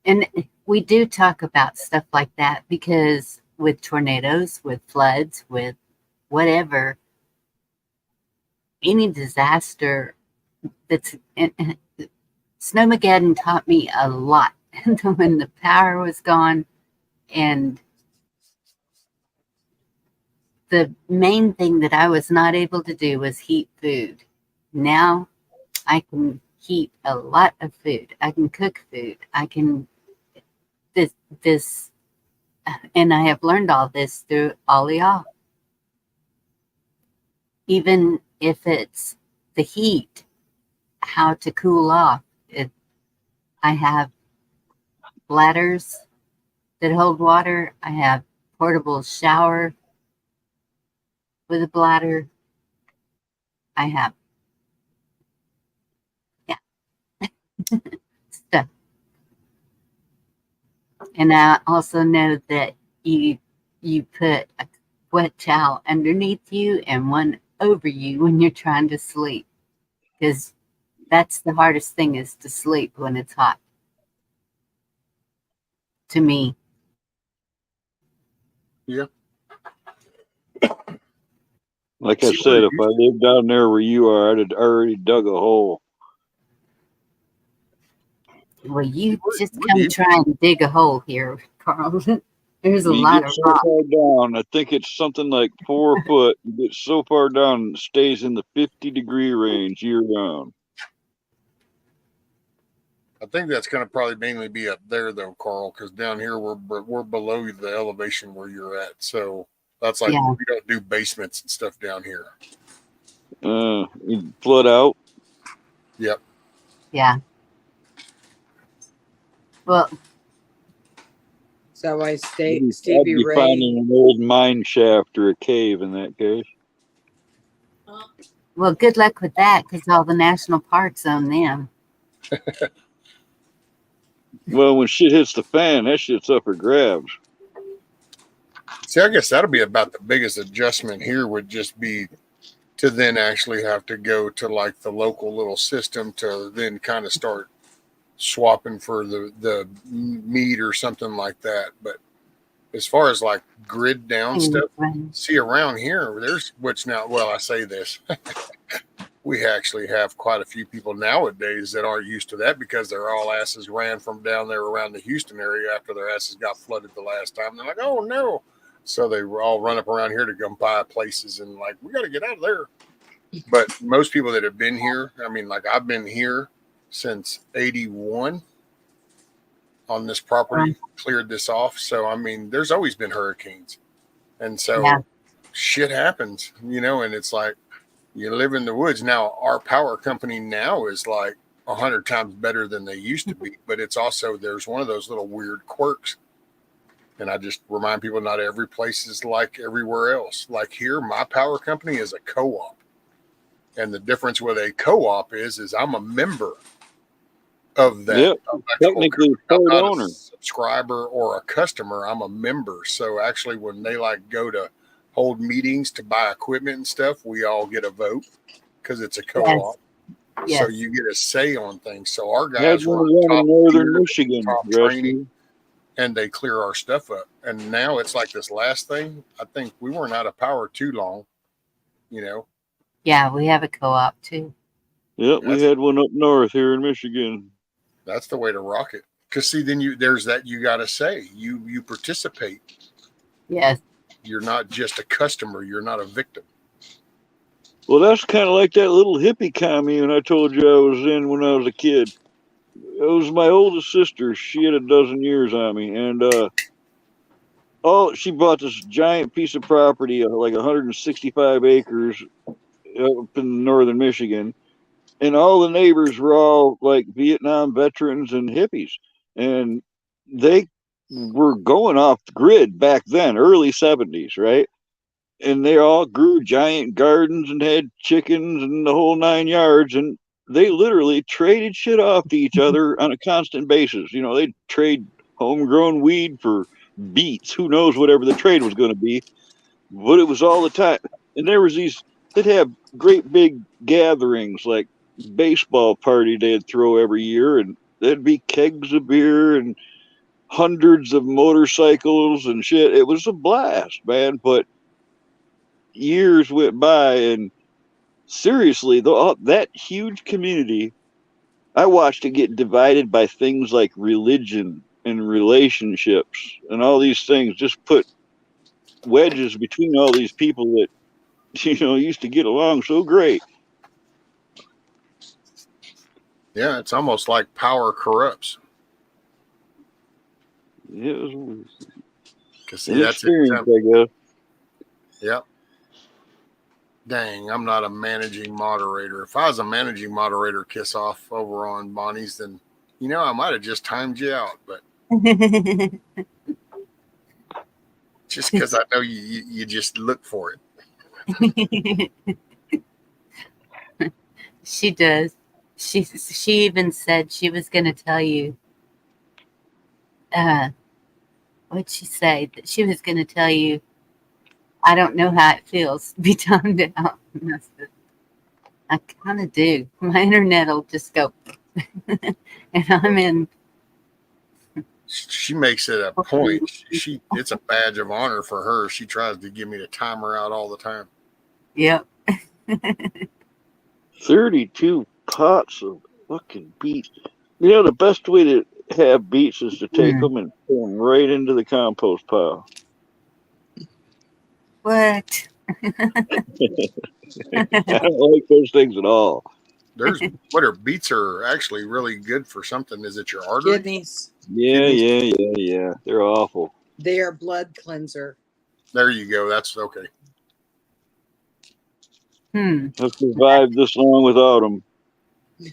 and we do talk about stuff like that because with tornadoes, with floods, with whatever, any disaster that's Snowmageddon taught me a lot. When the power was gone, and the main thing that I was not able to do was heat food. Now I can heat a lot of food. I can cook food. I can this and I have learned all this through all y'all. Even if it's the heat, how to cool off. I have bladders that hold water. I have portable shower with a bladder. I have, stuff. And I also know that you put a wet towel underneath you and one over you when you're trying to sleep, because that's the hardest thing, is to sleep when it's hot. To me. Yeah. Like I said, if I lived down there where you are, I'd have already dug a hole. Well, you just come try and dig a hole here, Carl. There's a You lot get of so rock. far down, I think it's something like 4 foot. You get so far down, it stays in the 50-degree range year round. I think that's going to probably mainly be up there though, Carl, because down here we're below the elevation where you're at. So that's like Yeah. we don't do basements and stuff down here. You flood out. Yep. Yeah. Well, So I I'd Stevie be Ray. finding an old mine shaft or a cave in that case. well, good luck with that because all the national parks own them. Well, when shit hits the fan, that shit's up for grabs. See, I guess that'll be about the biggest adjustment here would just be to then actually have to go to like the local little system to then kind of start swapping for the meat or something like that. But as far as like grid down stuff, see around here, there's which now, well, I say this, we actually have quite a few people nowadays that aren't used to that because their all asses ran from down there around the Houston area after their asses got flooded the last time. They're like, oh no. So they were all run up around here to come buy places and like, we got to get out of there. But most people that have been here, I mean, like I've been here since 81 on this property, cleared this off. So, I mean, there's always been hurricanes. And so shit happens, you know, and it's like you live in the woods. Now, our power company now is like 100 times better than they used to be. But it's also, there's one of those little weird quirks. And I just remind people not every place is like everywhere else. Like here, my power company is a co-op. And the difference with a co-op is I'm a member of that. Yep, technically I'm third not owner. a subscriber or a customer. I'm a member. So actually when they like go to hold meetings to buy equipment and stuff, we all get a vote because it's a co-op. Yes. So you get a say on things. So our I had guys one were in top northern tier, Michigan, top Rusty. training, and they clear our stuff up. And now it's like this last thing. I think we weren't out of power too long, you know. Yeah, we have a co-op too. Yep, we had one up north here in Michigan. That's the way to rock it. Because see, then there's that you got to say you participate. Yes. You're not just a customer. You're not a victim. Well, that's kind of like that little hippie commune I told you I was in when I was a kid. It was my oldest sister. She had a dozen years on me, and she bought this giant piece of property, like 165 acres, up in northern Michigan, and all the neighbors were all like Vietnam veterans and hippies, and they were going off the grid back then, early 70s, right? And they all grew giant gardens and had chickens and the whole 9 yards, and they literally traded shit off to each other on a constant basis. You know, they'd trade homegrown weed for beets. Who knows whatever the trade was going to be, but it was all the time. And there was they'd have great big gatherings, like baseball party they'd throw every year, and there'd be kegs of beer and hundreds of motorcycles and shit. It was a blast, man. But years went by, and seriously, that huge community, I watched it get divided by things like religion and relationships and all these things. Just put wedges between all these people that used to get along so great. Yeah, it's almost like power corrupts. It was Because an experience, I guess. Yep. Dang, I'm not a managing moderator. If I was a managing moderator, kiss off over on Bonnie's, then I might have just timed you out. But just because I know you just look for it. She does. She even said she was going to tell you. What'd she say? That she was going to tell you. I don't know how it feels to be timed out. I kind of do. My internet will just go, and I'm in. She makes it a point. It's a badge of honor for her. She tries to get me to time her out all the time. Yep. 32 pots of fucking beets. The best way to have beets is to take them and pour them right into the compost pile. What? I don't like those things at all. There's what are beets are actually really good for something. Is it your artery? Kidneys. Yeah. They're awful. They are blood cleanser. There you go. That's okay. I've survived this long without them.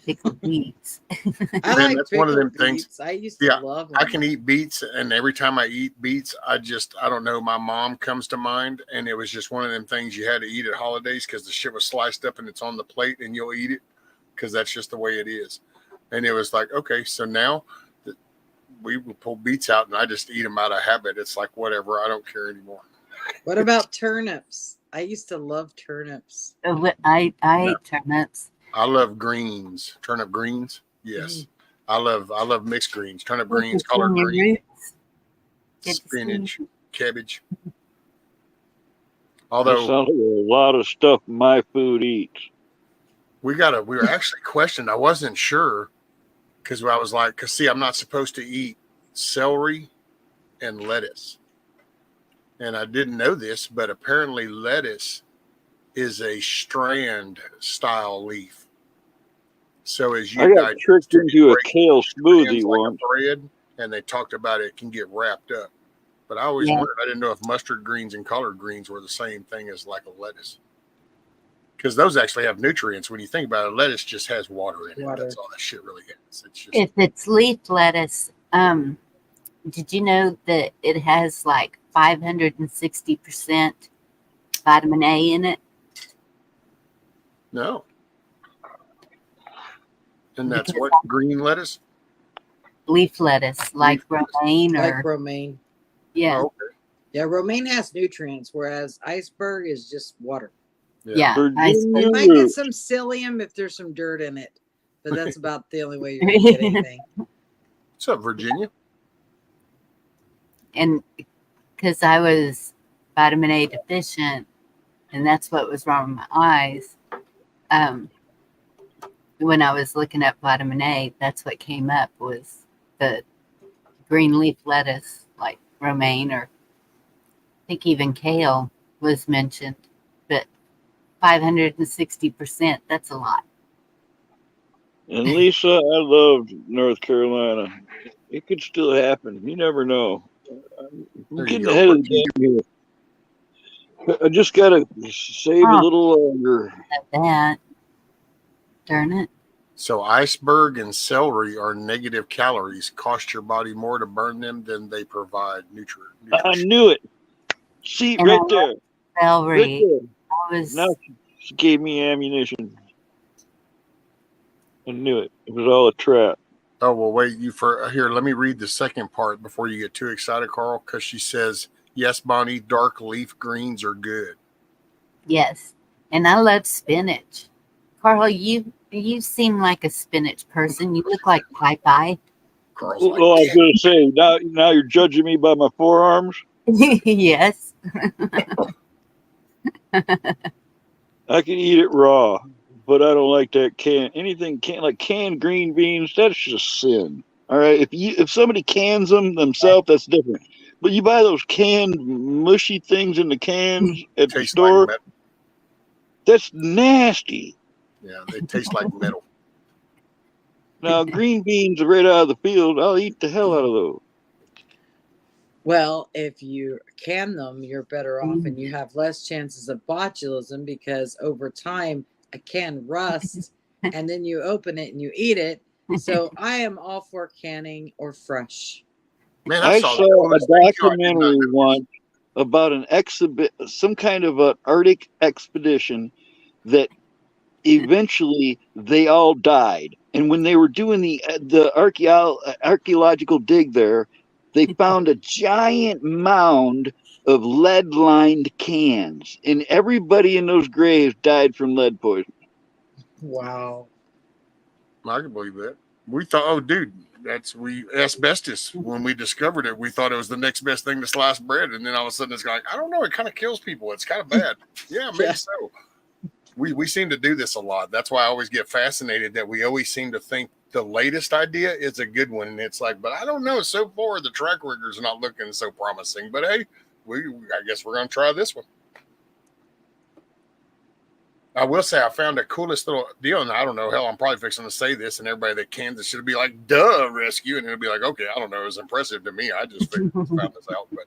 Pickled beets. I Man, like that's one of them pickled things. beets. I used to Yeah, love them. I can eat beets, and every time I eat beets, I don't know, my mom comes to mind, and it was just one of them things you had to eat at holidays because the shit was sliced up and it's on the plate, and you'll eat it because that's just the way it is. And it was like, okay, so now we will pull beets out, and I just eat them out of habit. It's like, whatever, I don't care anymore. What about turnips? I used to love turnips. I ate turnips. I love greens, turnip greens. Yes, I love mixed greens, turnip greens, collard greens, spinach, cabbage. That Although sounds like a lot of stuff my food eats. we were actually questioned. I wasn't sure because I was like, see, I'm not supposed to eat celery and lettuce, and I didn't know this, but apparently lettuce is a strand style leaf. So as you I got tricked into a kale smoothie like once. a bread, and they talked about it can get wrapped up. But I always wondered, I didn't know if mustard greens and collard greens were the same thing as like a lettuce. Because those actually have nutrients. When you think about it, lettuce just has water in it. That's all that shit really has. It's just, if it's leaf lettuce, did you know that it has like 560% vitamin A in it? no. And that's what green lettuce? Leaf lettuce, like romaine or Like romaine. yeah. Oh, okay. Yeah, romaine has nutrients, whereas iceberg is just water. Yeah. You might get some psyllium if there's some dirt in it, but that's about the only way you're going to get anything. What's up, Virginia? And because I was vitamin A deficient, and that's what was wrong with my eyes. When I was looking up vitamin A, that's what came up was the green leaf lettuce, like romaine, or I think even kale was mentioned. But 560%, that's a lot. And Lisa, I loved North Carolina. It could still happen. You never know. I'm getting ahead of the game here. I just got to save a little longer. That. Darn it. So iceberg and celery are negative calories. Cost your body more to burn them than they provide nutrition. I knew it. See, And right there. Celery. Right there. Now she gave me ammunition. I knew it. It was all a trap. Oh, well, wait, here, let me read the second part before you get too excited, Carl, because she says, yes, Bonnie, dark leaf greens are good. Yes. And I love spinach. Carl, you seem like a spinach person. You look like Popeye. Carl's like, I was going to say, now you're judging me by my forearms? Yes. I can eat it raw, but I don't like that like canned green beans. That's just sin. All right, if somebody cans them themselves, that's different. But you buy those canned mushy things in the cans at the store. Like that's nasty. Yeah, they taste like metal. Now green beans are right out of the field. I'll eat the hell out of those. Well, if you can them, you're better off and you have less chances of botulism because over time a can rusts and then you open it and you eat it. So I am all for canning or fresh. Man, I saw a documentary once about some kind of an Arctic expedition that eventually they all died. And when they were doing the archaeological dig there, they found a giant mound of lead-lined cans, and everybody in those graves died from lead poisoning. Wow. I can believe that. We thought, oh, dude, asbestos. When we discovered it, we thought it was the next best thing to sliced bread, and then all of a sudden it's like, I don't know, it kind of kills people. It's kind of bad. Yeah, maybe so. We seem to do this a lot. That's why I always get fascinated that we always seem to think the latest idea is a good one. And it's like, but I don't know. So far, the track record's not looking so promising. But hey, I guess we're going to try this one. I will say I found the coolest little deal, and I don't know, hell, I'm probably fixing to say this, and everybody that Kansas should be like, duh, rescue, and it'll be like, okay, I don't know, it was impressive to me. I just found this out. But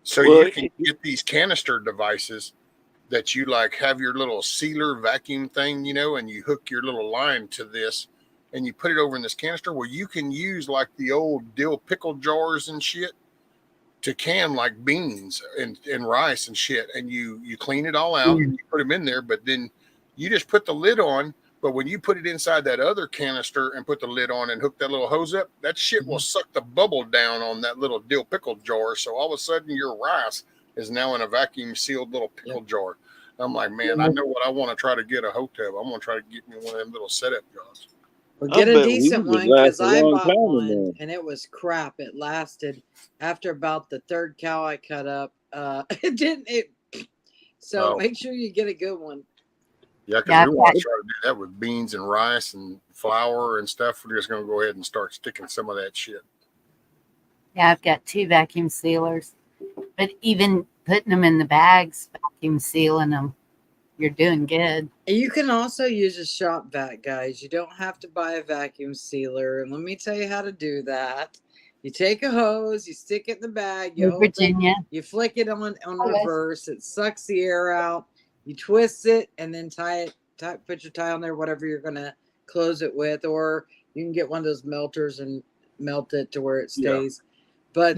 so Well, you can get these canister devices that you like have your little sealer vacuum thing, you know, and you hook your little line to this and you put it over in this canister. Well, you can use like the old dill pickle jars and shit to can like beans and rice and shit, and you clean it all out and you put them in there, but then you just put the lid on. But when you put it inside that other canister and put the lid on and hook that little hose up, that shit will suck the bubble down on that little dill pickle jar. So all of a sudden your rice is now in a vacuum sealed little pickle jar. I'm like, man, I know what I want to try to get a hotel. I'm going to try to get me one of them little setup jars. Well, I get a bet decent weed would one because last a I long bought time in one there. and it was crap. It lasted after about the third cow I cut up. It didn't. So make sure you get a good one. Yeah, because we want to try to do that with beans and rice and flour and stuff. We're just going to go ahead and start sticking some of that shit. Yeah, I've got 2 vacuum sealers, but even putting them in the bags, vacuum sealing them, you're doing good. And you can also use a shop vac, guys. You don't have to buy a vacuum sealer. And let me tell you how to do that. You take a hose, you stick it in the bag, you open, Virginia. you flick it on reverse, it sucks the air out. You twist it and then put your tie on there, whatever you're gonna close it with, or you can get one of those melters and melt it to where it stays. But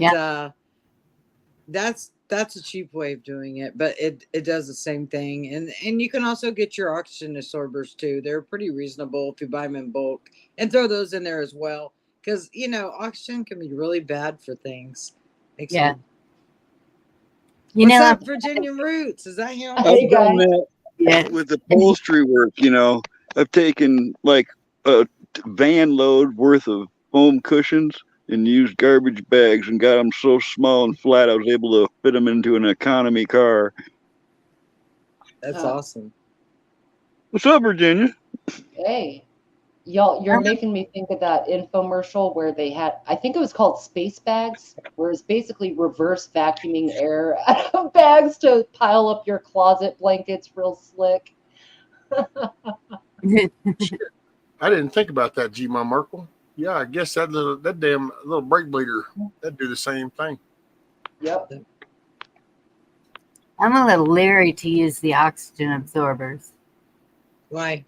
that's a cheap way of doing it, but it does the same thing. And you can also get your oxygen absorbers too. They're pretty reasonable if you buy them in bulk, and throw those in there as well, because oxygen can be really bad for things. Yeah. What's up, Virginia Roots? Is that him? I've done that Yeah. with upholstery work. I've taken like a van load worth of foam cushions and used garbage bags and got them so small and flat I was able to fit them into an economy car. That's awesome. What's up, Virginia? Hey, y'all, you're making me think of that infomercial where they had, I think it was called Space Bags, where it's basically reverse vacuuming air out of bags to pile up your closet blankets real slick. Shit. I didn't think about that, G-Ma Merkel. Yeah, I guess that damn little brake bleeder, that'd do the same thing. Yep. I'm a little leery to use the oxygen absorbers. Why?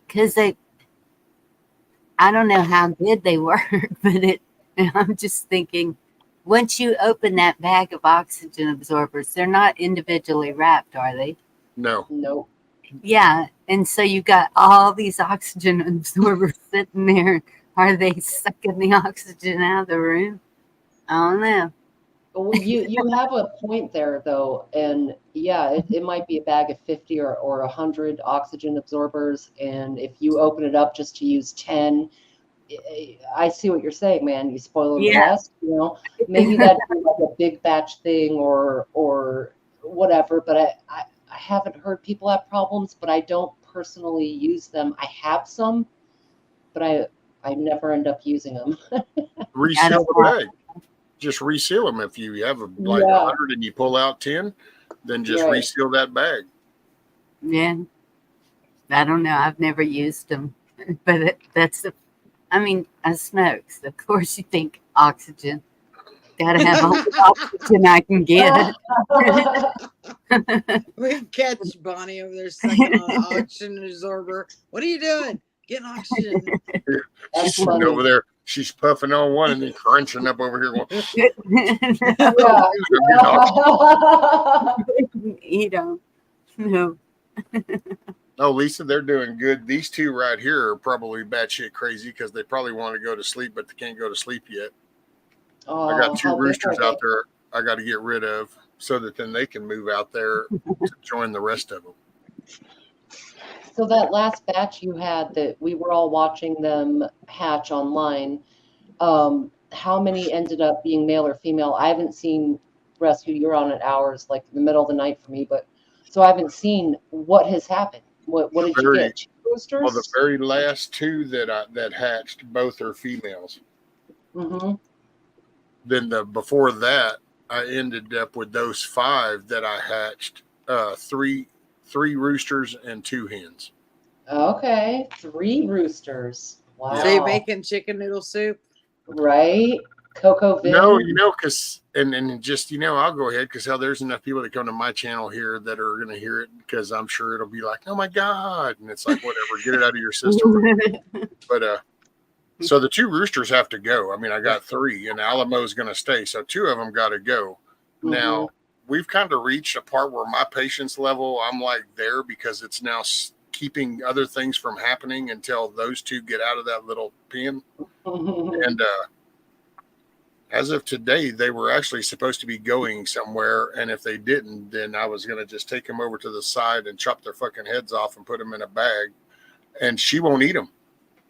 Because I don't know how good they work, but I'm just thinking, once you open that bag of oxygen absorbers, they're not individually wrapped, are they? No. Nope. Yeah, and so you got all these oxygen absorbers sitting there. Are they sucking the oxygen out of the room? I don't know. Well, you have a point there, though, and yeah, it might be a bag of 50 or 100 oxygen absorbers, and if you open it up just to use 10, I see what you're saying, man. You spoil the rest, maybe that'd be like a big batch thing or whatever, but I haven't heard people have problems, but I don't personally use them. I have some, but I never end up using them. Reseal the bag. Just reseal them. If you have 100 and you pull out 10, then just reseal that bag. Yeah. I don't know. I've never used them, but I smoke. So of course you think oxygen. Gotta have all the oxygen I can get. We catch Bonnie over there sucking on an oxygen absorber. What are you doing? Getting oxygen. She's sitting over there. She's puffing on one and then crunching up over here going, You don't. No. Oh, Lisa, they're doing good. These two right here are probably batshit crazy because they probably want to go to sleep, but they can't go to sleep yet. I got 2 roosters out there I got to get rid of so that then they can move out there to join the rest of them. So that last batch you had that we were all watching them hatch online, how many ended up being male or female? I haven't seen rescue. You're on at hours, like in the middle of the night for me, but so I haven't seen what has happened. What did you get? 2 roosters? Well, the very last 2 that hatched, both are females. Mm-hmm. Then before that, I ended up with those 5 that I hatched. 3 3 roosters and 2 hens. Okay, 3 roosters. Wow. So you're making chicken noodle soup? Right? Coco Vin? No, because and just I'll go ahead because hell, there's enough people that come to my channel here that are gonna hear it because I'm sure it'll be like, oh my god, and it's like whatever, get it out of your system. But so the 2 roosters have to go. I mean, I got 3, and Alamo's gonna stay, so 2 of them got to go. Now we've kind of reached a part where my patience level, I'm like there because it's now keeping other things from happening until those 2 get out of that little pen. And as of today, they were actually supposed to be going somewhere, and if they didn't, then I was going to just take them over to the side and chop their fucking heads off and put them in a bag, and she won't eat them.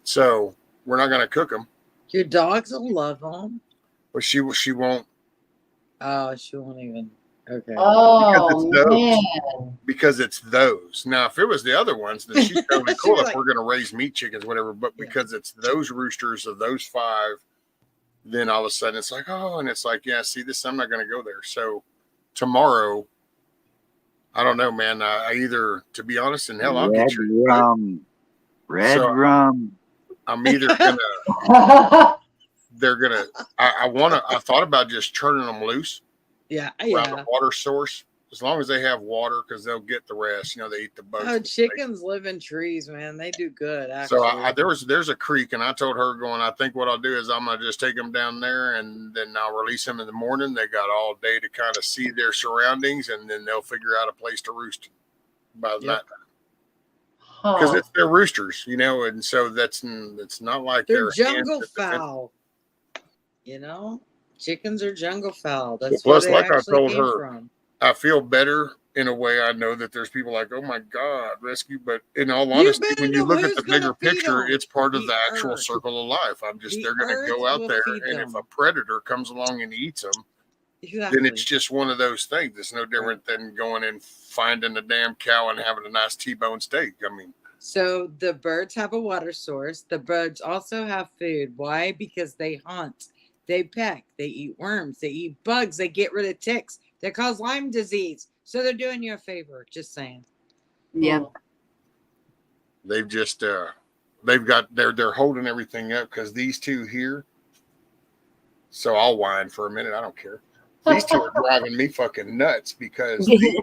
So we're not going to cook them. Your dogs will love them. But she won't. Oh, she won't even. Okay. Oh, man. Because it's those. Now, if it was the other ones, then she's totally cool if we're going to raise meat chickens, whatever. But because it's those roosters of those 5, then all of a sudden it's like, oh, and it's like, yeah, see this, I'm not going to go there. So tomorrow, I don't know, man. I either, to be honest, and hell, I'll get you. Red rum. I'm either going to, they're going to, I thought about just turning them loose. Yeah. Around the water source, as long as they have water, because they'll get the rest. They eat the bugs. Oh, chickens live in trees, man. They do good. Actually. So there's a creek, and I told her I think what I'll do is I'm gonna just take them down there, and then I'll release them in the morning. They got all day to kind of see their surroundings, and then they'll figure out a place to roost by that time. Because it's their roosters, and so it's not like they're jungle fowl. Chickens are jungle fowl. That's where they actually came from. I feel better in a way. I know that there's people like, oh my God, rescue. But in all honesty, when you look at the bigger picture, it's part of the actual circle of life. They're going to go out there. And if a predator comes along and eats them, then it's just one of those things. It's no different than going and finding a damn cow and having a nice T-bone steak. I mean, so the birds have a water source. The birds also have food. Why? Because they hunt. They peck, they eat worms, they eat bugs, they get rid of ticks that cause Lyme disease. So they're doing you a favor, just saying. Yeah. They've just they're holding everything up because these 2 here. So I'll whine for a minute, I don't care. These 2 are driving me fucking nuts because these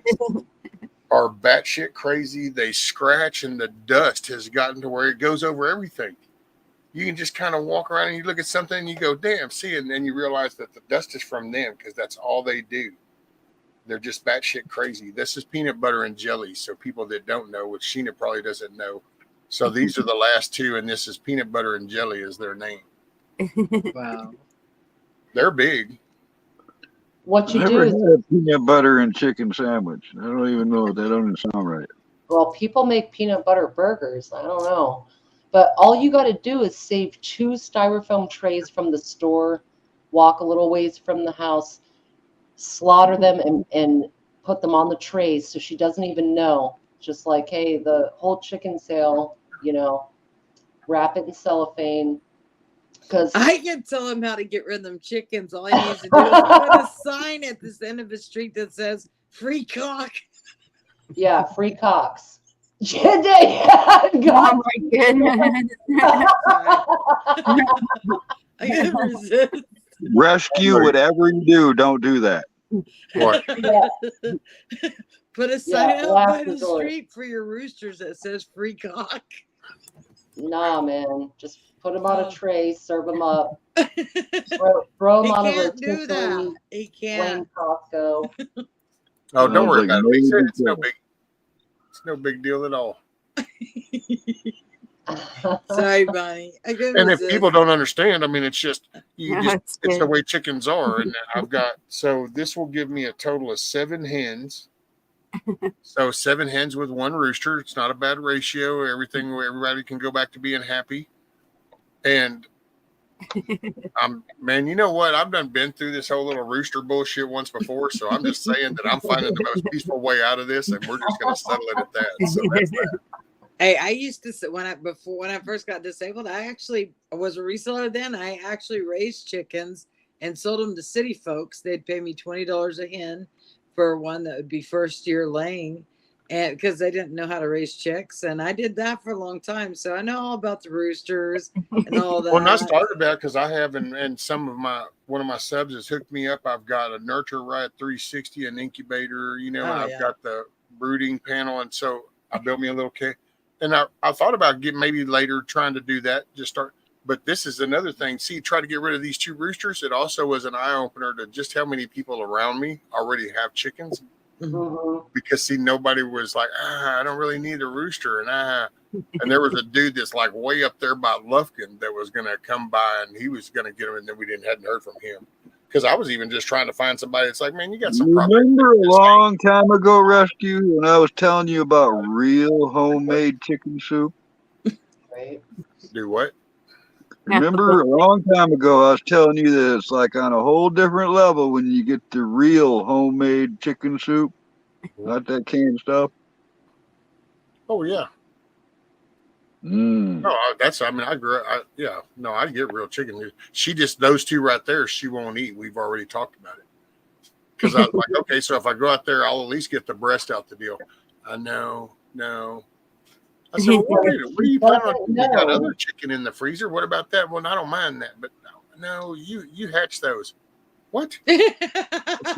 are batshit crazy. They scratch and the dust has gotten to where it goes over everything. You can just kind of walk around and you look at something and you go, damn, see, and then you realize that the dust is from them because that's all they do. They're just batshit crazy. This is peanut butter and jelly. So people that don't know, which Sheena probably doesn't know. So these are the last 2, and this is peanut butter and jelly is their name. Wow. They're big. What you I've do never is had a peanut butter and chicken sandwich. I don't even know. That doesn't sound right. Well, people make peanut butter burgers. I don't know. But all you got to do is save 2 styrofoam trays from the store, walk a little ways from the house, slaughter them, and put them on the trays so she doesn't even know. Just like, hey, the whole chicken sale, wrap it in cellophane. Because I can tell him how to get rid of them chickens. All he needs to do is put a sign at this end of the street that says "free cock." Yeah, free cocks. God. Oh my goodness. I can't resist. Rescue whatever you do. Don't do that. What? Put a sign out by the door. street for your roosters that says "free cock." Nah, man. Just put them on a tray, serve them up. Throw them on a rotisserie. He can't. Costco. Oh, don't worry about it. It's no big. It's no big deal at all. Sorry, Bonnie. And if people don't understand, I mean, it's just it's the way chickens are. And so this will give me a total of 7 hens. So 7 hens with 1 rooster. It's not a bad ratio. Everybody can go back to being happy. And man, you know what? I've been through this whole little rooster bullshit once before. So I'm just saying that I'm finding the most peaceful way out of this, and we're just going to settle it at that. So that's that. Hey, I used to when I first got disabled, I actually was a reseller then. I actually raised chickens and sold them to city folks. They'd pay me $20 a hen for one that would be first year laying. and because they didn't know how to raise chicks, and I did that for a long time, so I know all about the roosters and all that. Well, and I started that because I have, and some of one of my subs has hooked me up. I've got a Nurture Right 360, an incubator, and I've got the brooding panel, and so I built me a little kit. And I thought about maybe later trying to do that, just start. But this is another thing. See, try to get rid of these 2 roosters. It also was an eye opener to just how many people around me already have chickens. Mm-hmm. Because see, nobody was like, I don't really need a rooster, and there was a dude that's like way up there by Lufkin that was gonna come by and he was gonna get him, and then we hadn't heard from him. Because I was even just trying to find somebody that's like, man, you got some property. Remember a long time ago, Rescue, when I was telling you about real homemade chicken soup? Right. Do what? Remember a long time ago, I was telling you that it's like on a whole different level when you get the real homemade chicken soup, not that canned stuff. Oh yeah. Mm. No, I get real chicken. She just, those 2 right there, she won't eat. We've already talked about it. Because I was like, okay, so if I go out there, I'll at least get the breast out the deal. No. I said, well, what are you planning on? You got other chicken in the freezer. What about that? Well, I don't mind that, but no, you hatch those. What? She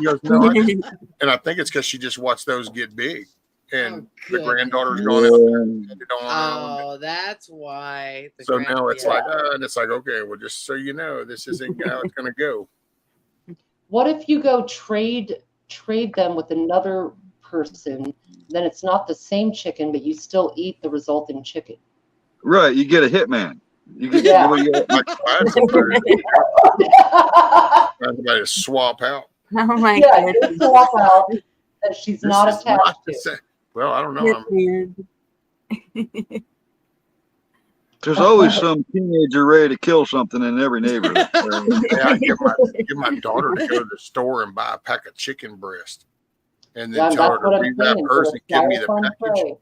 goes, no, and I think it's because she just watched those get big, and the granddaughter's gone out there and had it on. Oh, that's why. So now it's like, and it's like, okay, well, just so you know, this isn't how it's going to go. What if you go trade them with another person? Then it's not the same chicken, but you still eat the resulting chicken. Right, you get a hitman. You get somebody to swap out. Oh my goodness. Swap out that she's not attached to. Well, I don't know. There's always some teenager ready to kill something in every neighborhood. I get my daughter to go to the store and buy a pack of chicken breast, and then tell her to rewrap hers and give me the package.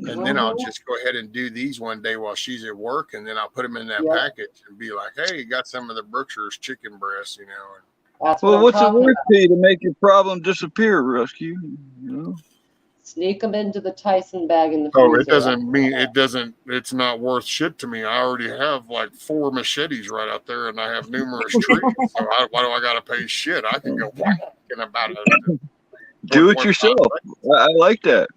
And then I'll just go ahead and do these one day while she's at work, and then I'll put them in that package and be like, "Hey, you got some of the Brookshire's chicken breasts, That's what's it worth to you to make your problem disappear, Rescue? Sneak them into the Tyson bag in the freezer. Oh, it doesn't mean it doesn't. It's not worth shit to me. I already have like 4 machetes right out there, and I have numerous trees. So why do I got to pay shit? I can go whacking about it. Do it yourself. I like that.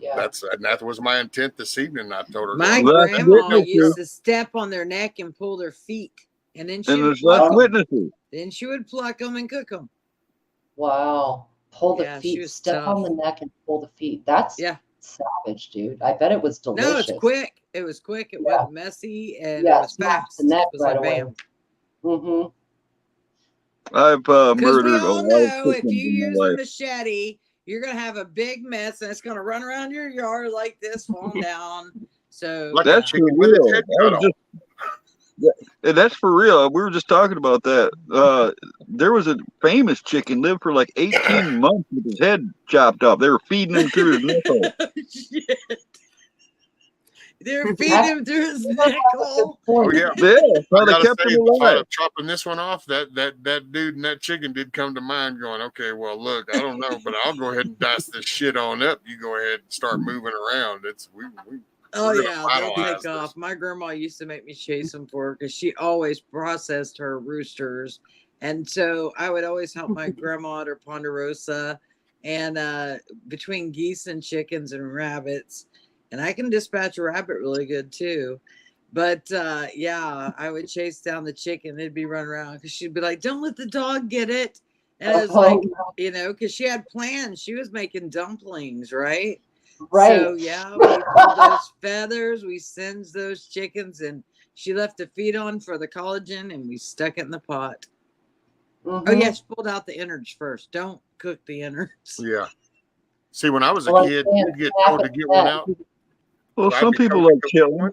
Yeah. That was my intent this evening. I told her my grandma used to step on their neck and pull their feet, and then she would pluck them. Then she would pluck them and cook them. Wow. Pull the feet, step on the neck and pull the feet. That's savage, dude. I bet it was delicious. No, it's quick. It was quick. It wasn't messy, and it was fast. The neck it was right away. Mm-hmm. I've murdered a lot of if you use a machete, you're gonna have a big mess, and it's gonna run around your yard like this, fall down. So that's for real. That's for real. We were just talking about that. There was a famous chicken lived for like 18 months with his head chopped off. They were feeding him through his neck hole. They're feeding him through his neck hole. Oh yeah, Well, they kept him alive. Chopping this one off, that dude and that chicken did come to mind. Going, okay, well, look, I don't know, but I'll go ahead and dice this shit on up. You go ahead and start moving around. Oh yeah, they'll take off. My grandma used to make me chase them for her because she always processed her roosters, and so I would always help my grandma at her Ponderosa, and between geese and chickens and rabbits, and I can dispatch a rabbit really good too. But I would chase down the chicken. It'd be running around because she'd be like, "Don't let the dog get it," and it's like, because she had plans. She was making dumplings, right? Right. So we pulled those feathers, we singed those chickens, and she left the feet on for the collagen, and we stuck it in the pot. Mm-hmm. Oh yeah, she pulled out the innards first. Don't cook the innards. Yeah. See, when I was a kid, you'd get told to get one out. Well, some people like killing.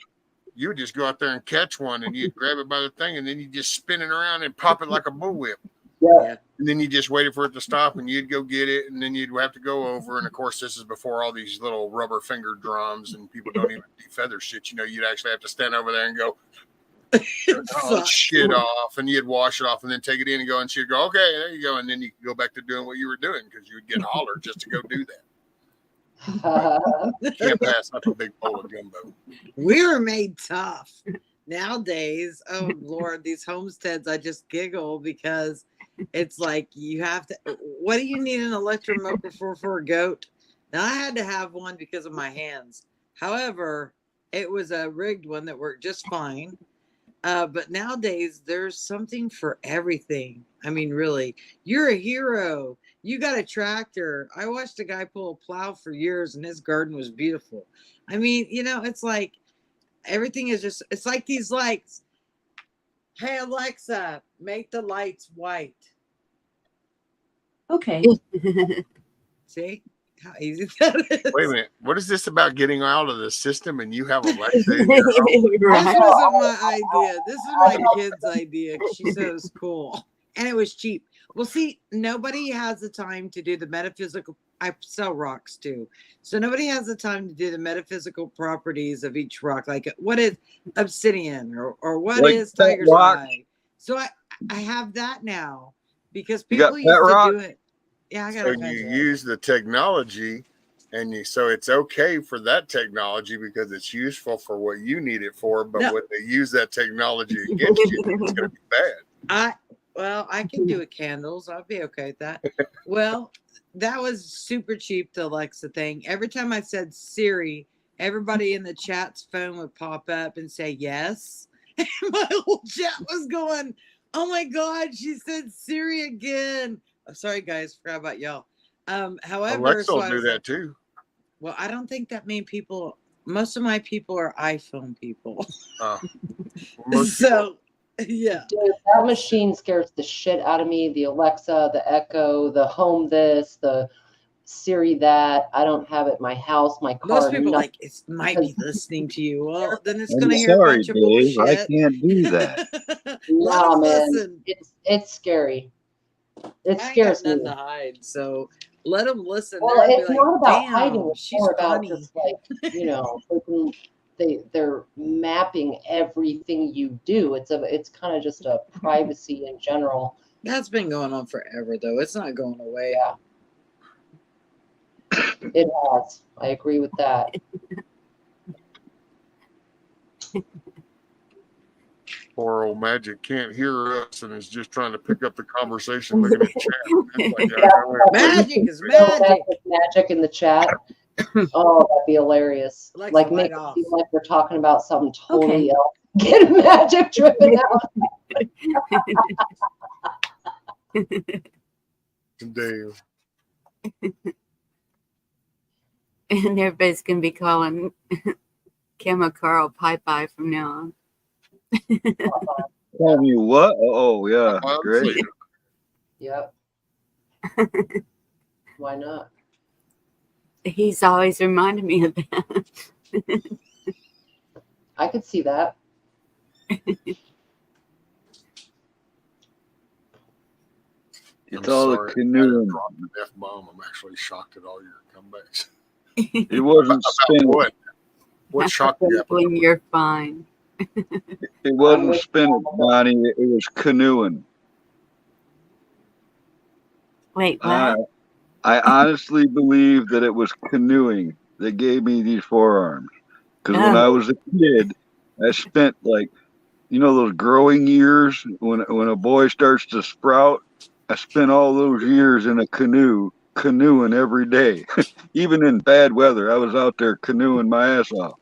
You would just go out there and catch one, and you'd grab it by the thing, and then you just spin it around and pop it like a bullwhip. Yeah. And then you just waited for it to stop, and you'd go get it, and then you'd have to go over. And of course, this is before all these little rubber finger drums, and people don't even defeather shit. You'd actually have to stand over there and go, shit off, and you'd wash it off, and then take it in and go, and she'd go, okay, there you go, and then you could go back to doing what you were doing because you would get hollered just to go do that. Can't pass up a big bowl of gumbo. We were made tough. Nowadays, oh Lord, these homesteads, I just giggle because it's like you have to. What do you need an electromotor for a goat? Now I had to have one because of my hands. However, it was a rigged one that worked just fine. But nowadays, there's something for everything. I mean, really, you're a hero. You got a tractor. I watched a guy pull a plow for years, and his garden was beautiful. I mean, you know, it's like everything is just, it's like these lights. Hey, Alexa, make the lights white. Okay. See how easy that is? Wait a minute. What is this about getting out of the system and you have Alexa in your home? This wasn't my idea. This is my kid's idea. She said it was cool. And it was cheap. Well, see, nobody has the time to do the metaphysical. I sell rocks too. So nobody has the time to do the metaphysical properties of each rock. Like what is obsidian or what Like is that tiger's rock. eye? So I have that now because You got people used that to rock? do it. Yeah, I got So it. you use the technology, and so it's okay for that technology because it's useful for what you need it for. But No. when they use that technology against you, it's going to be bad. I can do it candles. I'll be okay with that. Well, that was super cheap, the Alexa thing. Every time I said Siri, everybody in the chat's phone would pop up and say yes. And my whole chat was going, oh my God, she said Siri again. I'm sorry, guys, forgot about y'all. However, Alexa so will I do was that like, too. well, I don't think that many people, most of my people are iPhone people. Most So, yeah. Dude, that machine scares the shit out of me. The Alexa, the Echo, the Home this, the Siri that. I don't have it in my house, my car. Most people nothing. like it might be listening to you. Well, then it's I'm gonna hear a sorry, bunch of Dave. I bullshit. can't do that. Let Nah, them man, listen. it's scary. It I ain't scares got nothing me. to hide, so let them listen. Well, They're gonna it's be like, not about hiding. "Damn, It's she's more about funny." just like, you know, they're mapping everything you do. It's kind of just a privacy in general. That's been going on forever, though. It's not going away. Yeah, it has. I agree with that. Poor old Magic can't hear us and is just trying to pick up the conversation, looking at chat. It's like, Magic is So magic. magic in the chat. Oh, that'd be hilarious. Alexa, Like light make it off. seem like we're talking about something totally Okay. else. Get magic driven out. Dave. And everybody's going to be calling Kim or Carl Pie from now on. Tell me what? Oh, yeah. Great. Yep. Why not? He's always reminded me of that. I could see that. It's I'm all sorry. the canoeing. Dropped an F-bomb. I'm actually shocked at all your comebacks. It wasn't About spinning. what? What shocked you? When you're fine. It wasn't spinning, Bonnie. It was canoeing. Wait, I what? honestly believe that it was canoeing that gave me these forearms. Because when Oh. I was a kid, I spent like, you know, those growing years when a boy starts to sprout. I spent all those years in a canoeing every day, even in bad weather. I was out there canoeing my ass off.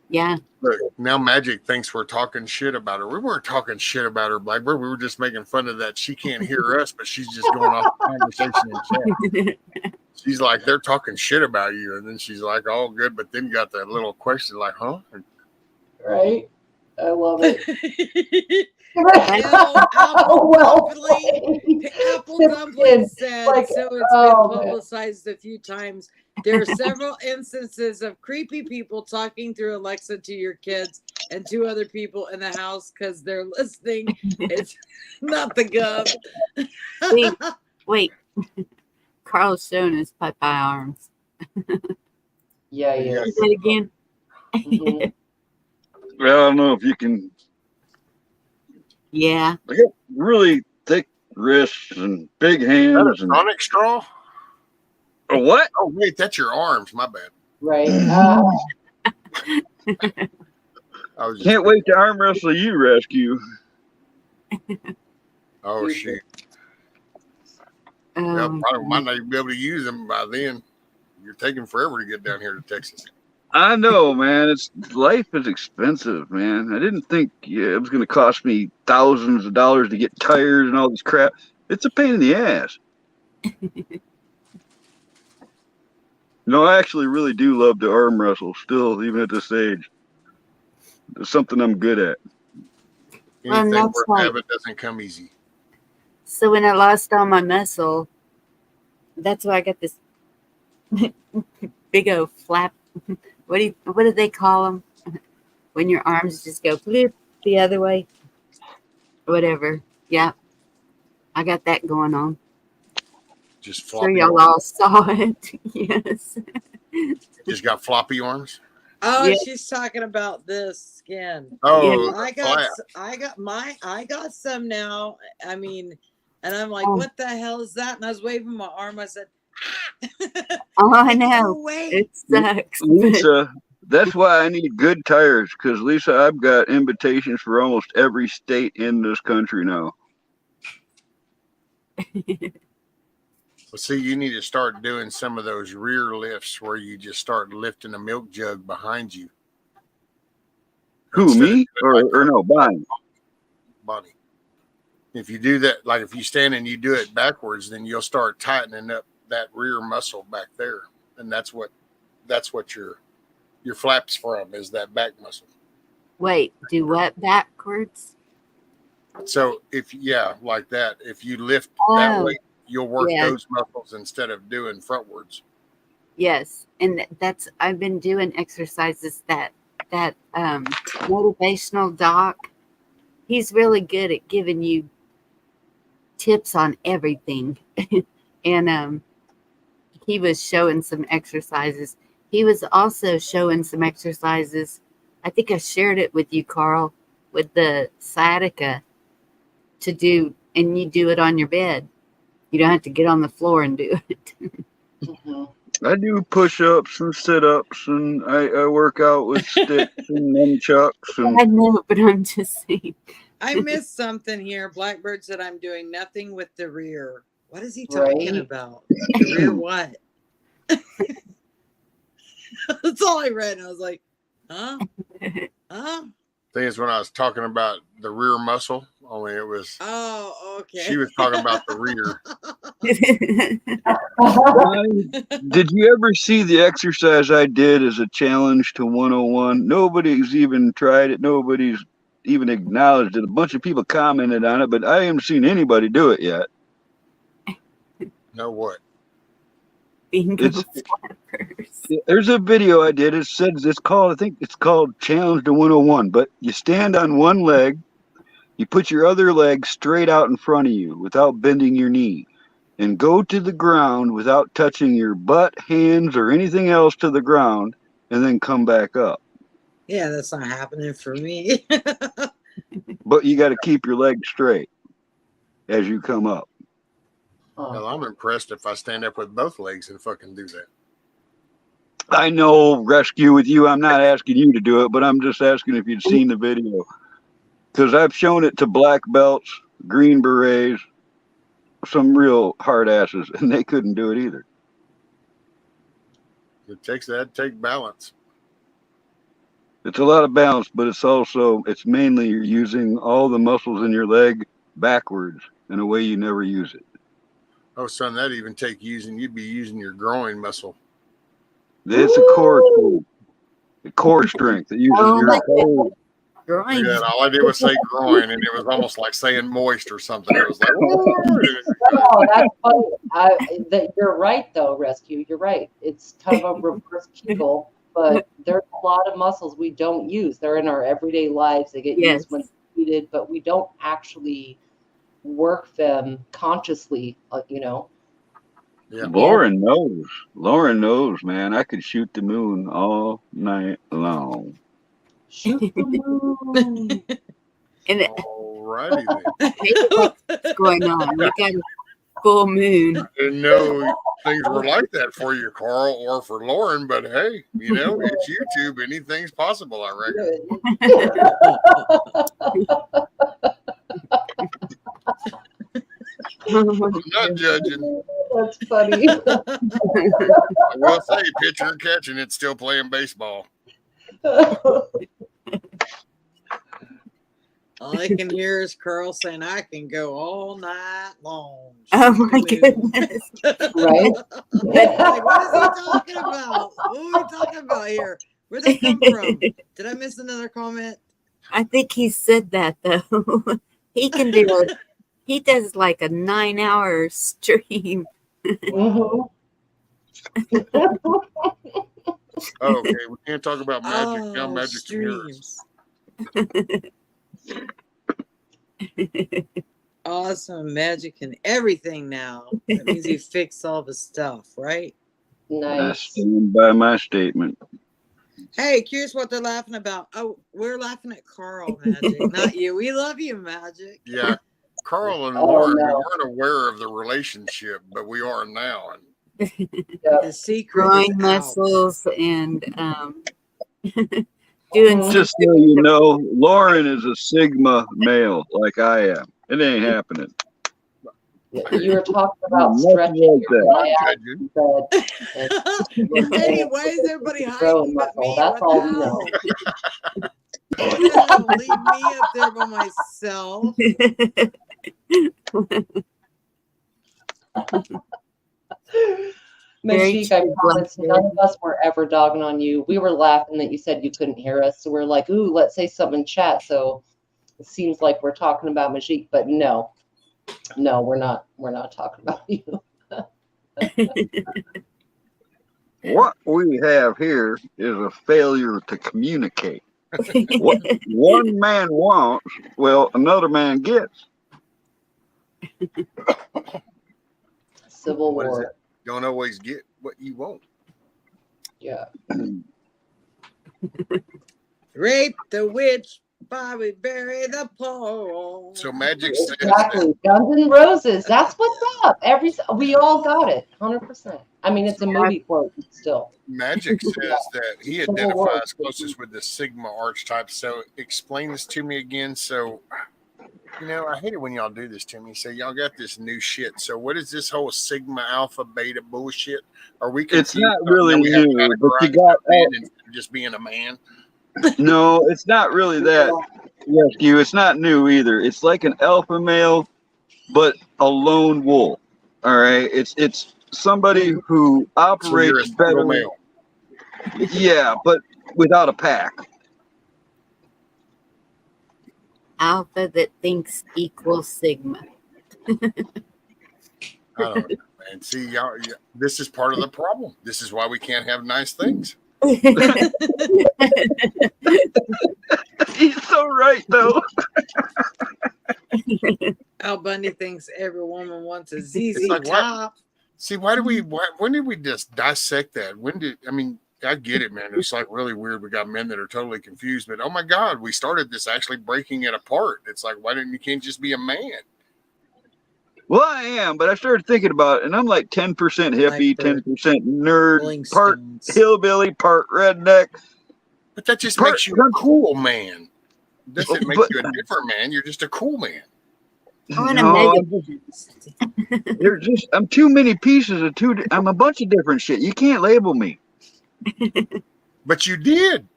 Yeah. Look, now Magic thinks we're talking shit about her. We weren't talking shit about her, Blackbird. We were just making fun of that. She can't hear us, but she's just going off the conversation in chat. She's like, they're talking shit about you. And then she's like, all good. But then got that little question like, huh? Right? I love it. Apple Well Dumpling, Apple played. Dumpling said, Like, so it's oh, been man. publicized a few times. There are several instances of creepy people talking through Alexa to your kids and to other people in the house because they're listening. It's not the gov. See, wait. Carl's showing his Popeye arms. Yeah, he Yeah. is. Say it again. Mhm. Well, I don't know if you can. Yeah. I got really thick wrists and big Is that hands, a and Sonic straw? A what? Oh wait, that's your arms. My bad. Right. I was just Can't wait to arm wrestle you, Rescue. Oh shoot. Oh, Yeah, probably might not even be able to use them by then. You're taking forever to get down here to Texas. I know, man. Life is expensive, man. I didn't think it was going to cost me thousands of dollars to get tires and all this crap. It's a pain in the ass. No, I actually really do love to arm wrestle still, even at this age. It's something I'm good at. Well, Anything that's worth like- having doesn't come easy. So when I lost all my muscle, that's why I got this big old flap. What do they call them? When your arms just go flip the other way? Whatever. Yeah. I got that going on. Just Sure floppy y'all arms. all saw it. Yes. Just got floppy arms. Oh, Yeah. she's talking about this skin. Oh, I flap. got some now. I mean, and I'm like, Oh. what the hell is that? And I was waving my arm. I said, ah. Oh, I Go know. away. It sucks. but- Lisa, that's why I need good tires, because, Lisa, I've got invitations for almost every state in this country now. Well, see, you need to start doing some of those rear lifts where you just start lifting a milk jug behind you. Who, Instead of me? doing Or no, Bonnie? Bonnie. If you do that, like if you stand and you do it backwards, then you'll start tightening up that rear muscle back there, and that's what your flaps from, is that back muscle. Wait, do what backwards? So like that, if you lift Oh, that way, you'll work yeah. those muscles instead of doing frontwards. Yes, and I've been doing exercises that motivational doc. He's really good at giving you tips on everything, and he was showing some exercises. He was also showing some exercises. I think I shared it with you, Carl, with the sciatica to do, and you do it on your bed. You don't have to get on the floor and do it. Mhm. I do push-ups and sit-ups, and I work out with sticks and nunchucks. And I know, but I'm just saying. I missed something here. Blackbird said I'm doing nothing with the rear. What is he talking Right. about? The rear what? That's all I read. And I was like, huh? Huh? Thing is, when I was talking about the rear muscle, only it was Oh, okay. she was talking about the rear. Did you ever see the exercise I did as a challenge to 101? Nobody's even tried it. Nobody's even acknowledged it. A bunch of people commented on it, but I haven't seen anybody do it yet. Know what? Bingo It's- flappers. There's a video I did. It says I think it's called Challenge to 101. But you stand on one leg, you put your other leg straight out in front of you without bending your knee, and go to the ground without touching your butt, hands, or anything else to the ground, and then come back up. Yeah, that's not happening for me. But you got to keep your legs straight as you come up. Well, I'm impressed if I stand up with both legs and fucking do that. I know, Rescue, with you, I'm not asking you to do it, but I'm just asking if you'd seen the video. Because I've shown it to black belts, green berets, some real hard asses, and they couldn't do it either. It takes balance. It's a lot of balance, but it's mainly you're using all the muscles in your leg backwards in a way you never use it. Oh, son, that'd even take you'd be using your groin muscle. It's a core thing. The core strength. It uses Oh your my whole. Look Groin. at that. All I did was say groin, and it was almost like saying moist or something. It was like, No, that's funny. You're right, though, Rescue. You're right. It's kind of a reverse Kegel, but there's a lot of muscles we don't use. They're in our everyday lives. They get Yes. used when needed, but we don't actually work them consciously, yeah. Lauren knows, man. I could shoot the moon all night long. Shoot the moon. And Alrighty then. what's going on? full moon. I didn't know things were like that for you, Carl, or for Lauren. But hey, you know, it's YouTube. Anything's possible, I reckon. I'm not judging. That's funny. I will say, pitcher and catching, it's still playing baseball. All I can hear is Carl saying, "I can go all night long." Oh my goodness! Right? Like, what is he talking about? What are we talking about here? Where'd they come from? Did I miss another comment? I think he said that though. He can do it. He does like a 9-hour stream. Oh, okay, we can't talk about magic now. Magic can hear us. Awesome magic and everything now. That means he fixed all the stuff, right? I Nice. stand by my statement. Hey, curious what they're laughing about. Oh, we're laughing at Carl, Magic, not you. We love you, Magic. Yeah, Carl and Oh, Lauren, no. we weren't aware of the relationship, but we are now. And The secret Groin is out. muscles and doing Mhm. Just so you know, Lauren is a Sigma male, like I am. It ain't happening. You were talking about Nothing stretching like your that. biads and Anyways, everybody growing hiding but muscle. me. That's What all the we hell? know. Don't leave me up there by myself. Very Majik, I true, promise Blackbeard. none of us were ever dogging on you. We were laughing that you said you couldn't hear us. So we're like, ooh, let's say something in chat. So it seems like we're talking about Majik, but no, we're not. We're not talking about you. What we have here is a failure to communicate. What one man wants, well, another man gets. Civil What is War. it? Don't always get what you want. Yeah. Rape the witch, Bobby bury the pole. So Magic says that Exactly. Guns N' Roses. That's what's up. We all got it. 100%. I mean, it's a movie quote, but still. Magic says that he Civil War. identifies closest with the Sigma archetype. So explain this to me again. So, you know, I hate it when y'all do this to me. So y'all got this new shit. So what is this whole Sigma Alpha Beta bullshit? Are we confused? It's not Or really we have new, but you categorized got man instead of just being a man? no, it's not really that. Rescue. It's not new either. It's like an alpha male, but a lone wolf. All right. It's somebody who So you're a operates single better. male. Yeah, but without a pack. Alpha that thinks equals Sigma. I don't know, man. See, y'all, this is part of the problem. This is why we can't have nice things. He's so right, though. Al Bundy thinks every woman wants a ZZ like, Top. See, when did we just dissect that? I get it, man. It's like really weird. We got men that are totally confused, but oh my God, we started this actually breaking it apart. It's like, why didn't you can't just be a man? Well, I am, but I started thinking about it, and I'm like 10% hippie, Blackbird. 10% nerd, Rolling part Stones. hillbilly, part redneck. But that just Part makes you a country. cool man. Doesn't make But- you a different man. You're just a cool man. I want to No, make There's just I'm too many pieces of I'm a bunch of different shit. You can't label me. But you did.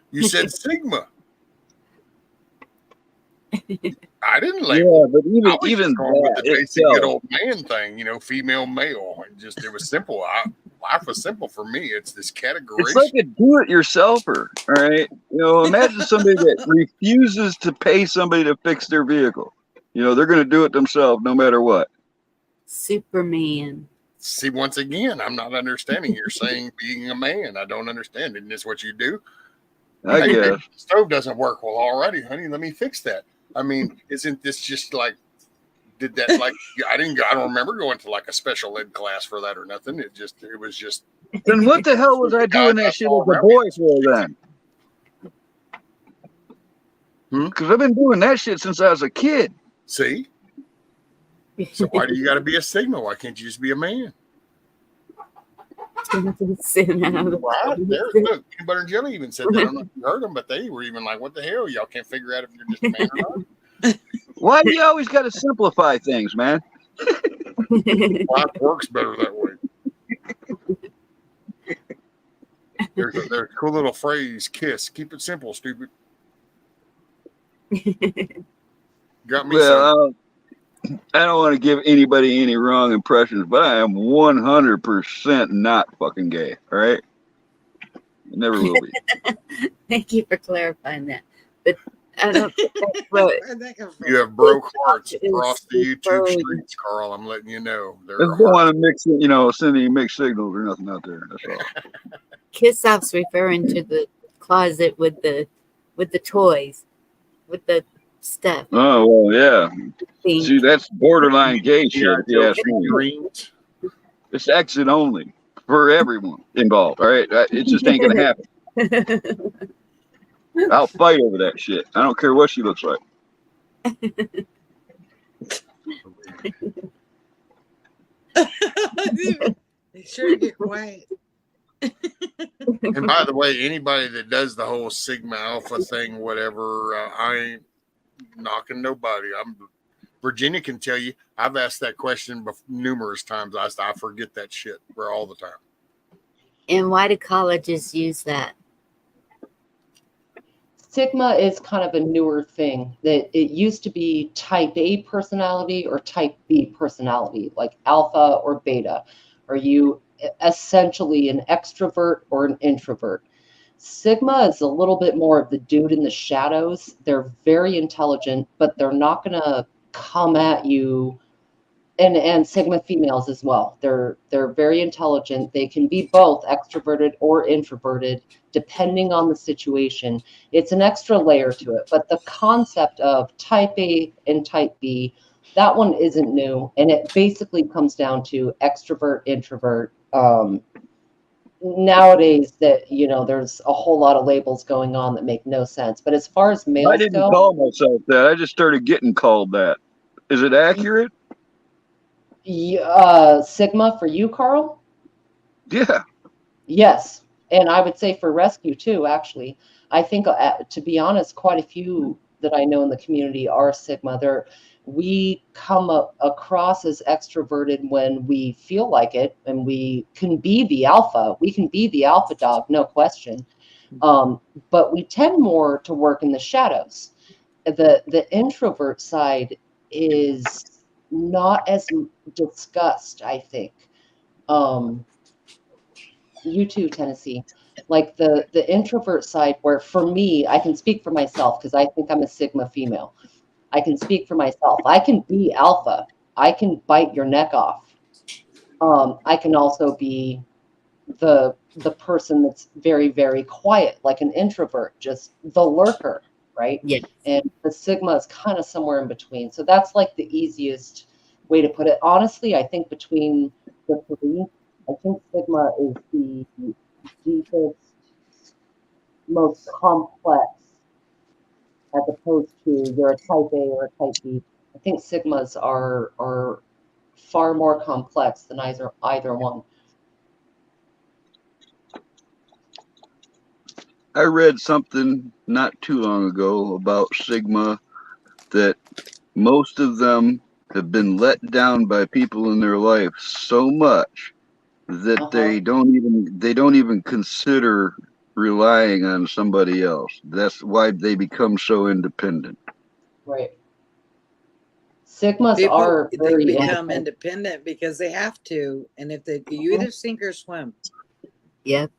You said Sigma. I didn't label. Yeah, but I was even just going with that the basic itself. good old man thing, you know, female, male. It was simple. Life was simple for me. It's this categorization. It's like a do-it-yourselfer. All right, imagine somebody that refuses to pay somebody to fix their vehicle. They're going to do it themselves no matter what. Superman. See, once again, I'm not understanding. You're saying being a man. I don't understand. Isn't this what you do? I Hey, guess. the stove doesn't work. Well, alrighty, honey, let me fix that. I mean, isn't this just like, did that like, I don't remember going to like a special ed class for that or nothing. It was just. Then what the hell was I doing that shit as a boy for then? Because I've been doing that shit since I was a kid. See? So why do you got to be a Sigma? Why can't you just be a man? Right there, look, peanut butter and jelly even said that. I don't know if you heard them, but they were even like, "What the hell? Y'all can't figure out if you're just a man or not." Why do you always got to simplify things, man? Life works better that way. There's a cool little phrase: "Kiss, keep it simple, stupid." Got me. Well, I don't want to give anybody any wrong impressions, but I am 100% not fucking gay. All right, never will be. Thank you for clarifying that. But I don't think that's what You have broke hearts across the YouTube streets, Carl. I'm letting you know. I don't want to mix it, send any mixed signals or nothing out there. That's all. Kiss Off's referring to the closet with the toys, with the stuff. Oh well, yeah. Pink. See, that's borderline gay shit. If you ask me, Dreams. it's exit only for everyone involved. All right, it just ain't gonna happen. I'll fight over that shit. I don't care what she looks like. They sure get quiet. And by the way, anybody that does the whole Sigma Alpha thing, whatever, I ain't knocking nobody. Virginia can tell you. I've asked that question numerous times. I forget that shit all the time. And why do colleges use that? Sigma is kind of a newer thing. That it used to be type A personality or type B personality, like alpha or beta. Are you essentially an extrovert or an introvert? Sigma is a little bit more of the dude in the shadows. They're very intelligent, but they're not going to come at you. And Sigma females as well. They're very intelligent. They can be both extroverted or introverted, depending on the situation. It's an extra layer to it. But the concept of type A and type B, that one isn't new. And it basically comes down to extrovert, introvert. Nowadays, there's a whole lot of labels going on that make no sense. But as far as males I didn't go, call myself that. I just started getting called that. Is it accurate? Sigma for you, Carl? Yeah. Yes. And I would say for rescue too, actually. I think, to be honest, quite a few that I know in the community are Sigma. We come across as extroverted when we feel like it, and we can be the alpha. We can be the alpha dog, no question. But we tend more to work in the shadows. The introvert side is not as discussed, I think. You too, Tennessee. Like the introvert side, where for me, I can speak for myself because I think I'm a Sigma female. I can speak for myself. I can be alpha. I can bite your neck off. I can also be the person that's very, very quiet, like an introvert, just the lurker, right? Yes. And the Sigma is kind of somewhere in between. So that's like the easiest way to put it. Honestly, I think between the three, I think Sigma is the deepest, most complex, as opposed to you're a type A or a type B. I think Sigmas are far more complex than either one. I read something not too long ago about Sigma, that most of them have been let down by people in their life so much that they don't even consider relying on somebody else. That's why they become so independent. Right. Sigmas People, are very they become independent because they have to, and if you either sink or swim. Yep.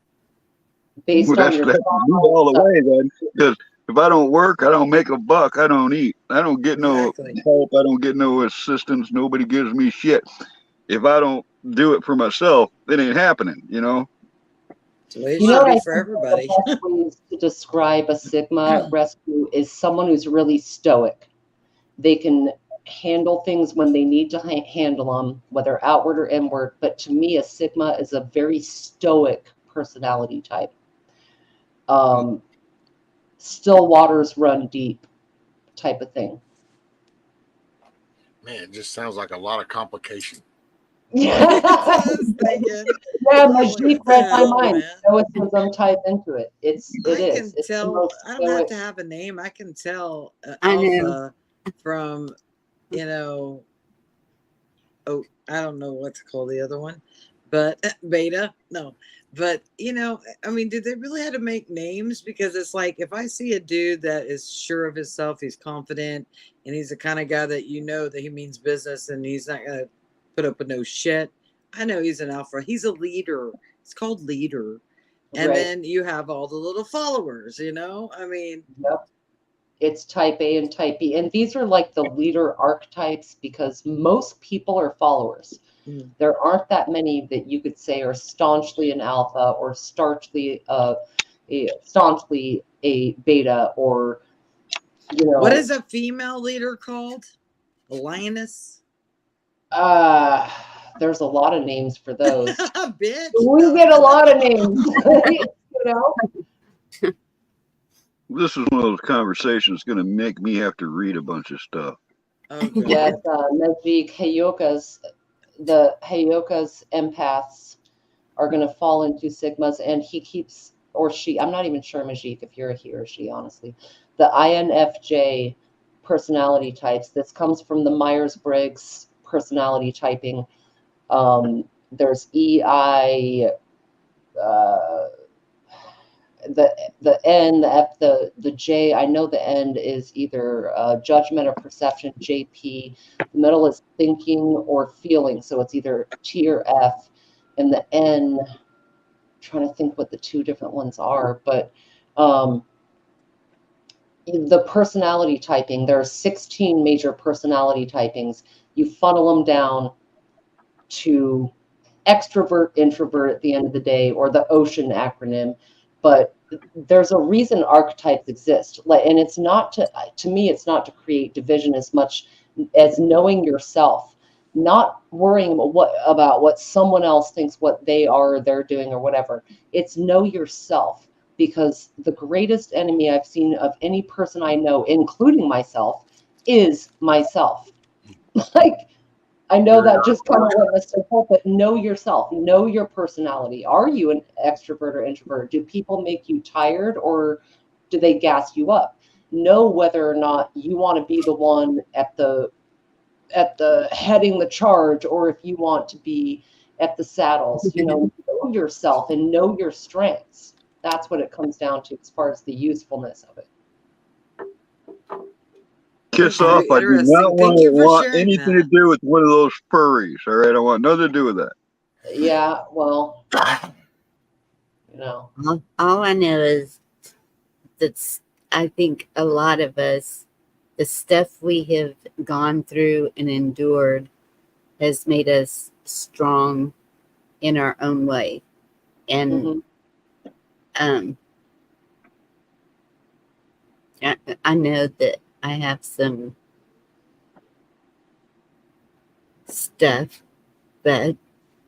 Based Well, on your that's all the way then. Because if I don't work, I don't make a buck. I don't eat. I don't get no help. I don't get no assistance. Nobody gives me shit. If I don't do it for myself, it ain't happening. It's the way it You should know what be I for think everybody. the best ways to describe a Sigma rescue is someone who's really stoic. They can handle things when they need to handle them, whether outward or inward. But to me, a Sigma is a very stoic personality type. Still waters run deep type of thing. Man, it just sounds like a lot of complication. That's what I was thinking. Yeah, Like, Majik what the read my hell, mind. man? Stoicism ties into it. It I is. can It's the tell. most I don't have stoic. to have a name. I can tell I know. alpha from, you know, oh, I don't know what to call the other one, but beta. No, but you know, I mean, did they really have to make names? Because it's like if I see a dude that is sure of himself, he's confident, and he's the kind of guy that you know that he means business and he's not gonna put up with no shit. I know he's an alpha. He's a leader. It's called leader. And Right. then you have all the little followers, you know? I mean, Yep. It's type A and type B. And these are like the leader archetypes because most people are followers. Mm. There aren't that many that you could say are staunchly an alpha or staunchly a beta or, you know. What is a female leader called? A lioness? There's a lot of names for those. Bitch. We get a lot of names, you know. This is one of those conversations going to make me have to read a bunch of stuff. Okay. Yes, Majik the Heyoka's empaths are going to fall into sigmas, and he keeps, or she, I'm not even sure, Majik, if you're a he or she, honestly. The INFJ personality types. This comes from the Myers-Briggs personality typing. There's EI, the N, the F, the J. I know the end is either judgment or perception, JP. The middle is thinking or feeling, so it's either T or F. And the N, I'm trying to think what the two different ones are, but the personality typing, there are 16 major personality typings. You funnel them down to extrovert, introvert at the end of the day, or the OCEAN acronym. But there's a reason archetypes exist. And it's not to me, it's not to create division as much as knowing yourself, not worrying about what someone else thinks what they are, or they're doing, or whatever. It's know yourself, because the greatest enemy I've seen of any person I know, including myself, is myself. Like, I know that just kind of went a simple, but know yourself, know your personality. Are you an extrovert or introvert? Do people make you tired or do they gas you up? Know whether or not you want to be the one at the heading the charge, or if you want to be at the saddles. You know yourself and know your strengths. That's what it comes down to as far as the usefulness of it. Kiss off. I do not want anything to do with one of those furries. All right, I want nothing to do with that. Yeah, well, you know. All I know is that I think a lot of us, the stuff we have gone through and endured has made us strong in our own way. And I know that I have some stuff, but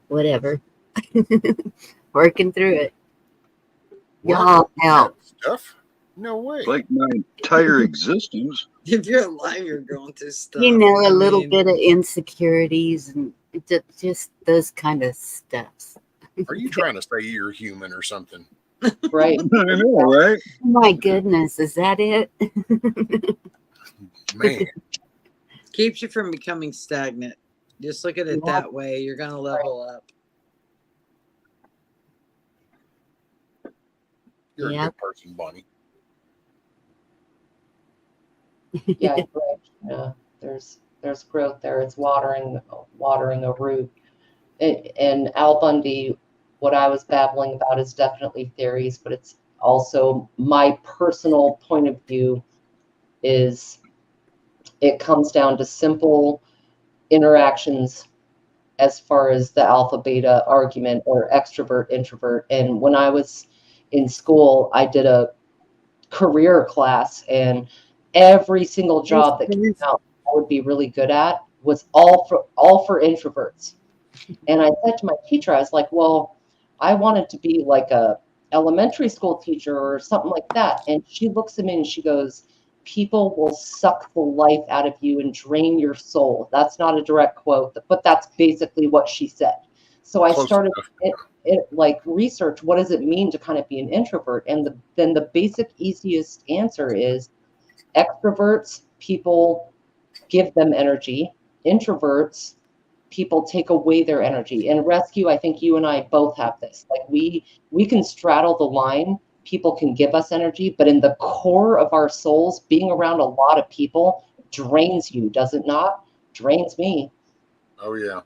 whatever. Working through it. Y'all help. Stuff? No way. Like my entire existence. If you're alive, you're going through stuff. You know, a little bit of insecurities and just those kind of stuffs. Are you trying to say you're human or something? Right. I know, right? Oh my goodness, is that it? Man. Keeps you from becoming stagnant. Just look at it that way. You're going to level up. You're a good person, Bonnie. Yeah, right. Yeah, there's growth there. It's watering a root. And Al Bundy, what I was babbling about is definitely theories, but it's also my personal point of view. Is it comes down to simple interactions as far as the alpha beta argument or extrovert introvert. And when I was in school, I did a career class, and every single job that came out I would be really good at was all for introverts. And I said to my teacher, I was like, well, I wanted to be like a elementary school teacher or something like that. And she looks at me and she goes, people will suck the life out of you and drain your soul. That's not a direct quote, but that's basically what she said. So I Close started enough. like research, what does it mean to kind of be an introvert? And then the basic easiest answer is extroverts, people give them energy. Introverts, people take away their energy. In rescue, I think you and I both have this. Like we can straddle the line. People can give us energy, but in the core of our souls, being around a lot of people drains you, does it not? Drains me. Oh yeah.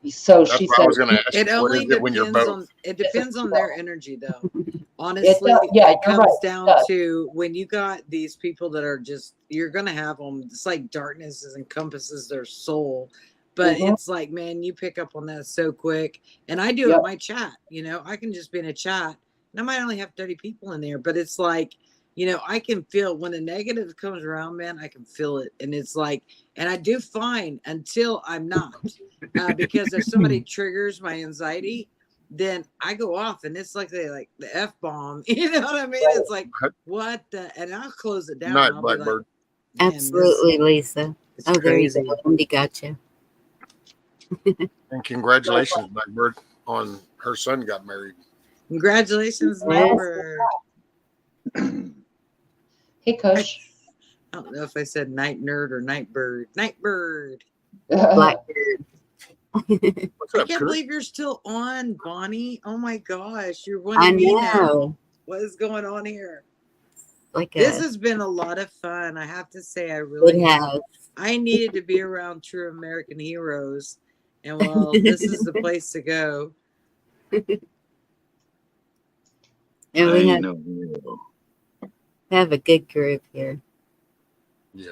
So That's she what I said, was going to ask It you. What only is it when you're depends both? on it depends on their energy though. it Honestly, does, yeah, it you're comes right, it down does. to when you got these people that are just you're gonna have them. It's like darkness encompasses their soul, but Mhm. it's like, man, you pick up on that so quick. And I do it Yep. in my chat. You know, I can just be in a chat, and I might only have 30 people in there, but it's like, you know, I can feel when the negative comes around, man. I can feel it, and it's like, and I do fine until I'm not. Because if somebody triggers my anxiety, then I go off and it's like they like the F-bomb. You know what I mean? It's like, what the, and I'll close it down. Night, I'll Blackbird. be like, Absolutely, Lisa. it's Oh, there you crazy. go. Andy got you. And congratulations, Blackbird, on her son got married. Congratulations, Yes. Nightbird. Hey, Kush. I don't know if I said night nerd or nightbird. Nightbird. Blackbird. What's I up, can't Kurt? believe you're still on, Bonnie. Oh my gosh, you're I winning me now. know. What is going on here? Like This a, has been a lot of fun. I have to say, I really it have. has. I needed to be around true American heroes. And well, this is the place to go. And I we ain't no hero. have a good group here. Yeah.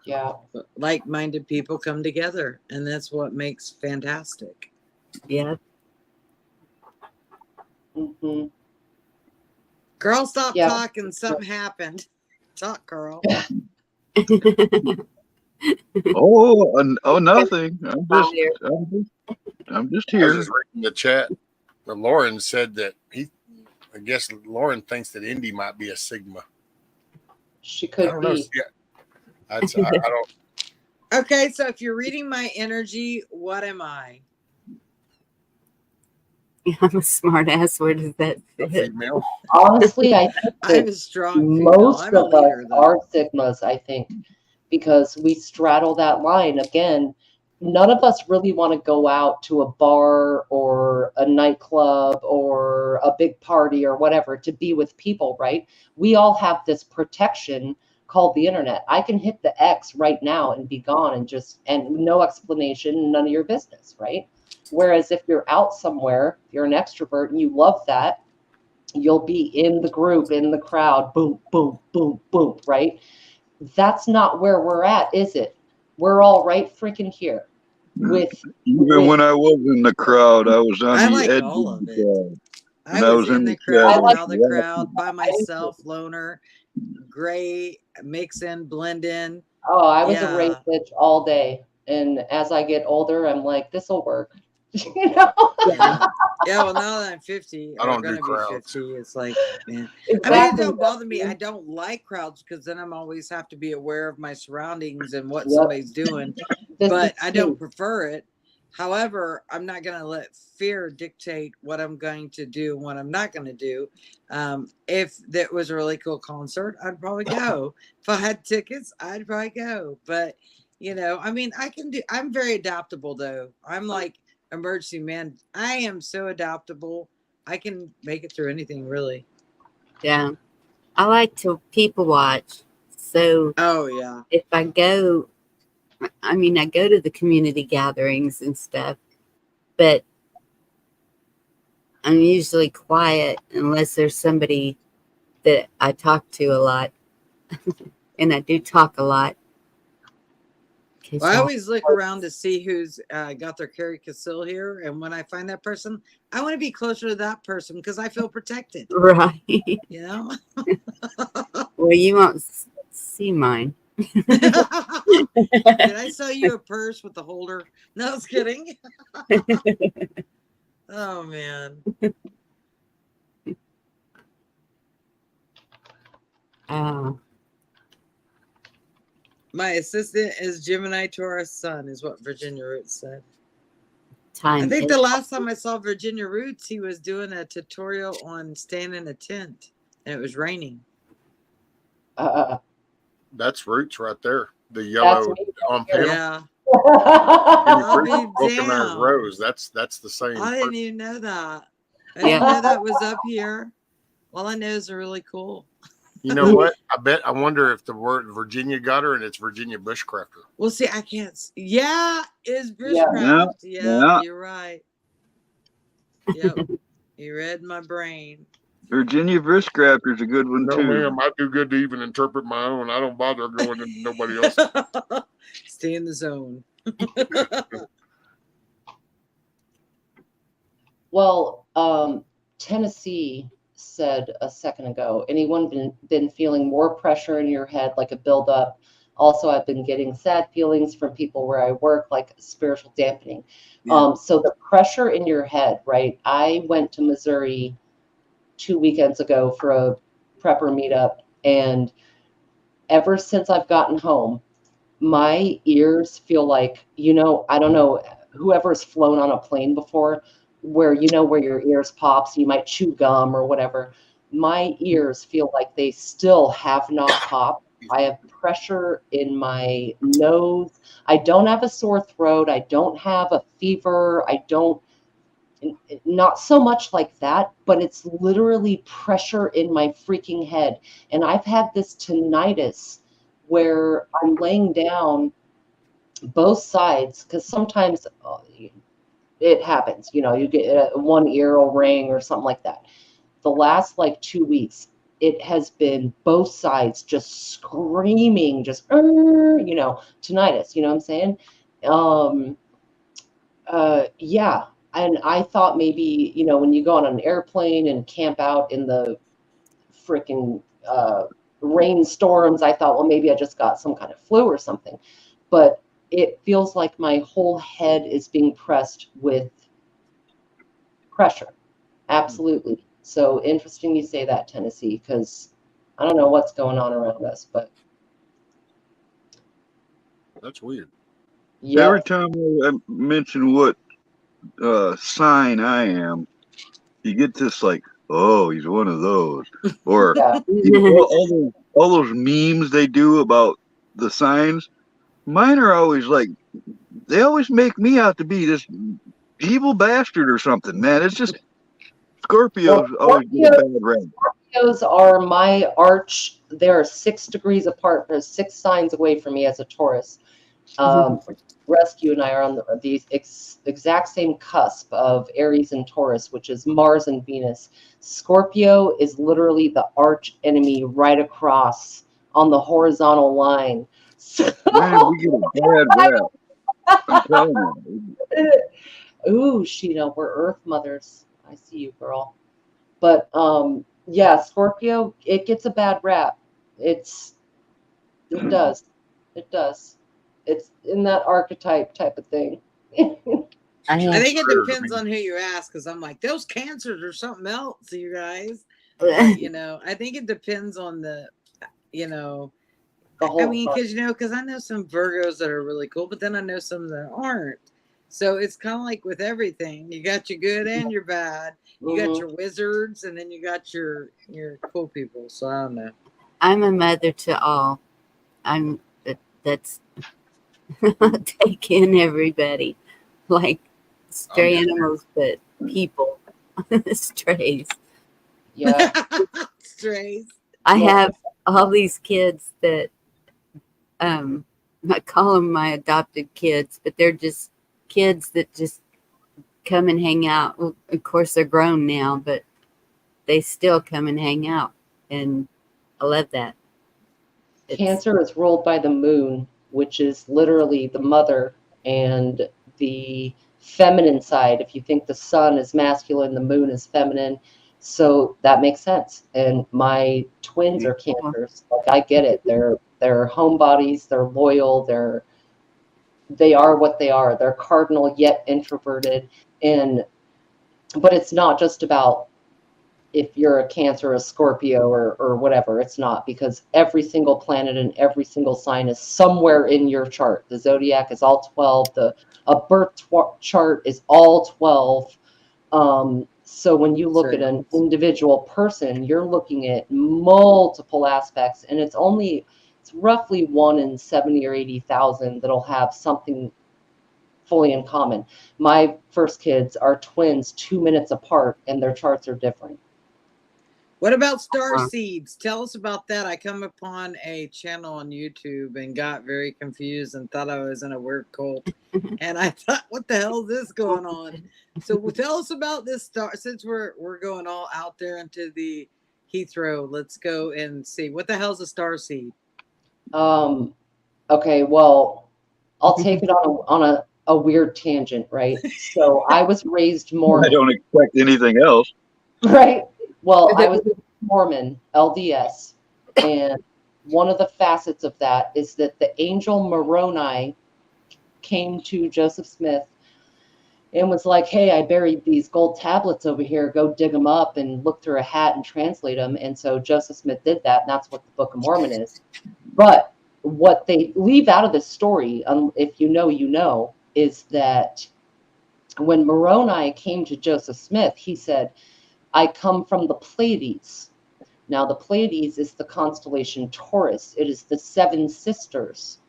Yeah. Like-minded people come together, and that's what makes fantastic. Yeah. Mm-hmm. Girl, stop Yeah. talking. Something happened. Talk, girl. Oh, nothing. I'm just I was here. just reading the chat. Lauren said that I guess Lauren thinks that Indy might be a Sigma. She I could don't know. be. Yeah. I don't. Okay, so if you're reading my energy, what am I? I'm a smart ass. Where does that A fit? female. Honestly, I think I'm that a strong female. most I'm a of us leader, though. are Sigmas, I think, because we straddle that line. Again, none of us really want to go out to a bar or a nightclub or a big party or whatever to be with people, right? We all have this protection called the internet. I can hit the X right now and be gone and no explanation, none of your business, right? Whereas if you're out somewhere, you're an extrovert and you love that, you'll be in the group, in the crowd, boom, boom, boom, boom, right? That's not where we're at, is it? We're all right freaking here. Even when I was in the crowd, I was on I the like edge all of of the it. crowd. I And I was was in the the crowd, shadows out of the crowd, by myself, loner, gray, mix in, blend in. Oh, I was a Yeah. race bitch all day. And as I get older, I'm like, this'll work. You know? Yeah. Yeah, well, now that I'm 50, I or don't going do to be crowds. 50, it's like, man. Exactly. I mean, it don't bother me. I don't like crowds because then I'm always have to be aware of my surroundings and what somebody's doing. But I don't prefer it. However, I'm not going to let fear dictate what I'm going to do and what I'm not going to do. If that was a really cool concert, I'd probably go. If I had tickets, I'd probably go. But, you know, I mean, I'm very adaptable, though. I'm like emergency man. I am so adaptable. I can make it through anything, really. Yeah. I like to people watch. So Oh, yeah. if I go, I mean, I go to the community gatherings and stuff, but I'm usually quiet unless there's somebody that I talk to a lot. And I do talk a lot. Well, I always look around to see who's got their Carrie Casil here. And when I find that person, I want to be closer to that person because I feel protected. Right. You know? Well, you won't see mine. Did I sell you a purse with the holder? No, I was kidding. Oh, man. My assistant is Gemini Taurus Sun, is what Virginia Roots said. Time I think is the last time I saw Virginia Roots, he was doing a tutorial on staying in a tent, and it was raining. That's Roots right there. The That's yellow me on right here. panel. Yeah. I'll be Welcome as damned. Rose. That's the same. I didn't even know that. I didn't know that was up here. All I know is they're really cool. You know what? I wonder if the word Virginia got her and it's Virginia Bushcrafter. Well, see, I can't. Yeah, it's bushcraft. Yeah, you're right. Yep. You read my brain. Virginia Bushcrafter's a good one No, too. ma'am, I do good to even interpret my own. I don't bother going into nobody else. Stay in the zone. Well, Tennessee said a second ago, anyone been feeling more pressure in your head, like a buildup? Also, I've been getting sad feelings from people where I work, like spiritual dampening. Yeah. So the pressure in your head, right? I went to Missouri 2 weekends ago for a prepper meetup, and ever since I've gotten home, my ears feel like, I don't know, whoever's flown on a plane before, where where your ears pop, so you might chew gum or whatever. My ears feel like they still have not popped. I have pressure in my nose. I don't have a sore throat. I don't have a fever. Not so much like that, but it's literally pressure in my freaking head. And I've had this tinnitus where I'm laying down both sides, because sometimes it happens, you get one ear will ring or something like that. The last like 2 weeks, it has been both sides just screaming, just tinnitus, you know what I'm saying? Yeah. And I thought maybe, when you go on an airplane and camp out in the freaking rainstorms, I thought, well, maybe I just got some kind of flu or something. But it feels like my whole head is being pressed with pressure. Absolutely. So interesting you say that, Tennessee, because I don't know what's going on around us, but That's weird. yeah. Every time I mention what sign I am, you get this like, oh, he's one of those, or Yeah. all those memes they do about the signs. Mine are always like, they always make me out to be this evil bastard or something. Man, it's just Scorpios always get a bad rap. Scorpios are my arch. They're 6 degrees apart. They're 6 signs away from me as a Taurus. Rescue and I are on the exact same cusp of Aries and Taurus, which is Mars and Venus. Scorpio is literally the arch enemy right across on the horizontal line. So, Man, we get a bad rap. I'm telling you. ooh, Sheena, we're Earth mothers. I see you, girl. But yeah, Scorpio, it gets a bad rap. It does. It does. It's in that archetype type of thing. I think it depends on who you ask, because I'm like, those cancers are something else, you guys. But, I think it depends on the, I mean, because I know some Virgos that are really cool, but then I know some that aren't. So it's kind of like with everything. You got your good and your bad. You got your wizards, and then you got your cool people. So I don't know. I'm a mother to all. That's take in everybody, like stray animals, but people, strays. Yeah, strays. I have all these kids that I call them my adopted kids, but they're just kids that just come and hang out. Well, of course, they're grown now, but they still come and hang out, and I love that. Cancer is ruled by the moon, which is literally the mother and the feminine side. If you think the sun is masculine, the moon is feminine. So that makes sense. And my twins are Cancers. Like, I get it. They're homebodies. They're loyal. They are what they are. They're cardinal yet introverted. But it's not just about if you're a Cancer, a Scorpio, or whatever. It's not, because every single planet and every single sign is somewhere in your chart. The zodiac is all 12. A birth chart is all 12. So when you look at an individual person, you're looking at multiple aspects, and it's roughly 1 in 70 or 80,000 that'll have something fully in common. My first kids are twins 2 minutes apart, and their charts are different. What about star seeds? Tell us about that. I come upon a channel on YouTube and got very confused and thought I was in a weird cult. And I thought, what the hell is this going on? So tell us about this star. Since we're going all out there into the Heathrow, let's go and see. What the hell's a star seed? Okay, well, I'll take it on a weird tangent, right? So I was raised Mormon. I don't expect anything else. Right. Well, I was Mormon, LDS, and one of the facets of that is that the angel Moroni came to Joseph Smith and was like, hey, I buried these gold tablets over here. Go dig them up and look through a hat and translate them. And so Joseph Smith did that, and that's what the Book of Mormon is. But what they leave out of this story, if you know, you know, is that when Moroni came to Joseph Smith, he said, I come from the Pleiades. Now, the Pleiades is the constellation Taurus. It is the 7 sisters.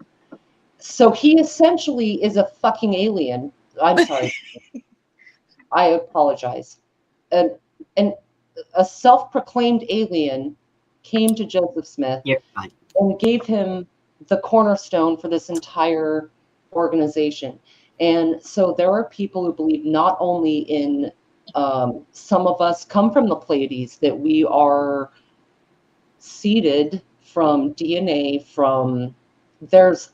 So he essentially is a fucking alien. I'm sorry. I apologize. And a self-proclaimed alien came to Joseph Smith and gave him the cornerstone for this entire organization. And so there are people who believe not only in some of us come from the Pleiades, that we are seeded from DNA from there's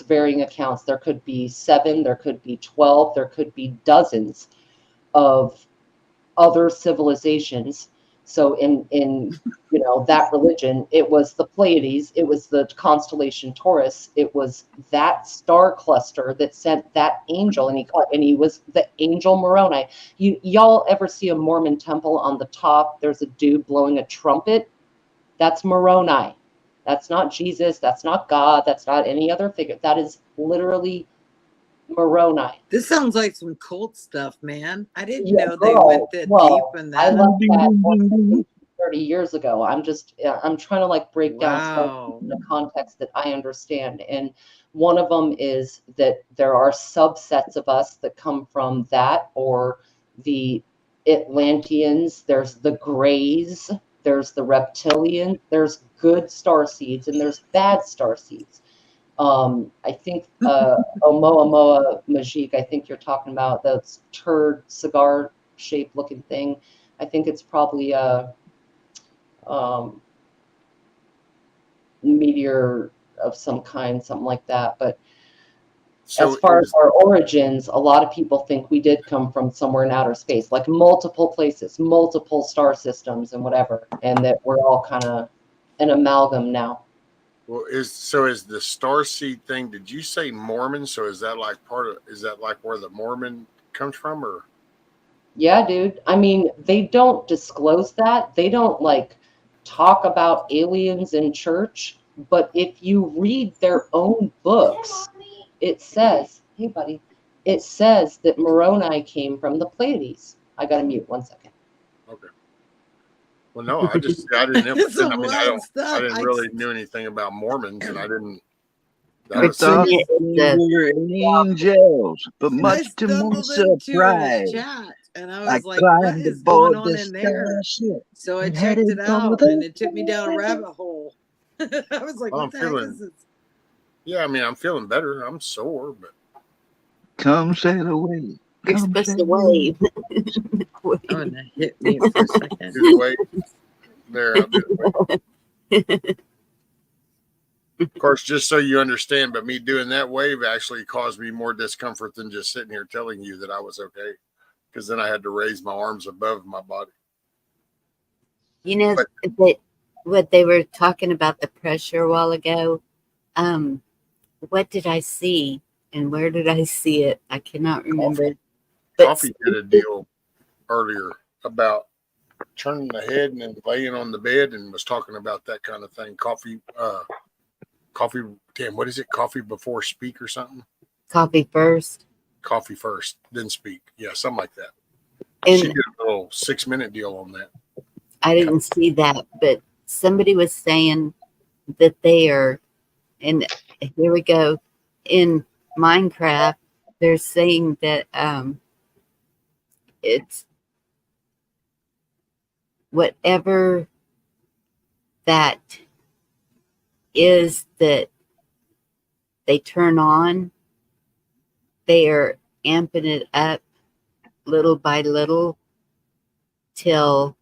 varying accounts. There could be 7, there could be 12, there could be dozens of other civilizations. So in that religion, it was the Pleiades, it was the constellation Taurus, it was that star cluster that sent that angel, and he was the angel Moroni. Y'all ever see a Mormon temple on the top? There's a dude blowing a trumpet. That's Moroni. That's not Jesus. That's not God. That's not any other figure. That is literally Moroni. This sounds like some cult stuff, man. I didn't know they went that deep in that. I left that 30 years ago. I'm trying to like break down stuff in the context that I understand. And one of them is that there are subsets of us that come from that, or the Atlanteans, there's the Greys, there's the Reptilians, there's good star seeds and there's bad star seeds. I think Oumuamua Majik, I think you're talking about that turd cigar shaped looking thing. I think it's probably a meteor of some kind, something like that. But so as far as our origins, a lot of people think we did come from somewhere in outer space, like multiple places, multiple star systems and whatever, and that we're all kind of an amalgam now. Well, is the starseed thing? Did you say Mormon? So is that like where the Mormon comes from, or? Yeah, dude. I mean, they don't disclose that. They don't like talk about aliens in church. But if you read their own books, it says, hey, buddy, it says that Moroni came from the Pleiades. I got to mute 1 second. Okay. Well, no, I didn't. I didn't really knew anything about Mormons, and I didn't. I thought they were angels, but much to my surprise, and I was like, "What is going on in there?" So I checked it out, and it took me down a rabbit hole. I was like, "What the heck is this?" Yeah, I mean, I'm feeling better. I'm sore, but come sail away. You're supposed to wave. Oh, and that hit me for a second. Just wait. There, I'll do it. Of course, just so you understand, but me doing that wave actually caused me more discomfort than just sitting here telling you that I was okay, because then I had to raise my arms above my body. You know, what they were talking about the pressure a while ago. What did I see, and where did I see it? I cannot remember. Coffee did a deal earlier about turning the head and then laying on the bed and was talking about that kind of thing. Coffee. Damn, what is it? Coffee before speak or something? Coffee first. Coffee first, then speak. Yeah, something like that. And She did a little 6-minute deal on that. I didn't see that, but somebody was saying that they are, and here we go, in Minecraft, they're saying that it's whatever that is that they turn on, they are amping it up little by little till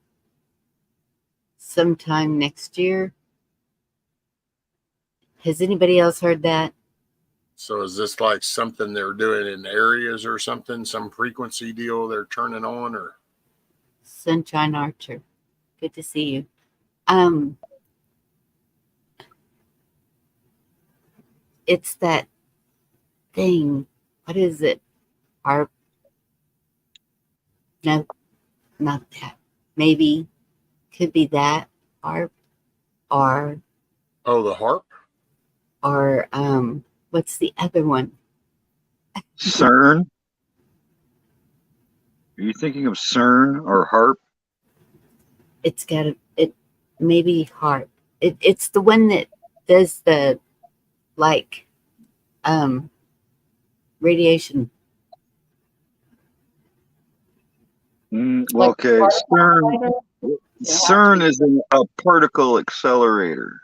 sometime next year. Has anybody else heard that? So is this like something they're doing in areas or something, some frequency deal they're turning on, or? Sunshine Archer, good to see you. It's that thing. What is it? Harp? No, not that. Maybe could be that harp, or Oh, the harp? what's the other one? CERN. Are you thinking of CERN or HARP? It's got it. Maybe harp. It's the one that does the like radiation. Like Okay, CERN. CERN is a particle accelerator.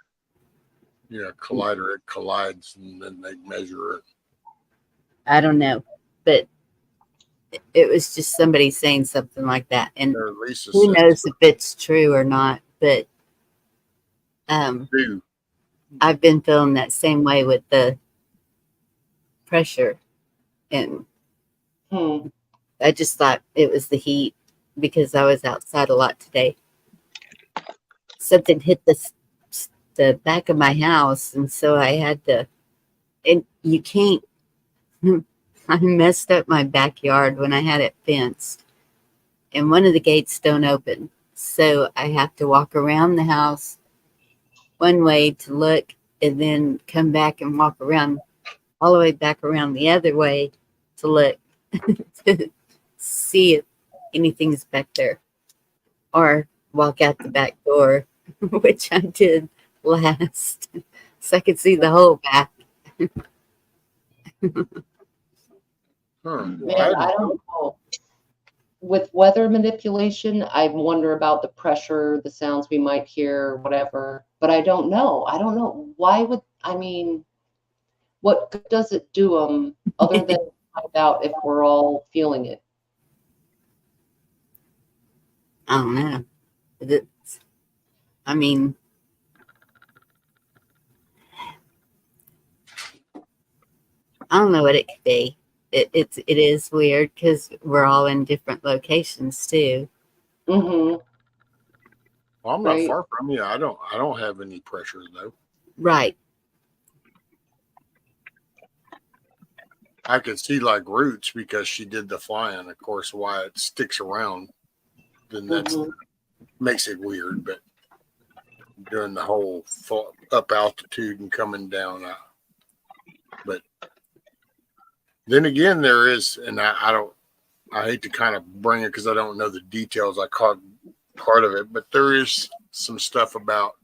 Yeah, collider. It collides and then they measure it. I don't know, but it was just somebody saying something like that, and Lisa who says knows if it's true or not. But do. I've been feeling that same way with the pressure, and I just thought it was the heat because I was outside a lot today. Something hit the back of my house, and so I had to. And you can't. I messed up my backyard when I had it fenced, and one of the gates don't open, so I have to walk around the house one way to look, and then come back and walk around all the way back around the other way to look to see if anything's back there, or walk out the back door, which I did last, so I could see the whole back. Man, I don't know. With weather manipulation, I wonder about the pressure, the sounds we might hear, whatever. But I don't know. I don't know. Why would, I mean, what good does it do them other than find out if we're all feeling it? I don't know. I mean, I don't know what it could be. It is weird because we're all in different locations too. Mm-hmm. Well, I'm not far from you. I don't have any pressure though. Right. I could see like roots because she did the flying. Of course, why it sticks around, then that's makes it weird. But doing the whole up altitude and coming down, but then again, there is, and I hate to kind of bring it because I don't know the details. I caught part of it, but there is some stuff about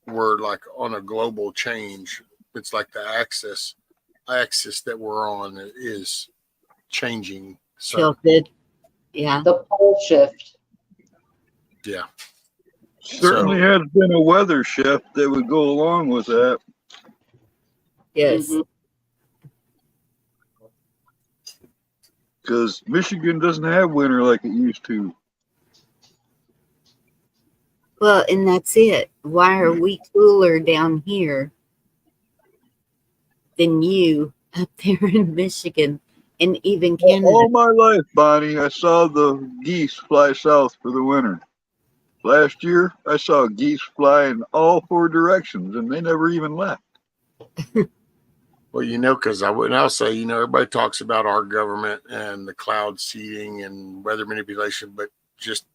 where, like, on a global change, it's like the axis that we're on is changing. Tilted. Yeah. The pole shift. Yeah. Certainly has been a weather shift that would go along with that. Yes. Because Michigan doesn't have winter like it used to. Well, and that's it. Why are we cooler down here than you up there in Michigan and even Canada? All my life, Bonnie, I saw the geese fly south for the winter. Last year, I saw geese fly in all 4 directions, and they never even left. Well, because I'll say, everybody talks about our government and the cloud seeding and weather manipulation, but just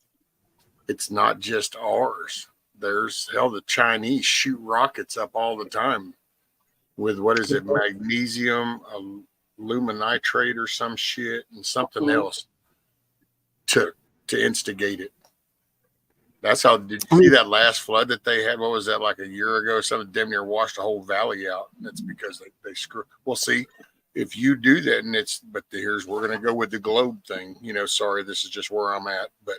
it's not just ours. There's hell, the Chinese shoot rockets up all the time with what is it, magnesium, aluminitrate or some shit, and something else to instigate it. That's how. Did you see that last flood that they had? What was that, like a year ago? Something damn near washed the whole valley out. That's because they screw. Well, see, if you do that, and we're going to go with the globe thing. You know, sorry, this is just where I'm at, but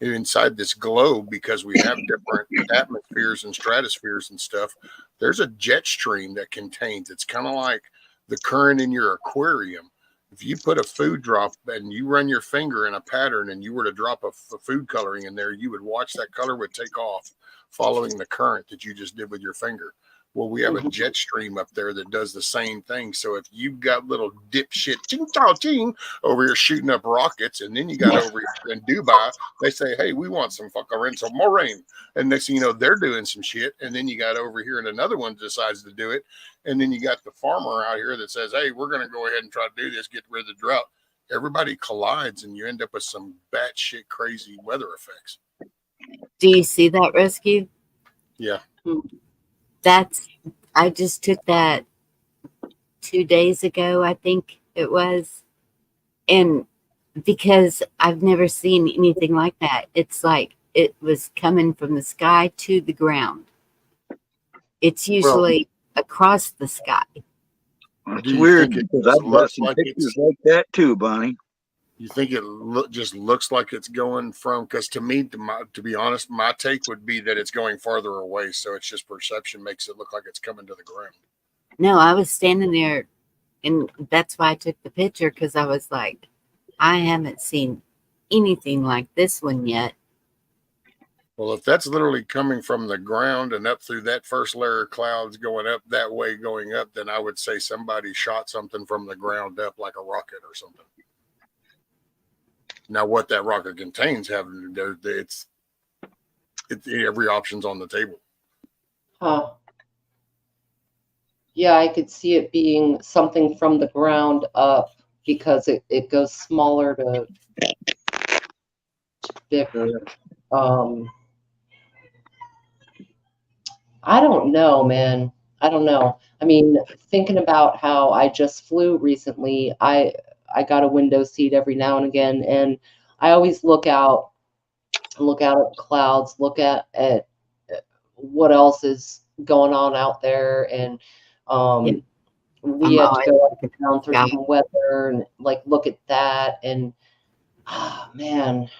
inside this globe, because we have different atmospheres and stratospheres and stuff, there's a jet stream that contains. It's kind of like the current in your aquarium. If you put a food drop and you run your finger in a pattern and you were to drop a food coloring in there, you would watch that color would take off following the current that you just did with your finger. Well, we have a jet stream up there that does the same thing. So if you've got little dipshit ching over here shooting up rockets, and then you got over here in Dubai, they say, hey, we want some fucking some more rain. And next thing you know, they're doing some shit. And then you got over here and another one decides to do it. And then you got the farmer out here that says, hey, we're going to go ahead and try to do this, get rid of the drought. Everybody collides and you end up with some batshit crazy weather effects. Do you see that, Rescue? Yeah. I just took that 2 days ago, I think it was. And because I've never seen anything like that, it's like it was coming from the sky to the ground. It's usually across the sky. It's weird because I've got some pictures like that too, Bonnie. You think it just looks like it's going from, because to me, to be honest, my take would be that it's going farther away. So it's just perception makes it look like it's coming to the ground. No, I was standing there, and that's why I took the picture, because I was like, I haven't seen anything like this one yet. Well, if that's literally coming from the ground and up through that first layer of clouds going up that way, going up, then I would say somebody shot something from the ground up like a rocket or something. Now, what that rocket contains, it's every option's on the table. Huh. Yeah, I could see it being something from the ground up because it goes smaller to bigger. I don't know, man. I don't know. I mean, thinking about how I just flew recently, I got a window seat every now and again, and I always look out at the clouds, look at what else is going on out there, and we had to go up and down through some weather and like look at that, and man,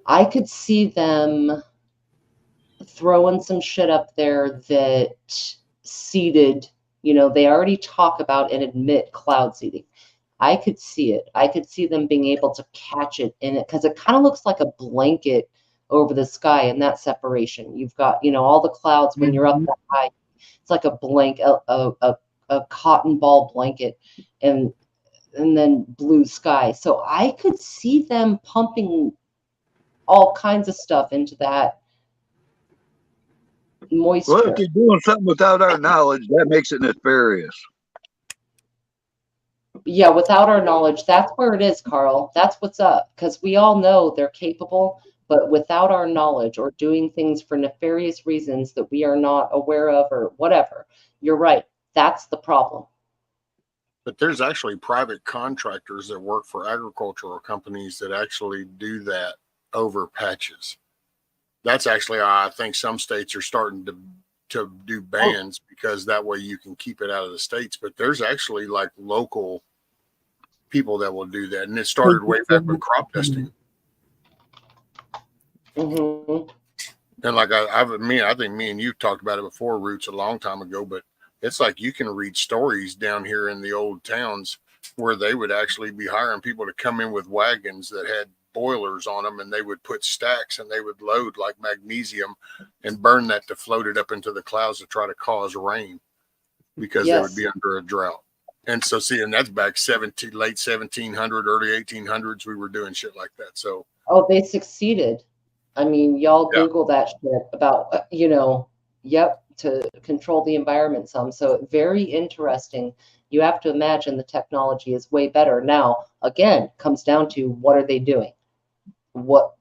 I could see them throwing some shit up there that seeded, they already talk about and admit cloud seeding. I could see it. I could see them being able to catch it in it, because it kind of looks like a blanket over the sky in that separation. You've got, all the clouds when you're up that high. It's like a blanket, a cotton ball blanket, and then blue sky. So I could see them pumping all kinds of stuff into that moisture. Well, if they're doing something without our knowledge, that makes it nefarious. Yeah, without our knowledge, that's where it is, Carl. That's what's up, because we all know they're capable, but without our knowledge or doing things for nefarious reasons that we are not aware of or whatever, you're right. That's the problem. But there's actually private contractors that work for agricultural companies that actually do that over patches. That's actually, I think some states are starting to do bans because that way you can keep it out of the states. But there's actually like local people that will do that. And it started way back with crop dusting. Mm-hmm. And like I think me and you talked about it before, Roots, a long time ago, but it's like you can read stories down here in the old towns where they would actually be hiring people to come in with wagons that had boilers on them, and they would put stacks and they would load like magnesium and burn that to float it up into the clouds to try to cause rain because they would be under a drought. And so, and that's back late 1700, early 1800s. We were doing shit like that. So, they succeeded. I mean, y'all Google that shit about, to control the environment some. So very interesting. You have to imagine the technology is way better. Now, again, comes down to what are they doing? What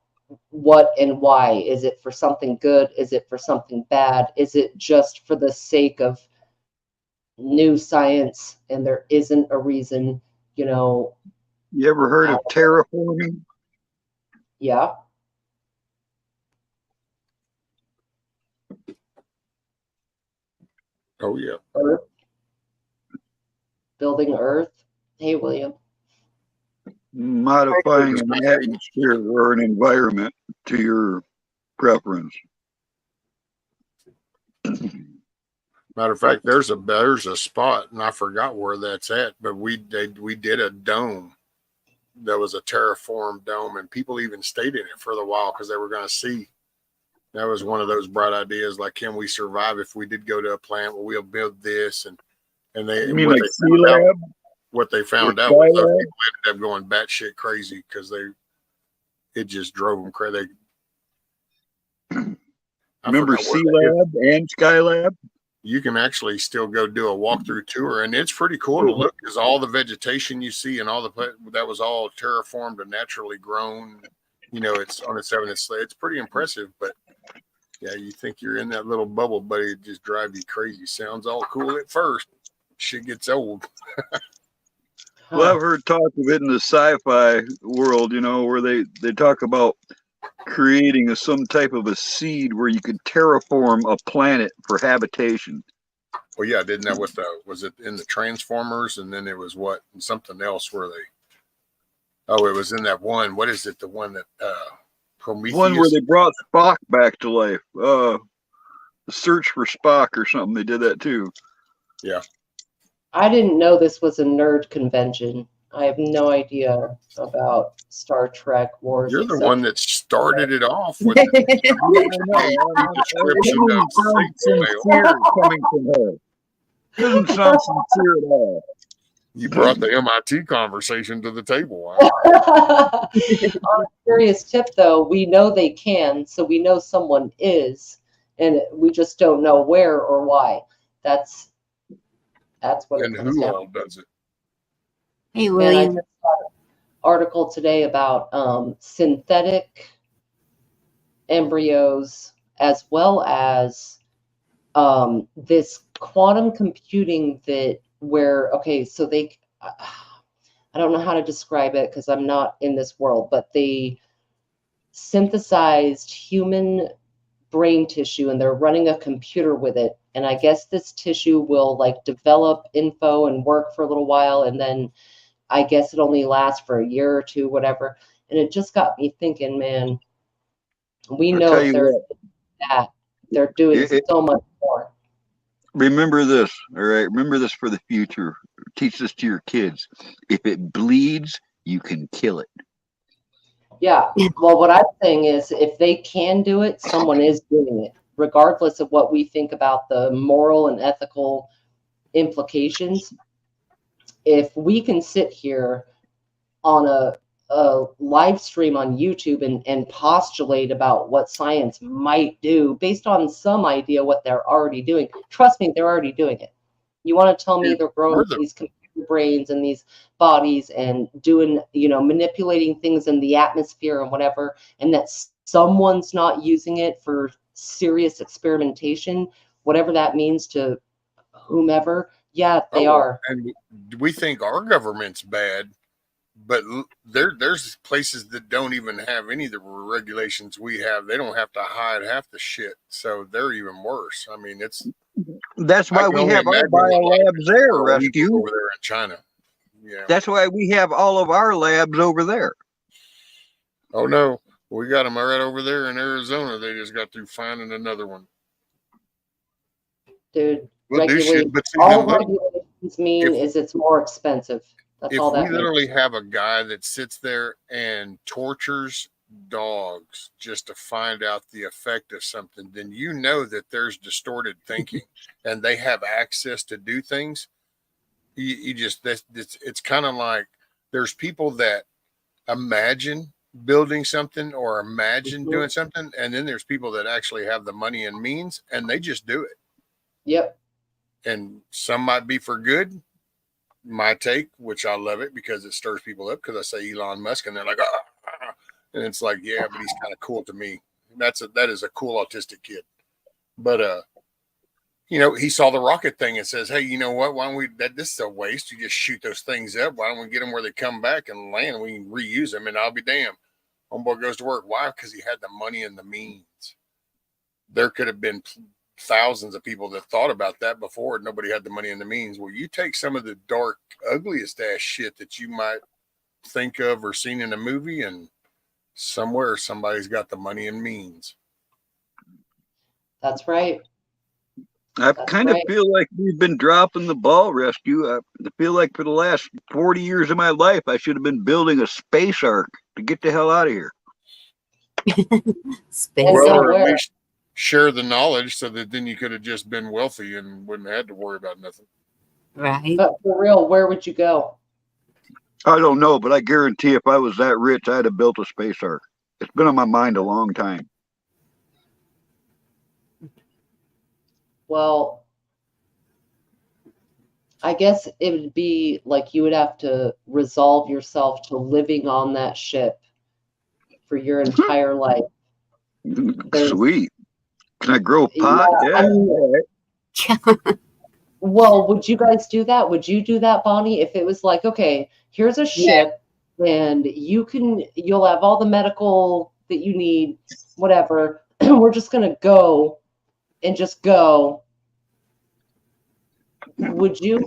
what and why? Is it for something good? Is it for something bad? Is it just for the sake of new science and there isn't a reason, you know? You ever heard of terraforming? Yeah. Oh yeah. Earth. Building Earth. Hey, William. Modifying an atmosphere or an environment to your preference. Matter of fact, there's a spot, and I forgot where that's at, but we did a dome that was a terraform dome, and people even stayed in it for a while because they were going to see. That was one of those bright ideas, like, can we survive if we did go to a plant? Well, we'll build this, and they You mean like Sea Lab? What they found Or out was those Skylab? people ended up going batshit crazy because it just drove them crazy. Remember Sea Lab and Skylab? You can actually still go do a walkthrough tour, and it's pretty cool to look because all the vegetation you see and all that was all terraformed and naturally grown. You know, it's on its own. It's pretty impressive, but yeah, you think you're in that little bubble, but it just drives you crazy. Sounds all cool at first. Shit gets old. Well, I've heard talk of it in the sci-fi world, you know, where they talk about creating some type of a seed where you could terraform a planet for habitation. Well, yeah, didn't that was it in the Transformers, and then it was something else where it was in that one. What is it? The one that Prometheus. One where they brought Spock back to life. The Search for Spock or something. They did that too. Yeah. I didn't know this was a nerd convention. I have no idea about Star Trek Wars. You're the one that started it off with the description of sincere coming from her. Doesn't sound sincere at all. You brought the MIT conversation to the table. On a serious tip, though, we know they can, so we know someone is, and we just don't know where or why. That's what And it comes who down all does it? Hey, Man, I William. just saw an article today about synthetic embryos as well as this quantum computing so they, I don't know how to describe it because I'm not in this world, but they synthesized human brain tissue and they're running a computer with it. And I guess this tissue will like develop info and work for a little while. And then I guess it only lasts for a year or two, whatever. And it just got me thinking, man, we know if there's that, they're doing so much more. Remember this, all right? Remember this for the future. Teach this to your kids. If it bleeds, you can kill it. Yeah. Well, what I'm saying is if they can do it, someone is doing it, regardless of what we think about the moral and ethical implications. If we can sit here on a live stream on YouTube and postulate about what science might do based on some idea what they're already doing, trust me, they're already doing it. You want to tell me they're growing these computer brains and these bodies and doing, manipulating things in the atmosphere and whatever, and that someone's not using it for serious experimentation, whatever that means to whomever. Yeah, they are. And we think our government's bad, but there's places that don't even have any of the regulations we have. They don't have to hide half the shit, so they're even worse. I mean, that's why we have our biolabs there, Rescue. Over there in China. Yeah. That's why we have all of our labs over there. Oh no, we got them right over there in Arizona. They just got through finding another one. Dude, we'll do shit, but see, all regulations mean is it's more expensive. That's all that means. If we literally have a guy that sits there and tortures dogs just to find out the effect of something, then you know that there's distorted thinking and they have access to do things. It's kind of like there's people that imagine building something or imagine doing something, and then there's people that actually have the money and means and they just do it. Yep. And some might be for good. My take, which I love it because it stirs people up, because I say Elon Musk and they're like, And it's like, yeah, but he's kind of cool to me. That is a cool autistic kid. But he saw the rocket thing and says, hey, you know what? Why don't we? This is a waste. You just shoot those things up. Why don't we get them where they come back and land? We can reuse them, and I'll be damned. Homeboy goes to work. Why? Because he had the money and the means. There could have been thousands of people that thought about that before. Nobody had the money and the means. Well, you take some of the dark, ugliest ass shit that you might think of or seen in a movie, and somewhere somebody's got the money and means. That's right. I kind of feel like we've been dropping the ball, Rescue. I feel like for the last 40 years of my life, I should have been building a space ark to get the hell out of here. Space Well, ark. or at least share the knowledge so that then you could have just been wealthy and wouldn't have had to worry about nothing. Right. But for real, where would you go? I don't know, but I guarantee if I was that rich, I'd have built a space ark. It's been on my mind a long time. Well, I guess it would be like you would have to resolve yourself to living on that ship for your entire life. Sweet. Can I grow pot? Yeah, I mean, well, would you guys do that? Would you do that, Bonnie? If it was like, okay, here's a ship, and you'll have all the medical that you need, whatever. We're just gonna go and just go. Would you?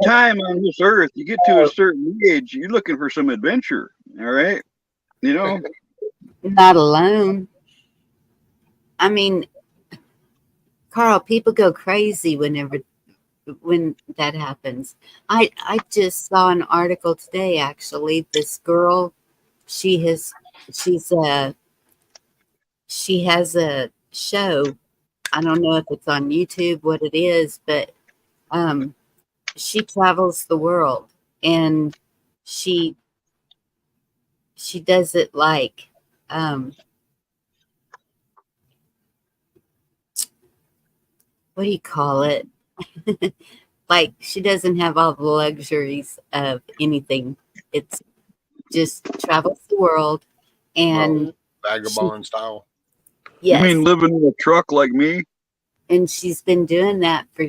Time on this earth, you get to a certain age, you're looking for some adventure. All right, Not alone. I mean, Carl, people go crazy when that happens. I just saw an article today. Actually, this girl, she has a show. I don't know if it's on YouTube, what it is, but she travels the world, and she does it like what do you call it? Like, she doesn't have all the luxuries of anything. It's just travels the world and vagabond style. Yes. You mean living in a truck like me? And she's been doing that for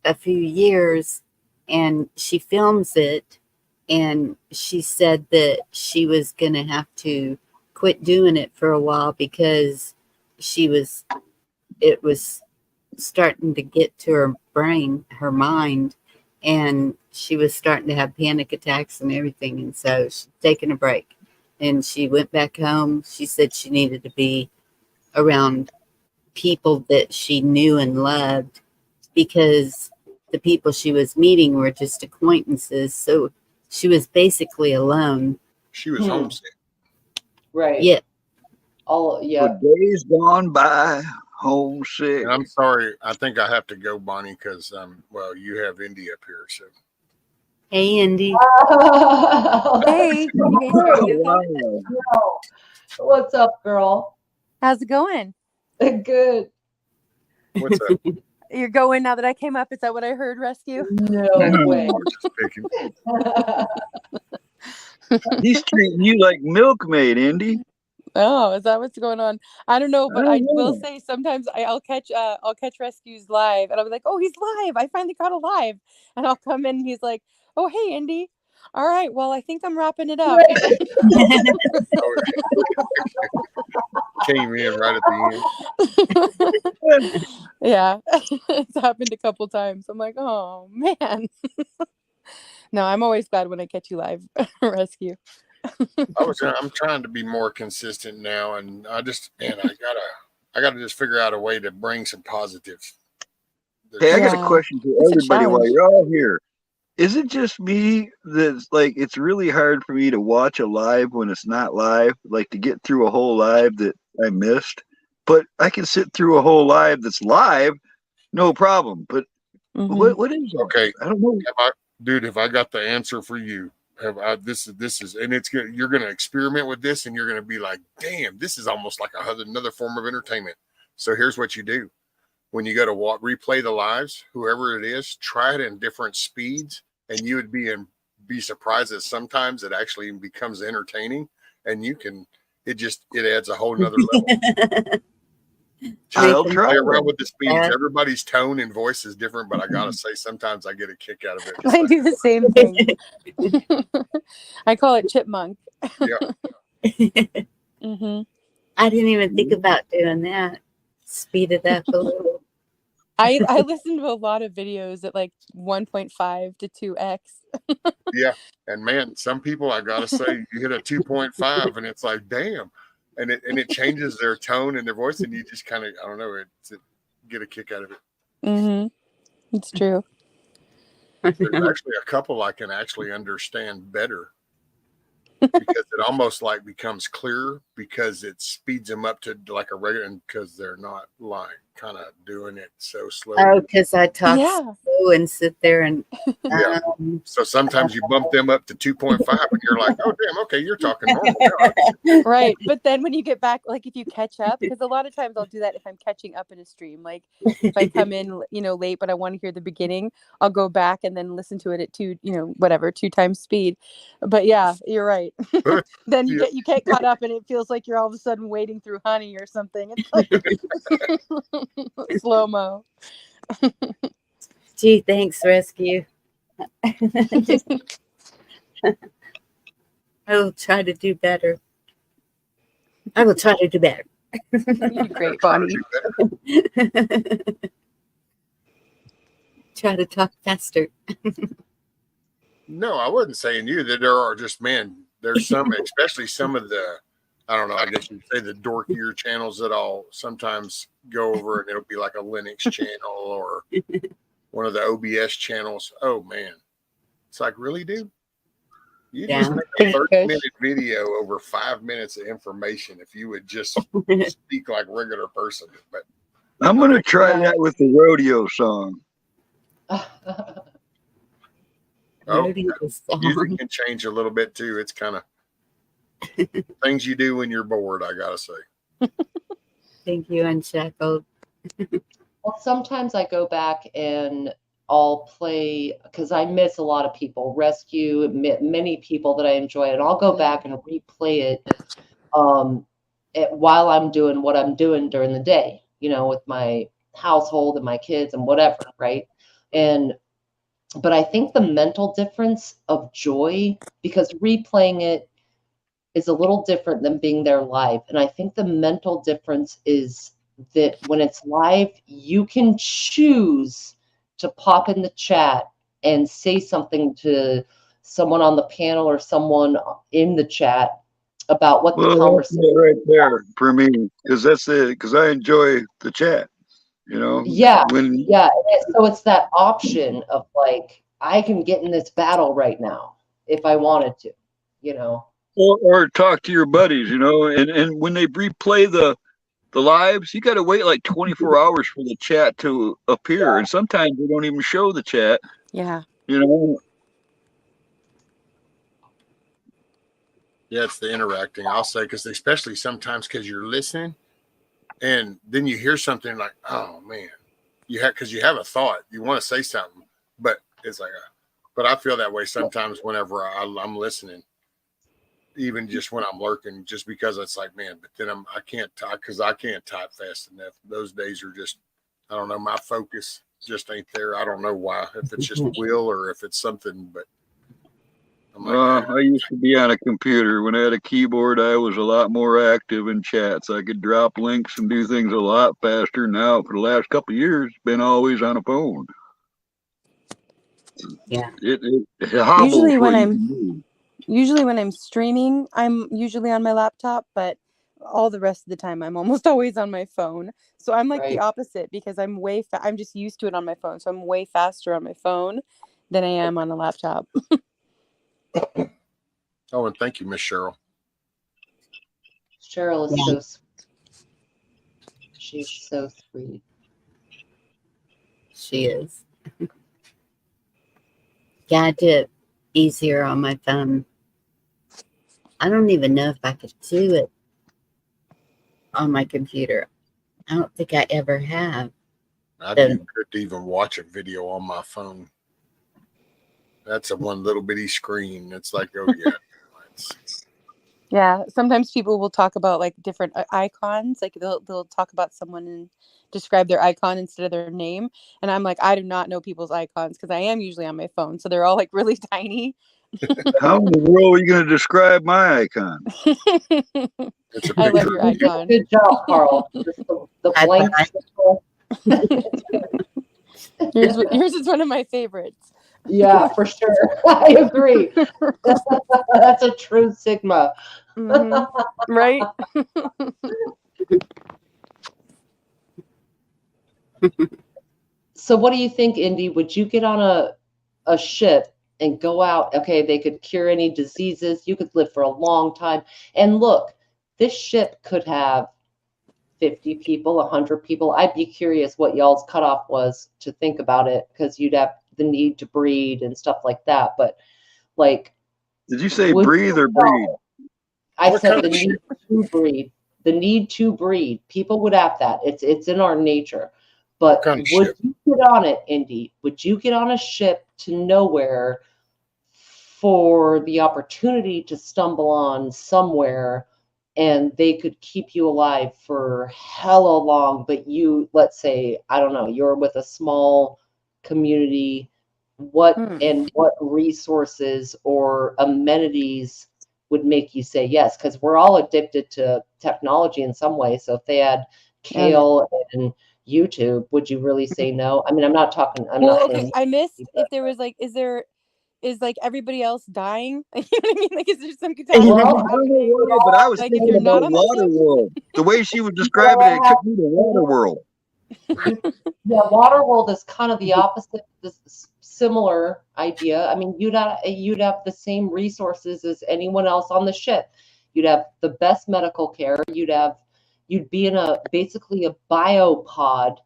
a few years, and she films it, and she said that she was going to have to quit doing it for a while because it was starting to get to her brain, her mind, and she was starting to have panic attacks and everything. And so she's taking a break, and she went back home. She said she needed to be around people that she knew and loved, because the people she was meeting were just acquaintances. So she was basically alone. She was homesick. Right. Yeah. The days gone by, homesick. And I'm sorry, I think I have to go, Bonnie, because you have Indy up here. So hey, Indy. Hey. What's up, girl? How's it going? Good. What's up? You're going now that I came up. Is that what I heard, Rescue? No way. He's treating you like milkmaid, Indy. Oh, is that what's going on? I don't know, but I will say sometimes I'll catch Rescues live, and I'll be like, oh, he's live. I finally got alive, and I'll come in, and he's like, oh, hey, Indy. All right, well, I think I'm wrapping it up. Came in right at the end. Yeah, it's happened a couple times. I'm like, oh man. No, I'm always glad when I catch you live, Rescue. I'm trying to be more consistent now, and I gotta just figure out a way to bring some positive. Hey, I got a question for everybody while you're all here. Is it just me that's like, it's really hard for me to watch a live when it's not live, like to get through a whole live that I missed? But I can sit through a whole live that's live, no problem. But what is it? Okay, I don't know. Have I got the answer for you? This is, and it's good. You're gonna experiment with this, and you're gonna be like, "Damn, this is almost like another form of entertainment." So here's what you do: when you go to replay the lives, whoever it is, try it in different speeds, and you would be surprised that sometimes it actually becomes entertaining, and you can it adds a whole nother level. I'll Just try play it. around with the speeds. Yeah. Everybody's tone and voice is different, but I gotta say, sometimes I get a kick out of it. I do the same thing. I call it chipmunk. Yeah. Hmm. I didn't even think about doing that. Speed it up a little. I listen to a lot of videos at like 1.5 to 2x. Yeah. And man, some people, I gotta say, you hit a 2.5 and it's like, damn. And it changes their tone and their voice, and you just kind of, I don't know, get a kick out of it. Mm-hmm. It's true. There's actually a couple I can actually understand better because it almost like becomes clearer because it speeds them up to like a regular, and because they're not like kind of doing it so slow. Oh, because I talk Yeah. slow and sit there and Yeah. So sometimes you bump them up to 2.5 and you're like, oh, damn, okay, you're talking normal now. Right. But then when you get back, like if you catch up, because a lot of times I'll do that if I'm catching up in a stream. Like if I come in, late, but I want to hear the beginning, I'll go back and then listen to it at 2 times speed. But yeah, you're right. Then you get caught up and it feels like you're all of a sudden wading through honey or something. It's like slow-mo. Gee, thanks, Rescue. I will try to do better. I will try to do better. Great, Bonnie. Try to talk faster. No, I wasn't saying you. That there are just, man, there's some, especially some of the, I don't know, I guess you'd say the dorkier channels that I'll sometimes go over, and it'll be like a Linux channel or one of the OBS channels. Oh, man. It's like, really, dude? You just make a 30-minute video over 5 minutes of information if you would just speak like a regular person. But I'm going to try that with the rodeo song. Music can change a little bit too. It's kind of things you do when you're bored, I gotta say. Thank you, Unshackled. Well, sometimes I go back and I'll play, because I miss a lot of people, Rescue, many people that I enjoy, and I'll go back and replay it while I'm doing what I'm doing during the day, with my household and my kids and whatever, right? But I think the mental difference of joy, because replaying it is a little different than being there live. And I think the mental difference is that when it's live, you can choose to pop in the chat and say something to someone on the panel or someone in the chat about what the conversation is. Right there for me, because I enjoy the chat. Yeah. So it's that option of like, I can get in this battle right now if I wanted to, Or talk to your buddies, and when they replay the lives, you got to wait like 24 hours for the chat to appear, and sometimes they don't even show the chat. Yeah. Yeah, it's the interacting. I'll say, because especially sometimes because you're listening, and then you hear something like, oh man, because you have a thought, you want to say something, but it's like, but I feel that way sometimes whenever I'm listening, even just when I'm lurking, just because it's like, man, but then I can't type because I can't type fast enough. Those days are just, I don't know, my focus just ain't there. I don't know why, if it's just will or if it's something, but I'm like, I used to be on a computer. When I had a keyboard, I was a lot more active in chats. I could drop links and do things a lot faster. Now, for the last couple of years, been always on a phone. Yeah. It hobbles Usually when I'm streaming, I'm usually on my laptop, but all the rest of the time I'm almost always on my phone. So I'm like the opposite, because I'm I'm just used to it on my phone. So I'm way faster on my phone than I am on a laptop. Oh, and thank you, Miss Cheryl. Cheryl is so sweet. She's so sweet. She is. Yeah, I do it easier on my phone. I don't even know if I could do it on my computer. I don't think I ever have. I do good to even watch a video on my phone. That's a one little bitty screen. It's like, oh yeah. Yeah, sometimes people will talk about like different icons. Like they'll talk about someone and describe their icon instead of their name. And I'm like, I do not know people's icons because I am usually on my phone, so they're all like really tiny. How in the world are you going to describe my icon? It's a I love picture. your You did a icon. good job, Carl. Just the blank circle. Yours is one of my favorites. Yeah, for sure. I agree. That's a true Sigma. Right? So what do you think, Indy? Would you get on a ship and go out? Okay, they could cure any diseases. You could live for a long time. And look, this ship could have 50 people, 100 people. I'd be curious what y'all's cutoff was to think about it, because you'd have the need to breed and stuff like that. But like, Did you say would breathe or you breed? go? I What said kind the of need ship? to breed. The need to breed. People would have that. It's in our nature. What But kind of would ship? you get on it, Indy? Would you get on a ship to nowhere for the opportunity to stumble on somewhere and they could keep you alive for hella long, but you, let's say, I don't know, you're with a small community, what resources or amenities would make you say yes? Because we're all addicted to technology in some way. So if they had Kale and YouTube, would you really say no? I mean, I'm not Well, okay, saying I missed but, if there was like, is like everybody else dying? You know what I mean? Like, is there some I catastrophe well, don't happening? know why, but I was Like, if thinking you're not about on the ship? Waterworld. The way she was you know describing what it took me to Waterworld. Yeah, Waterworld is kind of the opposite, this similar idea. I mean, you'd have the same resources as anyone else on the ship. You'd have the best medical care. You'd be in basically a biopod.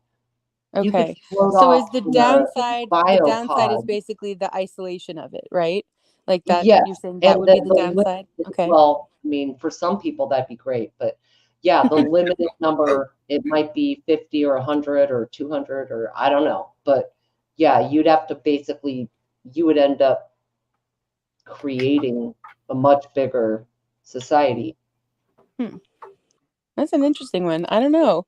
You could Okay. float So is off the in a downside is biopod. basically the isolation of it, right? Like that, Yes, you're saying that and would be the the downside? Okay. well, I mean, for some people that'd be great, but yeah, the limited number, it might be 50 or 100 or 200 or I don't know, but yeah, you'd have to basically, you would end up creating a much bigger society. That's an interesting one. I don't know.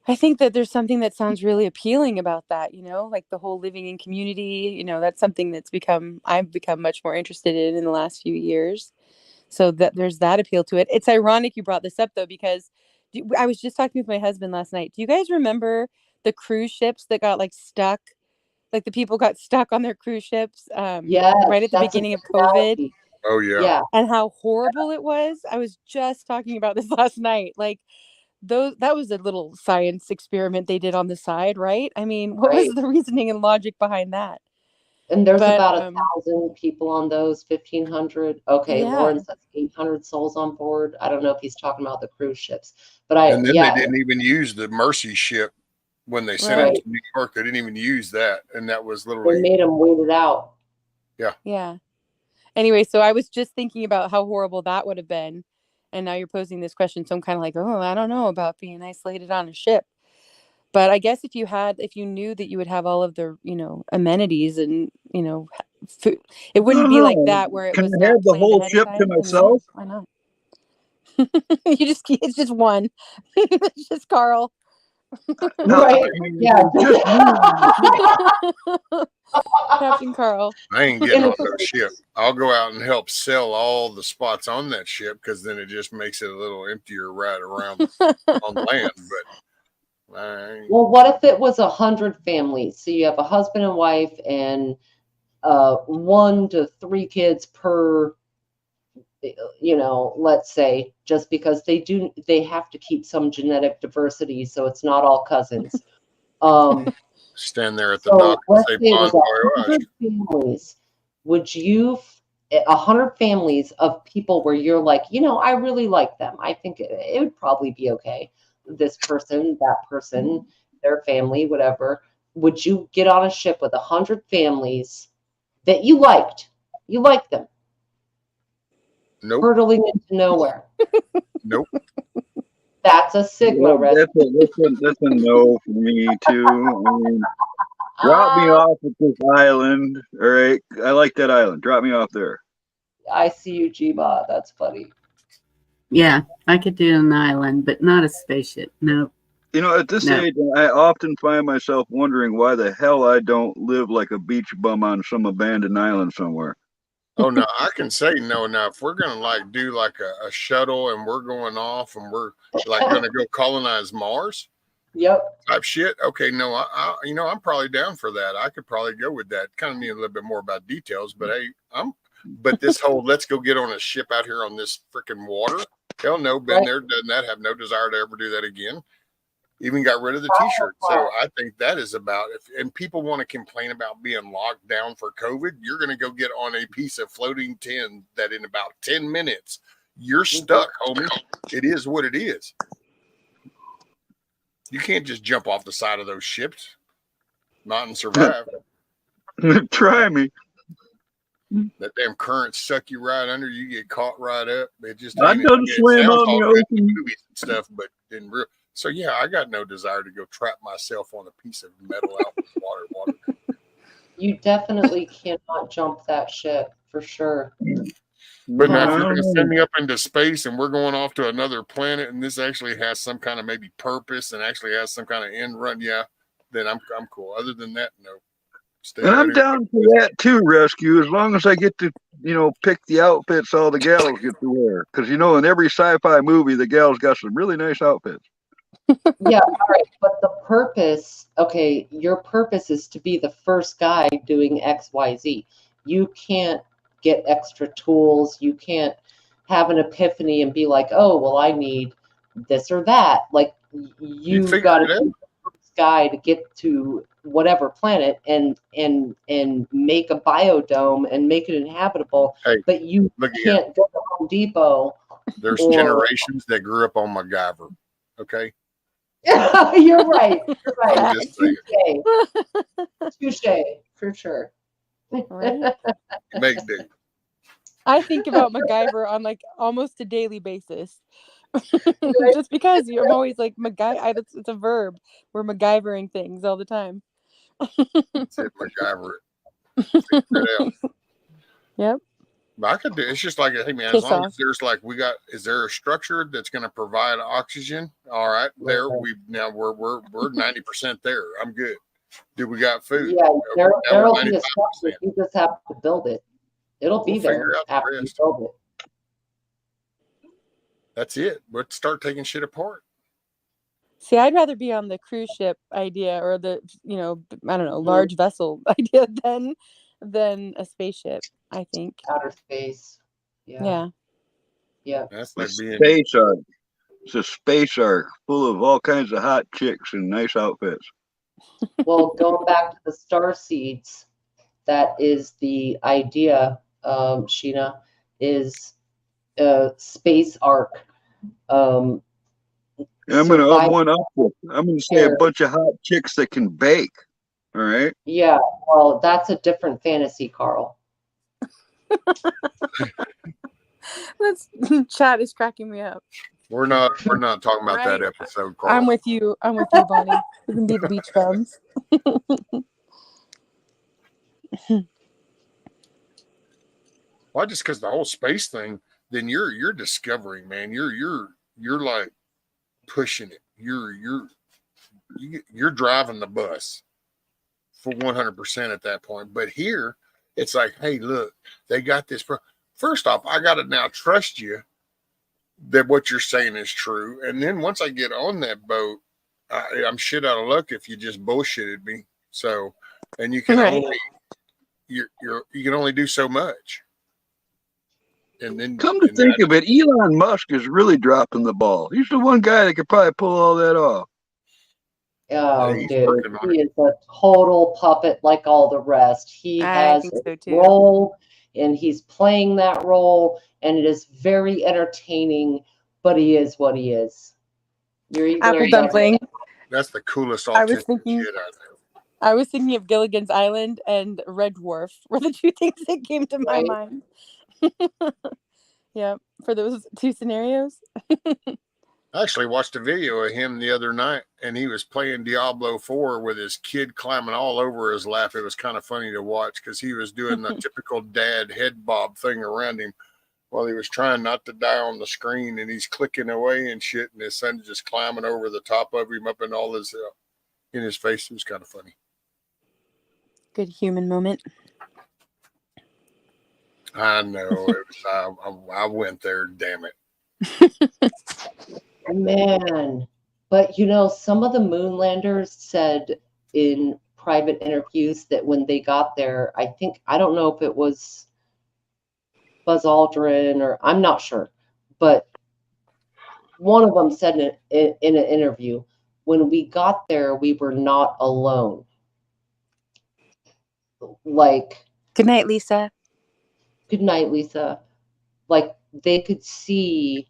I think that there's something that sounds really appealing about that, like the whole living in community, that's something I've become much more interested in the last few years. So that there's that appeal to it. It's ironic you brought this up though, because I was just talking with my husband last night. Do you guys remember the cruise ships that got like stuck? Like the people got stuck on their cruise ships Yes, right at the that's a beginning of good COVID, analogy. Oh yeah. Yeah, and how horrible it was. I was just talking about this last night. Like that was a little science experiment they did on the side, right? I mean, what was right. the reasoning and logic behind that? And there's But about 1,000 people on those, 1,500. Okay, yeah. Lauren says 800 souls on board. I don't know if he's talking about the cruise ships, but And then they yeah, didn't even use the Mercy ship when they sent it Right. right. to New York. They didn't even use that, and that was They literally made him wait it out. Yeah. Anyway, so I was just thinking about how horrible that would have been. And now you're posing this question. So I'm kind of like, oh, I don't know about being isolated on a ship. But I guess if you knew that you would have all of the, amenities and, food, it I wouldn't don't be like know. that where it Can was I not have the planned whole ahead of ship to time. Then yeah, myself? why not? It's just one. It's just Carl. No, Right. I mean, Yeah. just me on the ship. Captain Carl. I ain't getting on no ship. I'll go out and help sell all the spots on that ship because then it just makes it a little emptier right around on land. But Well, what if it was 100 families? So you have a husband and wife and 1 to 3 kids per, let's say, just because they have to keep some genetic diversity, so it's not all cousins. stand there at the So dock and let's say say it was bon voyage. 100 families. Would you, 100 families of people where you're like, I really like them. I think it would probably be okay. This person, that person, their family, whatever. Would you get on a ship with 100 families that you liked? You liked them. Nope. Hurtling into nowhere. Nope. That's a Sigma rescue. That's a no for me too. I mean, drop me off at this island. All right, I like that island. Drop me off there. I see you, G-Ma. That's funny. Yeah, I could do an island, but not a spaceship. No. You know, at this No. age, I often find myself wondering why the hell I don't live like a beach bum on some abandoned island somewhere. Oh no, I can say no. Now, if we're gonna like do like a shuttle and we're going off and we're like gonna go colonize Mars Yep. type shit, okay, no, I'm probably down for that. I could probably go with that. Kind of need a little bit more about details, but hey, but this whole let's go get on a ship out here on this freaking water. Hell no, been there, done that, have no desire to ever do that again. Even got rid of the t-shirt. So I think that is about and people want to complain about being locked down for COVID. You're going to go get on a piece of floating tin that in about 10 minutes, you're stuck, homie. It is what it is. You can't just jump off the side of those ships, not and survive. Try me. That damn current suck you right under, you get caught right up. It just I done swam out in the ocean. Movies and stuff, but in real. So yeah, I got no desire to go trap myself on a piece of metal out in water. You definitely cannot jump that ship for sure. But now, if you're going to send me up into space and we're going off to another planet, and this actually has some kind of maybe purpose and actually has some kind of end run, yeah, then I'm cool. Other than that, no. And I'm down for that too, Rescue, as long as I get to, pick the outfits all the gals get to wear. Because, in every sci-fi movie, the gals got some really nice outfits. Yeah, all right. But the purpose, okay, your purpose is to be the first guy doing XYZ. You can't get extra tools. You can't have an epiphany and be like, oh, well, I need this or that. Like, you've got to be the first guy to get to whatever planet and make a biodome and make it inhabitable. Hey, but you can't go to Home Depot. There's generations that grew up on MacGyver. Okay. You're right. You're right. I'm just saying. Touche, for sure. Right? Make do. I think about MacGyver on like almost a daily basis. Just because I'm always like MacGyver. It's a verb. We're MacGyvering things all the time. That's it, MacGyver. Figure it out. Yep. But I could do. It's just like, hey man, as long as there's like is there a structure that's going to provide oxygen? All right, there we're 90% there. I'm good. Do we got food? Yeah, there'll be a structure. You just have to build it. It'll be there after you build it. That's it. Let's start taking shit apart. See, I'd rather be on the cruise ship idea or the, I don't know, large vessel idea than a spaceship, I think. Outer space. Yeah. That's like being space ark. It's a space ark full of all kinds of hot chicks in nice outfits. Well, going back to the star seeds, that is the idea, Sheena, is a space ark. I'm going to up one up with. I'm going to say a bunch of hot chicks that can bake. All right. Yeah. Well, that's a different fantasy, Carl. Chat is cracking me up. We're not talking about that episode, Carl. I'm with you, Bonnie. We can be the beach bums. Well, just because the whole space thing, then you're discovering, man. You're like pushing it. You're driving the bus for 100% at that point. But here, it's like, hey, look, they got this. First off, I got to now trust you that what you're saying is true. And then once I get on that boat, I'm shit out of luck if you just bullshitted me. So, and you can only you can only do so much. And then come to think of it, Elon Musk is really dropping the ball. He's the one guy that could probably pull all that off. Oh, dude, he is a total puppet like all the rest. He has a role, and he's playing that role, and it is very entertaining, but he is what he is. Apple dumpling. That's the coolest shit out there. I was thinking of Gilligan's Island and Red Dwarf were the two things that came to my mind. Yeah, for those two scenarios. I actually watched a video of him the other night, and he was playing Diablo 4 with his kid climbing all over his lap. It was kind of funny to watch because he was doing the typical dad head bob thing around him while he was trying not to die on the screen, and he's clicking away and shit, and his son's just climbing over the top of him up in all his in his face. It was kind of funny. Good human moment. I know. It was, I went there, damn it. Man. But you know, some of the moon landers said in private interviews that when they got there, I don't know if it was Buzz Aldrin or I'm not sure, but one of them said in an interview, when we got there, we were not alone. Like, good night, Lisa. Good night, Lisa. Like, they could see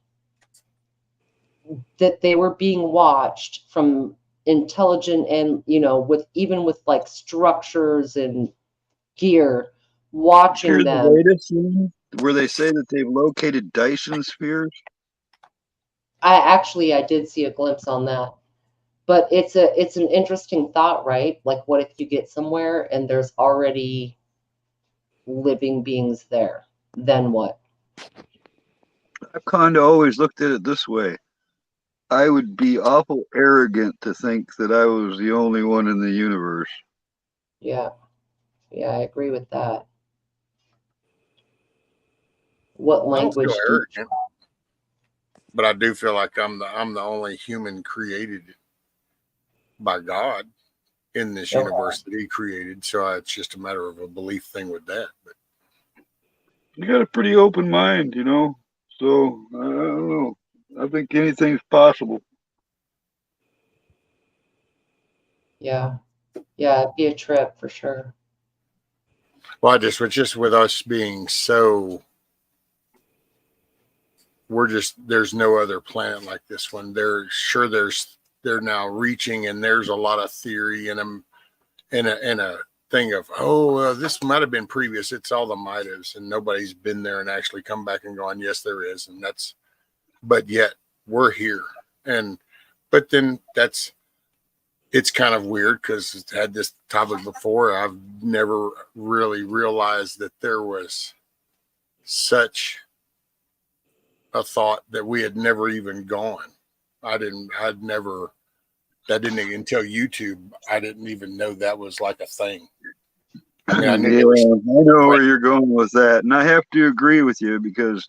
that they were being watched from intelligent and, you know, with even with like structures and gear, watching Here's them. the latest one where they say that they've located Dyson spheres. I did see a glimpse on that. But it's an interesting thought, right? Like, what if you get somewhere and there's already living beings there? Then what? I've kind of always looked at it this way. I would be awful arrogant to think that I was the only one in the universe. Yeah. Yeah, I agree with that. What I don't feel language do arrogant, but I do feel like I'm the only human created by God in this universe that He created. So it's just a matter of a belief thing with that. But You got a pretty open mind, you know. So I don't know. I think anything's possible. Yeah. Yeah, it'd be a trip for sure. well, just with us being so, there's no other planet like this one. They're now reaching, and there's a lot of theory in them, and a thing of, this might have been previous. It's all the might haves, and nobody's been there and actually come back and gone, yes, there is, and but yet we're here, but then it's kind of weird because I've had this topic before. I've never really realized that there was such a thought that we had never even gone. Until YouTube, I didn't even know that was like a thing. I mean, I knew there was. I know where you're going with that, and I have to agree with you because,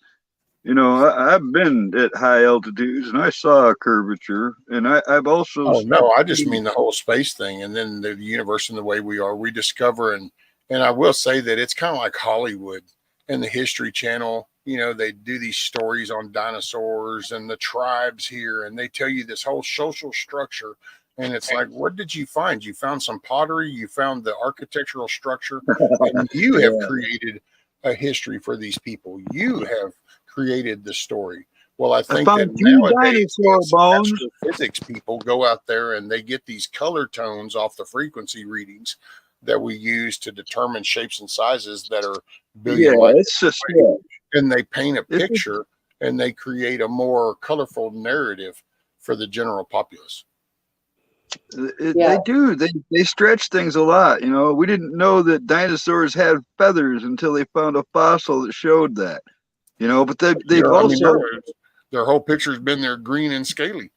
you know, I've been at high altitudes and I saw a curvature, and I've also. Oh no, I just mean the whole space thing, and then the universe and the way we discover, and I will say that it's kind of like Hollywood and the History Channel. You know, they do these stories on dinosaurs and the tribes here, and they tell you this whole social structure. And it's like, what did you find? You found some pottery, you found the architectural structure, and you have created a history for these people. You have created the story. Well, I think that nowadays astrophysics people go out there and they get these color tones off the frequency readings that we use to determine shapes and sizes that are billion light years away. And they paint a picture and they create a more colorful narrative for the general populace. They do. They stretch things a lot. You know, we didn't know that dinosaurs had feathers until they found a fossil that showed that. You know, but they've also their whole picture's been there green and scaly.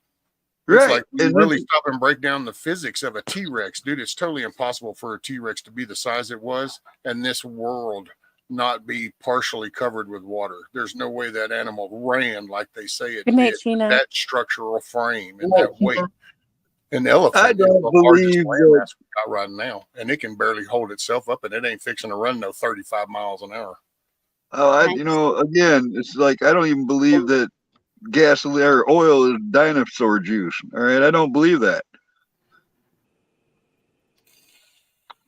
Right. It's like we really stop and break down the physics of a T-Rex, dude. It's totally impossible for a T-Rex to be the size it was, and this world not be partially covered with water. There's no way that animal ran like they say it Good night, did. Sheena. That structural frame and that weight. An elephant I is the don't largest believe landmass we got right now, and it can barely hold itself up, and it ain't fixing to run no 35 miles an hour. you know, again, it's like I don't even believe that gasoline or oil is dinosaur juice. All right, I don't believe that.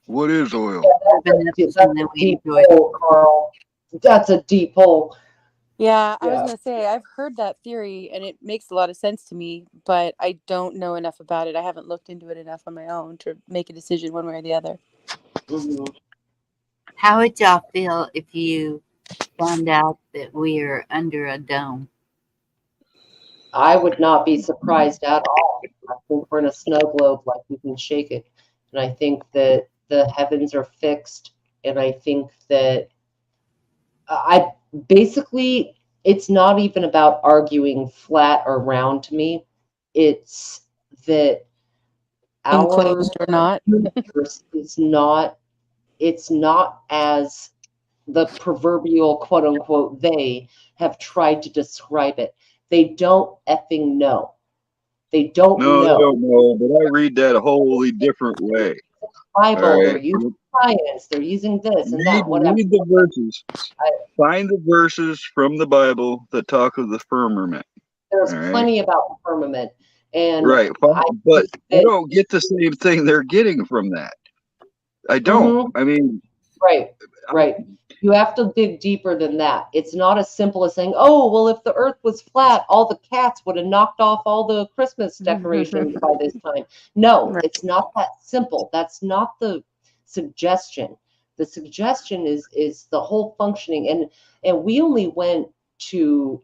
What is oil? That's a deep hole. Yeah, I was gonna say I've heard that theory and it makes a lot of sense to me, but I don't know enough about it. I haven't looked into it enough on my own to make a decision one way or the other. How would y'all feel if you found out that we are under a dome? I would not be surprised at all. I think we're in a snow globe, like you can shake it. And I think that the heavens are fixed. And I think that I basically, it's not even about arguing flat or round to me. It's that our Enclosed or not. universe is not, it's not as the proverbial quote unquote they have tried to describe it. They don't effing know. They don't No, they know. don't know, but I read that a wholly different way. Bible, All they're right. using science, they're using this and that, whatever. Read the verses. I, Find the verses from the Bible that talk of the firmament. there's All right. plenty about the firmament. And Right. I But think I that, don't get the same thing they're getting from that. I don't. I mean, right, right. You have to dig deeper than that. It's not as simple as saying, oh, well, if the earth was flat, all the cats would have knocked off all the Christmas decorations by this time. No, Right. it's not that simple. That's not the suggestion. The suggestion is the whole functioning. And we only went to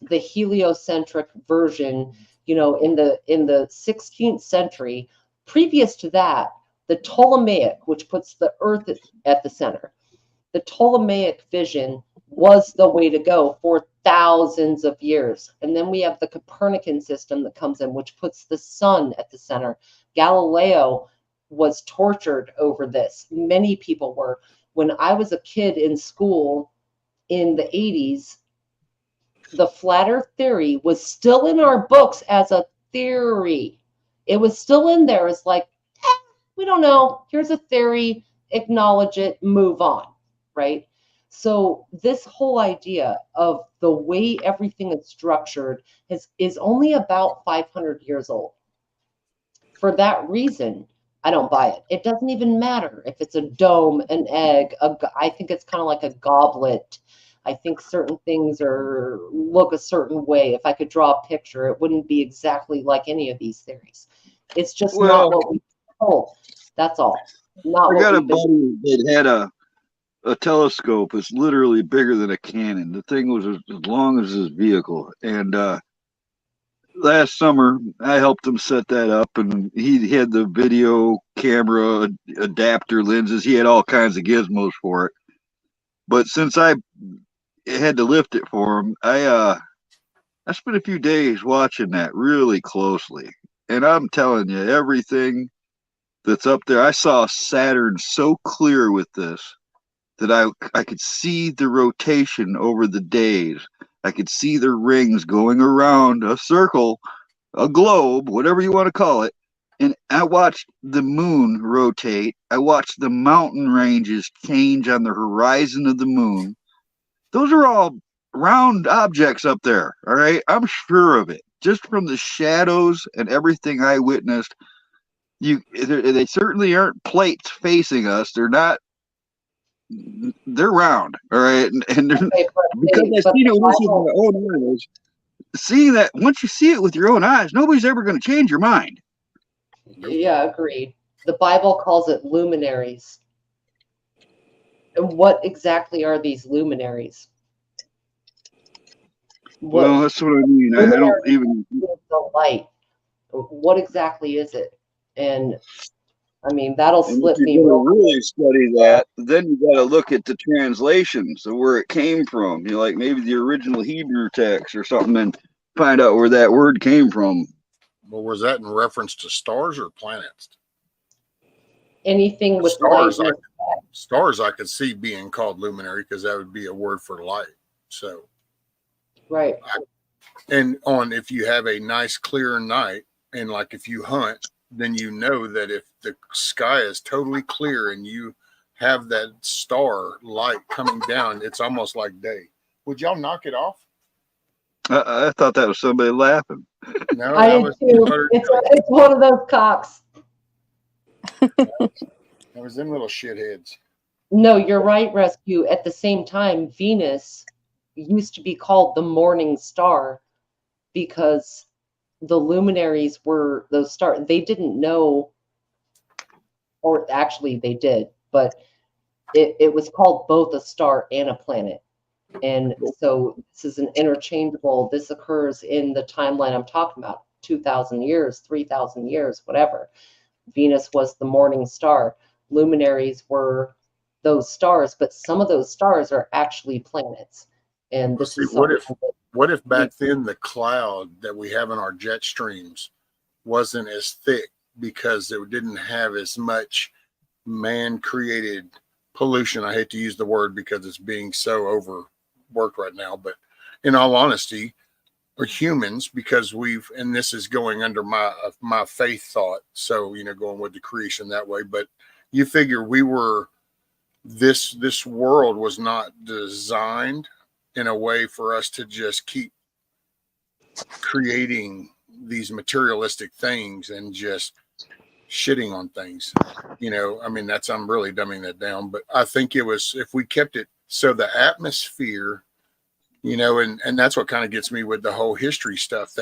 the heliocentric version, you know, in the 16th century. Previous to that, the Ptolemaic, which puts the earth at the center, the Ptolemaic vision was the way to go for thousands of years. And then we have the Copernican system that comes in, which puts the sun at the center. Galileo was tortured over this. Many people were. When I was a kid in school in the 80s, the flat earth theory was still in our books as a theory. It was still in there. It's like, we don't know. Here's a theory, acknowledge it, move on, right? So this whole idea of the way everything is structured is only about 500 years old. For that reason, I don't buy it. It doesn't even matter if it's a dome, an egg. I think it's kind of like a goblet. I think certain things look a certain way. If I could draw a picture, it wouldn't be exactly like any of these theories. It's just not what we told. That's all. Not I what got a we've been. buddy that had a telescope. It's literally bigger than a cannon. The thing was as long as his vehicle. And last summer, I helped him set that up, and he had the video camera adapter lenses. He had all kinds of gizmos for it. But since I had to lift it for him, I spent a few days watching that really closely. And I'm telling you, everything that's up there, I saw Saturn so clear with this that I could see the rotation over the days. I could see the rings going around a circle, a globe, whatever you want to call it. And I watched the moon rotate. I watched the mountain ranges change on the horizon of the moon. Those are all round objects up there. All right. I'm sure of it. Just from the shadows and everything I witnessed, they certainly aren't plates facing us. They're round. All right. And because I've seen it with my own eyes, seeing that once you see it with your own eyes, nobody's ever going to change your mind. Yeah, agreed. The Bible calls it luminaries. And what exactly are these luminaries? Well, that's what I mean. I don't even. The light. What exactly is it? And I mean, that'll slip me. If you're going to really study that, then you got to look at the translations of where it came from. You know, like maybe the original Hebrew text or something, and find out where that word came from. Well, was that in reference to stars or planets? Anything with stars, light. Stars I could see being called luminary because that would be a word for light. So, right. And on if you have a nice clear night, and like if you hunt, then you know that if the sky is totally clear and you have that star light coming down, it's almost like day. Would y'all knock it off? I thought that was somebody laughing. No, I did too. It's one of those cocks. That was them little shitheads. No, you're right, Rescue. At the same time, Venus used to be called the morning star because the luminaries were those stars. They didn't know, or actually they did, but it was called both a star and a planet. And so this is an interchangeable, this occurs in the timeline I'm talking about, 2,000 years, 3,000 years, whatever. Venus was the morning star. Luminaries were those stars, but some of those stars are actually planets. And this See, is something what if back then the cloud that we have in our jet streams wasn't as thick because it didn't have as much man-created pollution? I hate to use the word because it's being so overworked right now, but in all honesty, we're humans, because and this is going under my faith thought, so going with the creation that way. But you figure this world was not designed in a way for us to just keep creating these materialistic things and just shitting on things. I mean, I'm really dumbing that down, but I think it was, if we kept it so the atmosphere, and that's what kind of gets me with the whole history stuff.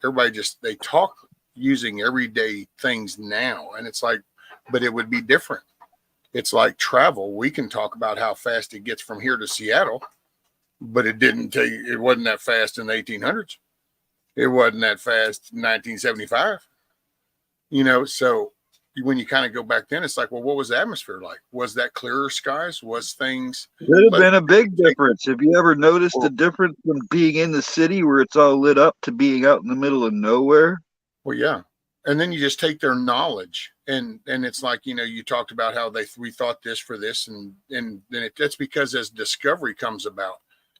Everybody they talk using everyday things now, and it's like, but it would be different. It's like travel. We can talk about how fast it gets from here to Seattle, but it wasn't that fast in the 1800s. It wasn't that fast in 1975. So when you kind of go back then, it's like, well, what was the atmosphere like? Was that clearer skies? Was things? Could have been a big difference. Have you ever noticed the difference from being in the city where it's all lit up to being out in the middle of nowhere? Well, yeah. And then you just take their knowledge, and it's like, you talked about how we thought this for this, and then that's because as discovery comes about.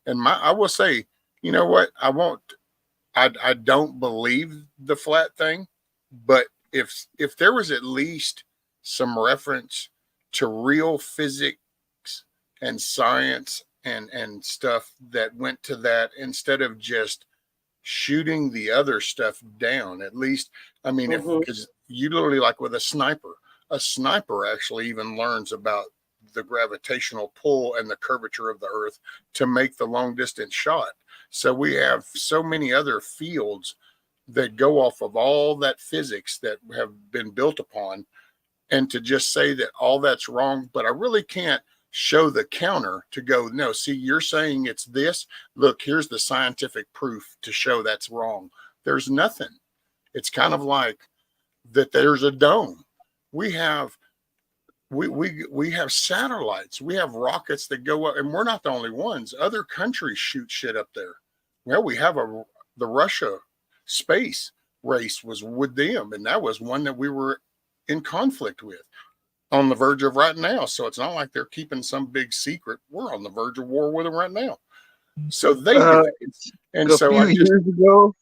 And I will say, you know what? I don't believe the flat thing, but if there was at least some reference to real physics and science and stuff that went to that, instead of just shooting the other stuff down, at least, I mean, because you literally, like with a sniper actually even learns about the gravitational pull and the curvature of the earth to make the long distance shot. So we have so many other fields that go off of all that physics that have been built upon, and to just say that all that's wrong, but I really can't show the counter to go, no, see, you're saying it's this. Look, here's the scientific proof to show that's wrong. There's nothing. It's kind of like that there's a dome. We have satellites. We have rockets that go up, and we're not the only ones. Other countries shoot shit up there. Well, we have the Russia space race was with them, and that was one that we were in conflict with, on the verge of right now. So it's not like they're keeping some big secret. We're on the verge of war with them right now. So they do it. And so years ago,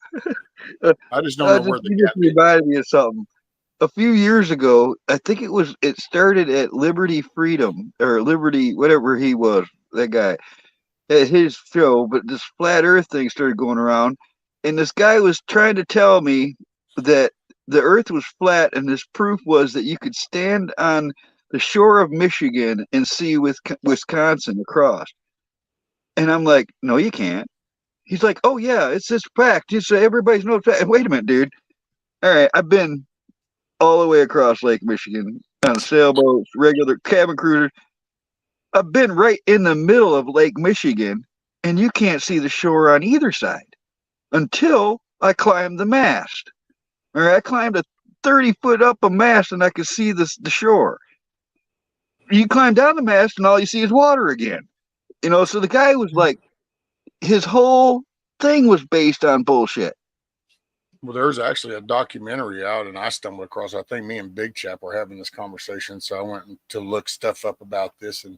I just don't know where you just reminded me of something. A few years ago, I think it started at Liberty Freedom, or Liberty, whatever he was, that guy, at his show, but this flat earth thing started going around, and this guy was trying to tell me that the earth was flat, and his proof was that you could stand on the shore of Michigan and see Wisconsin across. And I'm like, no, you can't. He's like, oh yeah, it's this fact. Just so everybody's no fact. Wait a minute, dude. All right, I've been all the way across Lake Michigan on sailboats, regular cabin cruisers. I've been right in the middle of Lake Michigan, and you can't see the shore on either side until I climbed the mast. All right, I climbed a 30-foot up a mast, and I could see the shore. You climb down the mast, and all you see is water again. So the guy was like, his whole thing was based on bullshit. Well, there's actually a documentary out, and I stumbled across, I think me and Big Chap were having this conversation, so I went to look stuff up about this, and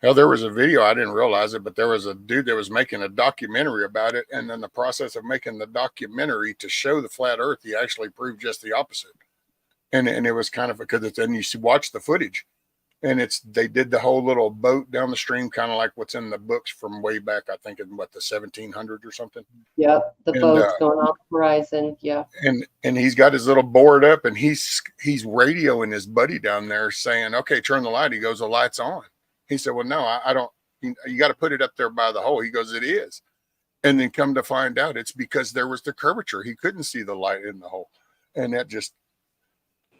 hell, there was a video, I didn't realize it, but there was a dude that was making a documentary about it, and then the process of making the documentary to show the flat earth, he actually proved just the opposite. And it was kind of, because then you watch the footage, and they did the whole little boat down the stream, kind of like what's in the books from way back, I think in the 1700s or something. Yep, the boat's going off the horizon. Yeah. And he's got his little board up, and he's radioing his buddy down there saying, okay, turn the light. He goes, the light's on. He said, well, no, I don't. You got to put it up there by the hole. He goes, it is. And then come to find out, it's because there was the curvature. He couldn't see the light in the hole. And that just,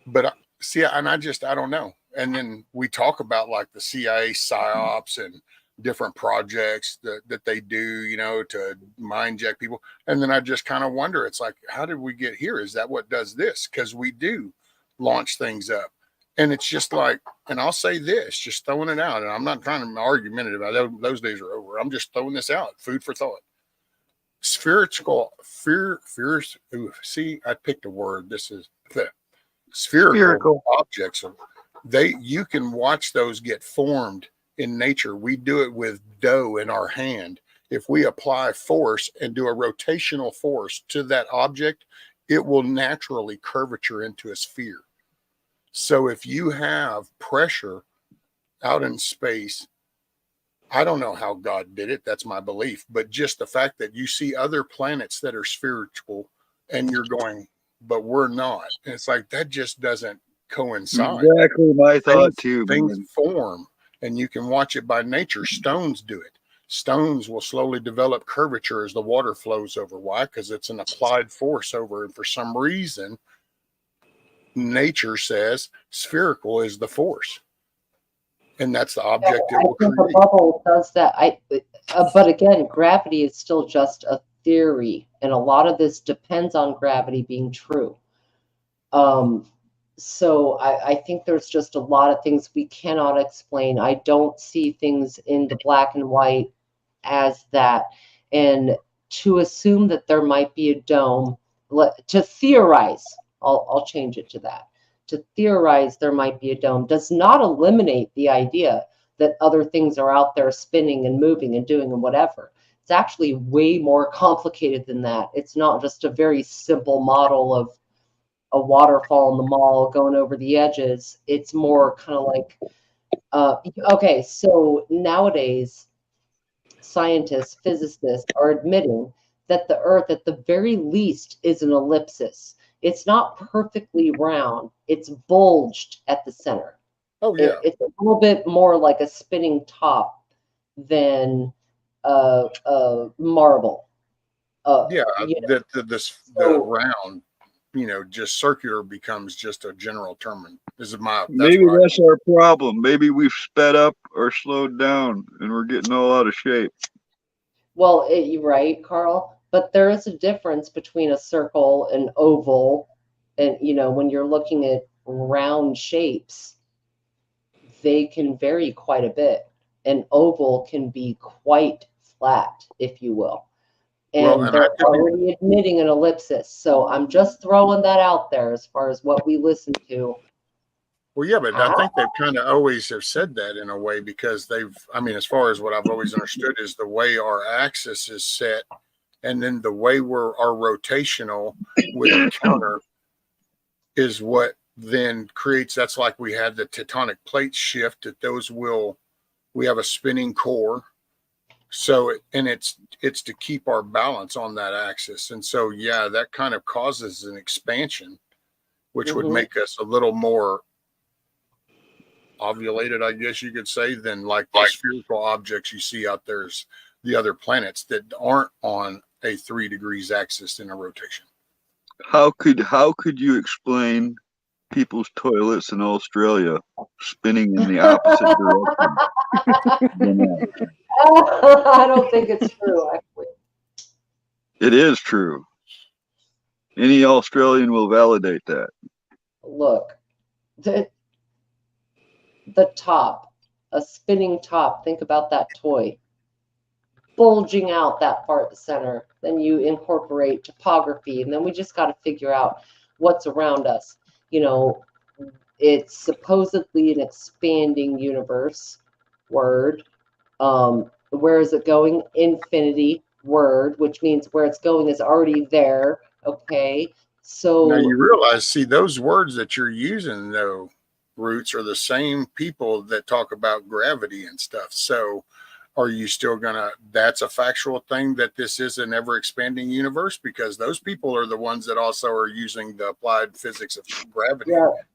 but see, and I don't know. And then we talk about like the CIA psyops and different projects that they do, you know, to mind jack people. And then I just kind of wonder, it's like, how did we get here? Is that what does this? Because we do launch things up. And it's just like, and I'll say this, just throwing it out, and I'm not trying to be argumentative. Those days are over. I'm just throwing this out, food for thought. Spiritual, see, I picked a word. This is the spherical objects. You can watch those get formed in nature. We do it with dough in our hand. If we apply force and do a rotational force to that object, it will naturally curvature into a sphere. So if you have pressure out in space, I don't know how God did it. That's my belief. But just the fact that you see other planets that are spherical and you're going, but we're not. And it's like, that just doesn't coincide. Exactly my thought too. Things form, and you can watch it by nature. Stones do it. Stones will slowly develop curvature as the water flows over. Why? Because it's an applied force over. And for some reason, nature says spherical is the force, and that's the object it will create. The bubble does that. But again, gravity is still just a theory, and a lot of this depends on gravity being true. So I think there's just a lot of things we cannot explain. I don't see things in the black and white as that, and to assume that there might be a dome, to theorize. I'll change it to that. To theorize there might be a dome does not eliminate the idea that other things are out there spinning and moving and doing and whatever. It's actually way more complicated than that. It's not just a very simple model of a waterfall in the mall going over the edges. It's more kind of like, okay, so nowadays, scientists, physicists are admitting that the Earth at the very least is an ellipsis. It's not perfectly round. It's bulged at the center. Oh, yeah. It's a little bit more like a spinning top than a marble. Yeah, the round, you know, just circular becomes just a general term. Maybe that's our problem. Maybe we've sped up or slowed down and we're getting all out of shape. Well, you're right, Carl. But there is a difference between a circle and oval. And, you know, when you're looking at round shapes, they can vary quite a bit. An oval can be quite flat, if you will. And they're already admitting an ellipsis. So I'm just throwing that out there as far as what we listen to. Well, yeah, but I think they've kind of always have said that in a way, because as far as what I've always understood is the way our axis is set, and then the way our rotational with the counter is what then creates, that's like we had the tectonic plates shift, that we have a spinning core. So, it's to keep our balance on that axis. And so, yeah, that kind of causes an expansion, which would make us a little more ovulated, I guess you could say, than like the spherical objects you see out there, the other planets that aren't on a 3 degrees axis in a rotation. How could you explain people's toilets in Australia spinning in the opposite direction? I don't think it's true, actually. It is true. Any Australian will validate that. Look, the top, a spinning top, think about that toy. Bulging out that far at the center. Then you incorporate topography, and then we just got to figure out what's around us. You know, it's supposedly an expanding universe. Word. Where is it going? Infinity. Word, which means where it's going is already there. Okay. So now you realize, see, those words that you're using, though, Roots, are the same people that talk about gravity and stuff. So are you still that's a factual thing, that this is an ever expanding universe? Because those people are the ones that also are using the applied physics of gravity.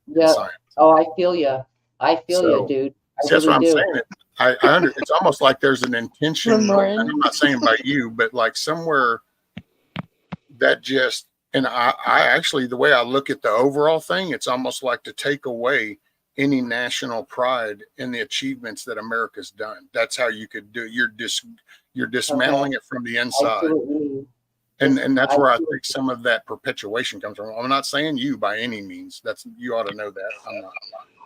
Yeah. Science. Oh, I feel you. I feel you, dude. That's what I'm saying. It's almost like there's an intention, and I'm not saying by you, but like somewhere that just, and I actually, the way I look at the overall thing, it's almost like to take away any national pride in the achievements that America's done. That's how you could do it. You're dismantling it from the I inside. see what you mean. And that's I where I see what think some of that perpetuation comes from. I'm not saying you by any means. You ought to know that. I'm not.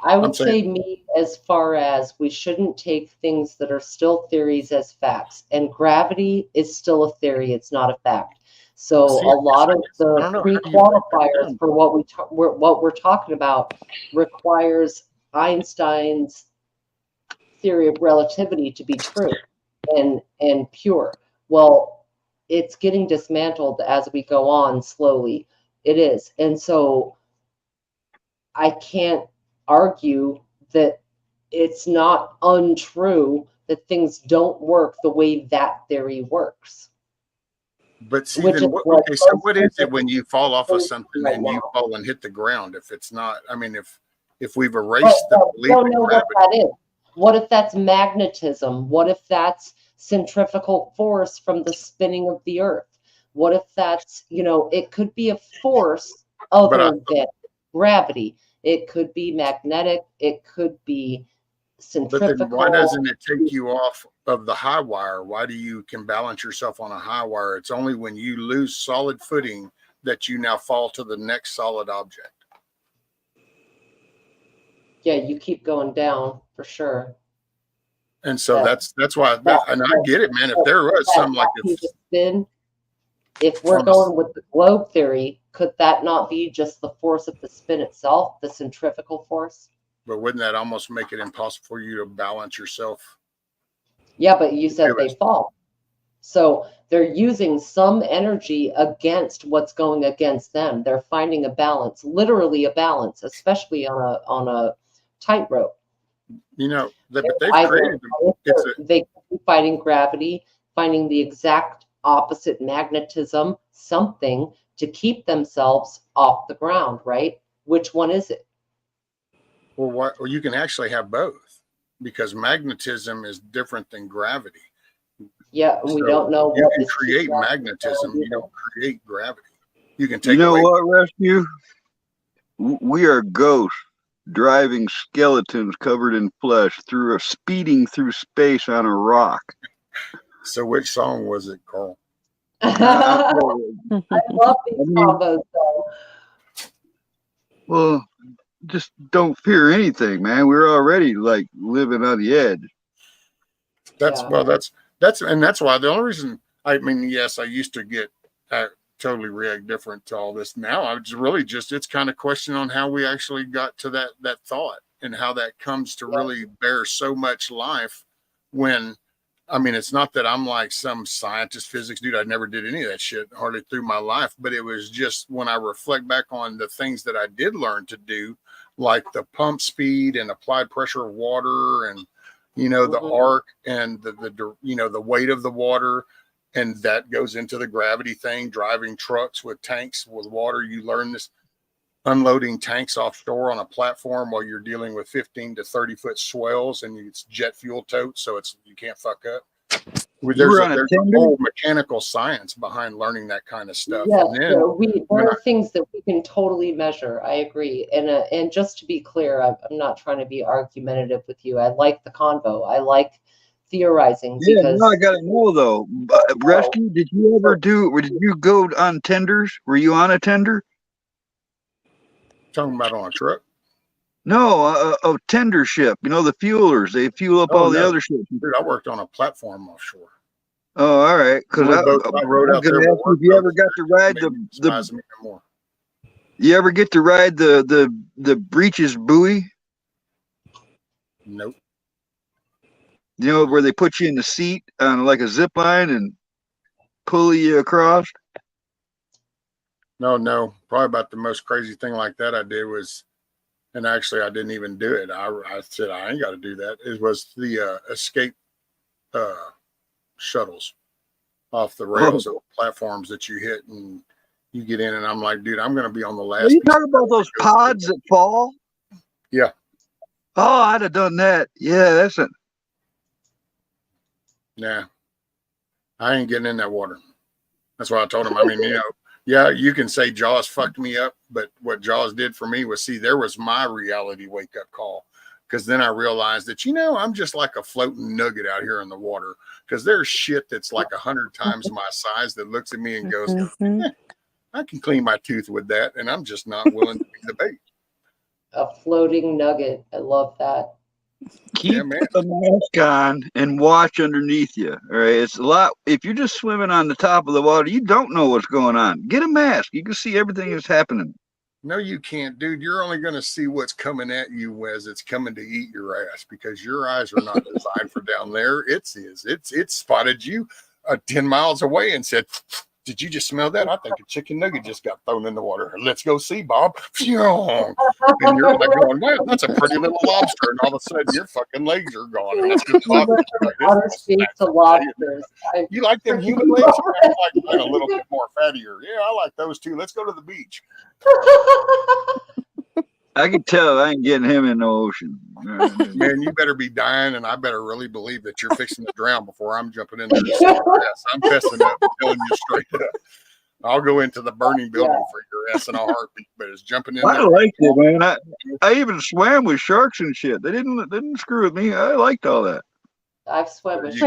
I would I'm saying say me as far as we shouldn't take things that are still theories as facts. And gravity is still a theory, it's not a fact. So See, a lot of I the don't know. How do you break that pre-qualifiers down? for what we're talking about requires Einstein's theory of relativity to be true and pure. Well, it's getting dismantled as we go on slowly. It is. And so I can't argue that it's not untrue that things don't work the way that theory works. But see, Which is then what? what Okay, so most what is it people when you fall off of think something right and you now. fall and hit the ground? If it's not, I mean, if we've But erased the we belief don't in know what gravity, that is. What if that's magnetism? What if that's centrifugal force from the spinning of the earth? What if that's, it could be a force but other than gravity. It could be magnetic. It could be But then why centrifugal. doesn't it take you off of the high wire? Why do you can balance yourself on a high wire? It's only when you lose solid footing that you now fall to the next solid object. Yeah, you keep going down for sure. And so That that's why that and I get it, man. If there was that some like happy to spin. If we're on the, going with the globe theory, could that not be just the force of the spin itself, the centrifugal force? but wouldn't that almost make it impossible for you to balance yourself? Yeah, but you said It they was, fall. So they're using some energy against what's going against them. They're finding a balance, literally a balance, especially on a tightrope. but they've Either created it's a they could be fighting gravity, finding the exact opposite magnetism, something to keep themselves off the ground, right? Which one is it? well you can actually have both because magnetism is different than gravity. Yeah, and we So don't know you what can is create magnetism, you don't create gravity. You can You take know away. what, Rescue? We are ghosts driving skeletons covered in flesh speeding through space on a rock. So which song was it, Carl? I love these I mean, combos though. well, just don't fear anything, man. We're already like living on the edge. That's Yeah. well, that's why the only reason I mean, yes, I used to get totally react different to all this. Now I was really just it's kind of question on how we actually got to that thought and how that comes to really bear so much life when I mean it's not that I'm like some scientist physics dude. I never did any of that shit hardly through my life, but it was just when I reflect back on the things that I did learn to do, like the pump speed and applied pressure of water and the arc and the weight of the water, and that goes into the gravity thing, driving trucks with tanks with water. You learn this unloading tanks offshore on a platform while you're dealing with 15 to 30 foot swells and it's jet fuel totes. So you can't fuck up. You were on a There's a tender? whole mechanical science behind learning that kind of stuff. Yes, And then so there are things that we can totally measure. I agree. And just to be clear, I'm not trying to be argumentative with you. I like the convo. I like theorizing Yeah, because now I gotta know though. Rescue, did you go on tenders? Were you on a tender? talking about on a truck. No, a tender ship. The fuelers. They fuel up Oh all the no, other ships. dude, I worked on a platform offshore. Oh, all right. Because I rode was out going there. to ask you if you ever got to ride You ever get to ride the breeches buoy? Nope. Where they put you in the seat on like a zip line and pull you across? No. Probably about the most crazy thing like that I did was, and actually I didn't even do it. I said I ain't got to do that. It was the escape shuttles off the rails of platforms that you hit and you get in, and I'm like, dude, I'm going to be on the last. Are you talking about those pods that fall? Yeah. Oh, I'd have done that. Yeah, that's it. Nah, I ain't getting in that water. That's why I told him. I mean, Yeah, you can say Jaws fucked me up, but what Jaws did for me was, see, there was my reality wake up call. Because then I realized that, I'm just like a floating nugget out here in the water. Because there's shit that's like 100 times my size that looks at me and goes, I can clean my tooth with that. And I'm just not willing to be the bait. A floating nugget. I love that. Keep the mask on and watch underneath you. All right. It's a lot. If you're just swimming on the top of the water, you don't know what's going on. Get a mask. You can see everything that's happening. No, you can't, dude. You're only going to see what's coming at you as it's coming to eat your ass, because your eyes are not designed for down there. It's spotted you 10 miles away and said, did you just smell that? I think a chicken nugget just got thrown in the water. Let's go see, Bob. And you're like going, wow, that's a pretty little lobster. And all of a sudden your fucking legs are gone. And that's good lobsters. You like them human legs? I like mine a little bit more fattier. Yeah, I like those too. Let's go to the beach. I can tell I ain't getting him in the ocean. Man, you better be dying, and I better really believe that you're fixing to drown before I'm jumping in there to see your ass. I'm fessing up and telling you straight up. I'll go into the burning building for your ass in a heartbeat, but it's jumping in there. I liked it, man. I even swam with sharks and shit. They didn't screw with me. I liked all that. I've swam with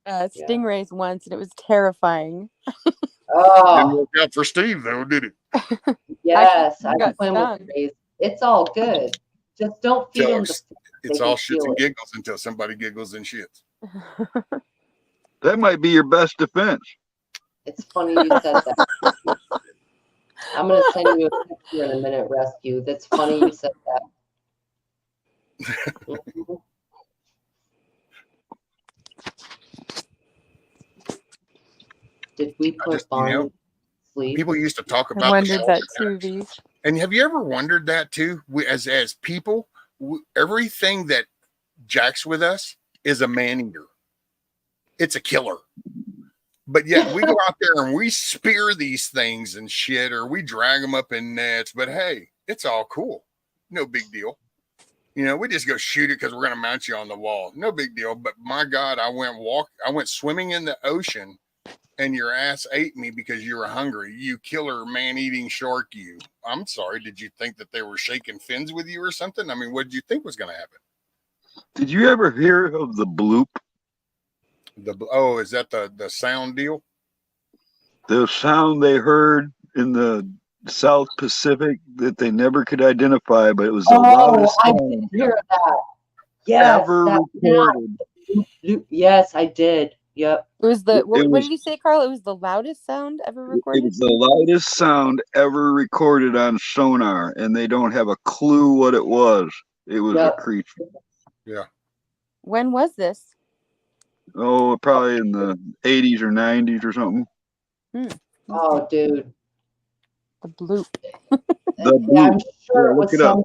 stingrays once, and it was terrifying. Didn't work out for Steve, though, did it? Yes, I swam with rays. It's all good. Just don't feed them. It's all shits and giggles until somebody giggles and shits. That might be your best defense. It's funny you said that. I'm going to send you a picture in a minute, Rescue. That's funny you said that. Did we put Bonnie to sleep? People used to talk about I wondered that too, and have you ever wondered that too? As people, everything that jacks with us is a man-eater. It's a killer. But yet we go out there and we spear these things and shit, or we drag them up in nets. But hey, it's all cool. No big deal. We just go shoot it because we're going to mount you on the wall. No big deal. But my God, I went swimming in the ocean, and your ass ate me because you were hungry. You killer man-eating shark, you. I'm sorry. Did you think that they were shaking fins with you or something? I mean, what did you think was going to happen? Did you ever hear of the bloop? Is that the sound deal? The sound they heard in the South Pacific that they never could identify, but it was the loudest I sound did hear that. Yes, ever recorded. Yes, I did. Yep. It was what did you say, Carl? It was the loudest sound ever recorded? It was the loudest sound ever recorded on sonar, and they don't have a clue what it was. It was a creature. Yeah. When was this? Oh, probably in the 80s or 90s or something. Oh, dude. The bloop. The bloop. Yeah, I'm sure it was some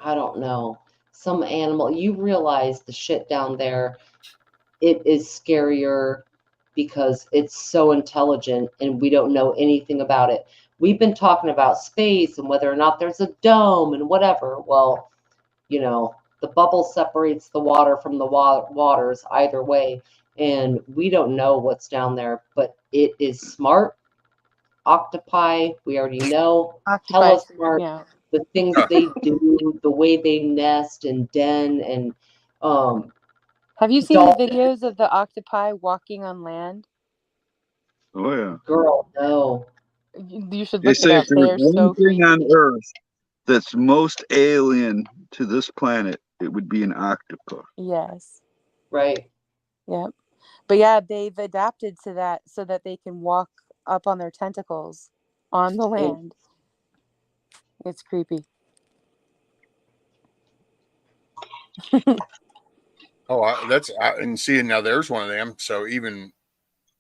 I don't know. Some animal. You realize the shit down there, it is scarier because it's so intelligent and we don't know anything about it. We've been talking about space and whether or not there's a dome and whatever. Well, the bubble separates the water from the waters either way. And we don't know what's down there, but it is smart. Octopi, we already know. Hella smart. Yeah. The things they do, the way they nest and den, and have you seen the videos of the octopi walking on land? Oh yeah, girl, no. You should they look say it up. if there's one thing on Earth that's most alien to this planet, it would be an octopus. Yes. Right. Yep. But yeah, they've adapted to that so that they can walk up on their tentacles on the land. It's creepy. And seeing now there's one of them. So even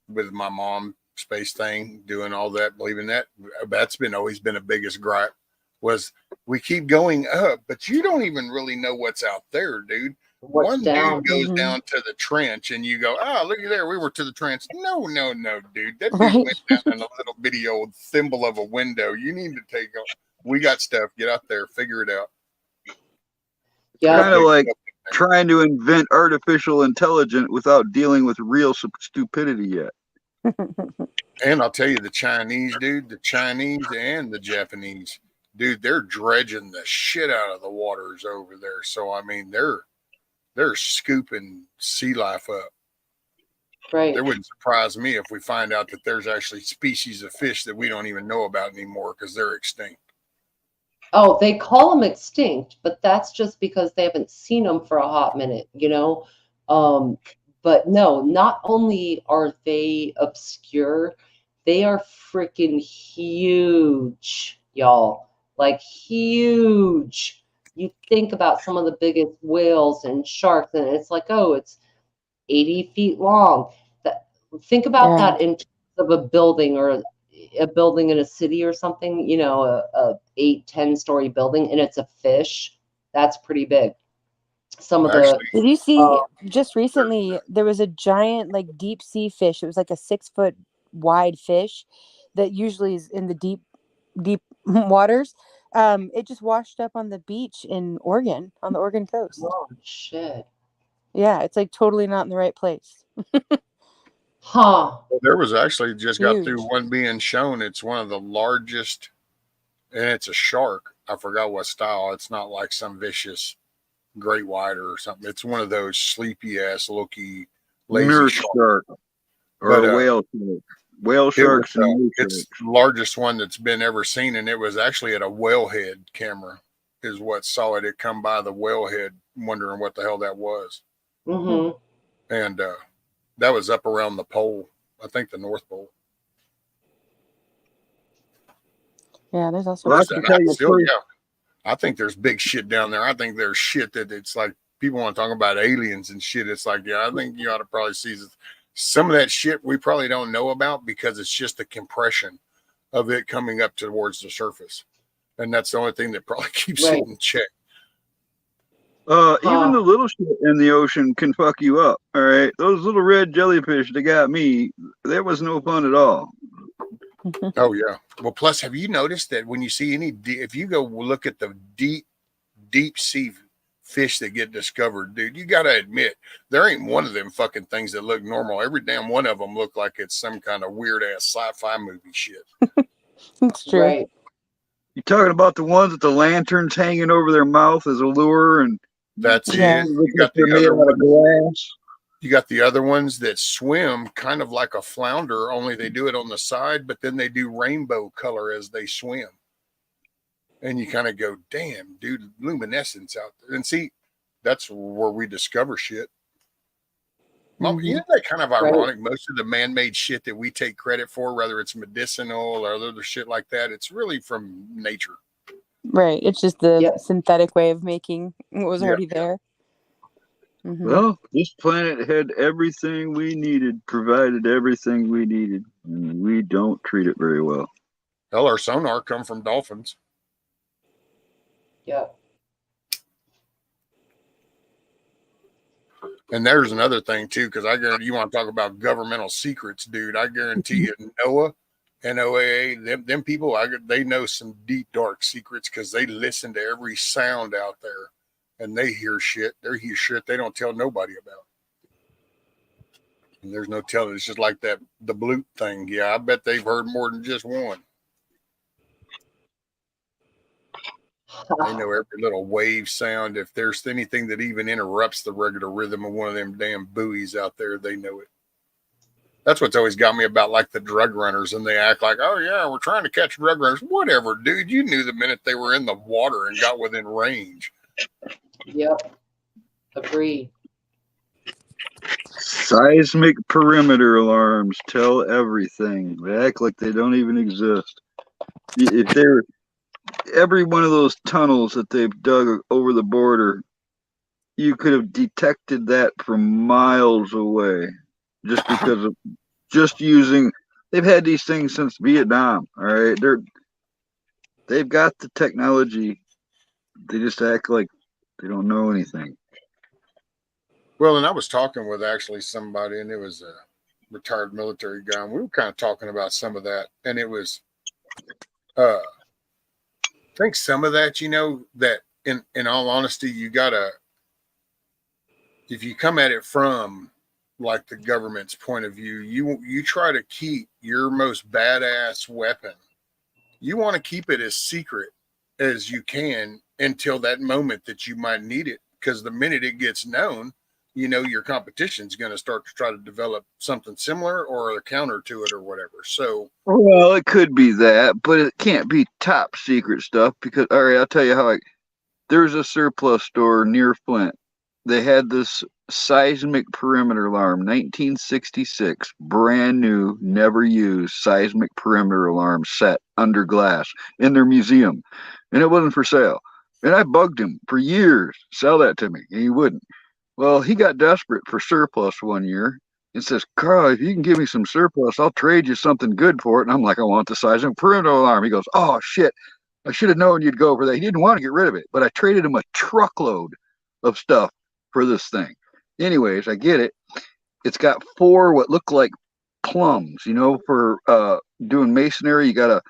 with my mom space thing, doing all that, believing that's always been the biggest gripe was we keep going up, but you don't even really know what's out there, dude. One dude goes down to the trench and you go, oh, look at there. We were to the trench. No, dude. That dude went down in a little bitty old thimble of a window. You need to take off. We got stuff. Get out there. Figure it out. Yeah. trying to invent artificial intelligence without dealing with real stupidity yet. And I'll tell you, the Chinese, dude, the Chinese and the Japanese, dude, they're dredging the shit out of the waters over there. So I mean, they're scooping sea life up. Right. It wouldn't surprise me if we find out that there's actually species of fish that we don't even know about anymore because they're extinct. Oh, they call them extinct, but that's just because they haven't seen them for a hot minute, you know? But no, not only are they obscure, they are freaking huge, y'all. Like huge. You think about some of the biggest whales and sharks, and it's like, oh, it's 80 feet long. Think about Yeah. that in terms of a building or a building in a city or something, you know, a 8-10 story building, and it's a fish. That's pretty big. Some of the Actually, Did you see just recently there was a giant like deep sea fish. It was like a 6 foot wide fish that usually is in the deep waters. It just washed up on the beach in Oregon, on the Oregon coast. oh shit. Yeah, it's like totally not in the right place. Huh. there was actually just got through Huge. one being shown. It's one of the largest, and it's a shark. I forgot what style. It's not like some vicious great white or something. It's one of those sleepy ass looky lazy Nurse sharks. shark or But, a whale shark. Whale sharks and nurse it's sharks. the largest one that's been ever seen, and it was actually at a wellhead camera is what saw it. It come by the wellhead wondering what the hell that was. Mm-hmm. And that was up around the pole, I think the North Pole. Yeah, there's also Well, I Listen, can tell you first, I think there's big shit down there. I think there's shit that it's like people want to talk about aliens and shit. It's like, yeah, I think you ought to probably see some of that shit we probably don't know about because it's just the compression of it coming up towards the surface. And that's the only thing that probably keeps Right. it in check. even the little shit in the ocean can fuck you up. All right, those little red jellyfish that got me, that was no fun at all. Oh yeah. Well, plus, have you noticed that when you see if you go look at the deep sea fish that get discovered, dude, you got to admit there ain't one of them fucking things that look normal. Every damn one of them look like it's some kind of weird ass sci-fi movie shit. it's true. Right. You talking about the ones with the lanterns hanging over their mouth as a lure, and That's Yeah. it. look You got like they're the made other out of ones. glass. You got the other ones that swim kind of like a flounder, only they do it on the side, but then they do rainbow color as they swim. And you kind of go, damn, dude, luminescence out there. And see, that's where we discover shit. Isn't that kind of ironic? Most of the man-made shit that we take credit for, whether it's medicinal or other shit like that, it's really from nature. Right. It's just the synthetic way of making what was already there. Mm-hmm. Well, this planet had everything we needed, provided everything we needed, and we don't treat it very well. Hell, our sonar come from dolphins. Yeah. And there's another thing too, because I guarantee you want to talk about governmental secrets, dude. I guarantee you, NOAA, NOAA, them people, they know some deep dark secrets because they listen to every sound out there, and they hear shit. They hear shit they don't tell nobody about. And there's no telling. It's just like the bloop thing. Yeah, I bet they've heard more than just one. They know every little wave sound. If there's anything that even interrupts the regular rhythm of one of them damn buoys out there, they know it. That's what's always got me about like the drug runners, and they act like, oh yeah, we're trying to catch drug runners. Whatever, dude. You knew the minute they were in the water and got within range. Yep. Agreed. Seismic perimeter alarms tell everything. They act like they don't even exist. If they're every one of those tunnels that they've dug over the border, you could have detected that from miles away just because of just using. They've had these things since Vietnam. All right, they've got the technology. They just act like they don't know anything. Well, and I was talking with actually somebody, and it was a retired military guy, and we were kind of talking about some of that, and it was, I think some of that, that in all honesty, you gotta if you come at it from like the government's point of view, you try to keep your most badass weapon. You want to keep it as secret as you can until that moment that you might need it. Because the minute it gets known, you know your competition's going to start to try to develop something similar or a counter to it or whatever. So, well, it could be that, but it can't be top secret stuff because, all right, I'll tell you how. There's a surplus store near Flint. They had this seismic perimeter alarm, 1966, brand new, never used seismic perimeter alarm set under glass in their museum, and it wasn't for sale. And I bugged him for years, sell that to me, and he wouldn't. Well, he got desperate for surplus one year and says, Carl, if you can give me some surplus, I'll trade you something good for it. And I'm like, I want the seismic perimeter alarm. He goes, oh, shit. I should have known you'd go for that. He didn't want to get rid of it, but I traded him a truckload of stuff for this thing. Anyways, I get it. It's got 4 what look like plums, you know, for doing masonry. You got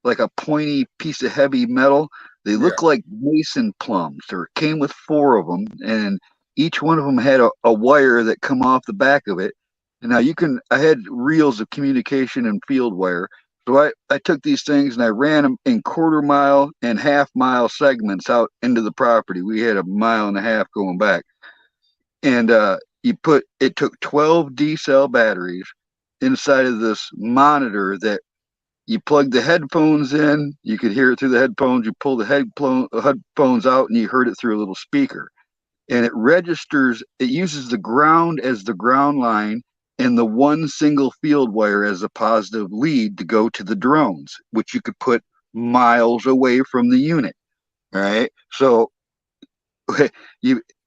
a pointy piece of heavy metal. They look like mason plums. There came with 4 of them, and each one of them had a wire that come off the back of it. And now I had reels of communication and field wire. So I took these things and I ran them in 1/4 mile and 1/2 mile segments out into the property. We had 1.5 miles going back. And it took 12 D-cell batteries inside of this monitor that you plug the headphones in, you could hear it through the headphones, you pull the headphones out and you heard it through a little speaker. And it uses the ground as the ground line and the one single field wire as a positive lead to go to the drones, which you could put miles away from the unit. All right. So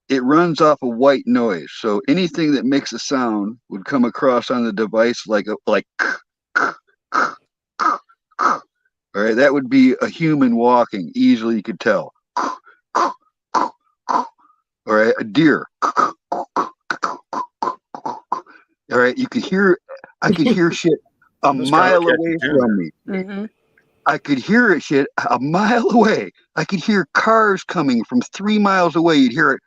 it runs off a white noise. So anything that makes a sound would come across on the device like all right. That would be a human walking. Easily you could tell. All right. A deer. All right, I could hear shit a mile away from me. Mm-hmm. I could hear it shit a mile away. I could hear cars coming from 3 miles away. You'd hear it.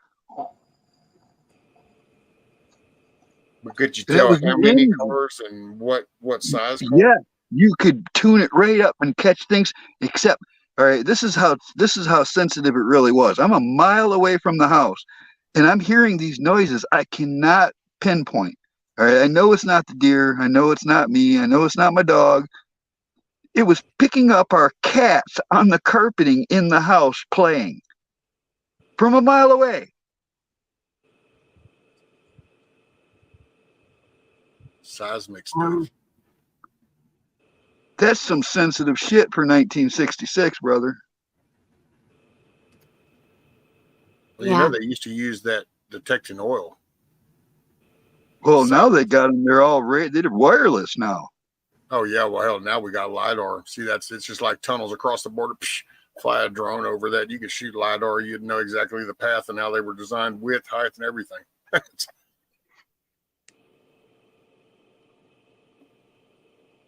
But could you tell how many cars and what size car? Yeah, you could tune it right up and catch things. Except, all right, this is how sensitive it really was. I'm a mile away from the house, and I'm hearing these noises I cannot pinpoint. All right, I know it's not the deer. I know it's not me. I know it's not my dog. It was picking up our cats on the carpeting in the house playing from a mile away. Seismic stuff. That's some sensitive shit for 1966, brother. Well, you know they used to use that detecting oil. Well, now they got them. They're wireless now. Oh yeah, well hell, now we got LiDAR. See, it's just like tunnels across the border. Psh, fly a drone over that. You could shoot LiDAR. You'd know exactly the path and how they were designed, width, height, and everything.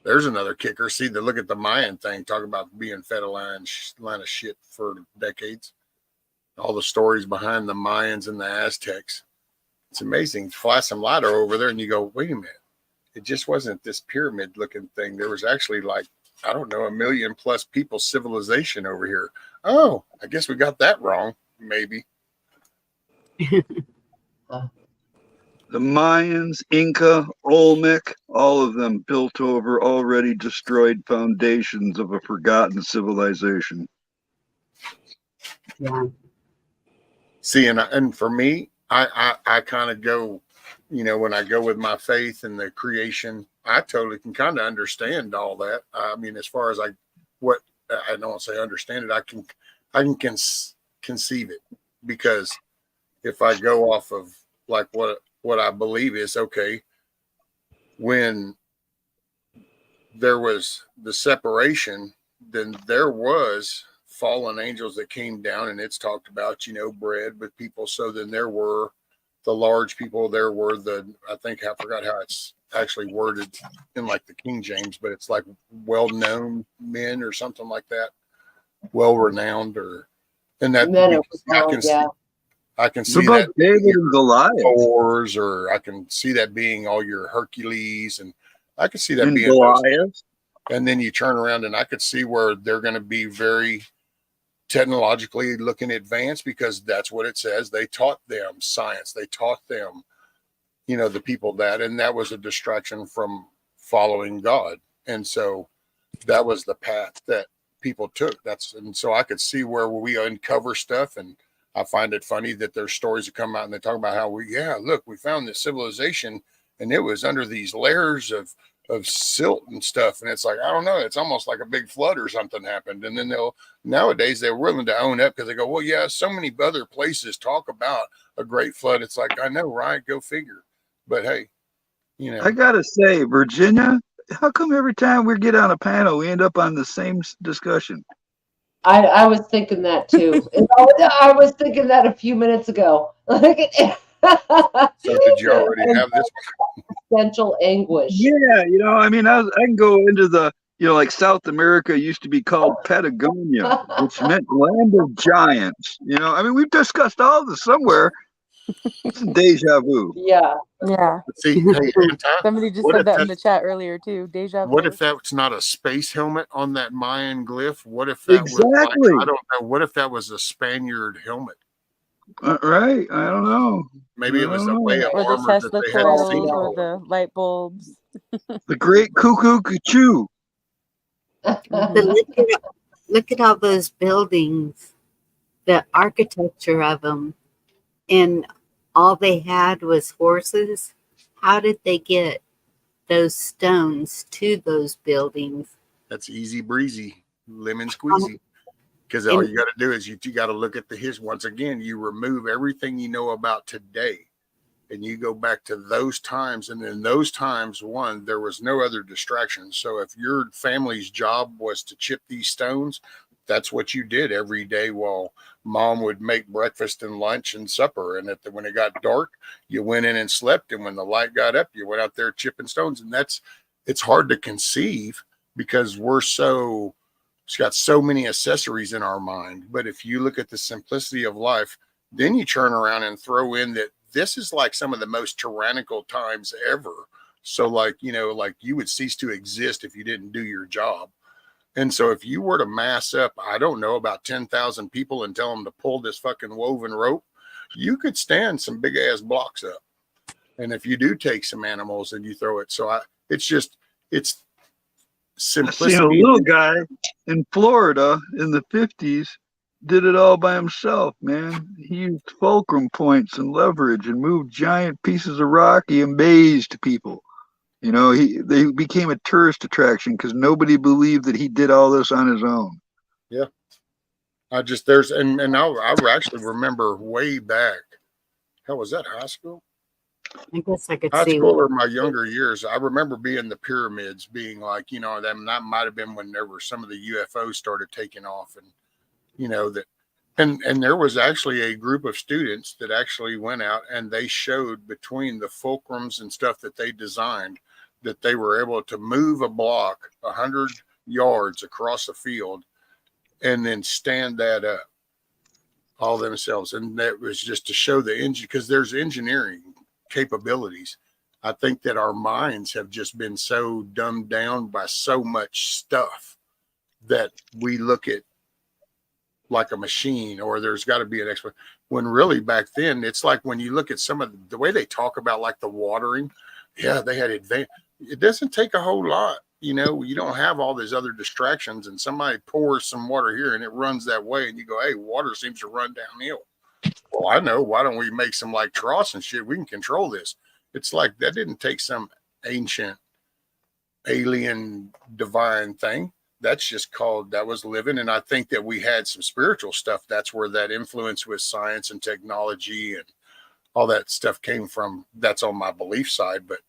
There's another kicker. See, look at the Mayan thing, talking about being fed a line of shit for decades. All the stories behind the Mayans and the Aztecs. It's amazing. Fly some LiDAR over there and you go, wait a minute. It just wasn't this pyramid looking thing. There was actually like, I don't know, 1 million plus people civilization over here. Oh, I guess we got that wrong. Maybe. The Mayans, Inca, Olmec, all of them built over already destroyed foundations of a forgotten civilization. Yeah. See, and for me, I kind of go, when I go with my faith and the creation, I totally can kind of understand all that. I mean, as far as I don't say understand it, I can conceive it, because if I go off of like what I believe is, okay, when there was the separation, then there was fallen angels that came down, and it's talked about, bred with people. So then there were the large people, there were I forgot how it's actually worded in like the King James, but it's like well-known men or something like that, well-renowned, and that I can What see about that David and Goliath Thor's, or I can see that being all your Hercules, and I could see that and being those. Goliath? And then you turn around and I could see where they're going to be very technologically looking advanced, because that's what it says. They taught them science. They taught them, the people that, and that was a distraction from following God. And so that was the path that people took. And so I could see where we uncover stuff. And I find it funny that there's stories that come out and they talk about how look, we found this civilization and it was under these layers of silt and stuff. And it's like, I don't know, it's almost like a big flood or something happened. And then nowadays they're willing to own up, because they go, well, yeah, so many other places talk about a great flood. It's like, I know, right? Go figure. But hey, I gotta say, Virginia, how come every time we get on a panel, we end up on the same discussion? I was thinking that too. I was thinking that a few minutes ago. So did you already have this existential anguish? Yeah, I can go into the, like South America used to be called Patagonia, which meant land of giants. We've discussed all this somewhere. It's a deja vu. Yeah. See, hey, somebody just said that in the chat earlier too. Deja vu. What if that's not a space helmet on that Mayan glyph? What if that was I don't know. What if that was a Spaniard helmet? Right. I don't know. Maybe it was a way of or the armor Tesla that they hadn't seen coils, or before. the light bulbs. The great cuckoo cuckoo. But look at all those buildings, the architecture of them, and all they had was horses. How did they get those stones to those buildings? That's easy breezy, lemon squeezy. Because all you got to do is you got to look at the history. Once again, you remove everything you know about today, and you go back to those times. And in those times, there was no other distractions. So if your family's job was to chip these stones, that's what you did every day while mom would make breakfast and lunch and supper. And when it got dark, you went in and slept. And when the light got up, you went out there chipping stones. And it's hard to conceive, because it's got so many accessories in our mind. But if you look at the simplicity of life, then you turn around and throw in that this is like some of the most tyrannical times ever. So like you would cease to exist if you didn't do your job. And so if you were to mass up, I don't know, about 10,000 people and tell them to pull this fucking woven rope, you could stand some big ass blocks up. And if you do take some animals and you throw it, it's simplicity. I seen a little guy in Florida in the 50s did it all by himself, man. He used fulcrum points and leverage and moved giant pieces of rock. He amazed people. They became a tourist attraction because nobody believed that he did all this on his own. Yeah. I actually remember way back. Hell, was that high school? I guess I could High see school or my younger years. I remember being the pyramids, being like, that might have been when there were some of the UFOs started taking off, and and there was actually a group of students that actually went out and they showed between the fulcrums and stuff that they designed that they were able to move a block 100 yards across a field and then stand that up all themselves. And that was just to show the engine, because there's engineering capabilities. I think that our minds have just been so dumbed down by so much stuff that we look at like a machine, or there's got to be an expert, when really back then, it's like when you look at some of the way they talk about like the watering, they had advanced. It doesn't take a whole lot. You don't have all these other distractions, and somebody pours some water here and it runs that way, and you go, hey, water seems to run downhill. Well, I know. Why don't we make some like troughs and shit? We can control this. It's like that didn't take some ancient alien divine thing. That's just that was living. And I think that we had some spiritual stuff. That's where that influence with science and technology and all that stuff came from. That's on my belief side. But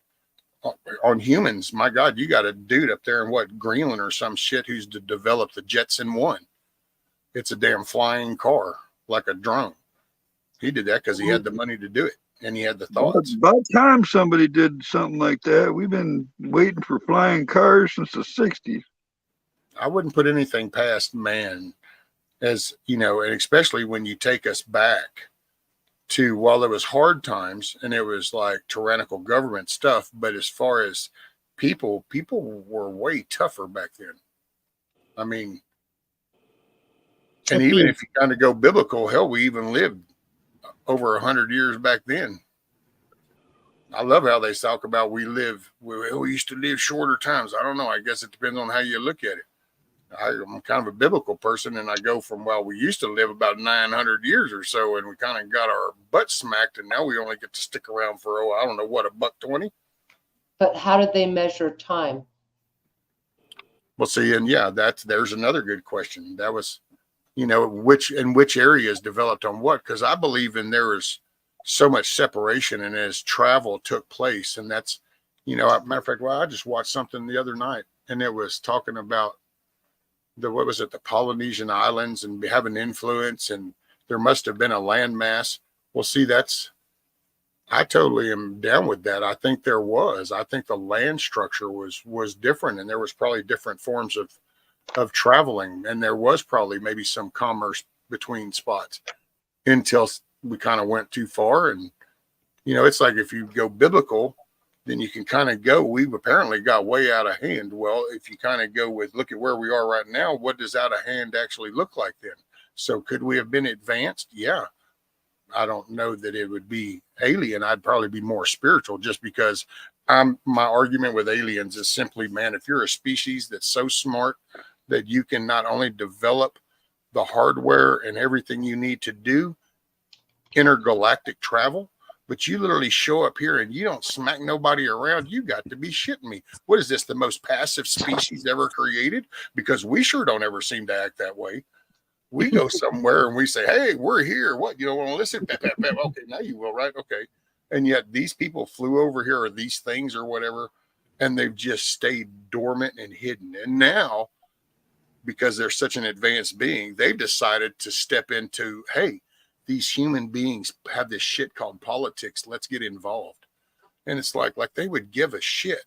on humans, my God, you got a dude up there in Greenland or some shit who's developed the Jetson 1. It's a damn flying car, like a drone. He did that because he had the money to do it, and he had the thoughts. About time somebody did something like that. We've been waiting for flying cars since the 60s. I wouldn't put anything past man, as and especially when you take us back to, while it was hard times and it was like tyrannical government stuff, but as far as people were way tougher back then. I mean, and even if you kind of go biblical, hell, we even lived over 100 years back then. I love how they talk about we used to live shorter times. I don't know. I guess it depends on how you look at it. I'm kind of a biblical person, and I go from, well, we used to live about 900 years or so, and we kind of got our butt smacked, and now we only get to stick around for, I don't know what, $1.20. But how did they measure time? Well, see, and yeah, there's another good question. That was, which areas developed on what? Because I believe there is so much separation, and as travel took place, and that's, matter of fact, well, I just watched something the other night, and it was talking about the Polynesian Islands and having influence, and there must have been a landmass. Well, see, I totally am down with that. I think there was. I think the land structure was different, and there was probably different forms of traveling, and there was probably maybe some commerce between spots until we kind of went too far. And it's like if you go biblical, then you can kind of go, we've apparently got way out of hand. Well, if you kind of go with, look at where we are right now, what does out of hand actually look like then? So could we have been advanced? Yeah. I don't know that it would be alien. I'd probably be more spiritual, just because my argument with aliens is simply, man, if you're a species that's so smart that you can not only develop the hardware and everything you need to do intergalactic travel, but you literally show up here and you don't smack nobody around, you got to be shitting me. What is this, the most passive species ever created? Because we sure don't ever seem to act that way. We go somewhere and we say, hey, we're here. What? You don't want to listen? Okay, now you will, right? Okay. And yet these people flew over here, or these things or whatever, and they've just stayed dormant and hidden. And now, because they're such an advanced being, they've decided to step into, hey, these human beings have this shit called politics. Let's get involved. And it's like they would give a shit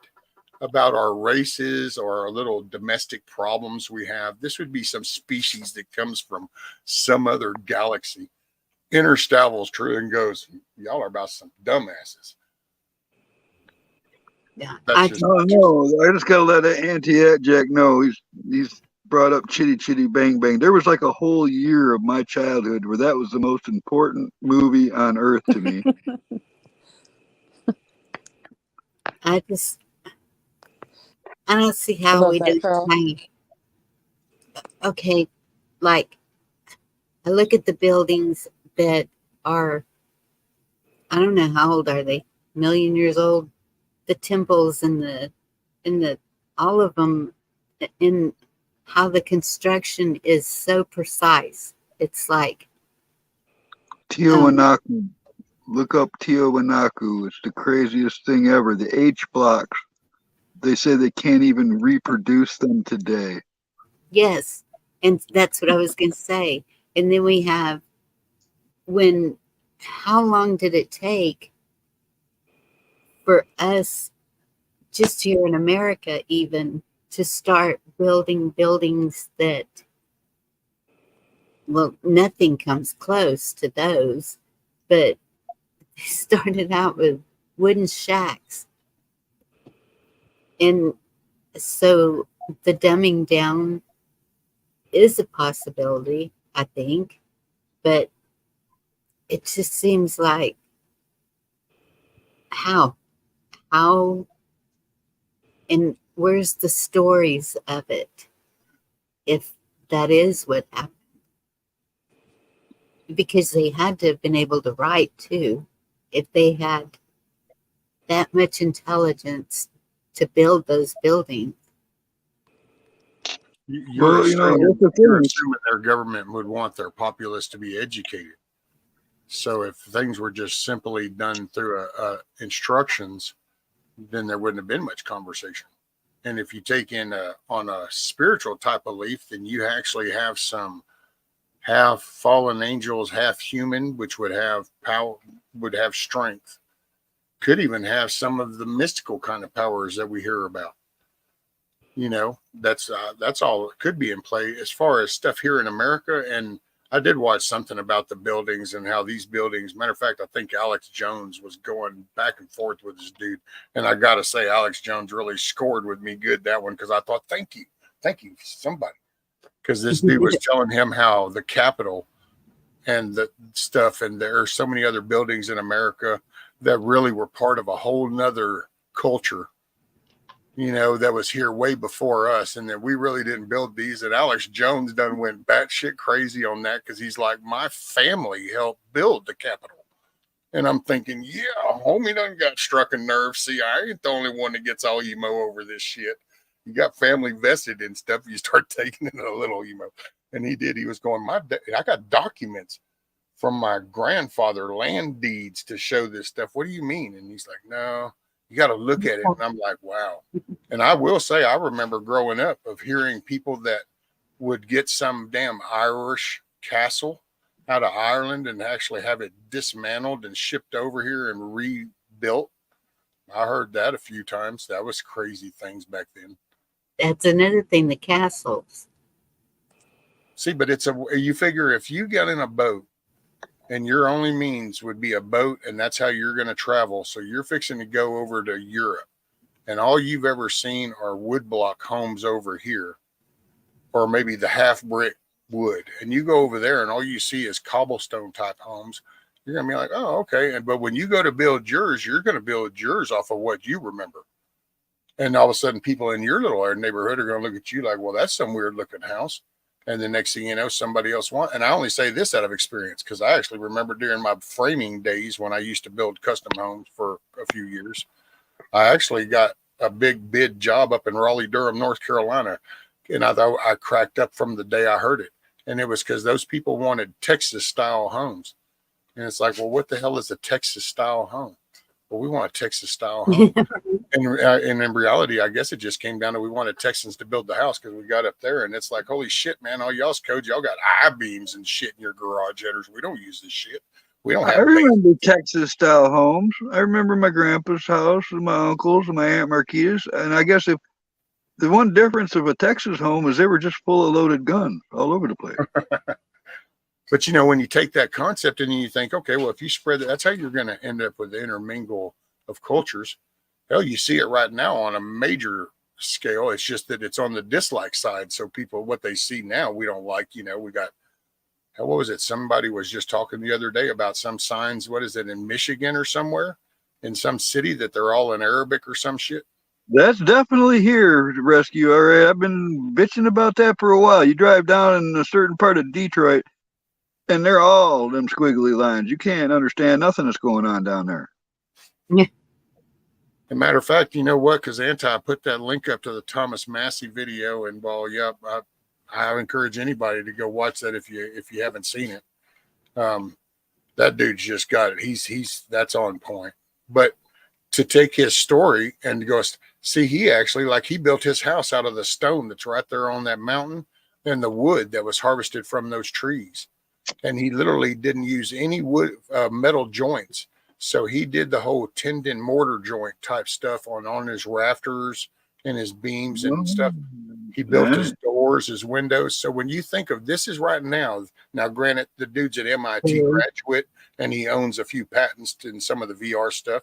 about our races or our little domestic problems we have. This would be some species that comes from some other galaxy. Interstellar's true and goes, y'all are about some dumbasses. Yeah, I just gotta let Auntie Jack know he's brought up Chitty Chitty Bang Bang. There was like a whole year of my childhood where that was the most important movie on earth to me. I don't see how we do time. Okay, like I look at the buildings that are, I don't know, how old are they? Million years old? The temples and the all of them, in how the construction is so precise. It's like Tiwanaku. Look up Tiwanaku. It's the craziest thing ever. The H blocks. They say they can't even reproduce them today. Yes, and that's what I was going to say. And then we have how long did it take for us, just here in America even, to start building buildings that, well, nothing comes close to those, but they started out with wooden shacks. And so the dumbing down is a possibility, I think, but it just seems like how, and where's the stories of it, if that is what happened? Because they had to have been able to write too, if they had that much intelligence to build those buildings. You're assuming their government would want their populace to be educated. So if things were just simply done through instructions, then there wouldn't have been much conversation. And if you take in on a spiritual type of belief, then you actually have some half fallen angels, half human, which would have power, would have strength, could even have some of the mystical kind of powers that we hear about. That's all it could be in play as far as stuff here in America. And I did watch something about the buildings and how these buildings, matter of fact, I think Alex Jones was going back and forth with this dude. And I got to say, Alex Jones really scored with me good that one, because I thought, thank you, somebody. Because this dude was telling him how the Capitol and the stuff, and there are so many other buildings in America that really were part of a whole nother culture, you know, that was here way before us, and that we really didn't build these. And Alex Jones done went batshit crazy on that, because he's like, my family helped build the Capitol. And I'm thinking, yeah, homie done got struck a nerve. See, I ain't the only one that gets all emo over this shit. You got family vested in stuff, you start taking it a little emo. And he did. He was going, I got documents from my grandfather, land deeds, to show this stuff. What do you mean? And he's like, no, you got to look at it. And I'm like, wow. And I will say, I remember growing up of hearing people that would get some damn Irish castle out of Ireland and actually have it dismantled and shipped over here and rebuilt. I heard that a few times. That was crazy things back then. That's another thing, the castles. See, but you figure if you get in a boat and your only means would be a boat, and that's how you're going to travel. So you're fixing to go over to Europe, and all you've ever seen are woodblock homes over here, or maybe the half brick wood. And you go over there and all you see is cobblestone type homes. You're going to be like, oh, okay. But when you go to build yours, you're going to build yours off of what you remember. And all of a sudden people in your little neighborhood are going to look at you like, well, that's some weird looking house. And the next thing you know, somebody else wants. And I only say this out of experience, because I actually remember during my framing days when I used to build custom homes for a few years, I actually got a big bid job up in Raleigh, Durham, North Carolina. And I thought I cracked up from the day I heard it. And it was because those people wanted Texas style homes. And it's like, well, what the hell is a Texas style home? Well, we want a Texas style home. And in reality, I guess it just came down to we wanted Texans to build the house, because we got up there and it's like, holy shit, man, all y'all's codes, y'all got I-beams and shit in your garage headers. We don't use this shit. We don't have. I remember Texas style homes. I remember my grandpa's house and my uncle's and my Aunt Marquita's. And I guess if the one difference of a Texas home is they were just full of loaded guns all over the place. But, you know, when you take that concept and you think, okay, well, if you spread that, that's how you're going to end up with the intermingle of cultures. Hell, you see it right now on a major scale. It's just that it's on the dislike side. So people, what they see now, we don't like. You know, we got, what was it? Somebody was just talking the other day about some signs. What is it, in Michigan or somewhere in some city, that they're all in Arabic or some shit? That's definitely here to rescue. All right. I've been bitching about that for a while. You drive down in a certain part of Detroit and they're all them squiggly lines. You can't understand nothing that's going on down there. Yeah. As a matter of fact, you know what? Because I put that link up to the Thomas Massey video, and well, yeah, I encourage anybody to go watch that if you haven't seen it. That dude's just got it. He's that's on point. But to take his story and to go see, he actually, like, he built his house out of the stone that's right there on that mountain and the wood that was harvested from those trees. And he literally didn't use any wood, metal joints. So he did the whole tendon mortar joint type stuff on his rafters and his beams and stuff. He built his doors, his windows. So when you think of this is right now granted, the dude's an MIT graduate and he owns a few patents in some of the VR stuff.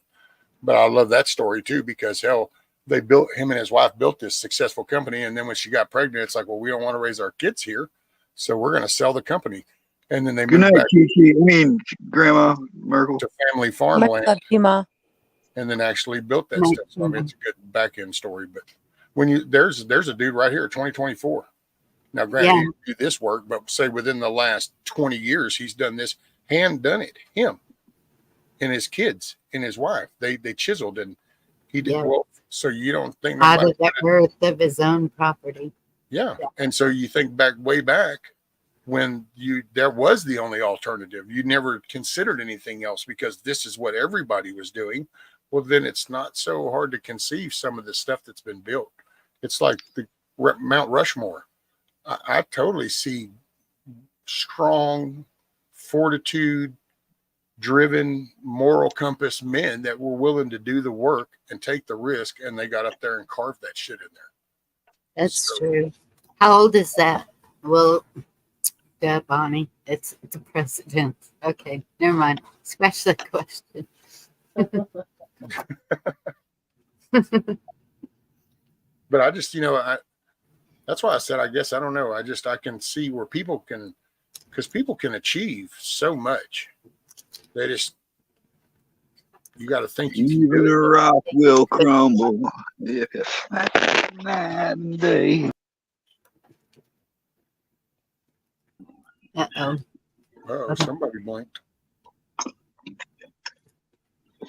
But I love that story too, because hell, him and his wife built this successful company. And then when she got pregnant, it's like, well, we don't want to raise our kids here, so we're going to sell the company. And then they moved back Grandma Merkel to family farmland. Love you, Ma. And then actually built that stuff. So I mean, it's a good back end story. But when there's a dude right here, 2024. Now, granted, he didn't do this work, but say within the last 20 years, he's done this, done it. Him and his kids and his wife, they chiseled, and he did well. So you don't think out of the earth of his own property. Yeah. And so you think way back when there was the only alternative. You never considered anything else because this is what everybody was doing. Well, then it's not so hard to conceive some of the stuff that's been built. It's like the Mount Rushmore. I totally see strong, fortitude driven, moral compass men that were willing to do the work and take the risk, and they got up there and carved that shit in there. That's true. How old is that? Well, Yeah, Bonnie. It's a precedent. Okay, never mind. Scratch that question. But I just, that's why I said, I guess, I don't know. I can see where people can, because people can achieve so much. They just, you got to think you can Even do the it. rock will crumble if it's night and day. Uh-oh. Oh, somebody blinked.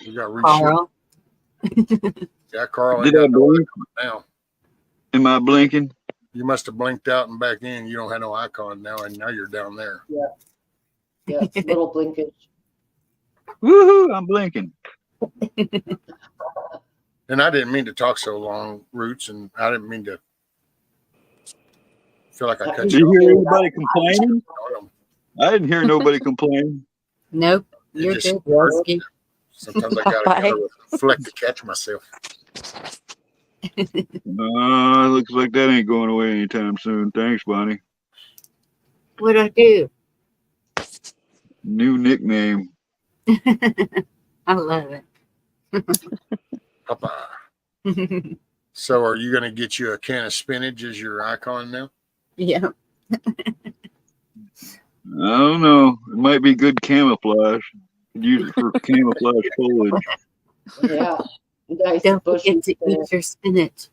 We got reset. Carl. Yeah, Carl. Did I blink? Now Am I blinking? you must have blinked out and back in. You don't have no icon now, and now you're down there. Yeah. Yeah, it's a little blinkage. Woohoo! I'm blinking. And I didn't mean to talk so long, Roots, and I didn't mean to feel like I cut Did you you off. hear anybody complaining? I didn't hear nobody complain. Nope. You're just- good, Rusky. Sometimes I gotta reflect to catch myself. Looks like that ain't going away anytime soon. Thanks, Bonnie. What'd I do? New nickname. I love it. Papa. So are you going to get you a can of spinach as your icon now? Yeah. I don't know. It might be good camouflage. Could use it for camouflage foliage. Yeah. Nice Don't bushy forget to spinach. eat your spinach.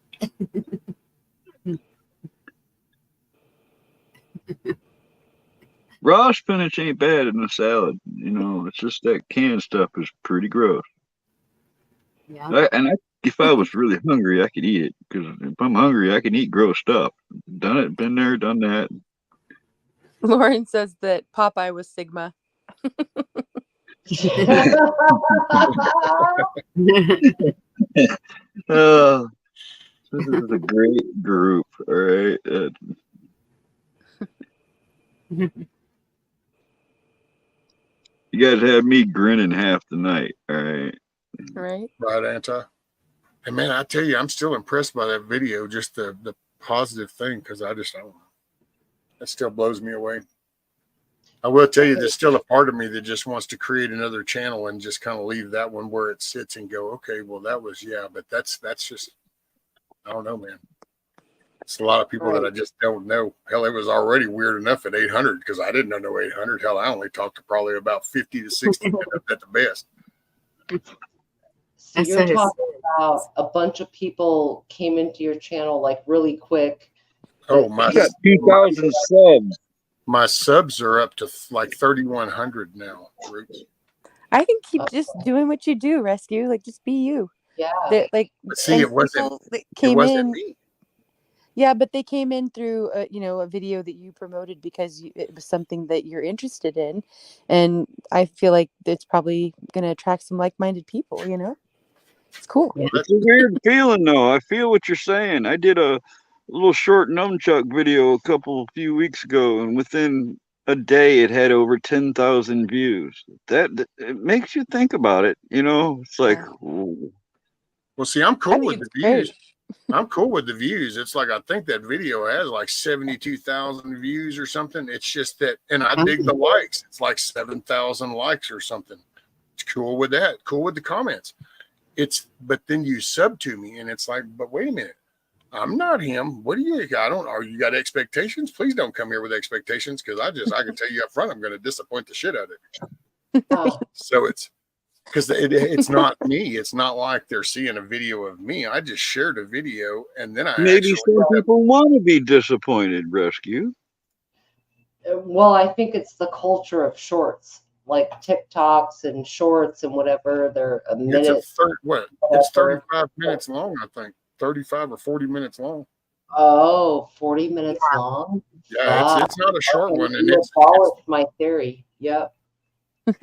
Raw spinach ain't bad in a salad. It's just that canned stuff is pretty gross. Yeah. If I was really hungry, I could eat it. Because if I'm hungry, I can eat gross stuff. Done it, been there, done that. Lauren says that Popeye was Sigma. This is a great group. All right. You guys had me grinning half the night. All right. Right. Right, Anti. And man, I tell you, I'm still impressed by that video. Just the positive thing, because I don't know. That still blows me away. I will tell you, there's still a part of me that just wants to create another channel and just kind of leave that one where it sits and go, okay, well, that was, but that's just, I don't know, man. It's a lot of people that I just don't know. Hell, it was already weird enough at 800 because I didn't know 800. Hell, I only talked to probably about 50 to 60 minutes at the best. So you're talking about a bunch of people came into your channel like really quick. Oh, my! You got 2,000 subs. My subs are up to like 3,100 now. Roots. I think keep just doing what you do, Rescue. Like, just be you. Yeah. Like, but see, it wasn't. Came it wasn't in. Me. Yeah, but they came in through a video that you promoted because it was something that you're interested in, and I feel like it's probably going to attract some like-minded people. It's cool. It's a weird feeling, though. I feel what you're saying. I did a little short nunchuck video a few weeks ago, and within a day, it had over 10,000 views. That it makes you think about it. It's like, ooh. Well, see, I'm cool with the views. Great. I'm cool with the views. It's like I think that video has like 72,000 views or something. It's just that, and I dig the likes. It's like 7,000 likes or something. It's cool with that. Cool with the comments. But then you sub to me, and it's like, but wait a minute, I'm not him. What do you? Are you got expectations? Please don't come here with expectations, because I can tell you up front, I'm going to disappoint the shit out of it. So it's. Because it's not me. It's not like they're seeing a video of me. I just shared a video, and then Maybe some people want to be disappointed, Rescue. Well, I think it's the culture of shorts, like TikToks and shorts and whatever. They're a minute. It's 35 minutes long, I think. 35 or 40 minutes long. Oh, 40 minutes long? Yeah, it's not a short one. And it's my theory. Yep.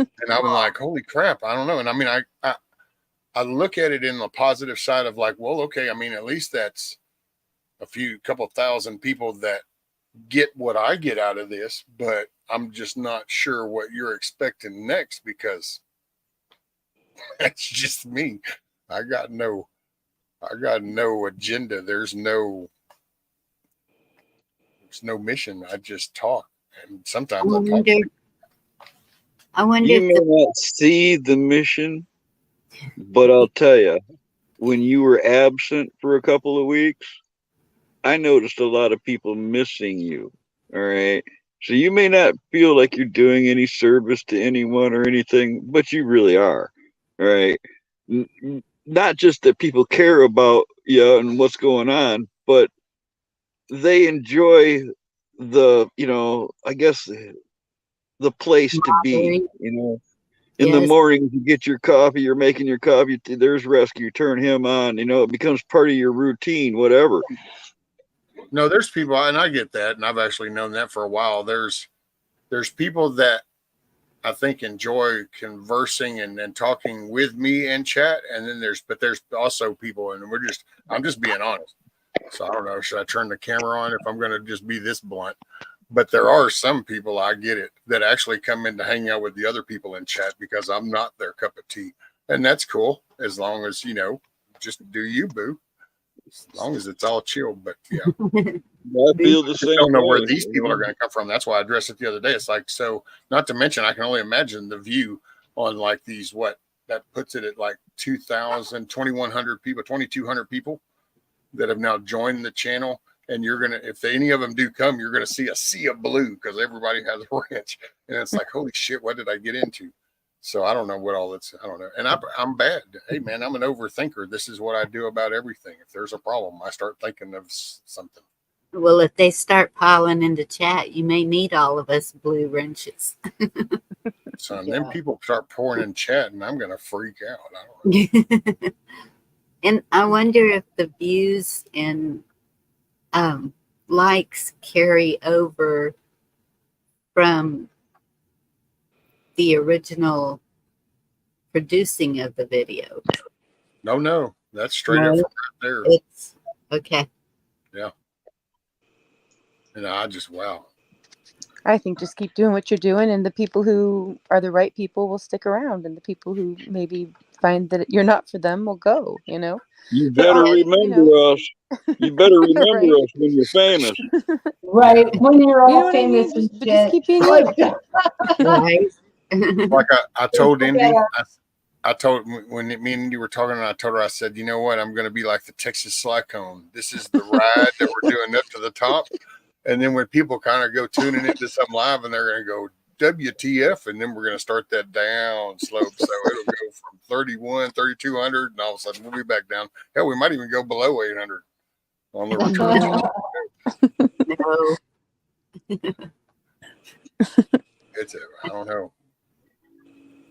And I'm like, holy crap, I don't know. And I mean, I look at it in the positive side of like, well, okay, I mean, at least that's couple thousand people that get what I get out of this, but I'm just not sure what you're expecting next, because that's just me. I got no agenda. There's no mission. I just talk. And I sometimes I talk. wonder. I wonder You if may the not see the mission, but I'll tell you, when you were absent for a couple of weeks, I noticed a lot of people missing you. All right. So you may not feel like you're doing any service to anyone or anything, but you really are. All right. Not just that people care about you and what's going on, but they enjoy I guess the place to be, in the yes, morning you get your coffee, you're making your coffee, there's rescue, turn him on, it becomes part of your routine, whatever. No, there's people, and I get that, and I've actually known that for a while. There's people that I think enjoy conversing and talking with me in chat, and then there's also people, and I'm just being honest. So I don't know, should I turn the camera on if I'm going to just be this blunt? But there are some people, I get it, that actually come in to hang out with the other people in chat because I'm not their cup of tea, and that's cool as long as just do you, boo. As long as it's all chill, but yeah. I feel the same. I don't know where these people are going to come from. That's why I addressed it the other day. It's like, so not to mention, I can only imagine the view on like these, that puts it at like 2,000, 2,100 people, 2,200 people that have now joined the channel. And you're going to, if any of them do come, you're going to see a sea of blue because everybody has a ranch. And it's like, holy shit, what did I get into? So I don't know what all that's, I don't know. And I'm bad. Hey, man, I'm an overthinker. This is what I do about everything. If there's a problem, I start thinking of something. well, if they start piling into chat, you may need all of us blue wrenches. So and then people start pouring in chat, and I'm going to freak out. I don't know. And I wonder if the views and likes carry over from the original producing of the video. No, that's straight up from right there. It's okay. Yeah. And I just, wow. I think just keep doing what you're doing, and the people who are the right people will stick around, and the people who maybe find that you're not for them will go, You better remember us. You better remember Right? us when you're famous. Right. When you're all You know what I famous mean? and But just shit. keep being Like, you. Right. Like I told Indy, Yeah. I told when me and Indy were talking, and I told her, I said, you know what? I'm going to be like the Texas Cyclone. This is the ride that we're doing up to the top. And then when people kind of go tuning into something live, and they're going to go WTF, and then we're going to start that down slope. So it'll go from 31, 3,200, and all of a sudden we'll be back down. Hell, we might even go below 800 on the return. No. I don't know.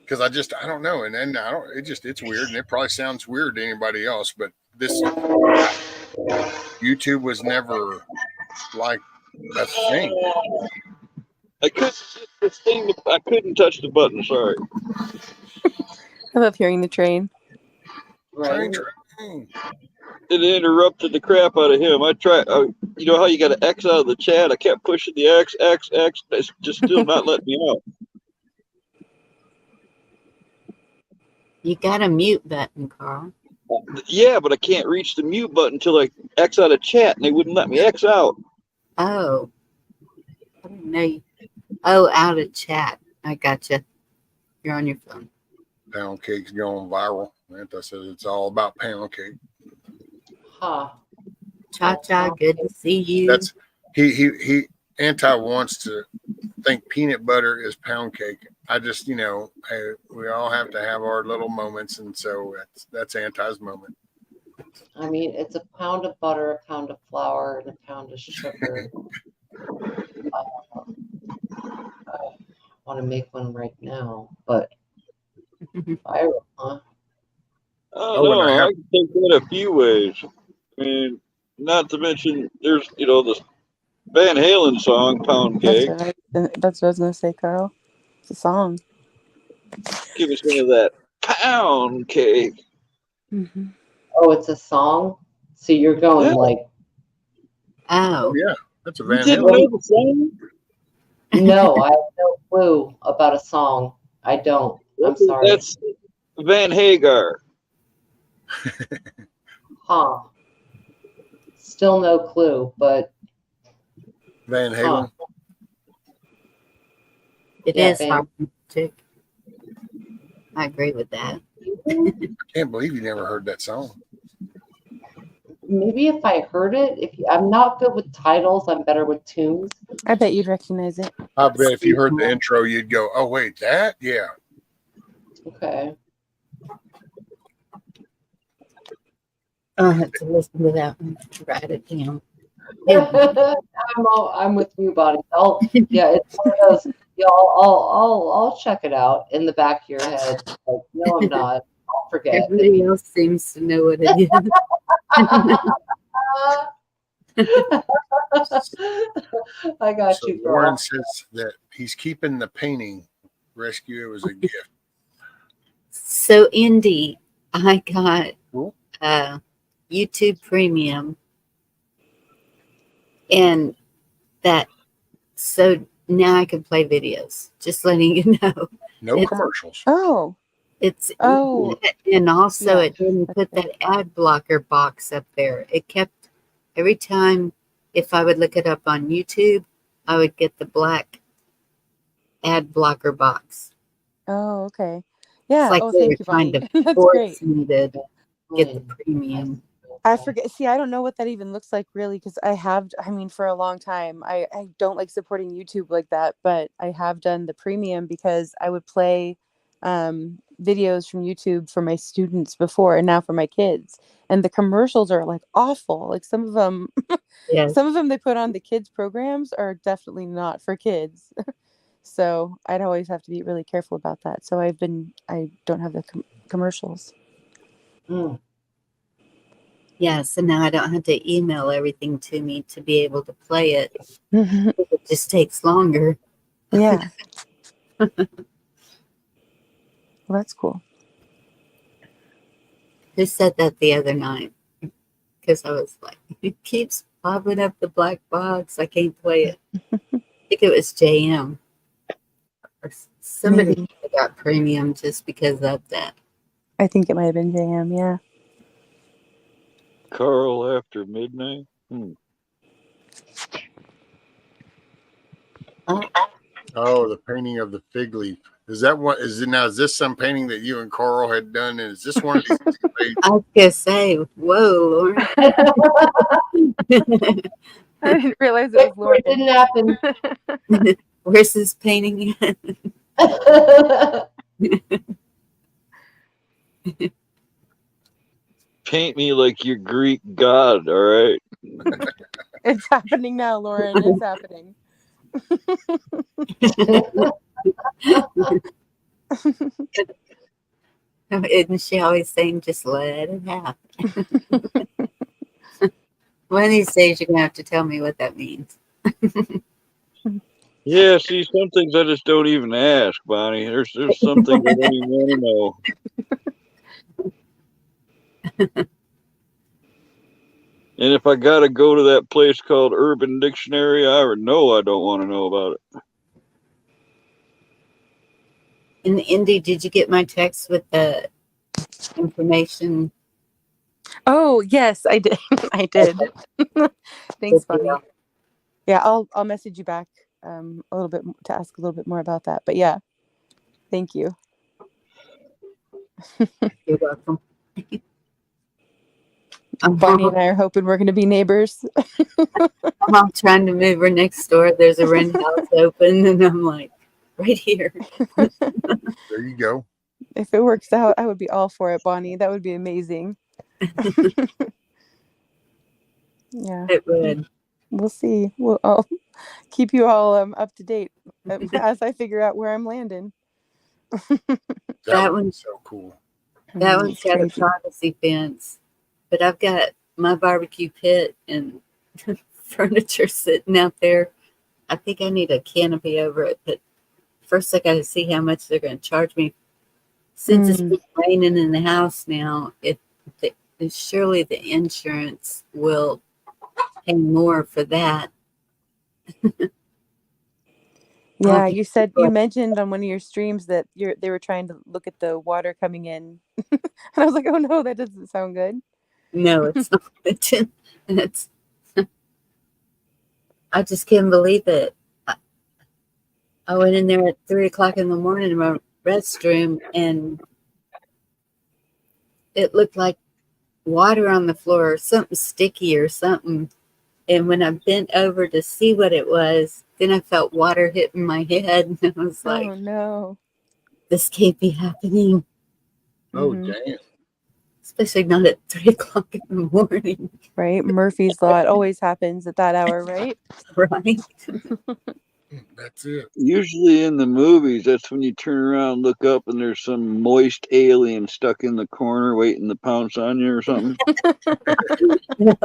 Because I don't know. And then it's weird. And it probably sounds weird to anybody else, but YouTube was never like a thing. I couldn't touch the button. Sorry. I love hearing the train. right. Train. It interrupted the crap out of him. I tried, you know how you got to X out of the chat? I kept pushing the X. It's just still not letting me out. You got a mute button, Carl. Yeah, but I can't reach the mute button until I X out of chat, and they wouldn't let me X out. Oh. I didn't know you. Oh, out of chat. I gotcha. You're on your phone. Pound cake's going viral. Manta says it's all about pound cake. Huh. Cha-cha, good to see you. That's he Anti wants to think peanut butter is pound cake. I just, hey, we all have to have our little moments, and so that's Anti's moment. I mean, it's a pound of butter, a pound of flour, and a pound of sugar. I want to make one right now, but viral, huh? Oh, no, I can take that a few ways. I mean, not to mention, there's, this Van Halen song, Pound Cake. That's what I was going to say, Carl. It's a song. Give me some of that Pound Cake. Mm-hmm. Oh, it's a song? So you're going like... Oh. Yeah, that's a Van Halen. You didn't know the song? No, I have no clue about a song. I don't. I'm sorry. That's Van Hagar. Huh. Still no clue, but... Van Halen. It Yeah, is Bam. hard music. I agree with that. I can't believe you never heard that song. Maybe if I heard it, I'm not good with titles, I'm better with tunes. I bet you'd recognize it. I bet if you heard the intro, you'd go, "Oh wait, that? Yeah." Okay. I'll have to listen to that one to write it down. I'm with you, Bonnie. Yeah, it's one of those. Yeah, I'll check it out in the back of your head. Like, no, I'm not. I'll forget. Everybody else seems to know what it is. I got So you, girl. Lauren says that he's keeping the painting. Rescue, it was a gift. So, Indy, I got Cool. YouTube Premium, and that, so now I can play videos. Just letting you know. No It's- commercials. Oh, It's Oh. and also Yeah, it didn't that's put good. that ad blocker box up there. It kept every time if I would look it up on YouTube, I would get the black ad blocker box. Oh, okay. It's Yeah. like Oh, they were thank you, trying Bonnie. to That's force great. me to get the premium. I forget. See, I don't know what that even looks like really, because I mean, for a long time, I don't like supporting YouTube like that, but I have done the premium because I would play videos from YouTube for my students before and now for my kids. And the commercials are like awful. Like some of them, Yes. some of them they put on the kids programs are definitely not for kids. So I'd always have to be really careful about that. So I don't have the commercials. Mm. Yeah, so now I don't have to email everything to me to be able to play it. It just takes longer. Yeah. Well, that's cool. Who said that the other night? Because I was like, it keeps popping up the black box. I can't play it. I think it was JM. Or somebody Maybe. got premium just because of that. I think it might have been JM, yeah. Carl after midnight. Oh, the painting of the fig leaf. Is that what is it now? Is this some painting that you and Carl had done? And is this one of these that you made? I was going to say, whoa, Lauren. I didn't realize it was Lauren. It didn't happen. Where's this painting at? Paint me like your Greek god, all right? It's happening now, Lauren. It's happening. Isn't she always saying, just let it happen? One of these days, you're going to have to tell me what that means. Yeah, see, some things I just don't even ask, Bonnie. There's some things I don't even want to know. And if I got to go to that place called Urban Dictionary, I know I don't want to know about it. And Indy, did you get my text with the information? Oh, yes, I did. I did. Thanks, Good Bonnie. deal. Yeah, I'll message you back a little bit to ask a little bit more about that. But yeah, thank you. You're welcome. Bonnie and I are hoping we're going to be neighbors. I'm all trying to move her next door. There's a rent house open, and I'm like, right here. There you go. If it works out, I would be all for it, Bonnie. That would be amazing. Yeah, It would. we'll see. I'll keep you all up to date as I figure out where I'm landing. That would be one's so cool. That one's got a Crazy. privacy fence, but I've got my barbecue pit and furniture sitting out there. I think I need a canopy over it, but first I got to see how much they're going to charge me. Since it's been raining in the house now, surely the insurance will pay more for that. Yeah, you mentioned on one of your streams that they were trying to look at the water coming in, and I was like, oh no, that doesn't sound good. No, it's not. I just can't believe it. I went in there at 3 o'clock in the morning in my restroom, and it looked like water on the floor, or something sticky or something. And when I bent over to see what it was, then I felt water hitting my head, and I was like, Oh no. this can't be happening, Oh, Mhm. damn. especially not at 3 o'clock in the morning, Right? Murphy's Law. It always happens at that hour, right? right? That's it. Usually in the movies, that's when you turn around, look up, and there's some moist alien stuck in the corner waiting to pounce on you or something. No.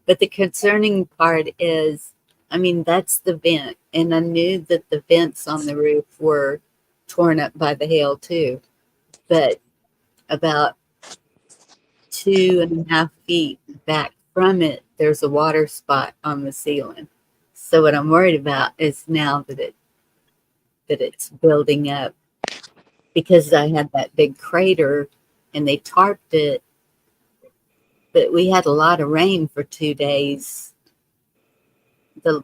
But the concerning part is, I mean, that's the vent. And I knew that the vents on the roof were torn up by the hail too. But about 2.5 feet back from it, there's a water spot on the ceiling. So what I'm worried about is now that it's building up, because I had that big crater and they tarped it, but we had a lot of rain for 2 days. The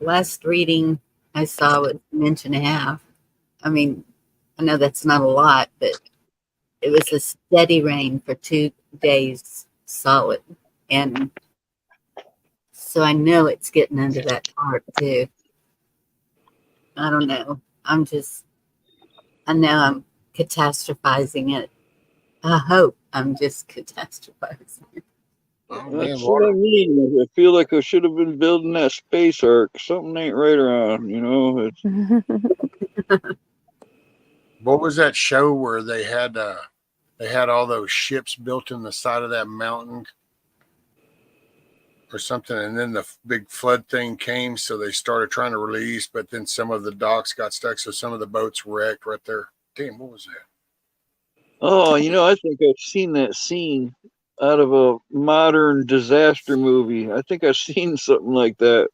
last reading I saw was 1.5 inches. I mean, I know that's not a lot, but it was a steady rain for 2 days solid. And so I know it's getting under that tarp too. I don't know. I know I'm catastrophizing it. I hope I'm just catastrophizing it. Oh, man, That's what I water. mean. I feel like I should have been building that space ark. Something ain't right around, you know. What was that show where they had all those ships built in the side of that mountain or something, and then the big flood thing came, so they started trying to release, but then some of the docks got stuck, so some of the boats wrecked right there. Damn, what was that? Oh, you know, I think I've seen that scene out of a modern disaster movie. I think I've seen something like that.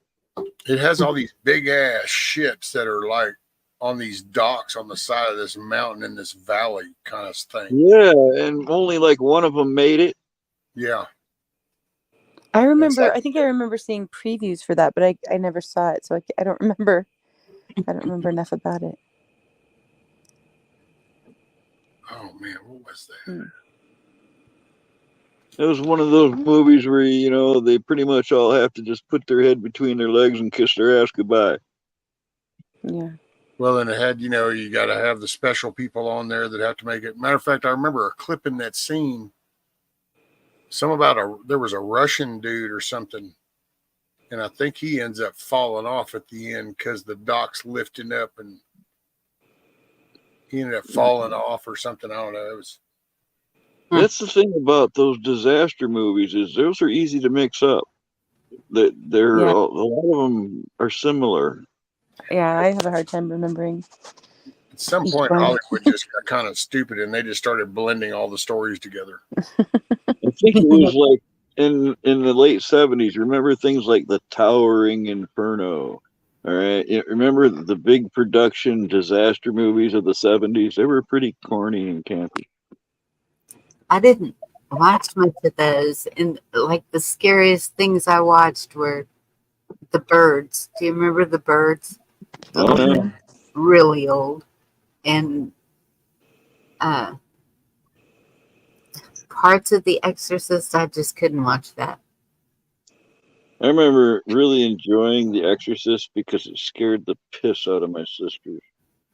It has all these big ass ships that are like on these docks on the side of this mountain in this valley kind of thing. Yeah, and only like one of them made it. Yeah. I think I remember seeing previews for that, but I never saw it, so I don't remember. I don't remember enough about it. Oh man, what was that? It was one of those movies where, you know, they pretty much all have to just put their head between their legs and kiss their ass goodbye. Yeah. Well, and it had, you know, you got to have the special people on there that have to make it. Matter of fact, I remember a clip in that scene. There was a Russian dude or something, and I think he ends up falling off at the end because the dock's lifting up, and he ended up falling off or something. I don't know. It was. That's the thing about those disaster movies, is those are easy to mix up. That Yeah. a lot of them are similar. Yeah, I have a hard time remembering. At some each point, one. Hollywood just got kind of stupid, and they just started blending all the stories together. I think it was like in the late 70s. Remember things like The Towering Inferno? All right, remember the big production disaster movies of the 70s? They were pretty corny and campy. I didn't watch much of those. And like the scariest things I watched were The Birds. Do you remember The Birds? Oh, yeah. Really old. And parts of The Exorcist, I just couldn't watch that. I remember really enjoying The Exorcist because it scared the piss out of my sisters.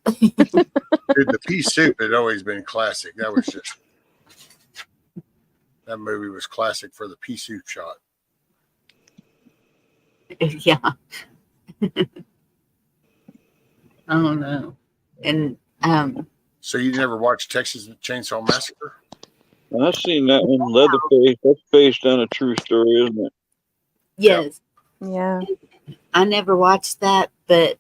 Dude, the pea soup had always been classic. That movie was classic for the pea soup shot. Yeah. I don't know. And So you never watched Texas Chainsaw Massacre? I've seen that one, Leatherface. That's based on a true story, isn't it? yes. Yeah. I never watched that, but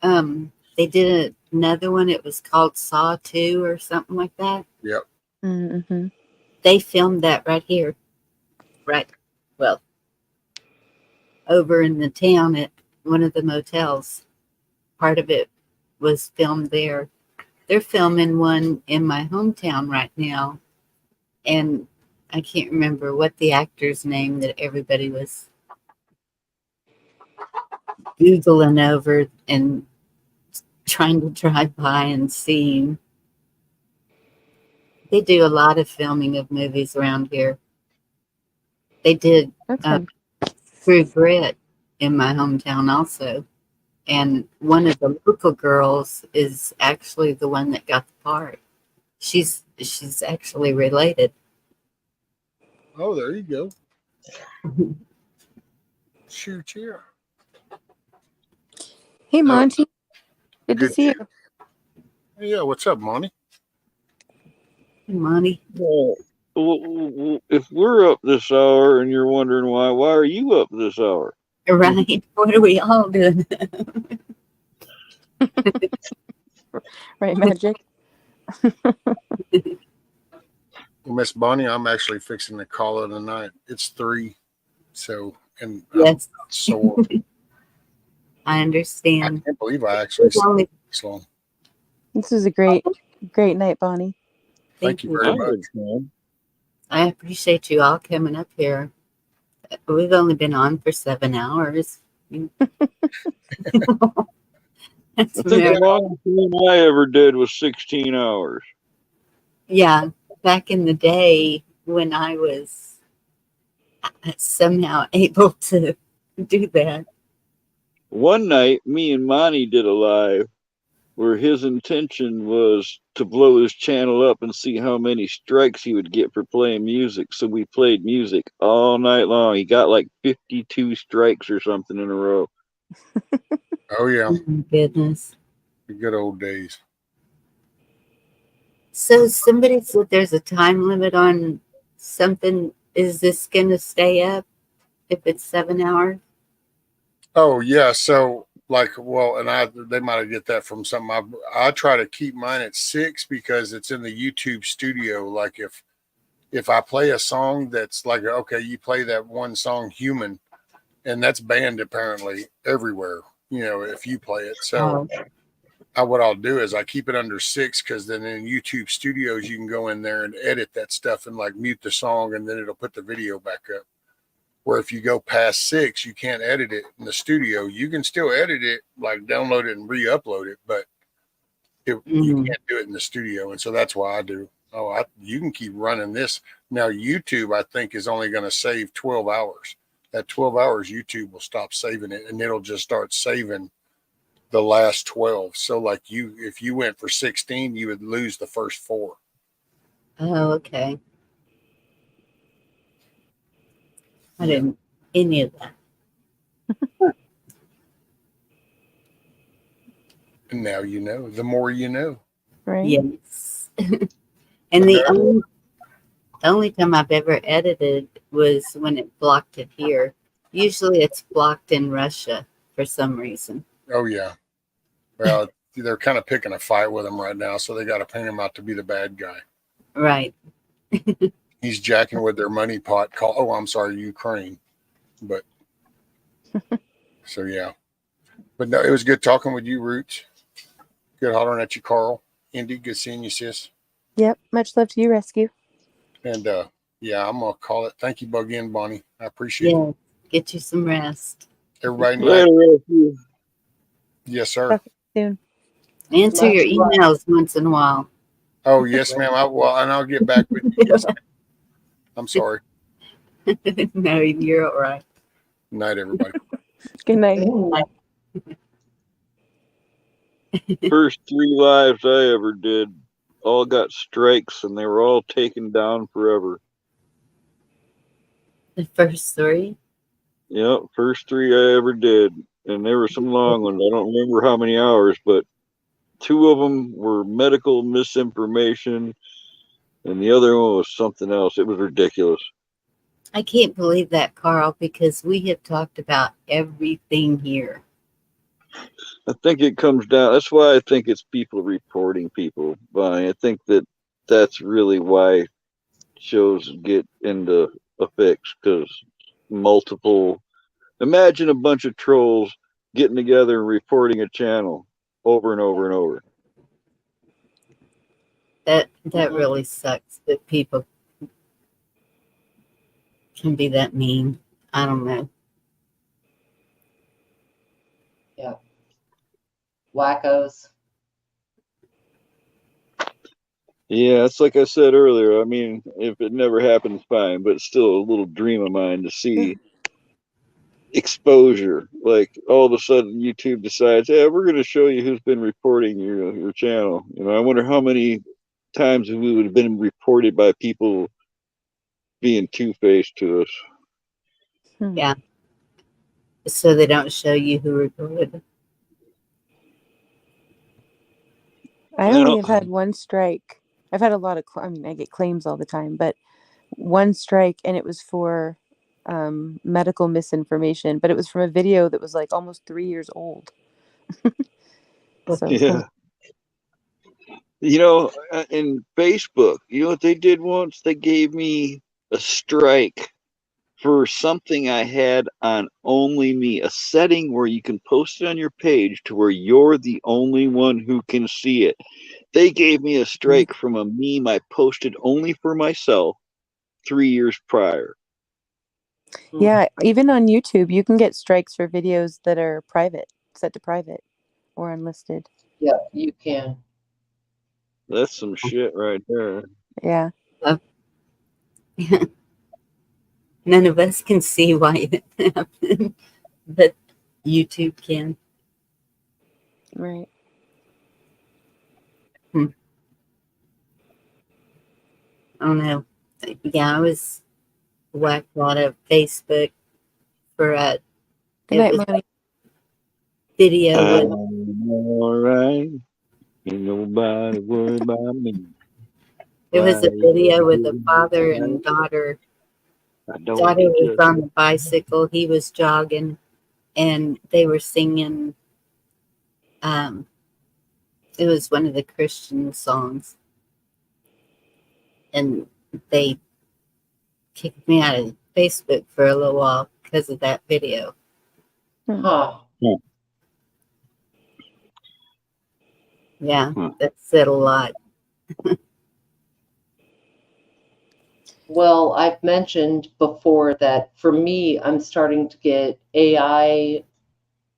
they did another one. It was called Saw 2 or something like that. Yep. Mm-hmm. They filmed that right here. Right. Well, over in the town at one of the motels. Part of it was filmed there. They're filming one in my hometown right now. And I can't remember what the actor's name that everybody was Googling over and trying to drive by and see. They do a lot of filming of movies around here. They did That's fun. True Grit in my hometown also. And one of the local girls is actually the one that got the part. She's actually related. Oh, there you go. Shoot, yeah. Hey, Oh, Monty. Good to good. see you. Yeah, what's up, Monty? Money. Well, if we're up this hour and you're wondering why are you up this hour? Right. What are we all doing? Right, Magic? Well, Miss Bonnie, I'm actually fixing to call it a night. It's 3, so and Yes. I'm sore. I I understand. can't believe I actually It's only, this long. This was a great night, Bonnie. Thank you you. very I much. understand. I appreciate you all coming up here. We've only been on for 7 hours. That's I think very, the longest one I ever did was 16 hours. yeah, back in the day when I was somehow able to do that. One night, me and Monty did a live where his intention was to blow his channel up and see how many strikes he would get for playing music. So we played music all night long. He got like 52 strikes or something in a row. Oh yeah, Oh my goodness. the good old days. So somebody said there's a time limit on something. Is this going to stay up if it's 7 hours? Oh yeah, so like well, and they might get that from something. I try to keep mine at 6 because it's in the YouTube studio. Like if I play a song that's like okay, you play that one song "Human," and that's banned apparently everywhere. You know, if you play it, so. What I'll do is I keep it under 6 because then in YouTube Studios you can go in there and edit that stuff and like mute the song and then it'll put the video back up. Where if you go past 6, you can't edit it in the studio. You can still edit it, like download it and re-upload it, but you can't do it in the studio. And so that's why I do. You can keep running this. Now YouTube, I think, is only going to save 12 hours. At 12 hours, YouTube will stop saving it and it'll just start saving the last 12. So like if you went for 16, you would lose the first 4. Oh, okay. I didn't any of that. And now you know. The more you know. Right? Yes. And the only time I've ever edited was when it blocked it here. Usually it's blocked in Russia for some reason. Oh yeah. Well, they're kind of picking a fight with him right now, so they got to paint him out to be the bad guy. Right. He's jacking with their money pot. I'm sorry, Ukraine. But so yeah. But no, it was good talking with you, Roots. Good hollering at you, Carl. Indy, good seeing you, sis. Yep. Much love to you, Rescue. And yeah, I'm gonna call it. Thank you, again, Bonnie. I appreciate it. Get you some rest. Everybody, Later. yes, sir. Talk soon. Answer your emails once in a while. Oh yes, ma'am. And I'll get back with you. Yes, I'm sorry. No, you're all right. Night, everybody. Good night. First 3 lives I ever did all got strikes and they were all taken down forever. The first 3? Yep, first 3 I ever did. And there were some long ones. I don't remember how many hours, but 2 of them were medical misinformation and the other one was something else. It was ridiculous. I can't believe that, Carl, because we have talked about everything here. I think it comes down. That's why I think it's people reporting people. Bonnie. I think that's really why shows get into a fix because multiple. Imagine a bunch of trolls getting together and reporting a channel over and over and over. That really sucks that people can be that mean. I don't know. Yeah. Wackos. Yeah, it's like I said earlier. I mean, if it never happens, fine, but it's still a little dream of mine to see exposure. Like all of a sudden, YouTube decides, "Hey, we're going to show you who's been reporting your channel." You know, I wonder how many times we would have been reported by people being two-faced to us. Yeah. So they don't show you who reported. I Well, only have had one strike. I've had a lot of, I mean, I get claims all the time, but one strike, and it was for medical misinformation, but it was from a video that was like almost 3 years old. So it's kind yeah. You know, in Facebook, you know what they did once? They gave me a strike for something I had on Only Me, a setting where you can post it on your page to where you're the only one who can see it. They gave me a strike from a meme I posted only for myself 3 years prior. yeah, even on YouTube, you can get strikes for videos that are private, set to private or unlisted. Yeah, you can. That's some shit right there. Yeah. None of us can see why it happened, but YouTube can. Right. I don't know. Yeah, I was whacked out of Facebook for Good it night, was Monty. video with I'm all right. Ain't nobody worry about me. it was a Why video with a you father doing and daughter. that? I don't Daughter was just on the bicycle, he was jogging, and they were singing it was one of the Christian songs. And they kicked me out of Facebook for a little while because of that video. Huh. Yeah, that said a lot. Well, I've mentioned before that for me, I'm starting to get AI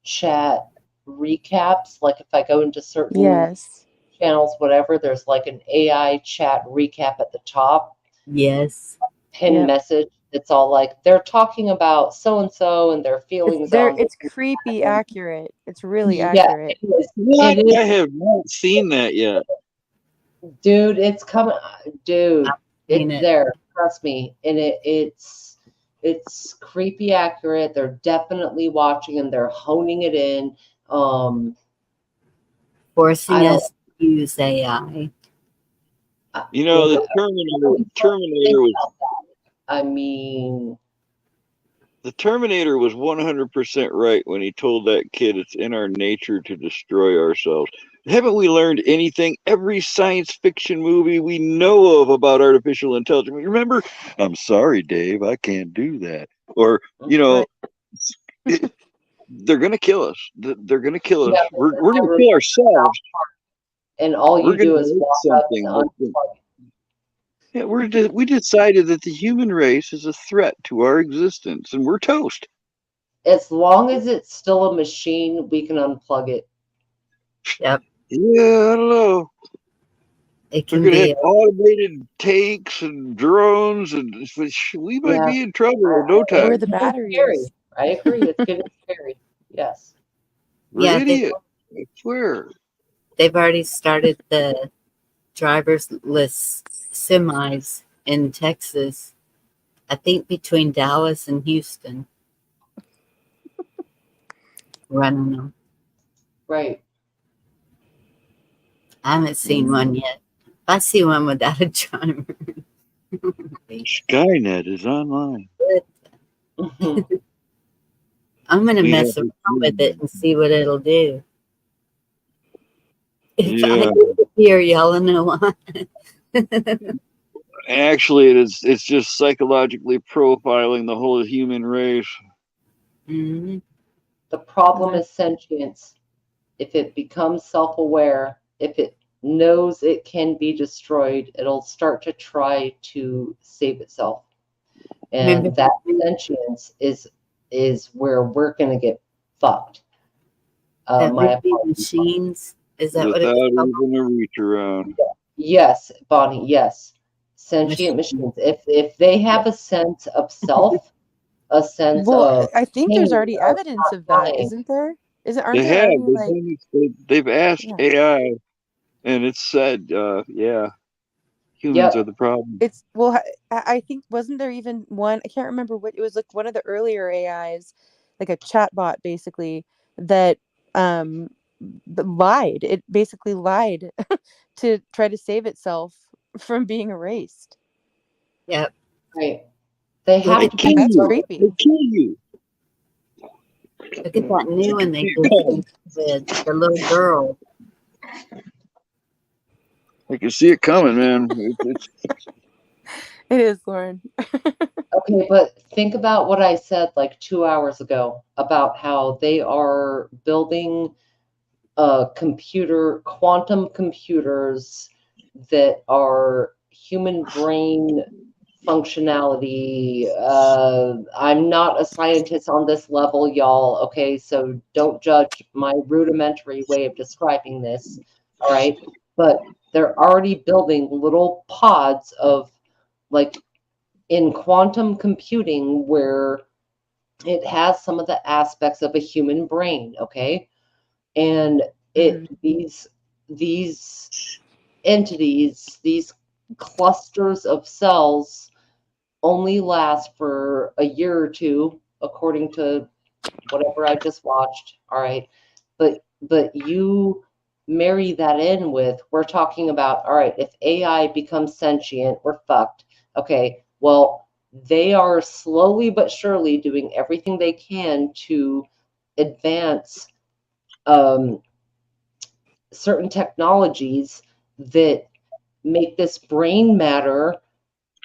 chat recaps. Like if I go into certain Yes. channels, whatever, there's like an AI chat recap at the top, Yes. pinned Yep. message. It's all like they're talking about so and so and their feelings on It's creepy accurate. It's really yeah, accurate. What? it is, I have not seen that yet. dude. It's coming, dude. seen It's it. there. Trust me, and it's creepy accurate. They're definitely watching and they're honing it in. Forcing I don't. us to use AI. You know, the Think Terminator was about that. I mean, the Terminator was 100% right when he told that kid it's in our nature to destroy ourselves. Haven't we learned anything? Every science fiction movie we know of about artificial intelligence. Remember, I'm sorry, Dave, I can't do that. Or, you know, they're going to kill us. They're going to kill us. yeah, We're going to kill ourselves. and all We're you going do to is make walk up and something. unplug it. Yeah, we decided that the human race is a threat to our existence, and we're toast. As long as it's still a machine, we can unplug it. Yep. Yeah, I don't know. It We're can going to have be automated tanks and drones, and we might be in trouble in no Or time. the It's getting batteries. scary. I agree. It's getting scary. Yes. We're yeah, idiots. I swear. they've already started the driverless semis in Texas. I think between Dallas and Houston. Running them. Right. I haven't seen one yet. If I see one without a driver. Skynet is online. I'm going to We mess have around with it and see what it'll do. If I Yeah. hear yelling a lot. Actually, it's just psychologically profiling the whole human race. Mhm. The problem is sentience. If it becomes self-aware, if it knows it can be destroyed, it'll start to try to save itself. And Remember- that sentience is where we're going to get fucked. That My would be apologies. machines. Is that what Without it's called? even a reach around. Yes, Bonnie, yes. Sentient machines. If they have a sense of self, a sense Well, of I think there's pain, already of evidence of not that, dying. isn't there? Aren't They there have. already like They've asked yeah. AI, and it's said, yeah, humans are the problem. It's well, I think wasn't there even one? I can't remember what it was. Like one of the earlier AIs, like a chatbot, basically that lied. It basically lied to try to save itself from being erased. Yep. Right. They have They to kill be. That's you. creepy. They kill you. Look at that new one they did with the little girl. I can see it coming, man. It is, Lauren. Okay, but think about what I said like 2 hours ago about how they are building quantum computers that are human brain functionality. I'm not a scientist on this level, y'all. Okay, so don't judge my rudimentary way of describing this. All right, but they're already building little pods of like in quantum computing where it has some of the aspects of a human brain. Okay, and these entities, these clusters of cells only last for a year or two, according to whatever I just watched. All right. But you marry that in with, we're talking about, all right, if AI becomes sentient, we're fucked. Okay. Well, they are slowly but surely doing everything they can to advance certain technologies that make this brain matter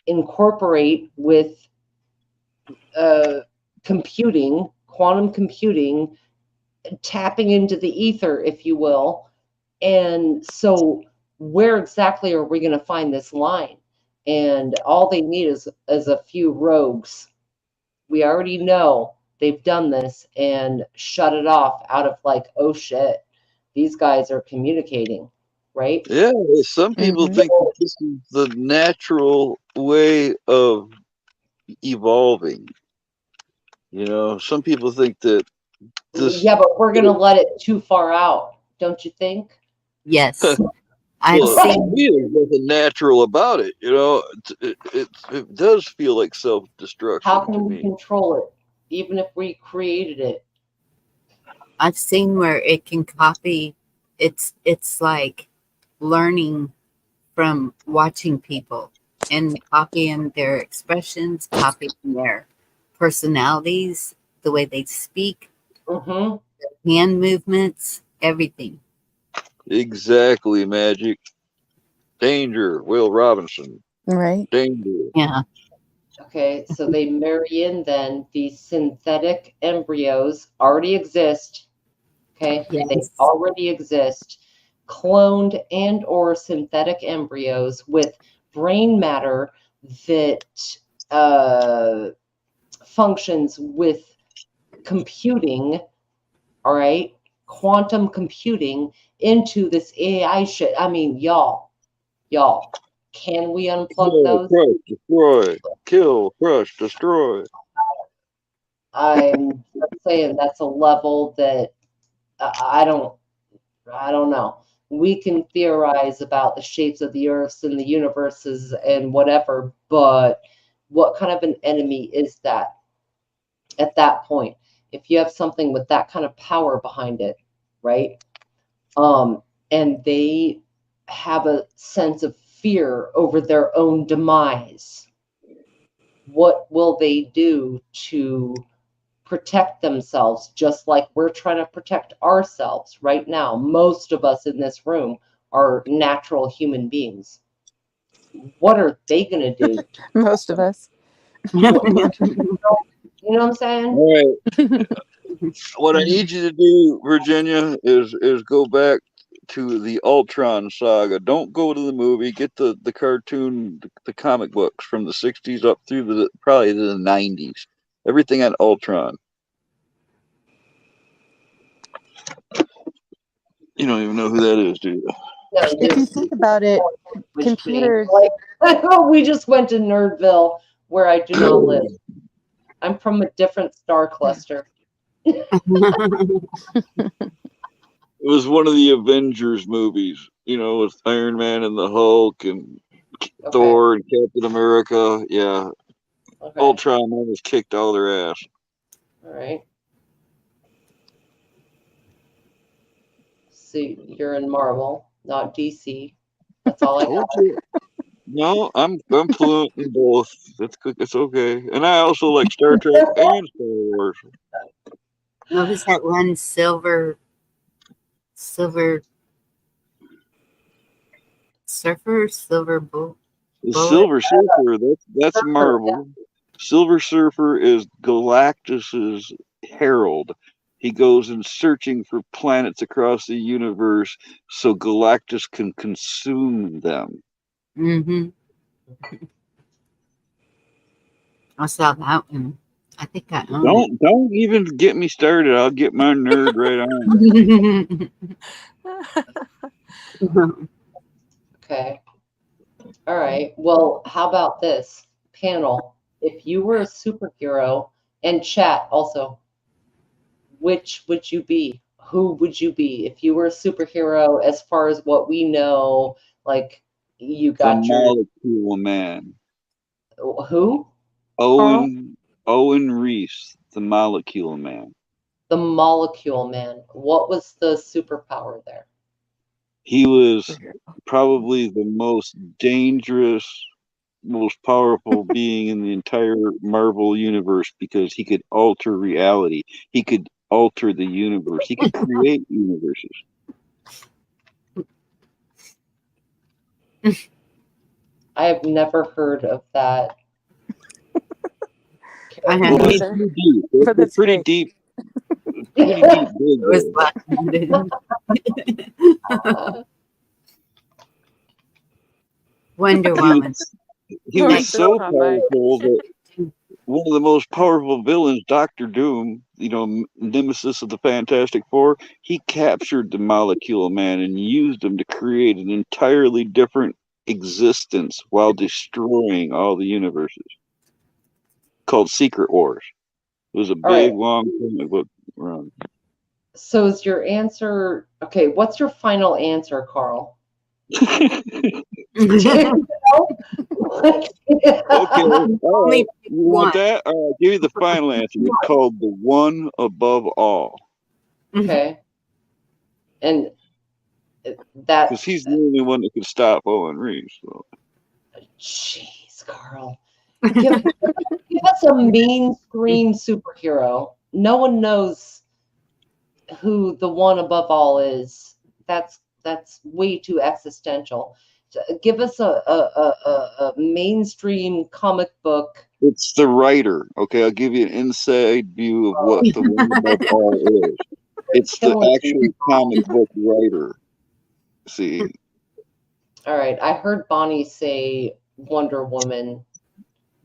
incorporate with computing, quantum computing, tapping into the ether, if you will. And so, where exactly are we going to find this line? And all they need is a few rogues. We already know they've done this and shut it off out of like, oh shit, these guys are communicating, right? Yeah, some people think that this is the natural way of evolving. You know, some people think that this. Yeah, but we're going to let it too far out, don't you think? Yes. I've Well, to seen. me, there's nothing natural about it. You know, it does feel like self-destruction How to can we me. control it, even if we created it? I've seen where it can copy. It's like learning from watching people and copying their expressions, copying their personalities, the way they speak, hand movements, everything. Exactly, Magic. Danger, Will Robinson. Right. Danger. Yeah. Okay, so they marry in then these synthetic embryos already exist. Okay, they Yes. already exist. Cloned and or synthetic embryos with brain matter that functions with computing, all right, quantum computing into this AI shit. I mean, y'all, can we unplug those? Crush, destroy, kill, crush, destroy. I'm just saying that's a level that I don't know. We can theorize about the shapes of the earths and the universes and whatever, but what kind of an enemy is that at that point? If you have something with that kind of power behind it, right? And they have a sense of fear over their own demise. What will they do to protect themselves, just like we're trying to protect ourselves right now? Most of us in this room are natural human beings. What are they going to do? Most of us. You know what I'm saying? All right. What I need you to do, Virginia, is go back to the Ultron saga. Don't go to the movie. Get the cartoon, the comic books from the 60s up through the probably the 90s. Everything on Ultron. You don't even know who that is, do you? No, If you think about it, which computers. means, like, we just went to Nerdville, where I do not live. I'm from a different star cluster. It was one of the Avengers movies, you know, with Iron Man and the Hulk and Thor and Captain America. Yeah. Okay. Ultron almost kicked all their ass. All right. So you're in Marvel, not DC. That's all I got. No, I'm fluent in both. That's good. It's okay. And I also like Star Trek and Star Wars. What was that one? Silver Surfer, Silver Bull. The Silver Surfer, that's Marvel. Silver Surfer is Galactus's herald. He goes in searching for planets across the universe so Galactus can consume them. Mm-hmm. I saw that one. I think I own Don't even get me started. I'll get my nerd right on. Okay. All right. Well, how about this panel? If you were a superhero, and chat also, which would you be? Who would you be if you were a superhero? As far as what we know, like you got the your Molecule Man. who? Owen Reese, the Molecule Man. The Molecule Man. What was the superpower there? He was probably the most dangerous, most powerful being in the entire Marvel universe because he could alter reality. He could alter the universe. He could create universes. I have never heard of that. I Well, have it's pretty deep. It's pretty deep. Pretty deep. It was Wonder Woman. He was so powerful that one of the most powerful villains, Doctor Doom, you know, nemesis of the Fantastic Four, he captured the Molecule Man and used him to create an entirely different existence while destroying all the universes. Called Secret Wars. It was a big, long comic book run. So is your answer okay? What's your final answer, Carl? Okay, all right. You want that? I'll give you the final answer. It's called the One Above All. Okay. And that because he's the only one that could stop Owen Reese. So. Jeez, Carl. Give us a mainstream superhero. No one knows who the One Above All is. That's way too existential. Give us a mainstream comic book. It's the writer. Okay, I'll give you an inside view of what the One Above All is. It's the actual comic book writer. See. All right, I heard Bonnie say Wonder Woman.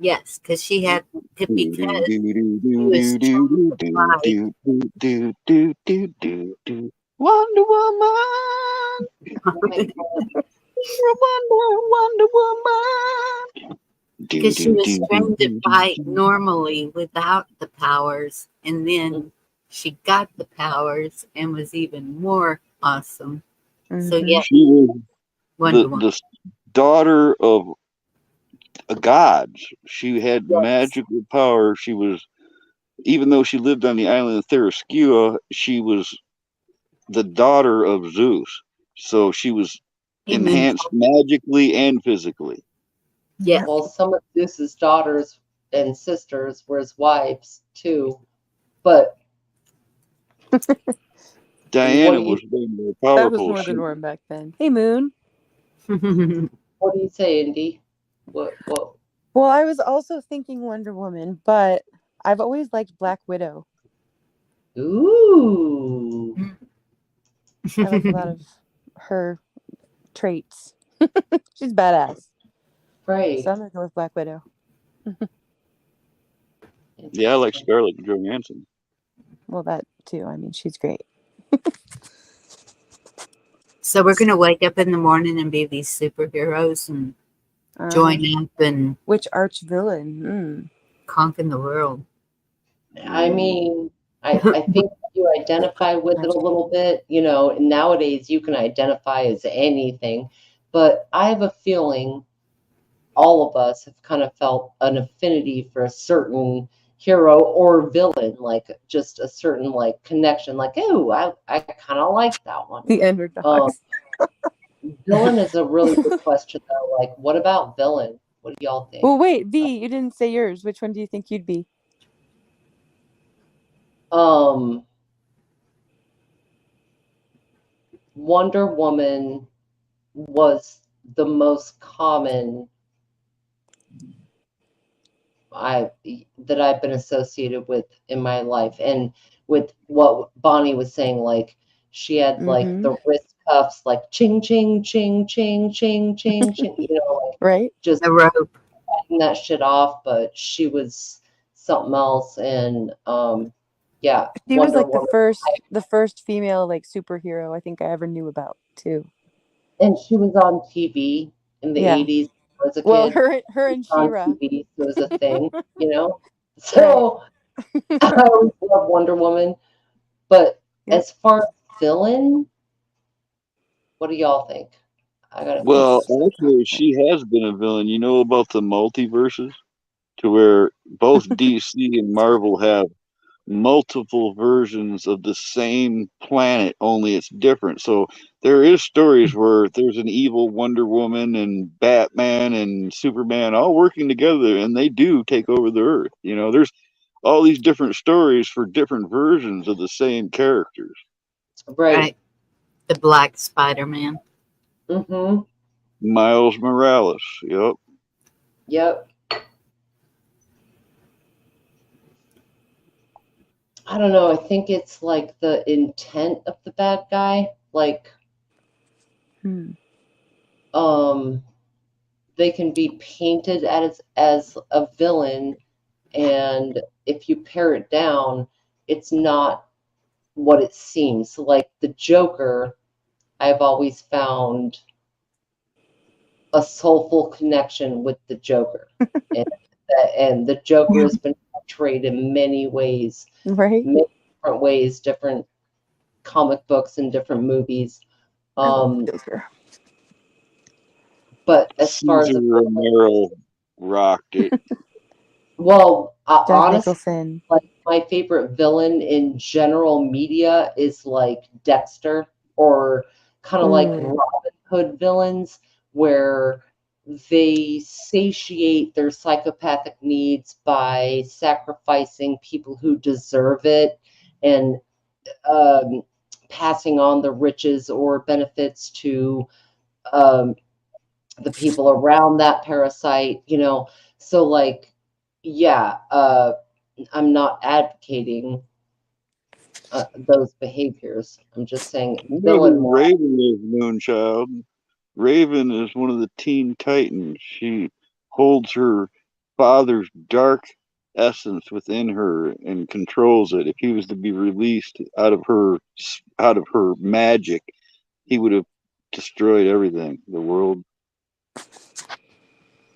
Yes, because she had Wonder Woman. Wonder Woman. Because she was trained to fight normally without the powers, and then she got the powers and was even more awesome. So yeah, she was the daughter of a god. She had magical power. She was, even though she lived on the island of Theraskua, she was the daughter of Zeus. So she was enhanced magically and physically. Yeah. Well, some of Zeus's daughters and sisters were his wives too, but Diana was way more powerful. That was more the norm back then. Hey, Moon. What do you say, Indy? What? Well, I was also thinking Wonder Woman, but I've always liked Black Widow. Ooh. I like a lot of her traits. She's badass. Right. So I'm gonna go with Black Widow. Yeah, I like Scarlett Johansson. Well, that too. I mean, she's great. So we're gonna wake up in the morning and be these superheroes and join up and Which arch villain? conquer the world. I mean, I think you identify with it a little bit, you know, and nowadays you can identify as anything, but I have a feeling all of us have kind of felt an affinity for a certain hero or villain, like just a certain like connection, like, oh, I kind of like that one. The underdogs. Villain is a really good question though. Like, what about villain? What do y'all think? Well, wait, V, you didn't say yours. Which one do you think you'd be? Wonder Woman was the most common that I've been associated with in my life, and with what Bonnie was saying, like she had like the wrist cuffs, like ching ching ching ching ching ching ching, you know, like right? Just the rope, cutting that shit off. But she was something else, and yeah, She was Wonder like Woman. the first female like superhero I think I ever knew about too. And she was on TV in the Yeah. 80s as a Well, kid. her and On She-Ra. TV, so it was a thing, you know. So I always love Wonder Woman. But as far as villain, what do y'all think? I gotta think. Well, actually, she has been a villain. You know about the multiverses, to where both DC and Marvel have multiple versions of the same planet, only it's different. So there is stories where there's an evil Wonder Woman and Batman and Superman all working together, and they do take over the Earth. You know, there's all these different stories for different versions of the same characters. Right. The Black Spider-Man. Mm-hmm. Miles Morales. Yep. Yep. I don't know. I think it's like the intent of the bad guy. Like, they can be painted as a villain, and if you pare it down, it's not what it seems. So like the Joker, I've always found a soulful connection with the Joker. and the Joker has been portrayed in many ways, right? Many different ways, different comic books and different movies. But as far as Caesar Romero rocked it. well, honestly, Nicholson. like my favorite villain in general media is like Dexter, or kind of like Robin Hood villains, where they satiate their psychopathic needs by sacrificing people who deserve it, and passing on the riches or benefits to the people around that parasite, you know. So like, yeah, I'm not advocating those behaviors. I'm just saying You know villain. who Raven is, Moonchild? Raven is one of the Teen Titans. She holds her father's dark essence within her and controls it. If he was to be released out of her magic, he would have destroyed everything, the world.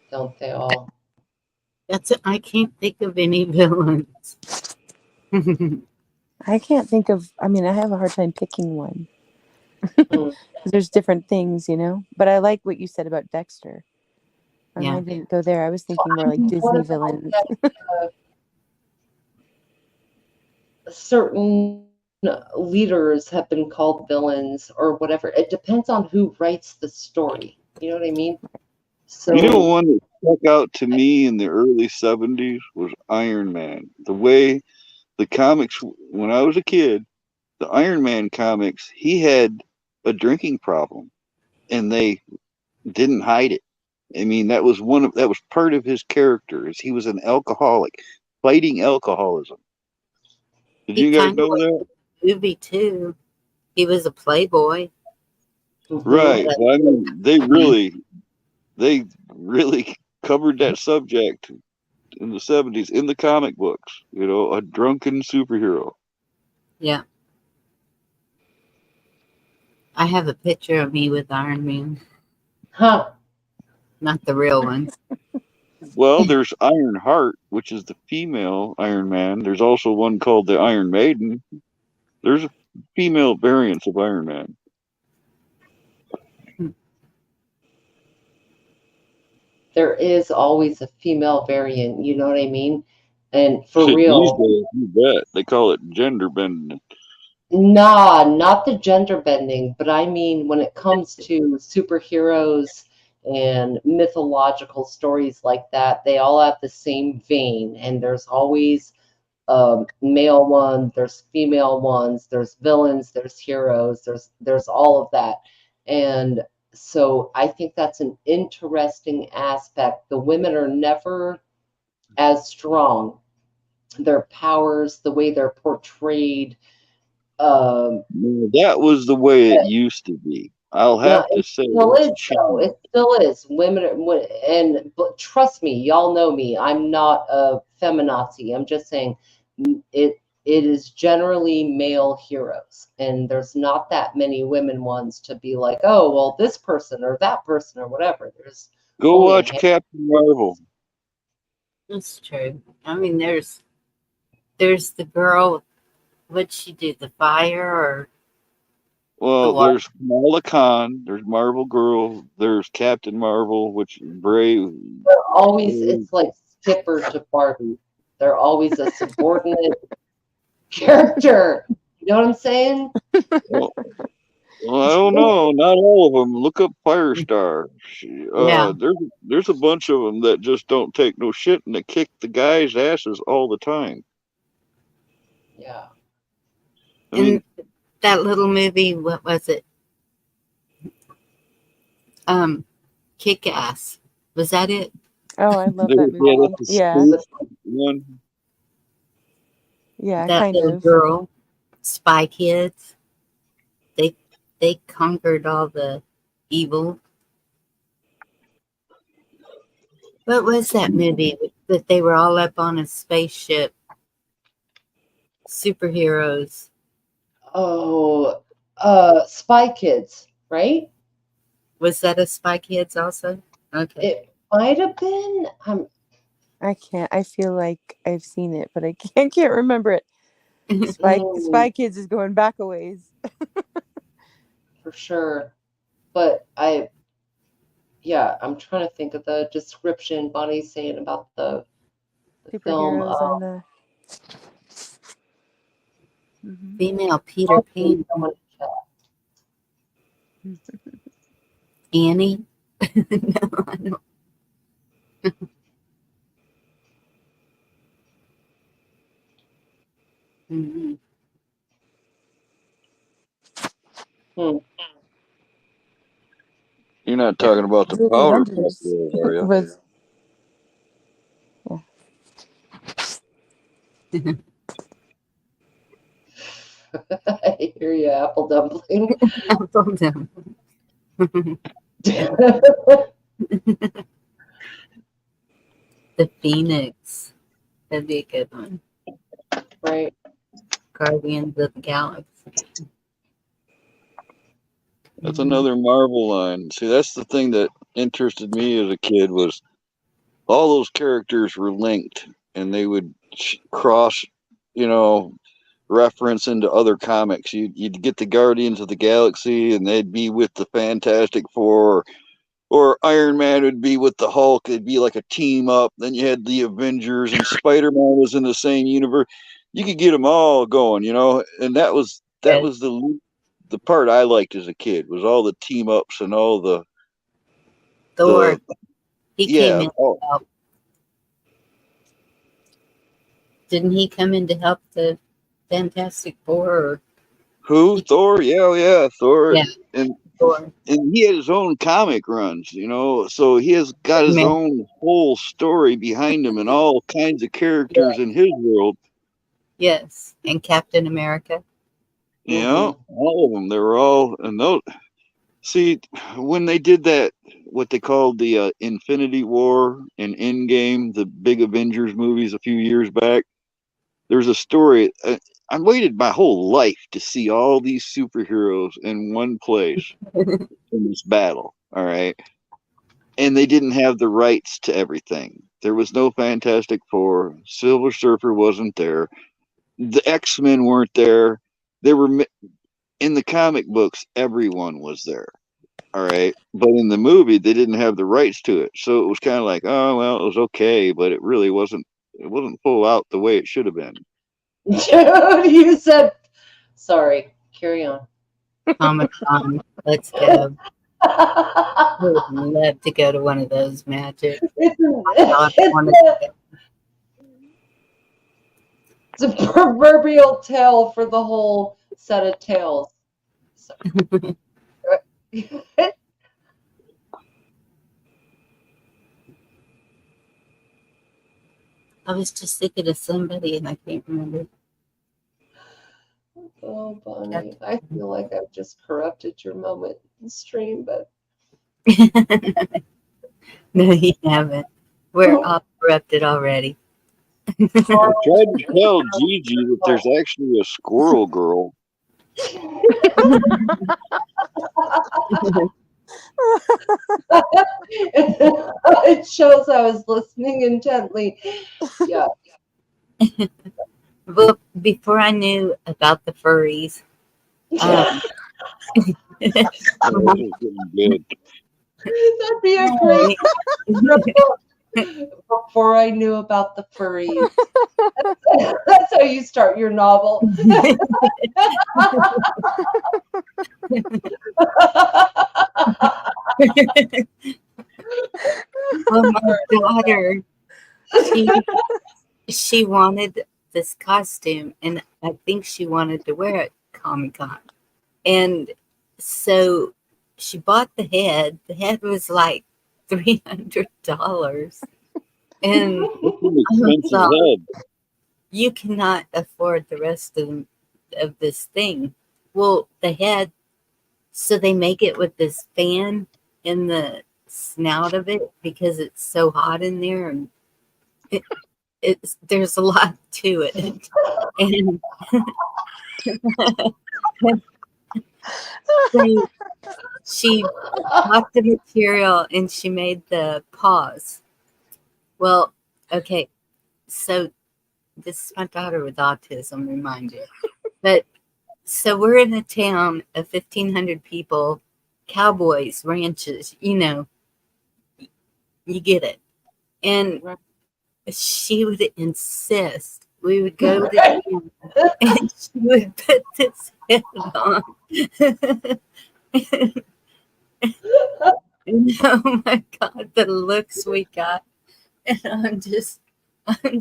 Don't they all? That's it. I can't think of any villains. I can't think of. I mean, I have a hard time picking one. There's different things, you know. But I like what you said about Dexter. I didn't go there. I was thinking more like Disney villains. Certain leaders have been called villains or whatever. It depends on who writes the story. You know what I mean? So You know, one that stuck out to me in the early 70s was Iron Man. The way the comics, when I was a kid, the Iron Man comics, he had a drinking problem, and they didn't hide it. I mean, that was part of his character, is he was an alcoholic, fighting alcoholism. Did you guys know that? Movie too. He was a playboy. Right. Well, I mean, they really covered that subject in the 70s in the comic books. You know, a drunken superhero. Yeah. I have a picture of me with Iron Man, Huh. not the real ones. Well, there's Iron Heart, which is the female Iron Man. There's also one called the Iron Maiden. There's female variants of Iron Man. There is always a female variant, you know what I mean? And for These real, days, you bet. They call it gender bending. nah, not the gender bending, but I mean when it comes to superheroes and mythological stories like that, they all have the same vein, and there's always male one, there's female ones, there's villains, there's heroes, there's all of that. And so I think that's an interesting aspect. The women are never as strong. Their powers, the way they're portrayed, That was the way it used to be. I'll no, have to it say still it's is though. changed. It still is. Women and but trust me, y'all know me. I'm not a feminazi. I'm just saying it it is generally male heroes, and there's not that many women ones to be like, oh, well, this person or that person or whatever. There's Go only a watch Captain Marvel. That's true. I mean, there's the girl. What'd she do? The fire or the Well, what? there's Kamala Khan, there's Marvel Girl, there's Captain Marvel, which Brave. They're always, it's like Skipper to Barbie. They're always a subordinate character. You know what I'm saying? Well, I don't know. Not all of them. Look up Firestar. Yeah. There's a bunch of them that just don't take no shit and they kick the guys' asses all the time. Yeah. I mean, That little movie, what was it? Kick Ass. Was that it? Oh, I love yeah, that movie. that's the Yeah, spook one. yeah, That kind little of. girl, Spy Kids. They conquered all the evil. What was that movie that they were all up on a spaceship? Superheroes. Oh, Spy Kids, right? Was that a Spy Kids also? Okay. It might have been. I can't. I feel like I've seen it, but I can't remember it. Spy Kids is going back a ways. For sure. But I'm trying to think of the description Bonnie's saying about the film. Superheroes and the Female Peter Pan. Annie. No, I don't. Mhm. You're not talking about the The powder puff Avengers girls, are you? was I hear you, apple dumpling. Apple dumpling. The Phoenix. That'd be a good one. Right. Guardians of the Galaxy. That's another Marvel line. See, that's the thing that interested me as a kid was all those characters were linked, and they would cross, reference into other comics. You'd get the Guardians of the Galaxy, and they'd be with the Fantastic Four, or Iron Man would be with the Hulk. It'd be like a team up. Then you had the Avengers, and Spider-Man was in the same universe. You could get them all going, and that was the part I liked as a kid was all the team ups and all the Thor. He came in to help. Didn't he come in to help the Fantastic Four? Or who? Thor? Yeah, Thor. Yeah, and Thor. And he had his own comic runs, so he has got his own whole story behind him and all kinds of characters in his world. Yes, and Captain America. Yeah, all of them. They were all, and those. See, when they did that, what they called the Infinity War and Endgame, the big Avengers movies a few years back, there's a story. I waited my whole life to see all these superheroes in one place in this battle. All right. And they didn't have the rights to everything. There was no Fantastic Four. Silver Surfer wasn't there. The X-Men weren't there. They were in the comic books. Everyone was there. All right. But in the movie, they didn't have the rights to it. So it was kind of like, oh, well, it was okay, but it really wasn't. It wasn't full out the way it should have been. Dude, you said, sorry, carry on. Comic-Con. Let's go. I would love to go to one of those magic. It's a proverbial tale for the whole set of tales. So. I was just thinking of somebody and I can't remember. Oh, Bonnie, I feel like I've just corrupted your moment in stream, but No, you haven't. We're all corrupted already. I tried to tell Gigi that there's actually a squirrel girl. It shows I was listening intently. Yeah. Well, before I knew about the furries, That'd be a great. Before I knew about the furries. That's how you start your novel. Well, my daughter, she wanted this costume, and I think she wanted to wear it at Comic-Con. And so she bought the head. The head was like $300. And I thought, you cannot afford the rest of this thing. Well, the head, so they make it with this fan in the snout of it because it's so hot in there, and there's a lot to it. And so she bought the material and she made the paws. Well, okay, so this is my daughter with autism, remind you. But so we're in a town of 1,500 people, cowboys, ranches, you get it. And she would insist we would go to town and she would put this head on. And oh my God, the looks we got. And I'm just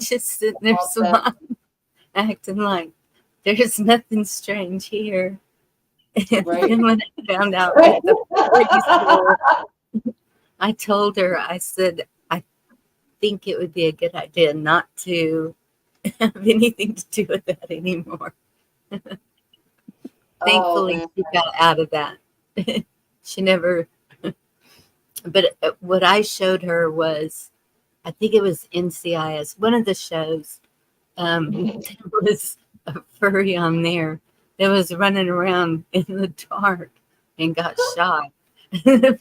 sitting there smiling, acting like there's nothing strange here. And then when I found out what the furries were, I told her, I said, I think it would be a good idea not to have anything to do with that anymore. Thankfully, she got out of that. She never, but what I showed her was, I think it was NCIS, one of the shows. There was a furry on there that was running around in the dark and got shot because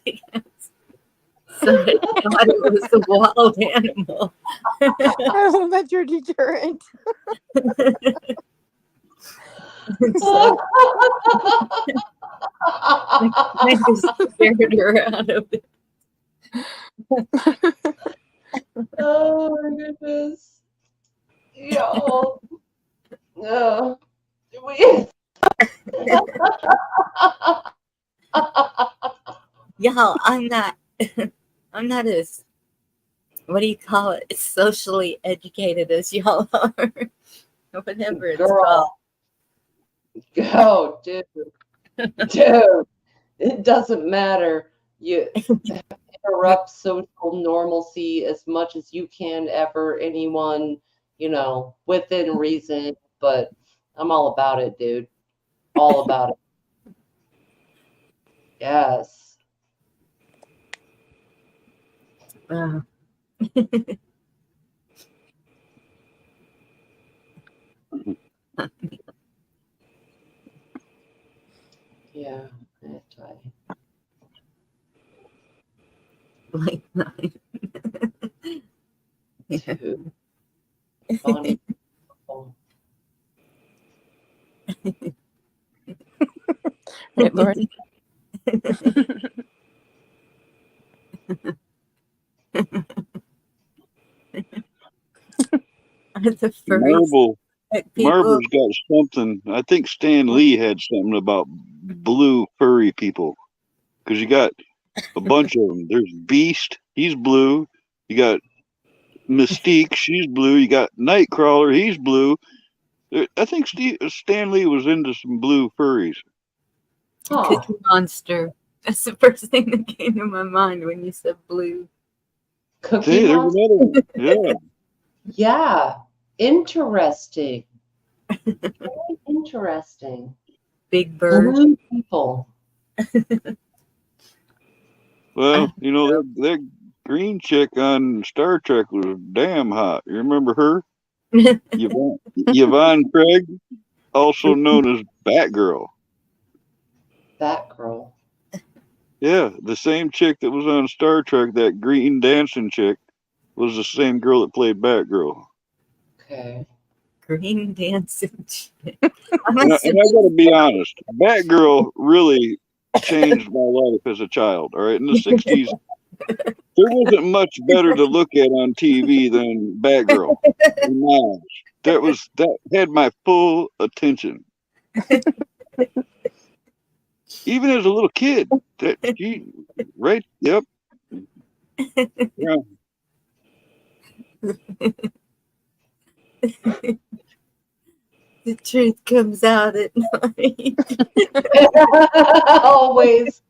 somebody thought it was a wild animal. Oh, that's your deterrent. So, I just scared her out of it. Oh my goodness. Yo. No. Y'all, I'm not as, what do you call it, socially educated as y'all are. Whatever it's called. Go, dude. Dude. It doesn't matter. You interrupt social normalcy as much as you can ever, anyone, within reason. But I'm all about it, dude. All about it. Yes. Yeah. Anti. Like mine. Yeah. Two. Bonnie. Right, Lauren? The furries people. Marvel's got something. I think Stan Lee had something about blue furry people. Because you got a bunch of them. There's Beast, he's blue. You got Mystique, she's blue. You got Nightcrawler, he's blue. I think Stan Lee was into some blue furries. Huh. Cookie Monster. That's the first thing that came to my mind when you said blue. Cookie See, there's Monster? another one. Yeah. Yeah. Interesting. Very interesting. Big Bird. Blue people. Well, you know, that green chick on Star Trek was damn hot. You remember her? Yvonne Craig, also known as Batgirl. Batgirl. Yeah, the same chick that was on Star Trek, that green dancing chick, was the same girl that played Batgirl. Okay. Green dancing chick. And I gotta be honest, Batgirl really changed my life as a child. All right, in the '60s, there wasn't much better to look at on TV than Batgirl. No, that had my full attention. Even as a little kid, right? Yep. Yeah. The truth comes out at night. Always.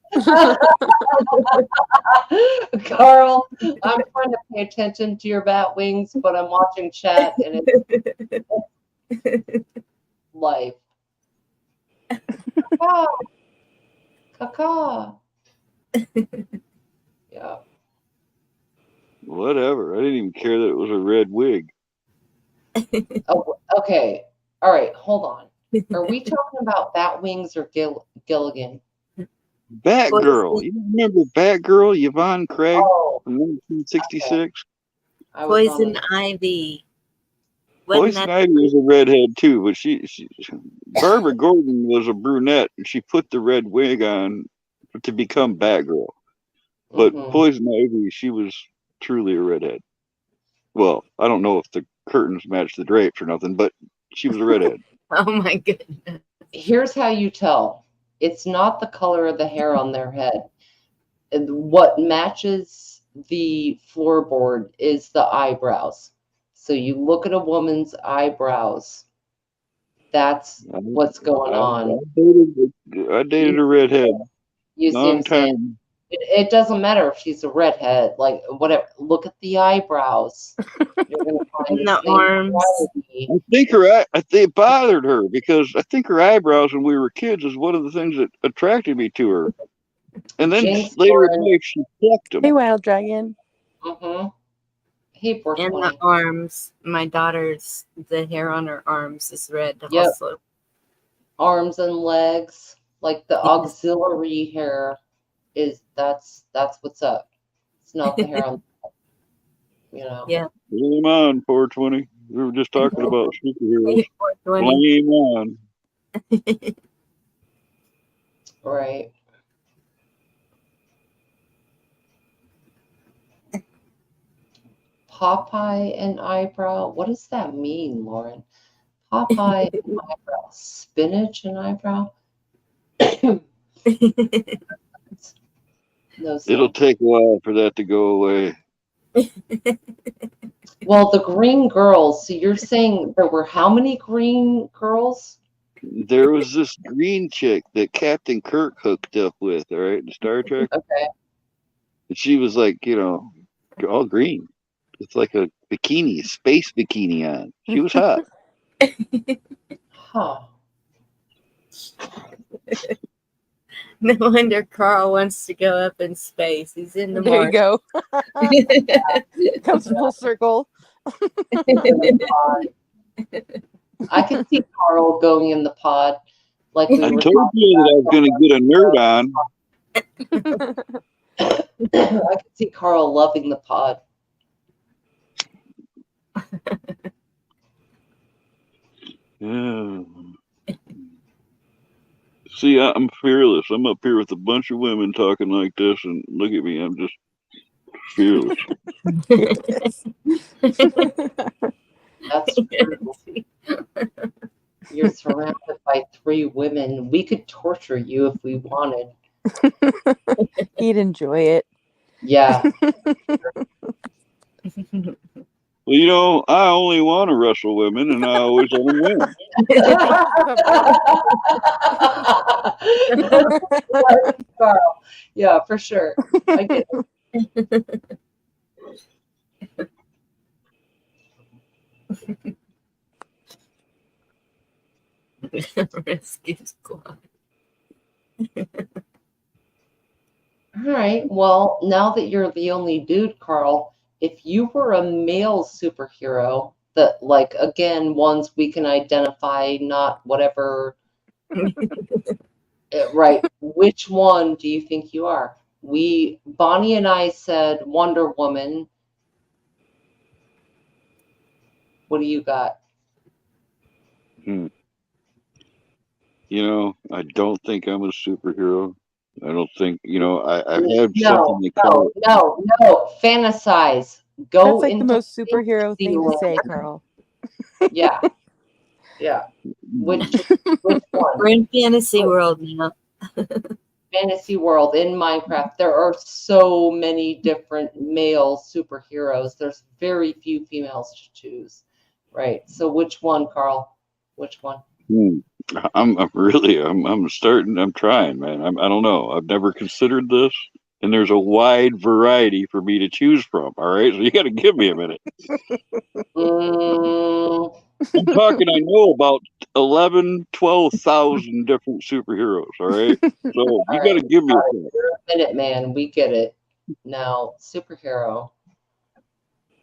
Carl, I'm trying to pay attention to your bat wings, but I'm watching chat and it's life. Caca. Yeah. Whatever. I didn't even care that it was a red wig. Oh, okay. All right. Hold on. Are we talking about bat wings or Gilligan? Batgirl. You remember Batgirl, Yvonne Craig from 1966? Okay. Poison Ivy. Poison Ivy was a redhead too, but she Barbara Gordon was a brunette, and she put the red wig on to become Batgirl. But Poison Ivy, she was truly a redhead. Well, I don't know if the curtains matched the drapes or nothing, but she was a redhead. Oh my goodness. Here's how you tell. It's not the color of the hair on their head. What matches the floorboard is the eyebrows. So you look at a woman's eyebrows. That's what's going on. I dated a redhead. You see what I'm saying? It doesn't matter if she's a redhead, like whatever. Look at the eyebrows. You're gonna find the arms. quality. I think it bothered her because I think her eyebrows when we were kids is one of the things that attracted me to her. And then later in life, she plucked them. Hey, Wild Dragon. Hey, and the arms. My daughter's, the hair on her arms is red also. Arms and legs, like the auxiliary hair that's what's up. It's not the hair on, you know. Yeah. Blame on 420. We were just talking about superheroes. Blame on. Right. Popeye and eyebrow. What does that mean, Lauren? Popeye and eyebrow. Spinach and eyebrow. It'll take a while for that to go away. Well, the green girls. So you're saying there were how many green girls? There was this green chick that Captain Kirk hooked up with, all right, in Star Trek. Okay. And she was like, all green. It's like a bikini, a space bikini on. She was hot. Huh. No wonder Carl wants to go up in space. He's in the There Mars. you go. Comes full circle. I could see Carl going in the pod. Like we I were told you that I was going to get a nerd on. I could see Carl loving the pod. Yeah. See, I'm fearless. I'm up here with a bunch of women talking like this, and look at me. I'm just fearless. That's true. You're surrounded by 3 women. We could torture you if we wanted. He'd enjoy it. Yeah. Well, you know, I only want to wrestle women, and I always let them win. Carl. Yeah, for sure. I get it. Rescue squad. All right. Well, now that you're the only dude, Carl, if you were a male superhero that, like, again, ones we can identify, not whatever, right? Which one do you think you are? Bonnie and I said Wonder Woman. What do you got? You know, I don't think I'm a superhero. I don't think, you know, I have something they call it. No. Fantasize. Go That's like the into most superhero thing to say, Fantasyland. Carl. Yeah. Yeah. Which one? We're in fantasy world now. Fantasy world in Minecraft. There are so many different male superheroes. There's very few females to choose. Right. So which one, Carl? Which one? I'm trying, man. I don't know. I've never considered this, and there's a wide variety for me to choose from. All right, so you got to give me a minute. I'm talking. I know about 12,000 different superheroes. All right, so you got to give me a minute. You're a minute, man. We get it. Now, superhero.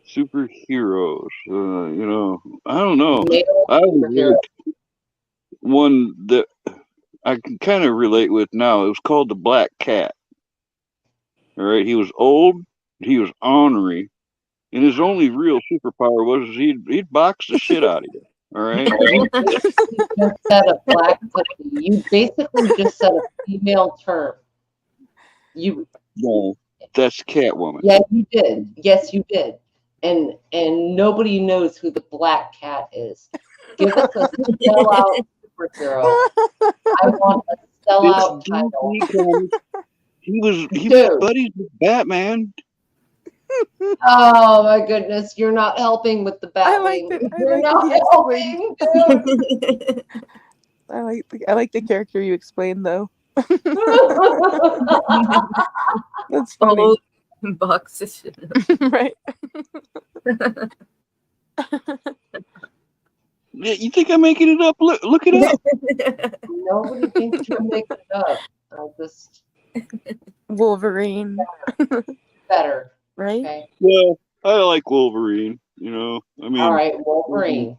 Superheroes. You know, I don't know. Male I was superhero. one that I can kind of relate with now. It was called the Black Cat. All right, he was old, he was ornery, and his only real superpower was he'd box the shit out of you. All right. You basically just said a black pussy. You basically just said a female term. No, that's Catwoman. Yeah, you did. Yes, you did. And nobody knows who the Black Cat is. Give us a sellout superhero. I want a sellout title. He was buddies with Batman. Oh my goodness, you're not helping with the Batwing. You're not helping, dude. I like the character you explained though. That's funny. Oh, boxes. Right. Yeah, you think I'm making it up? Look it up. Nobody thinks you're making it up. I just Wolverine. better. Right? Okay. Well, I like Wolverine. You know, I mean. All right, Wolverine.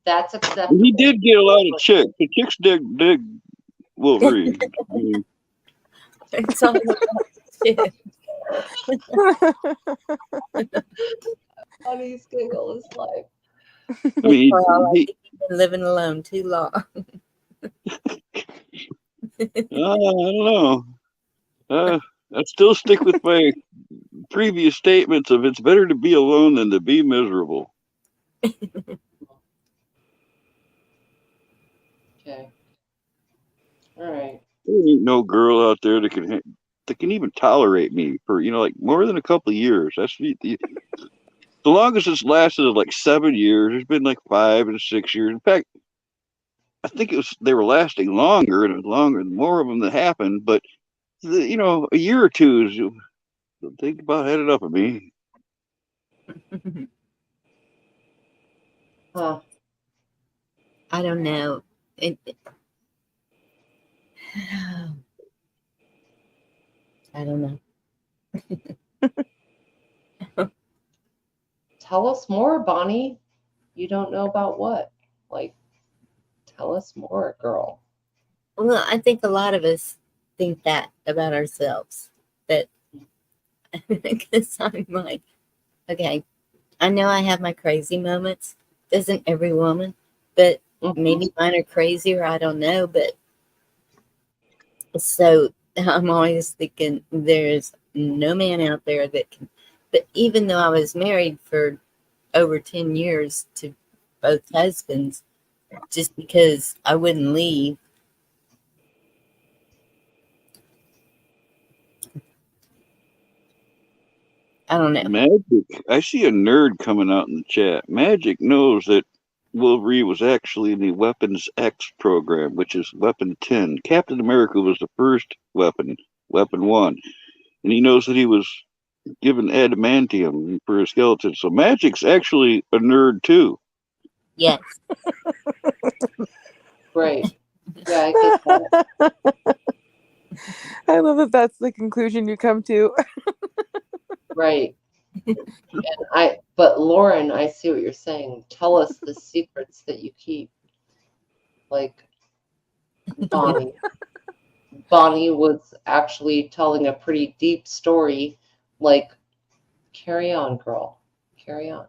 That's acceptable. He did get a lot of chicks. The chicks dig Wolverine. I mean, It's all about shit. Funniest giggle is life. I mean, Carl, I think you've been living alone too long. I don't know. I still stick with my previous statements of it's better to be alone than to be miserable. Okay. All right. There ain't no girl out there that can even tolerate me for like more than a couple of years. That's the longest it's lasted is like 7 years. There's been like 5 and 6 years. In fact, I think they were lasting longer, and it was longer, more of them that happened. But a year or two is think about had enough of me. Huh. I don't know. I don't know. Tell us more, Bonnie. You don't know about what? Like, tell us more, girl. Well, I think a lot of us think that about ourselves. That because I'm like, okay, I know I have my crazy moments. Doesn't every woman? But maybe mine are crazier. I don't know. But so I'm always thinking there's no man out there that can. But even though I was married for over 10 years to both husbands, just because I wouldn't leave. I don't know. Magic. I see a nerd coming out in the chat. Magic knows that Wolverine was actually in the Weapons X program, which is Weapon 10. Captain America was the first weapon, Weapon 1. And he knows that he was given adamantium for his skeleton. So Magic's actually a nerd too. Yes. Right. Yeah, I get that. I love that that's the conclusion you come to. Right. But Lauren, I see what you're saying. Tell us the secrets that you keep. Like Bonnie. Bonnie was actually telling a pretty deep story. Like, carry on, girl. Carry on.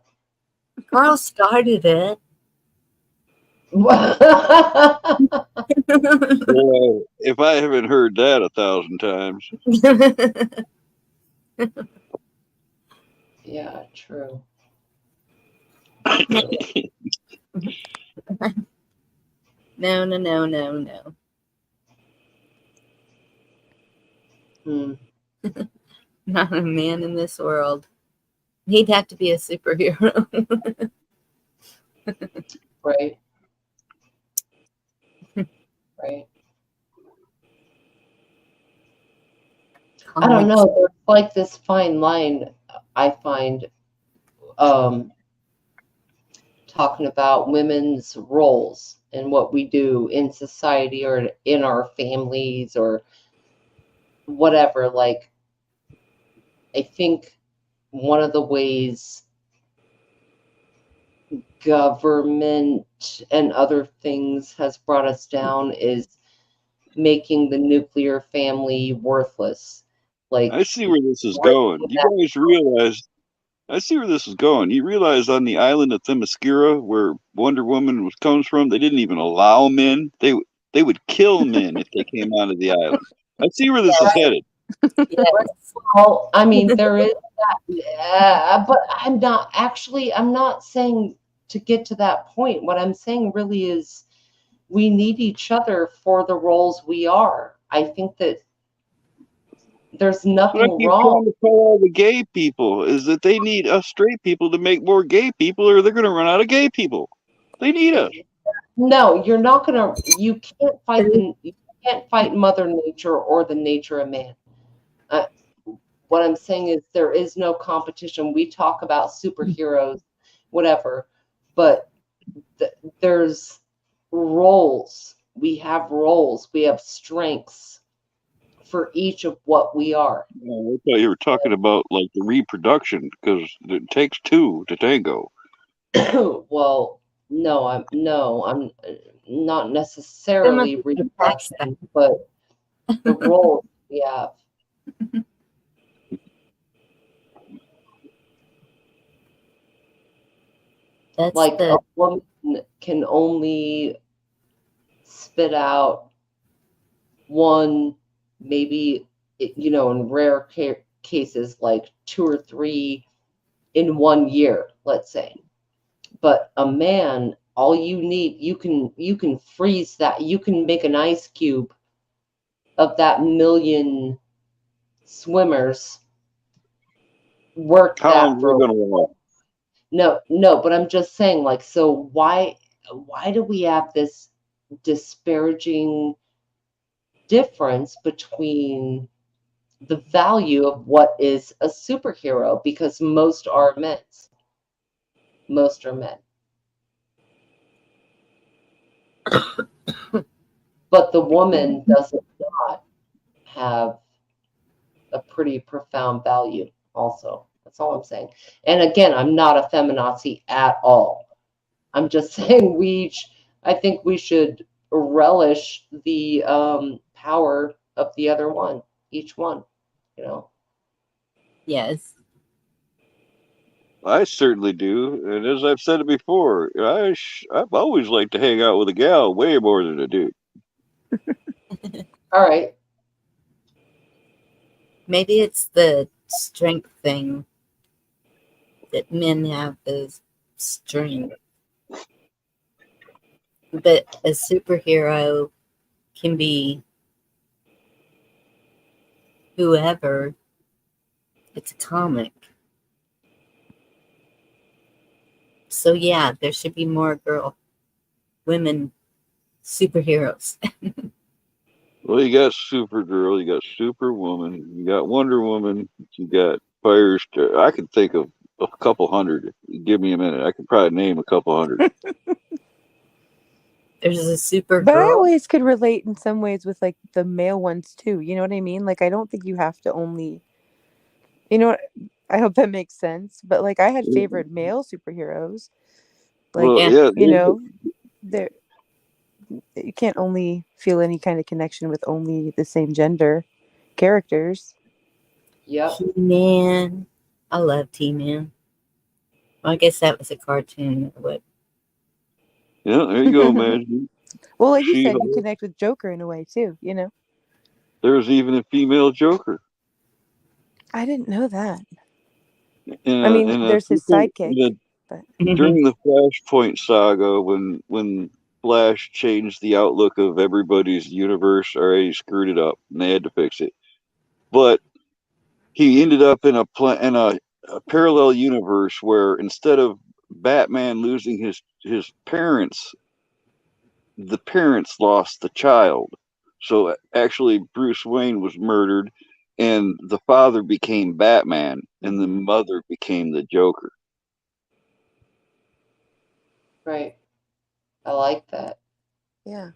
Carl started it. Well, if I haven't heard that 1,000 times. Yeah, true. No. Not a man in this world. He'd have to be a superhero. Right. Right. I don't know. There's like this fine line I find talking about women's roles and what we do in society or in our families or whatever. Like, I think one of the ways government and other things has brought us down is making the nuclear family worthless. Like, I see where this is going. You guys realize, I see where this is going. You realize on the island of Themyscira, where Wonder Woman comes from, they didn't even allow men. They would kill men if they came onto the island. I see where this is headed. Yes. Well, I mean, there is that, but I'm not saying to get to that point. What I'm saying really is we need each other for the roles we are. I think that there's nothing What I keep wrong. trying to tell all the gay people is that they need us straight people to make more gay people, or they're going to run out of gay people. They need us. No, you're not gonna. You can't fight Mother Nature or the nature of man. What I'm saying is there is no competition. We talk about superheroes, whatever, but there's roles. We have roles. We have strengths for each of what we are. I thought you were talking about like the reproduction, because it takes two to tango. Well, no, I'm not necessarily reproduction, but the roles we have. That's like a woman can only spit out one, maybe, in rare cases, like 2 or 3 in 1 year, let's say. But a man, all you need, you can freeze that. You can make an ice cube of that million swimmers. Work that for. No, but I'm just saying, like, so why do we have this disparaging difference between the value of what is a superhero? Because most are men. Most are men. But the woman does not have a pretty profound value also. That's all I'm saying. And again, I'm not a feminazi at all. I'm just saying I think we should relish the power of the other one, each one, you know. Yes. I certainly do, and as I've said it before, I've always liked to hang out with a gal way more than a dude. All right. Maybe it's the strength thing that men have the strength. But a superhero can be whoever. It's a comic. So yeah, there should be more women superheroes. Well, you got Supergirl, you got Superwoman, you got Wonder Woman, you got Firestar. I could think of a couple hundred. Give me a minute. I could probably name a couple hundred. There's a Supergirl. But I always could relate in some ways with like the male ones too. You know what I mean? Like I don't think you have to only, you know what? I hope that makes sense. But like I had favorite male superheroes. Like Well, yeah, you know, there you can't only feel any kind of connection with only the same gender characters. Yep. T-Man. I love T-Man. Well, I guess that was a cartoon. What? yeah, there you go, man. Well, like you said, She-Hulk. you connect with Joker in a way too, you know? There's even a female Joker. I didn't know that. In I mean, in there's his sidekick. But during the Flashpoint saga, when Flash changed the outlook of everybody's universe, already screwed it up, and they had to fix it. But he ended up in a parallel universe where instead of Batman losing his parents, the parents lost the child. So actually, Bruce Wayne was murdered, and the father became Batman, and the mother became the Joker. Right. I like that. yeah.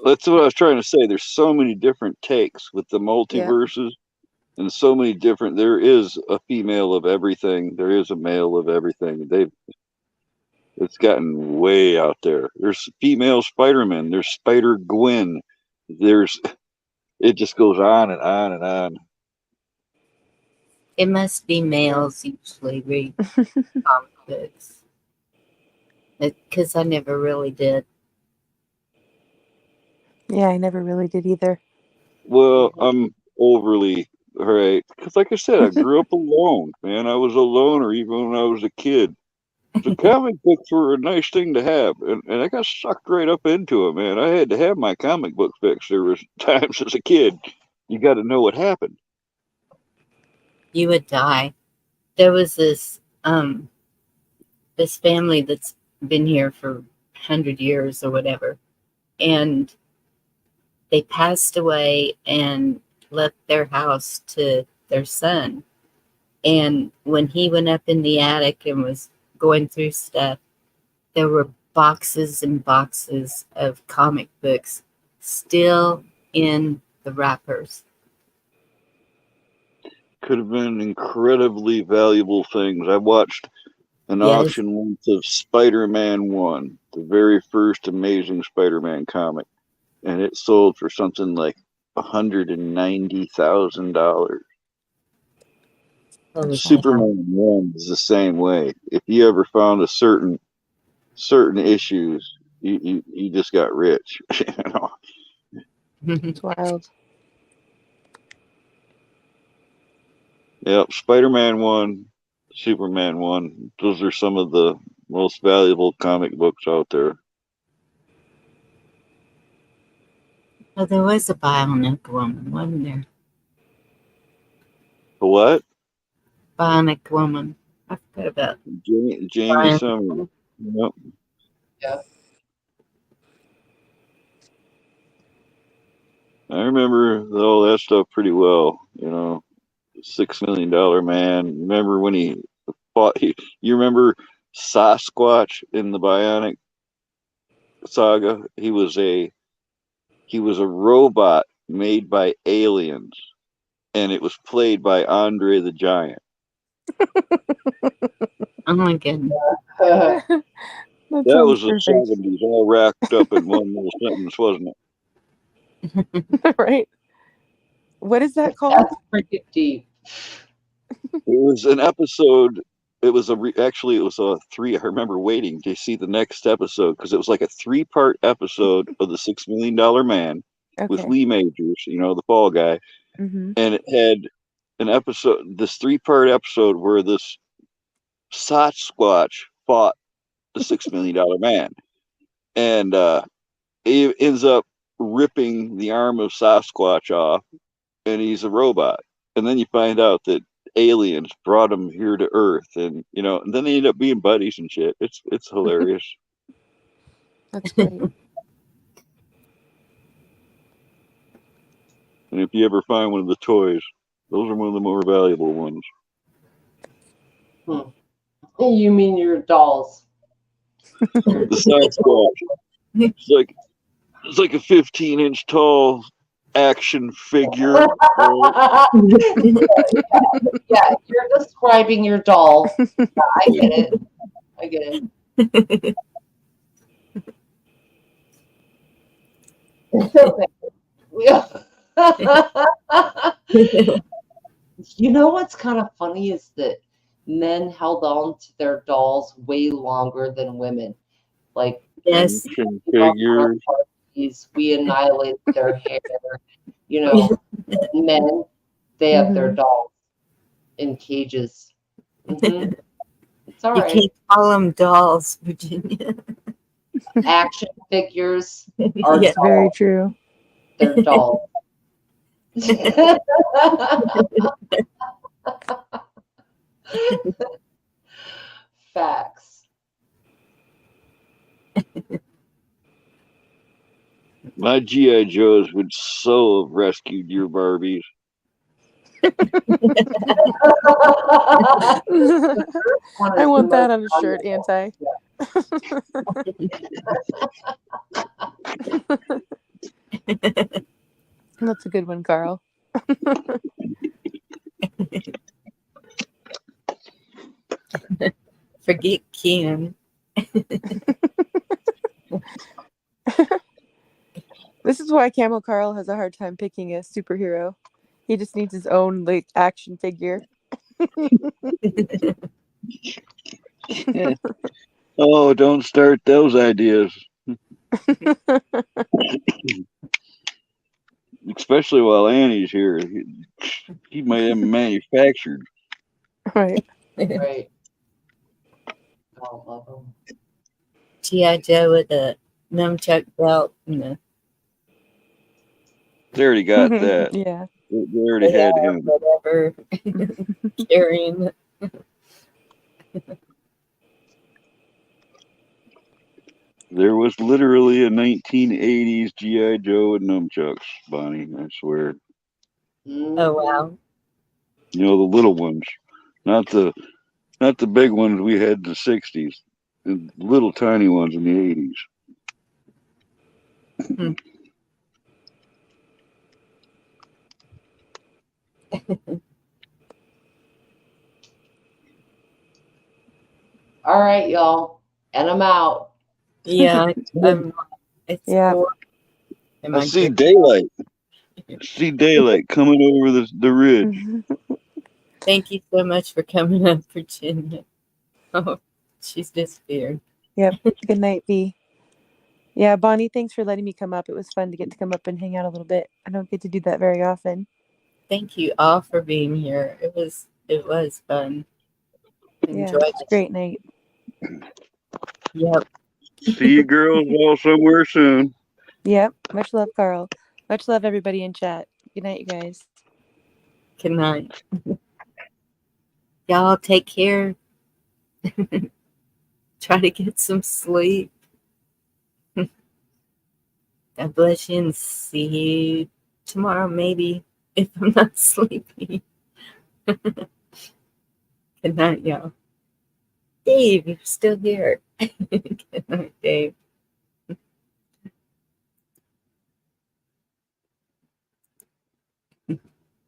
That's what I was trying to say. There's so many different takes with the multiverses, and so many different. There is a female of everything. There is a male of everything. It's gotten way out there. There's female Spider-Man. There's Spider Gwen. It just goes on and on and on. It must be males usually read comic books. Because I never really did. Yeah, I never really did either. Well, I'm overly right because, like I said, I grew up alone. Man, I was a loner even when I was a kid. So comic books were a nice thing to have, and I got sucked right up into it, man. I had to have my comic book fix. There was times as a kid, you got to know what happened. You would die. There was this family that's been here for 100 years or whatever, and they passed away and left their house to their son. And when he went up in the attic and was going through stuff, there were boxes and boxes of comic books still in the wrappers. Could have been incredibly valuable things. I watched an auction once of Spider-Man 1, the very first Amazing Spider-Man comic, and it sold for something like $190,000. Superman 1 is the same way. If you ever found a certain issues, you just got rich. You know? It's wild. Yep, Spider-Man 1, Superman 1. Those are some of the most valuable comic books out there. Well, there was a Bionic Woman, wasn't there? What? Bionic Woman. I forgot about Jamie Summers. Yep. Yeah. I remember all that stuff pretty well. You know, $6 Million Man. Remember when he fought? You remember Sasquatch in the Bionic saga? He was a robot made by aliens, and it was played by Andre the Giant. Oh my goodness. That That was sounds the perfect. 70s, all wrapped up in one little sentence, wasn't it? Right? What is that called? That's pretty deep. It was an episode. It was actually, it was a three. I remember waiting to see the next episode because it was like a 3-part episode of the $6 Million Man with Okay. Lee Majors, the fall guy. Mm-hmm. And it had an episode, this 3-part episode where this Sasquatch fought the $6 Million Man. And he ends up ripping the arm of Sasquatch off, and he's a robot. And then you find out that aliens brought him here to Earth, and and then they end up being buddies and shit. It's hilarious. That's great. And if you ever find one of the toys, those are one of the more valuable ones. You mean your dolls? The Sasquatch. It's like a 15-inch tall action figure. Yeah, you're describing your doll. Yeah, I get it. You know what's kind of funny is that men held on to their dolls way longer than women. Like, Yes. Action figures. we annihilate their hair. Men, they have their dolls in cages. It's all You right. can't call them dolls, Virginia. Action figures are Yeah. That's very true. They're dolls. Facts. My G.I. Joes would so have rescued your Barbies. I want that on a shirt, Anti. That's a good one, Carl. Forget Ken. This is why Camel Carl has a hard time picking a superhero. He just needs his own action figure. Oh, don't start those ideas. Especially while Annie's here. He might have them manufactured. Right. Right. Oh, love them. G.I. Joe with a nunchuck belt and They already got that. Yeah. They already had him. whatever carrying. There was literally a 1980s G.I. Joe and nunchucks, Bonnie, I swear. Oh wow. The little ones. Not the big ones we had in the 60s. The little tiny ones in the 80s. All right, y'all. And I'm out. Yeah, it's Yeah. 4. Am I I see good? daylight. See daylight coming over the ridge. Thank you so much for coming up, Virginia. Oh, she's disappeared. Yep. Good night, V. Yeah, Bonnie, thanks for letting me come up. It was fun to get to come up and hang out a little bit. I don't get to do that very often. Thank you all for being here. It was fun. Yeah, Enjoyed it's a great night. Yep. See you girls all somewhere soon. Yep. Much love, Carl. Much love, everybody in chat. Good night, you guys. Good night. Y'all take care. Try to get some sleep. God bless you and see you tomorrow, maybe, if I'm not sleepy. Good night, y'all. Dave, you're still here. Good night, Dave.